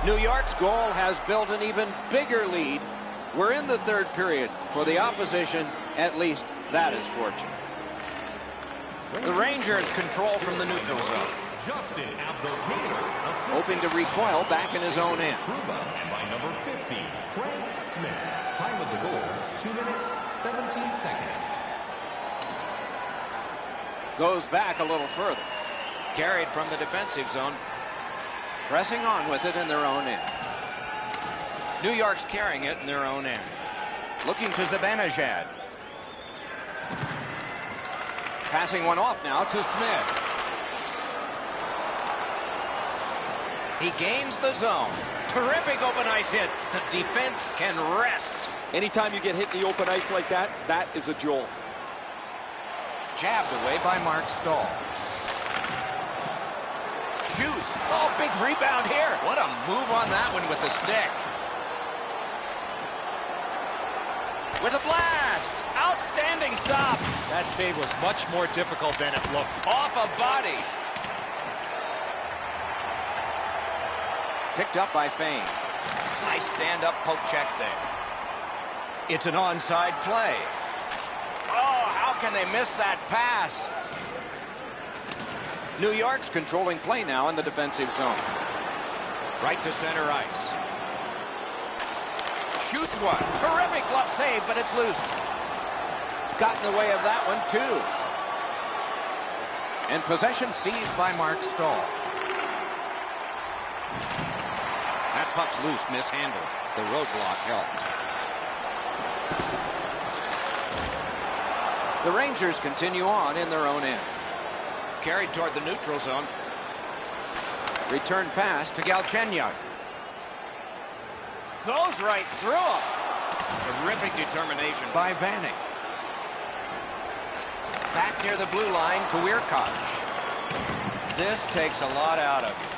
New York's goal has built an even bigger lead. We're in the third period. For the opposition, at least that is fortunate. The Rangers control from the neutral zone. Hoping to recoil back in his own end. And by number 50, Frank Smith. Time of the goal, 2 minutes, 17 seconds. Goes back a little further. Carried from the defensive zone. Pressing on with it in their own end. New York's carrying it in their own end. Looking to He gains the zone. Terrific open ice hit. The defense can rest. Anytime you get hit in the open ice like that, that is a jolt. Jabbed away by Mark Stahl. Shoots. Oh, big rebound here. What a move on that one with the stick. With a blast. Outstanding stop. That save was much more difficult than it looked. Off a body. Picked up by Fane. Nice stand-up poke check there. It's an onside play. Oh, how can they miss that pass? New York's controlling play now in the defensive zone. Right to center ice. Shoots one. Terrific glove save, but it's loose. Got in the way of that one, too. And possession seized by Mark Stahl. That puck's loose, mishandled. The roadblock helped. The Rangers continue on in their own end. Carried toward the neutral zone. Return pass to Galchenyuk. Goes right through him. Terrific determination by Vanek. Back near the blue line to Weirkoch. This takes a lot out of you.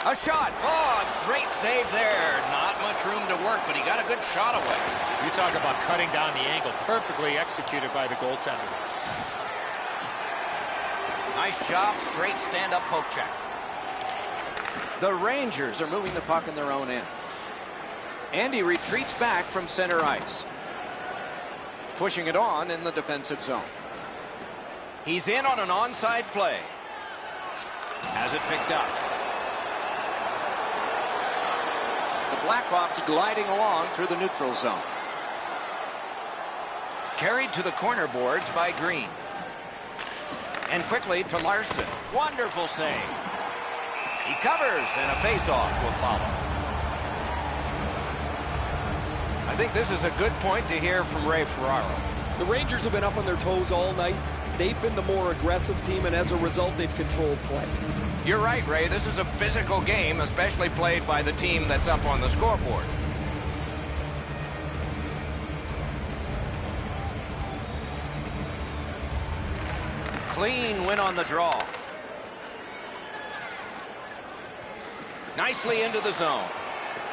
A shot. Oh, great save there. Not much room to work, but he got a good shot away. You talk about cutting down the angle. Perfectly executed by the goaltender. Nice job. Straight stand-up poke check. The Rangers are moving the puck in their own end. And he retreats back from center ice. Pushing it on in the defensive zone. He's in on an onside play. Has it picked up. The Blackhawks gliding along through the neutral zone. Carried to the corner boards by Green. And quickly to Larson. Wonderful save. He covers, and a face-off will follow. I think this is a good point to hear from Ray Ferraro. The Rangers have been up on their toes all night. They've been the more aggressive team, and as a result, they've controlled play. You're right, Ray. This is a physical game, especially played by the team that's up on the scoreboard. Clean win on the draw. Nicely into the zone.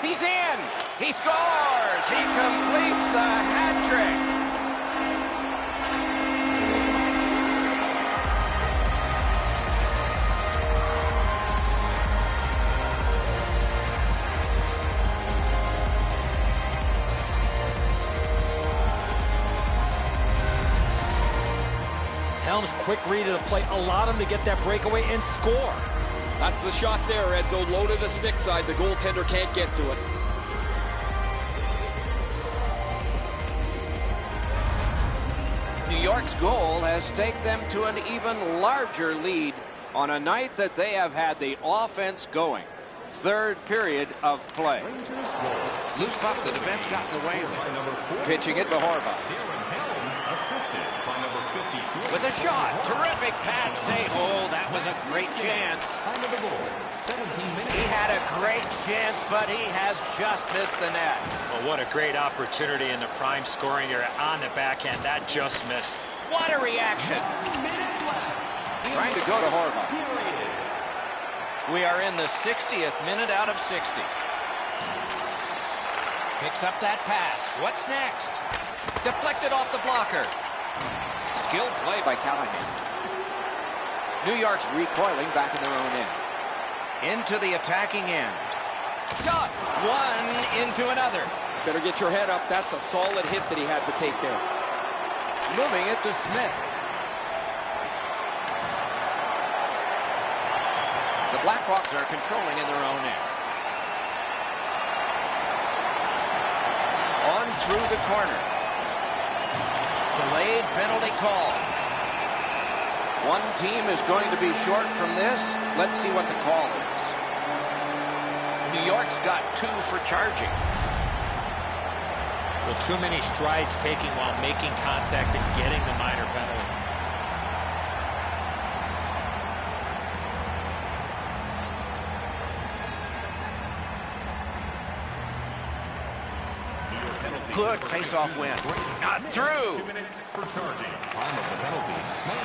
He's in! He scores! He completes the hat trick! Helms' quick read of the play allowed him to get that breakaway and score. That's the shot there, Edzo. Low to the stick side. The goaltender can't get to it. New York's goal has taken them to an even larger lead on a night that they have had the offense going. Third period of play. Loose puck, the defense got in the way there. Pitching it to Horvath. With a shot. Terrific pad save. Oh, that was a great chance. He had a great chance, but he has just missed the net. Well, what a great opportunity in the prime scoring area on the backhand. That just missed. What a reaction. Trying to go to Horvath. We are in the 60th minute out of 60. Picks up that pass. What's next? Deflected off the blocker. Skilled play by Callahan. New York's recoiling back in their own end. Into the attacking end. Shot. One into another. Better get your head up. That's a solid hit that he had to take there. Moving it to Smith. The Blackhawks are controlling in their own end. On through the corner. Delayed penalty call. One team is going to be short from this. Let's see what the call is. New York's got 2 for charging. Well, too many strides taking while making contact and getting the minor penalty. Good face-off win. Not through. 2 minutes for charging. Time of the penalty,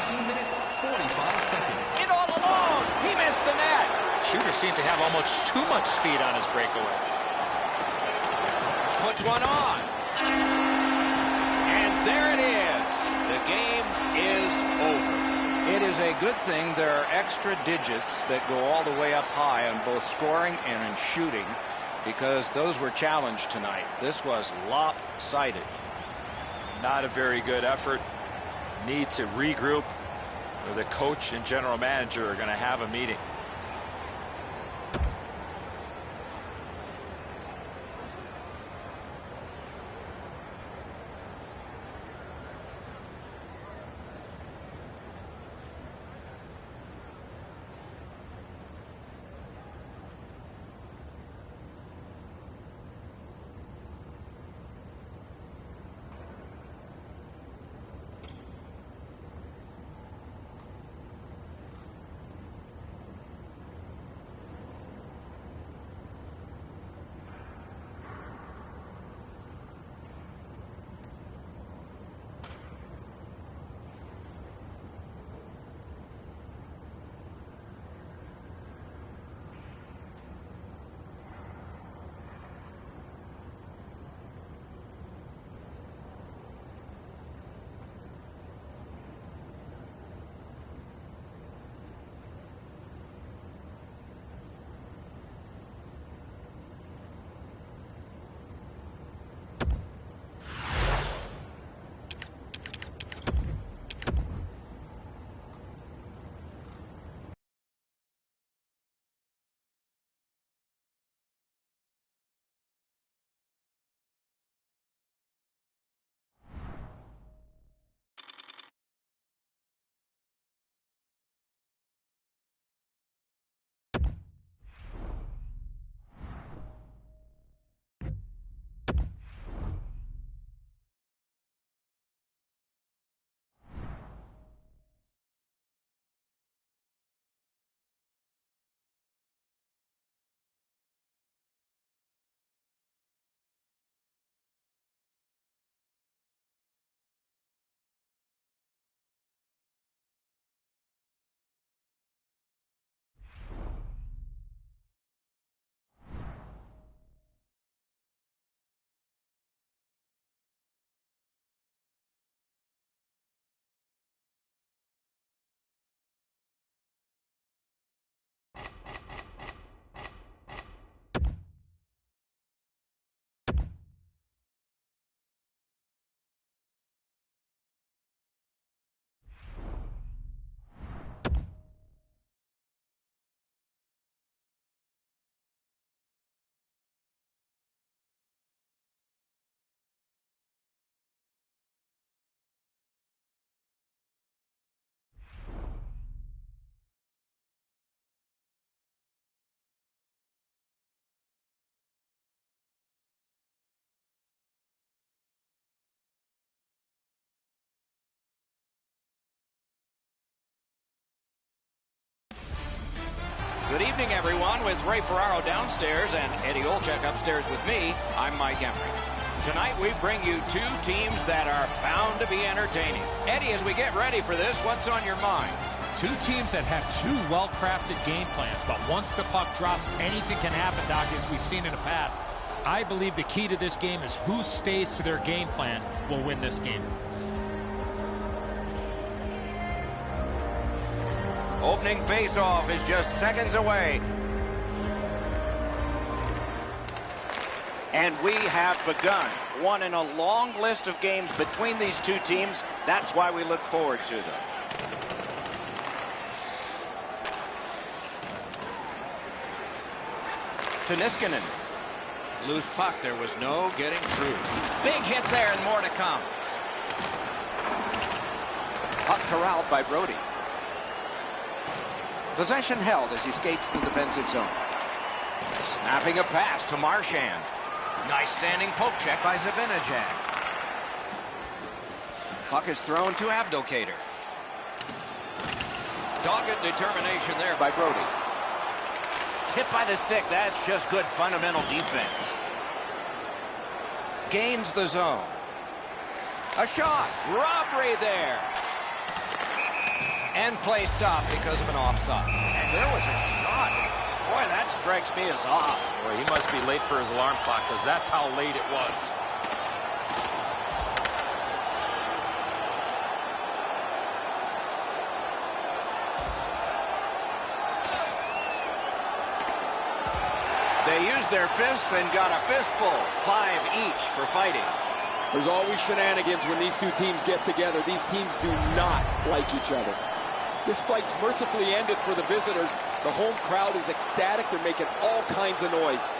19 minutes, 45 seconds. In all alone. He missed the net. Shooter seemed to have almost too much speed on his breakaway. Puts one on. And there it is. The game is over. It is a good thing there are extra digits that go all the way up high on both scoring and in shooting, because those were challenged tonight. This was lopsided. Not a very good effort. Need to regroup, or the coach and general manager are going to have a meeting. Good evening, everyone, with Ray Ferraro downstairs and Eddie Olczyk upstairs with me. I'm Mike Emery. Tonight, we bring you two teams that are bound to be entertaining. Eddie, as we get ready for this, what's on your mind? Two teams that have two well-crafted game plans, but once the puck drops, anything can happen, Doc, as we've seen in the past. I believe the key to this game is who stays to their game plan will win this game. Opening face-off is just seconds away. And we have begun. One in a long list of games between these two teams. That's why we look forward to them. To Niskanen. Loose puck. There was no getting through. Big hit there and more to come. Puck corralled by Brody. Possession held as he skates the defensive zone. Snapping a pass to Marchand. Nice standing poke check by Zibanejad. Puck is thrown to Abdelkader. Dogged determination there by Brody. Hit by the stick. That's just good fundamental defense. gains the zone. A shot. Robbery there. And play stopped because of an offside. And there was a shot. Boy, that strikes me as odd. Boy, he must be late for his alarm clock because that's how late it was. They used their fists and got a fistful. 5 each for fighting. There's always shenanigans when these two teams get together. These teams do not like each other. This fight's mercifully ended for the visitors. The home crowd is ecstatic. They're making all kinds of noise.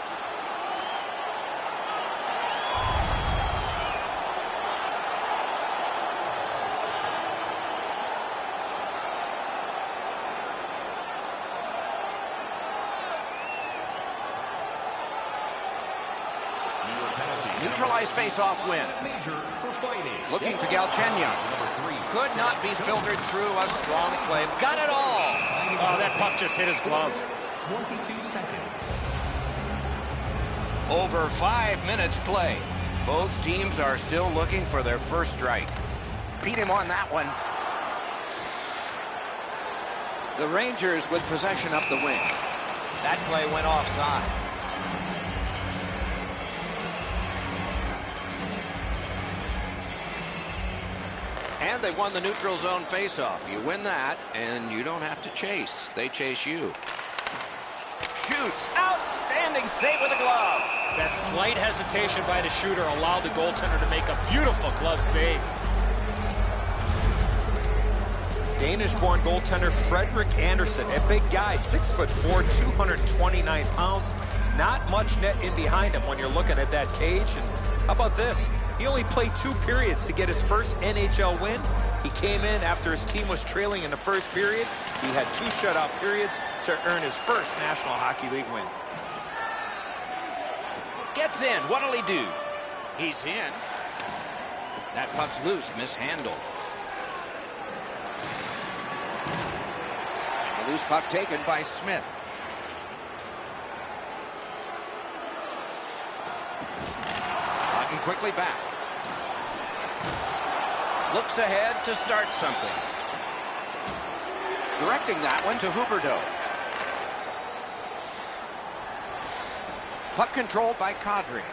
Neutralized face-off win. Looking to Galchenyuk. Could not be filtered through a strong play. Got it all. Oh, that puck just hit his glove. 22 seconds. Over 5 minutes play. Both teams are still looking for their first strike. Beat him on that one. The Rangers with possession up the wing. That play went offside. And they won the neutral zone faceoff. You win that, and you don't have to chase. They chase you. Shoots. Outstanding save with a glove. That slight hesitation by the shooter allowed the goaltender to make a beautiful glove save. Danish-born goaltender Frederick Anderson, a big guy, 6'4", 229 pounds. Not much net in behind him when you're looking at that cage. And how about this? He only played 2 periods to get his first NHL win. He came in after his team was trailing in the first period. He had 2 shutout periods to earn his first National Hockey League win. Gets in. What'll he do? He's in. That puck's loose. Mishandled. The loose puck taken by Smith. Cotton quickly back. Looks ahead to start something. Directing that one to Huberdeau. Puck controlled by Kadri.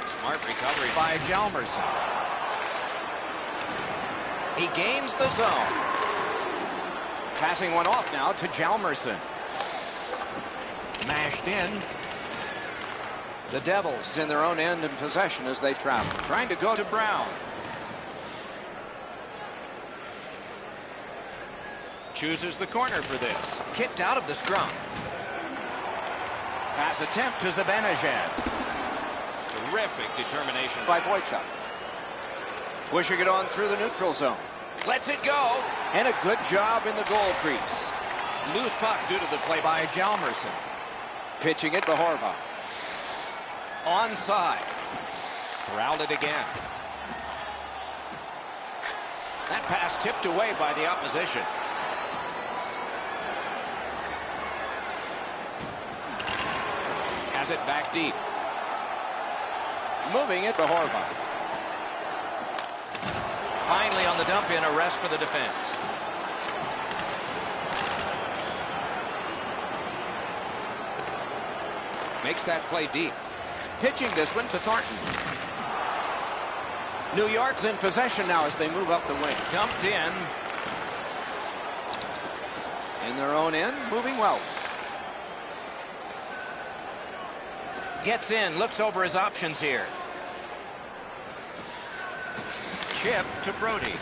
Smart recovery by Hjalmarsson. He gains the zone. Passing one off now to Hjalmarsson. Mashed in. The Devils in their own end in possession as they travel. Trying to go to Brown. Chooses the corner for this. Kicked out of the scrum. Pass attempt to Zibanejad. Terrific determination by Boychuk. Pushing it on through the neutral zone. Lets it go. And a good job in the goal crease. Loose puck due to the play by Hjalmarsson. Pitching it to Horvath. Onside. Corralled it again. That pass tipped away by the opposition. Has it back deep. Moving it to Horvath. Finally on the dump in, a rest for the defense. Makes that play deep. Pitching this one to Thornton. New York's in possession now as they move up the wing. Dumped in. In their own end, moving well. Gets in, looks over his options here. Chip to Brody.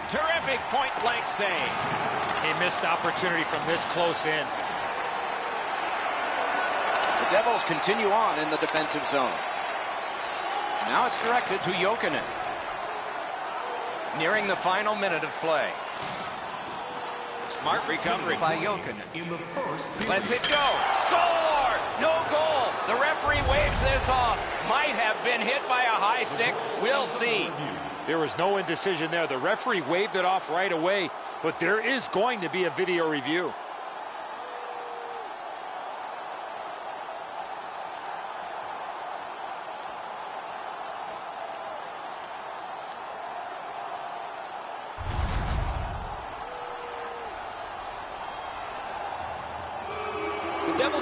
Terrific point-blank save. A missed opportunity from this close in. The Devils continue on in the defensive zone. Now it's directed to Jokinen. Nearing the final minute of play. Smart recovery by Jokinen. Lets it go. Score! No goal. The referee waves this off. Might have been hit by a high stick. We'll see. There was no indecision there. The referee waved it off right away, but there is going to be a video review.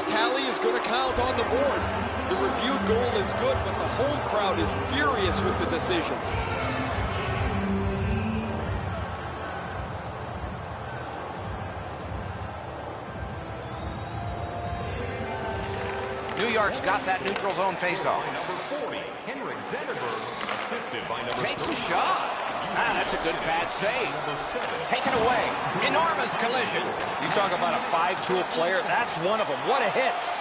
tally is going to count on the board. The reviewed goal is good, but the home crowd is furious with the decision. New York's got that neutral zone faceoff. Takes a shot. That's a good bad save. Taken away. Enormous collision. You talk about a 5-tool player. That's one of them. What a hit.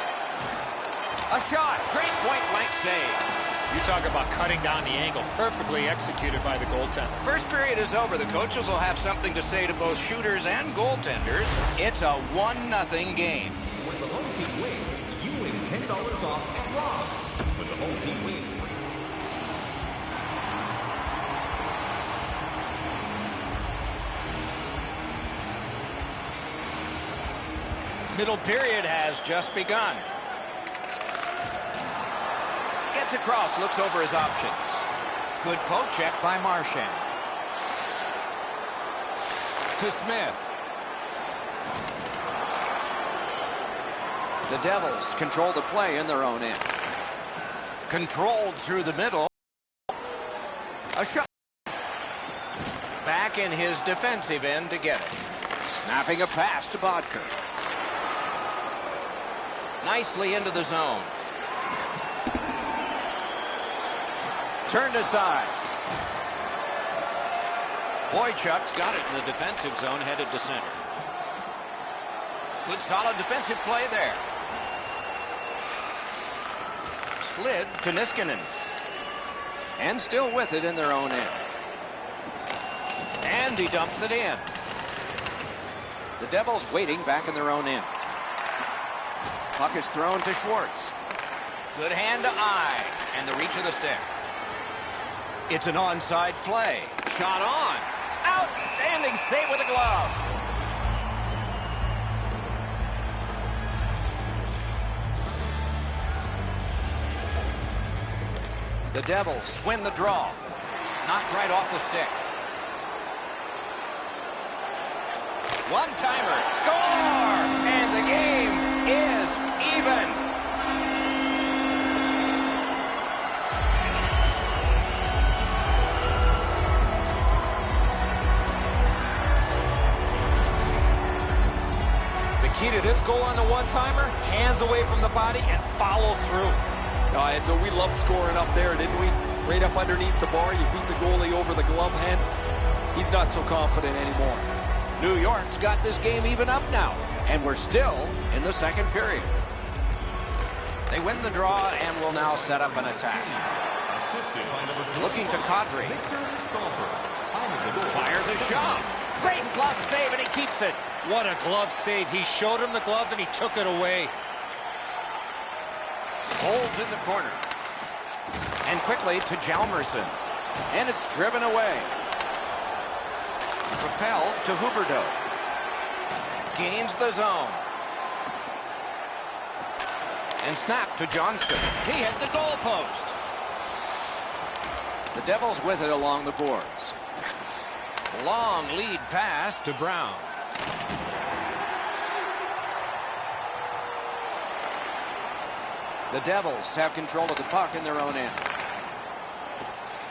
A shot. Great point-blank save. You talk about cutting down the angle. Perfectly executed by the goaltender. First period is over. The coaches will have something to say to both shooters and goaltenders. It's a 1-0 game. When the home team wins, you win $10 off at Rob's. When the home team wins, Middle period has just begun. Gets across, looks over his options. Good poke check by Marchand. To Smith. The Devils control the play in their own end. Controlled through the middle. A shot. Back in his defensive end to get it. Snapping a pass to Bodker. Nicely into the zone. Turned aside. Boychuk's got it in the defensive zone, headed to center. Good solid defensive play there. Slid to Niskanen. And still with it in their own end. And he dumps it in. The Devils waiting back in their own end. Puck is thrown to Schwartz. Good hand to eye. And the reach of the stick. It's an onside play. Shot on. Outstanding save with a glove. The Devils win the draw. Knocked right off the stick. One-timer. Score! And the game is even. The key to this goal on the one-timer, hands away from the body and follow through. And so we loved scoring up there, didn't we? Right up underneath the bar, you beat the goalie over the glove hand. He's not so confident anymore. New York's got this game even up now, and we're still in the second period. They win the draw and will now set up an attack. Looking to Kadri. Fires a shot. Great glove save, and he keeps it. What a glove save. He showed him the glove and he took it away. Holds in the corner. And quickly to Hjalmarsson. And it's driven away. Propelled to Huberdeau. Gains the zone. And snapped to Johnson. He hit the goalpost. The Devils with it along the boards. Long lead pass to Brown. The Devils have control of the puck in their own end.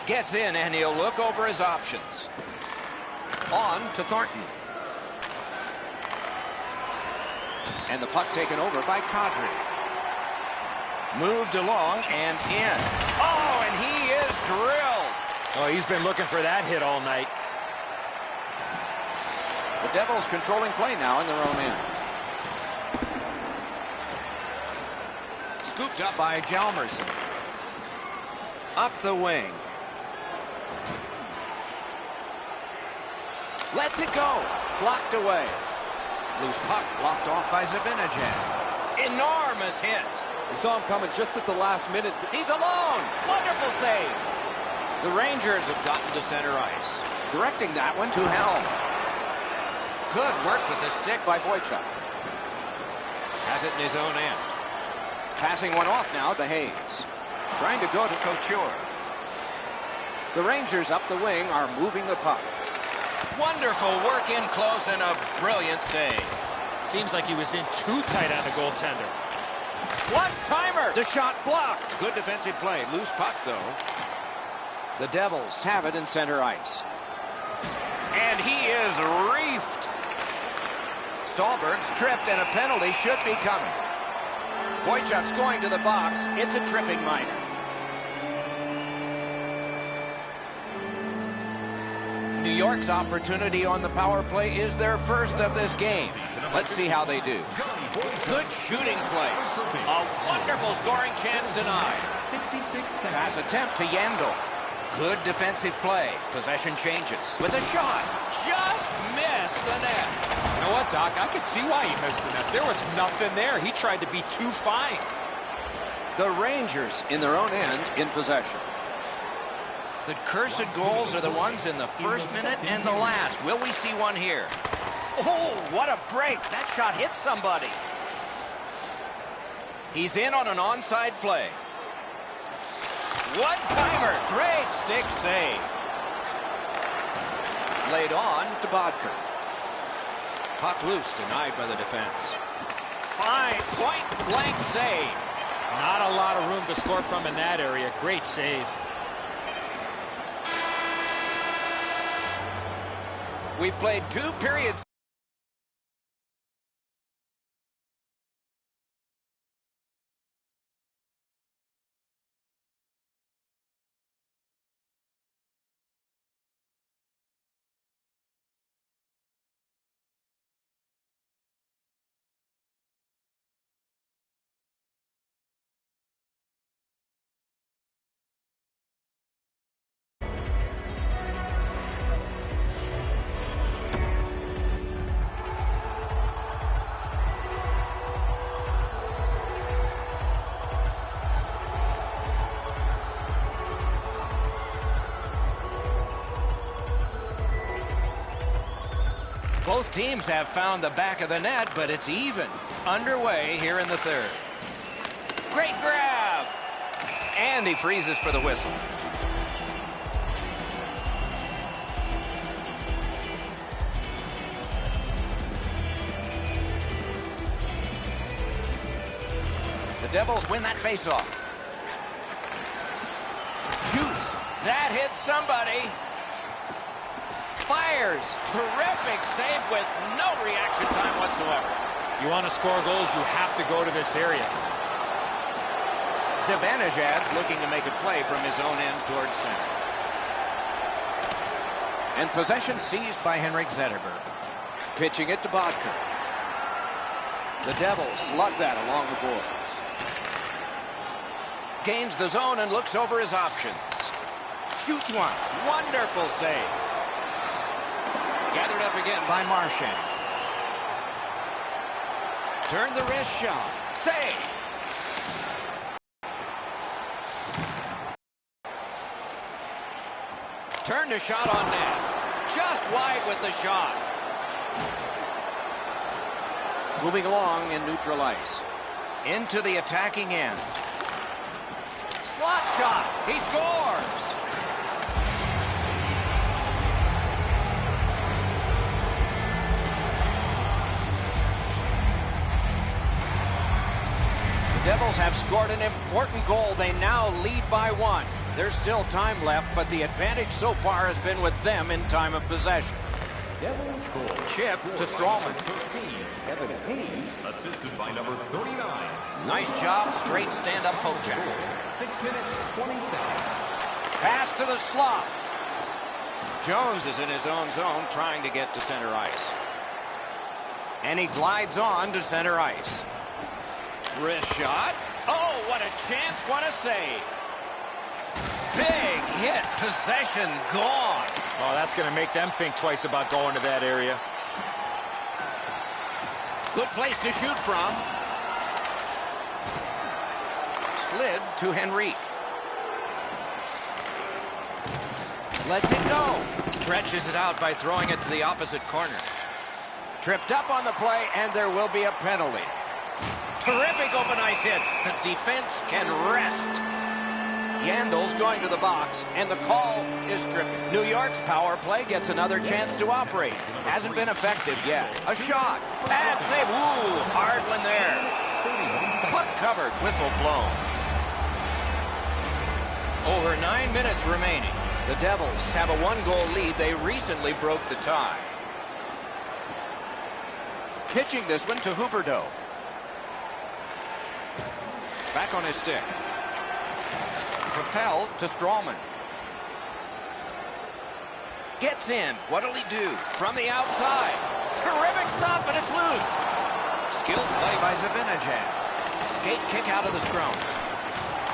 Gets in and he'll look over his options. On to Thornton. And the puck taken over by Kadri. Moved along and in. Oh, and he is drilled. Oh, he's been looking for that hit all night. The Devils controlling play now in their own end. Scooped up by Hjalmarsson. Up the wing. Lets it go. Blocked away. Loose puck blocked off by Zibanejad. Enormous hit. We saw him coming just at the last minute. He's alone. Wonderful save. The Rangers have gotten to center ice. Directing that one to Helm. Good work with the stick by Boychuk. Has it in his own end. Passing one off now to Hayes. Trying to go to Couture. The Rangers up the wing are moving the puck. Wonderful work in close and a brilliant save. Seems like he was in too tight on the goaltender. One-timer. The shot blocked. Good defensive play. Loose puck, though. The Devils have it in center ice. And he is reefed. Stallberg's tripped, and a penalty should be coming. Boychuk's going to the box. It's a tripping minor. New York's opportunity on the power play is their first of this game. Let's see how they do. Good shooting plays. A wonderful scoring chance denied. Pass attempt to Yandel. Good defensive play. Possession changes. With a shot. Just missed the net. You know what, Doc? I could see why he missed the net. There was nothing there. He tried to be too fine. The Rangers in their own end in possession. The cursed goals are the ones in the first minute and the last. Will we see one here? Oh, what a break. That shot hit somebody. He's in on an onside play. One-timer. Great stick save. Laid on to Bodker. Puck loose, denied by the defense. Fine point-blank save. Not a lot of room to score from in that area. Great save. We've played 2 periods. Both teams have found the back of the net, but it's even. Underway here in the third. Great grab! And he freezes for the whistle. The Devils win that faceoff. Shoots. That hits somebody. Fires. Terrific save with no reaction time whatsoever. You want to score goals, you have to go to this area. Zibanejad's looking to make a play from his own end towards center. And possession seized by Henrik Zetterberg. Pitching it to Bodker. The Devils lug that along the boards. Gains the zone and looks over his options. Shoots one. Wonderful save. Gathered up again by Marchand. Turn the wrist shot. Save. Turned a shot on net. Just wide with the shot. Moving along in neutral ice. Into the attacking end. Slot shot. He scores. The Devils have scored an important goal. They now lead by 1. There's still time left, but the advantage so far has been with them in time of possession. Chip to Strawman. Assisted by number 39. Nice job, straight stand-up poke check. 6 minutes, 20 seconds. Pass to the slot. Jones is in his own zone trying to get to center ice. And he glides on to center ice. Wrist shot. Oh, what a chance, what a save. Big hit, possession gone. Oh, that's going to make them think twice about going to that area. Good place to shoot from. Slid to Henrique. Lets it go. Stretches it out by throwing it to the opposite corner. Tripped up on the play, and there will be a penalty. Terrific open ice hit. The defense can rest. Yandel's going to the box, and the call is tripping. New York's power play gets another chance to operate. Hasn't been effective yet. A shot. Bad save. Ooh, hard one there. Puck covered, whistle blown. Over 9 minutes remaining. The Devils have a 1-goal lead. They recently broke the tie. Pitching this one to Huberdeau. Back on his stick. Propelled to Strawman. Gets in. What'll he do? From the outside. Terrific stop, but it's loose. Skilled play by Zibanejad. Skate kick out of the scrum.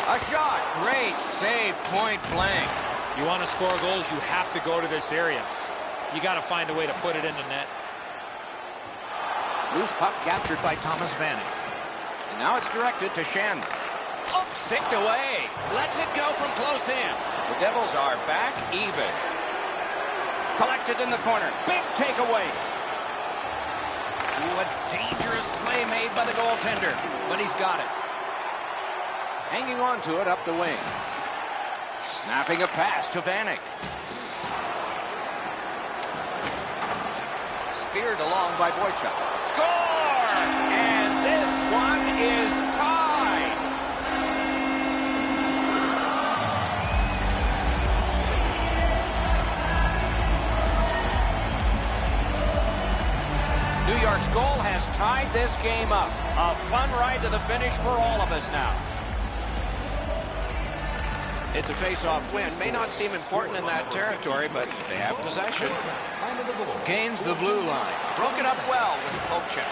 A shot. Great save, point blank. You want to score goals, you have to go to this area. You got to find a way to put it in the net. Loose puck captured by Thomas Vanek. And now it's directed to Shannon. Oh, sticked away. Lets it go from close in. The Devils are back even. Collected in the corner. Big takeaway. Ooh, a dangerous play made by the goaltender. But he's got it. Hanging on to it up the wing. Snapping a pass to Vanek. Speared along by Boychuk. Score! And this one is tied. New York's goal has tied this game up. A fun ride to the finish for all of us now. It's a face-off win. May not seem important in that territory, but they have possession. Gains the blue line. Broke it up well with the poke check.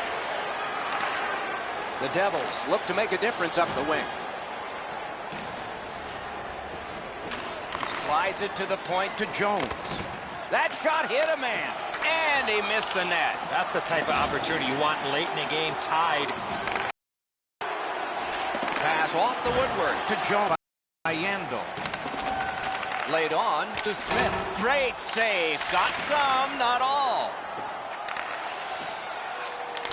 The Devils look to make a difference up the wing. Slides it to the point to Jones. That shot hit a man, and he missed the net. That's the type of opportunity you want late in the game, tied. Pass off the woodwork to Jones. Yandel. Laid on to Smith. Great save. Got some, not all.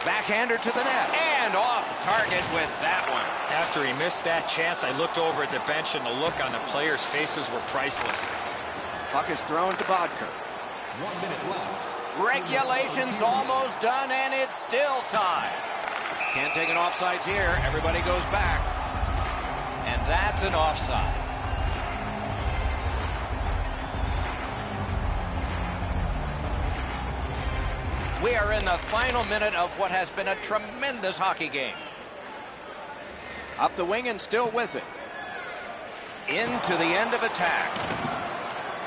Backhander to the net. And off target with that one. After he missed that chance, I looked over at the bench, and the look on the players' faces were priceless. Puck is thrown to Bodker. 1 minute left. Regulations almost done, and it's still tied. Can't take an offsides here. Everybody goes back. And that's an offside. We are in the final minute of what has been a tremendous hockey game. Up the wing and still with it. Into the end of attack.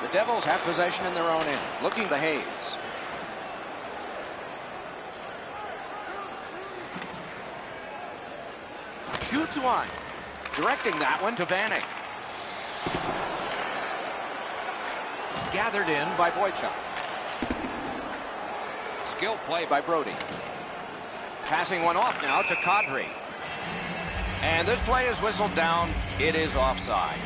The Devils have possession in their own end. Looking to Hayes. Shoots one. Directing that one to Vanek. Gathered in by Boychuk. Skill play by Brody. Passing one off now to Kadri. And this play is whistled down. It is offside.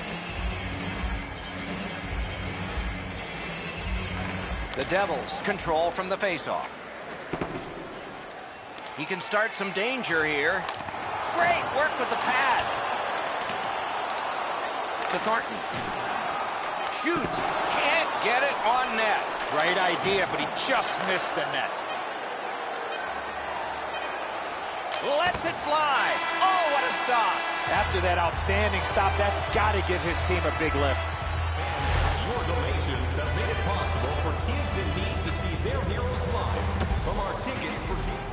The Devils control from the faceoff. He can start some danger here. Great work with the pad. To Thornton. Shoots. Can't get it on net. Right idea, but he just missed the net. Lets it fly. Oh, what a stop. After that outstanding stop, that's got to give his team a big lift. Your donations have made it possible for kids in need to see their heroes live from our Tickets for Kids.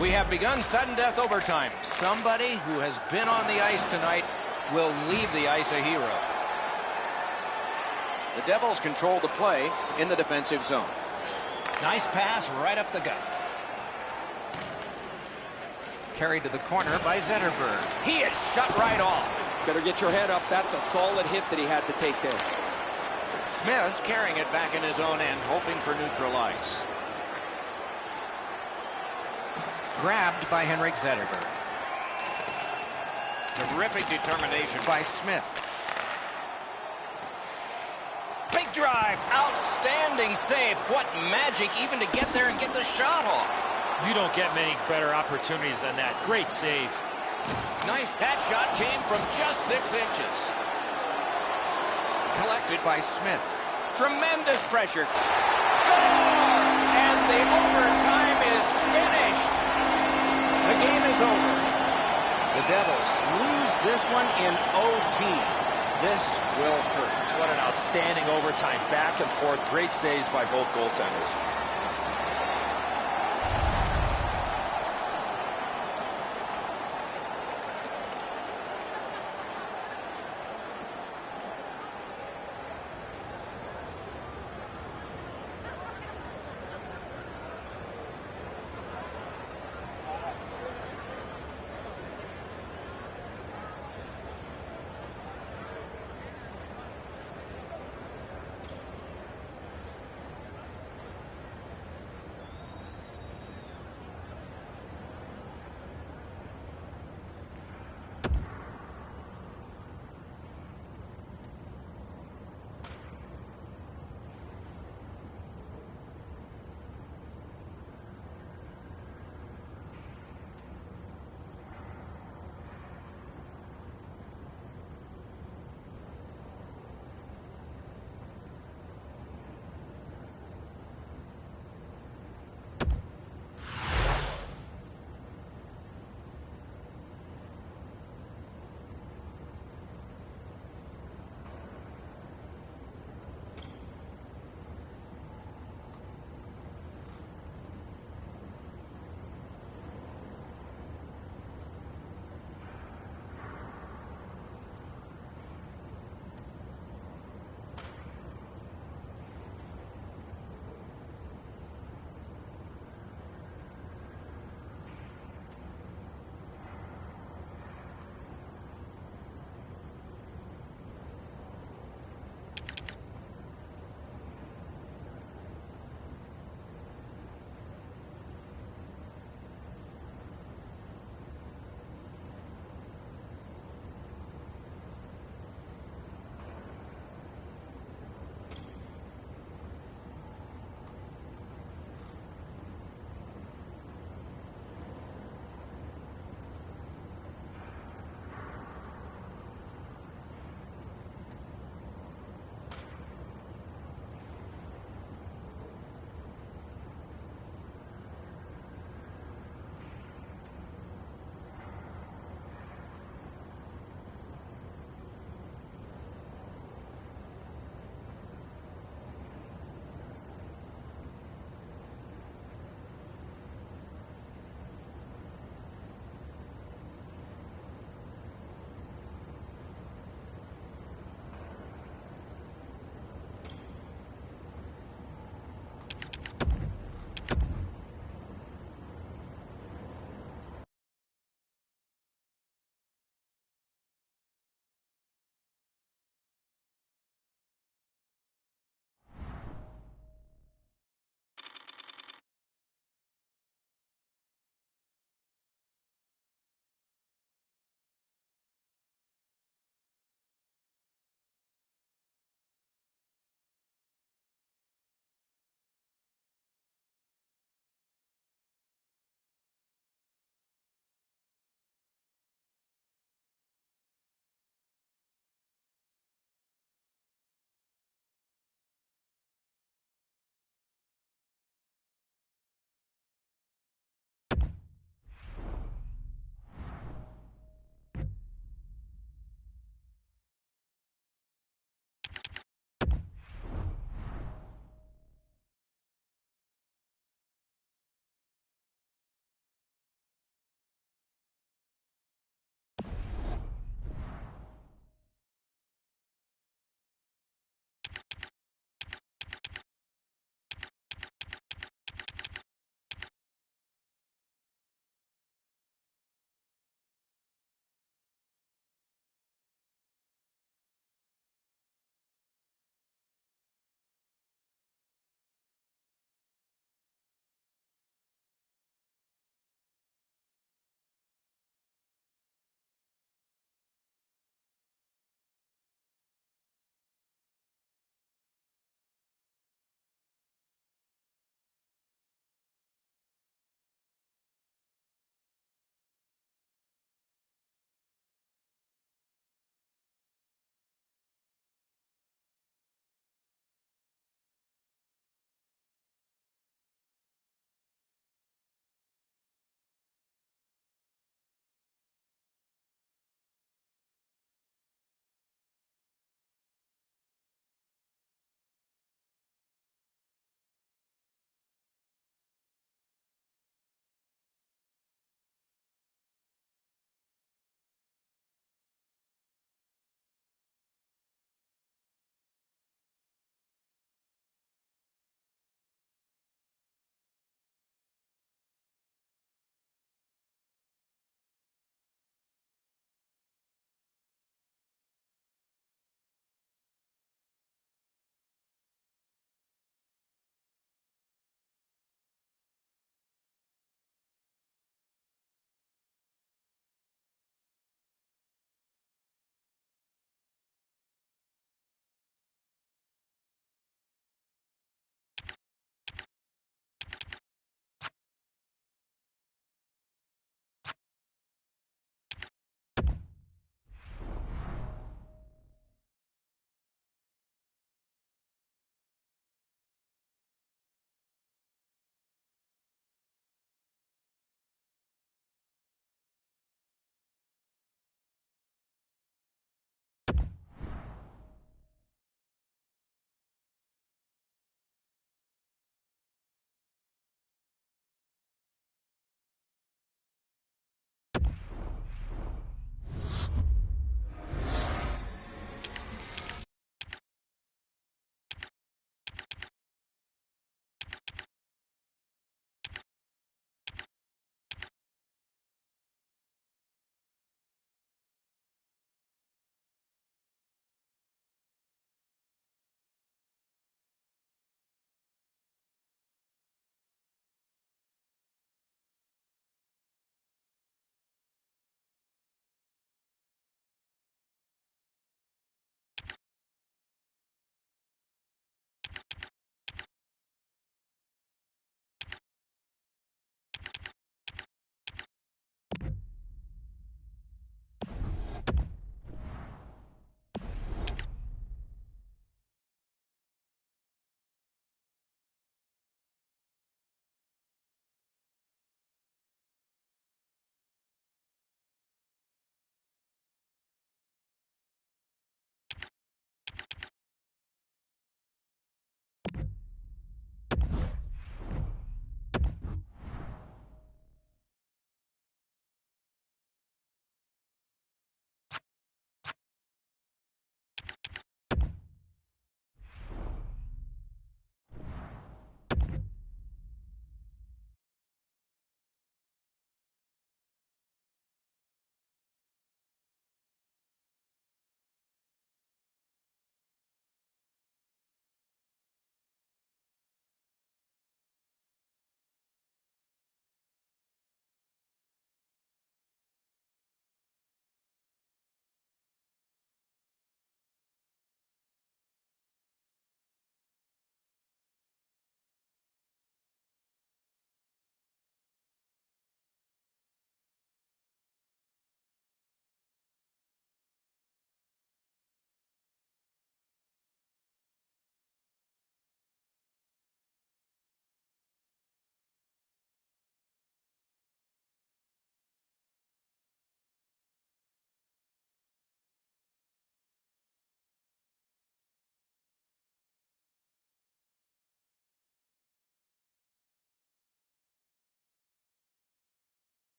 We have begun sudden death overtime. Somebody who has been on the ice tonight will leave the ice a hero. The Devils control the play in the defensive zone. Nice pass right up the gut. Carried to the corner by Zetterberg. He is shut right off. Better get your head up. That's a solid hit that he had to take there. Smith carrying it back in his own end, hoping for neutral ice. Grabbed by Henrik Zetterberg. Terrific determination by Smith. Big drive. Outstanding save. What magic even to get there and get the shot off. You don't get many better opportunities than that. Great save. Nice. That shot came from just 6 inches. Collected by Smith. Tremendous pressure. Score! And the overtime is finished. The game is over. The Devils lose this one in OT. This will hurt. What an outstanding overtime. Back and forth. Great saves by both goaltenders.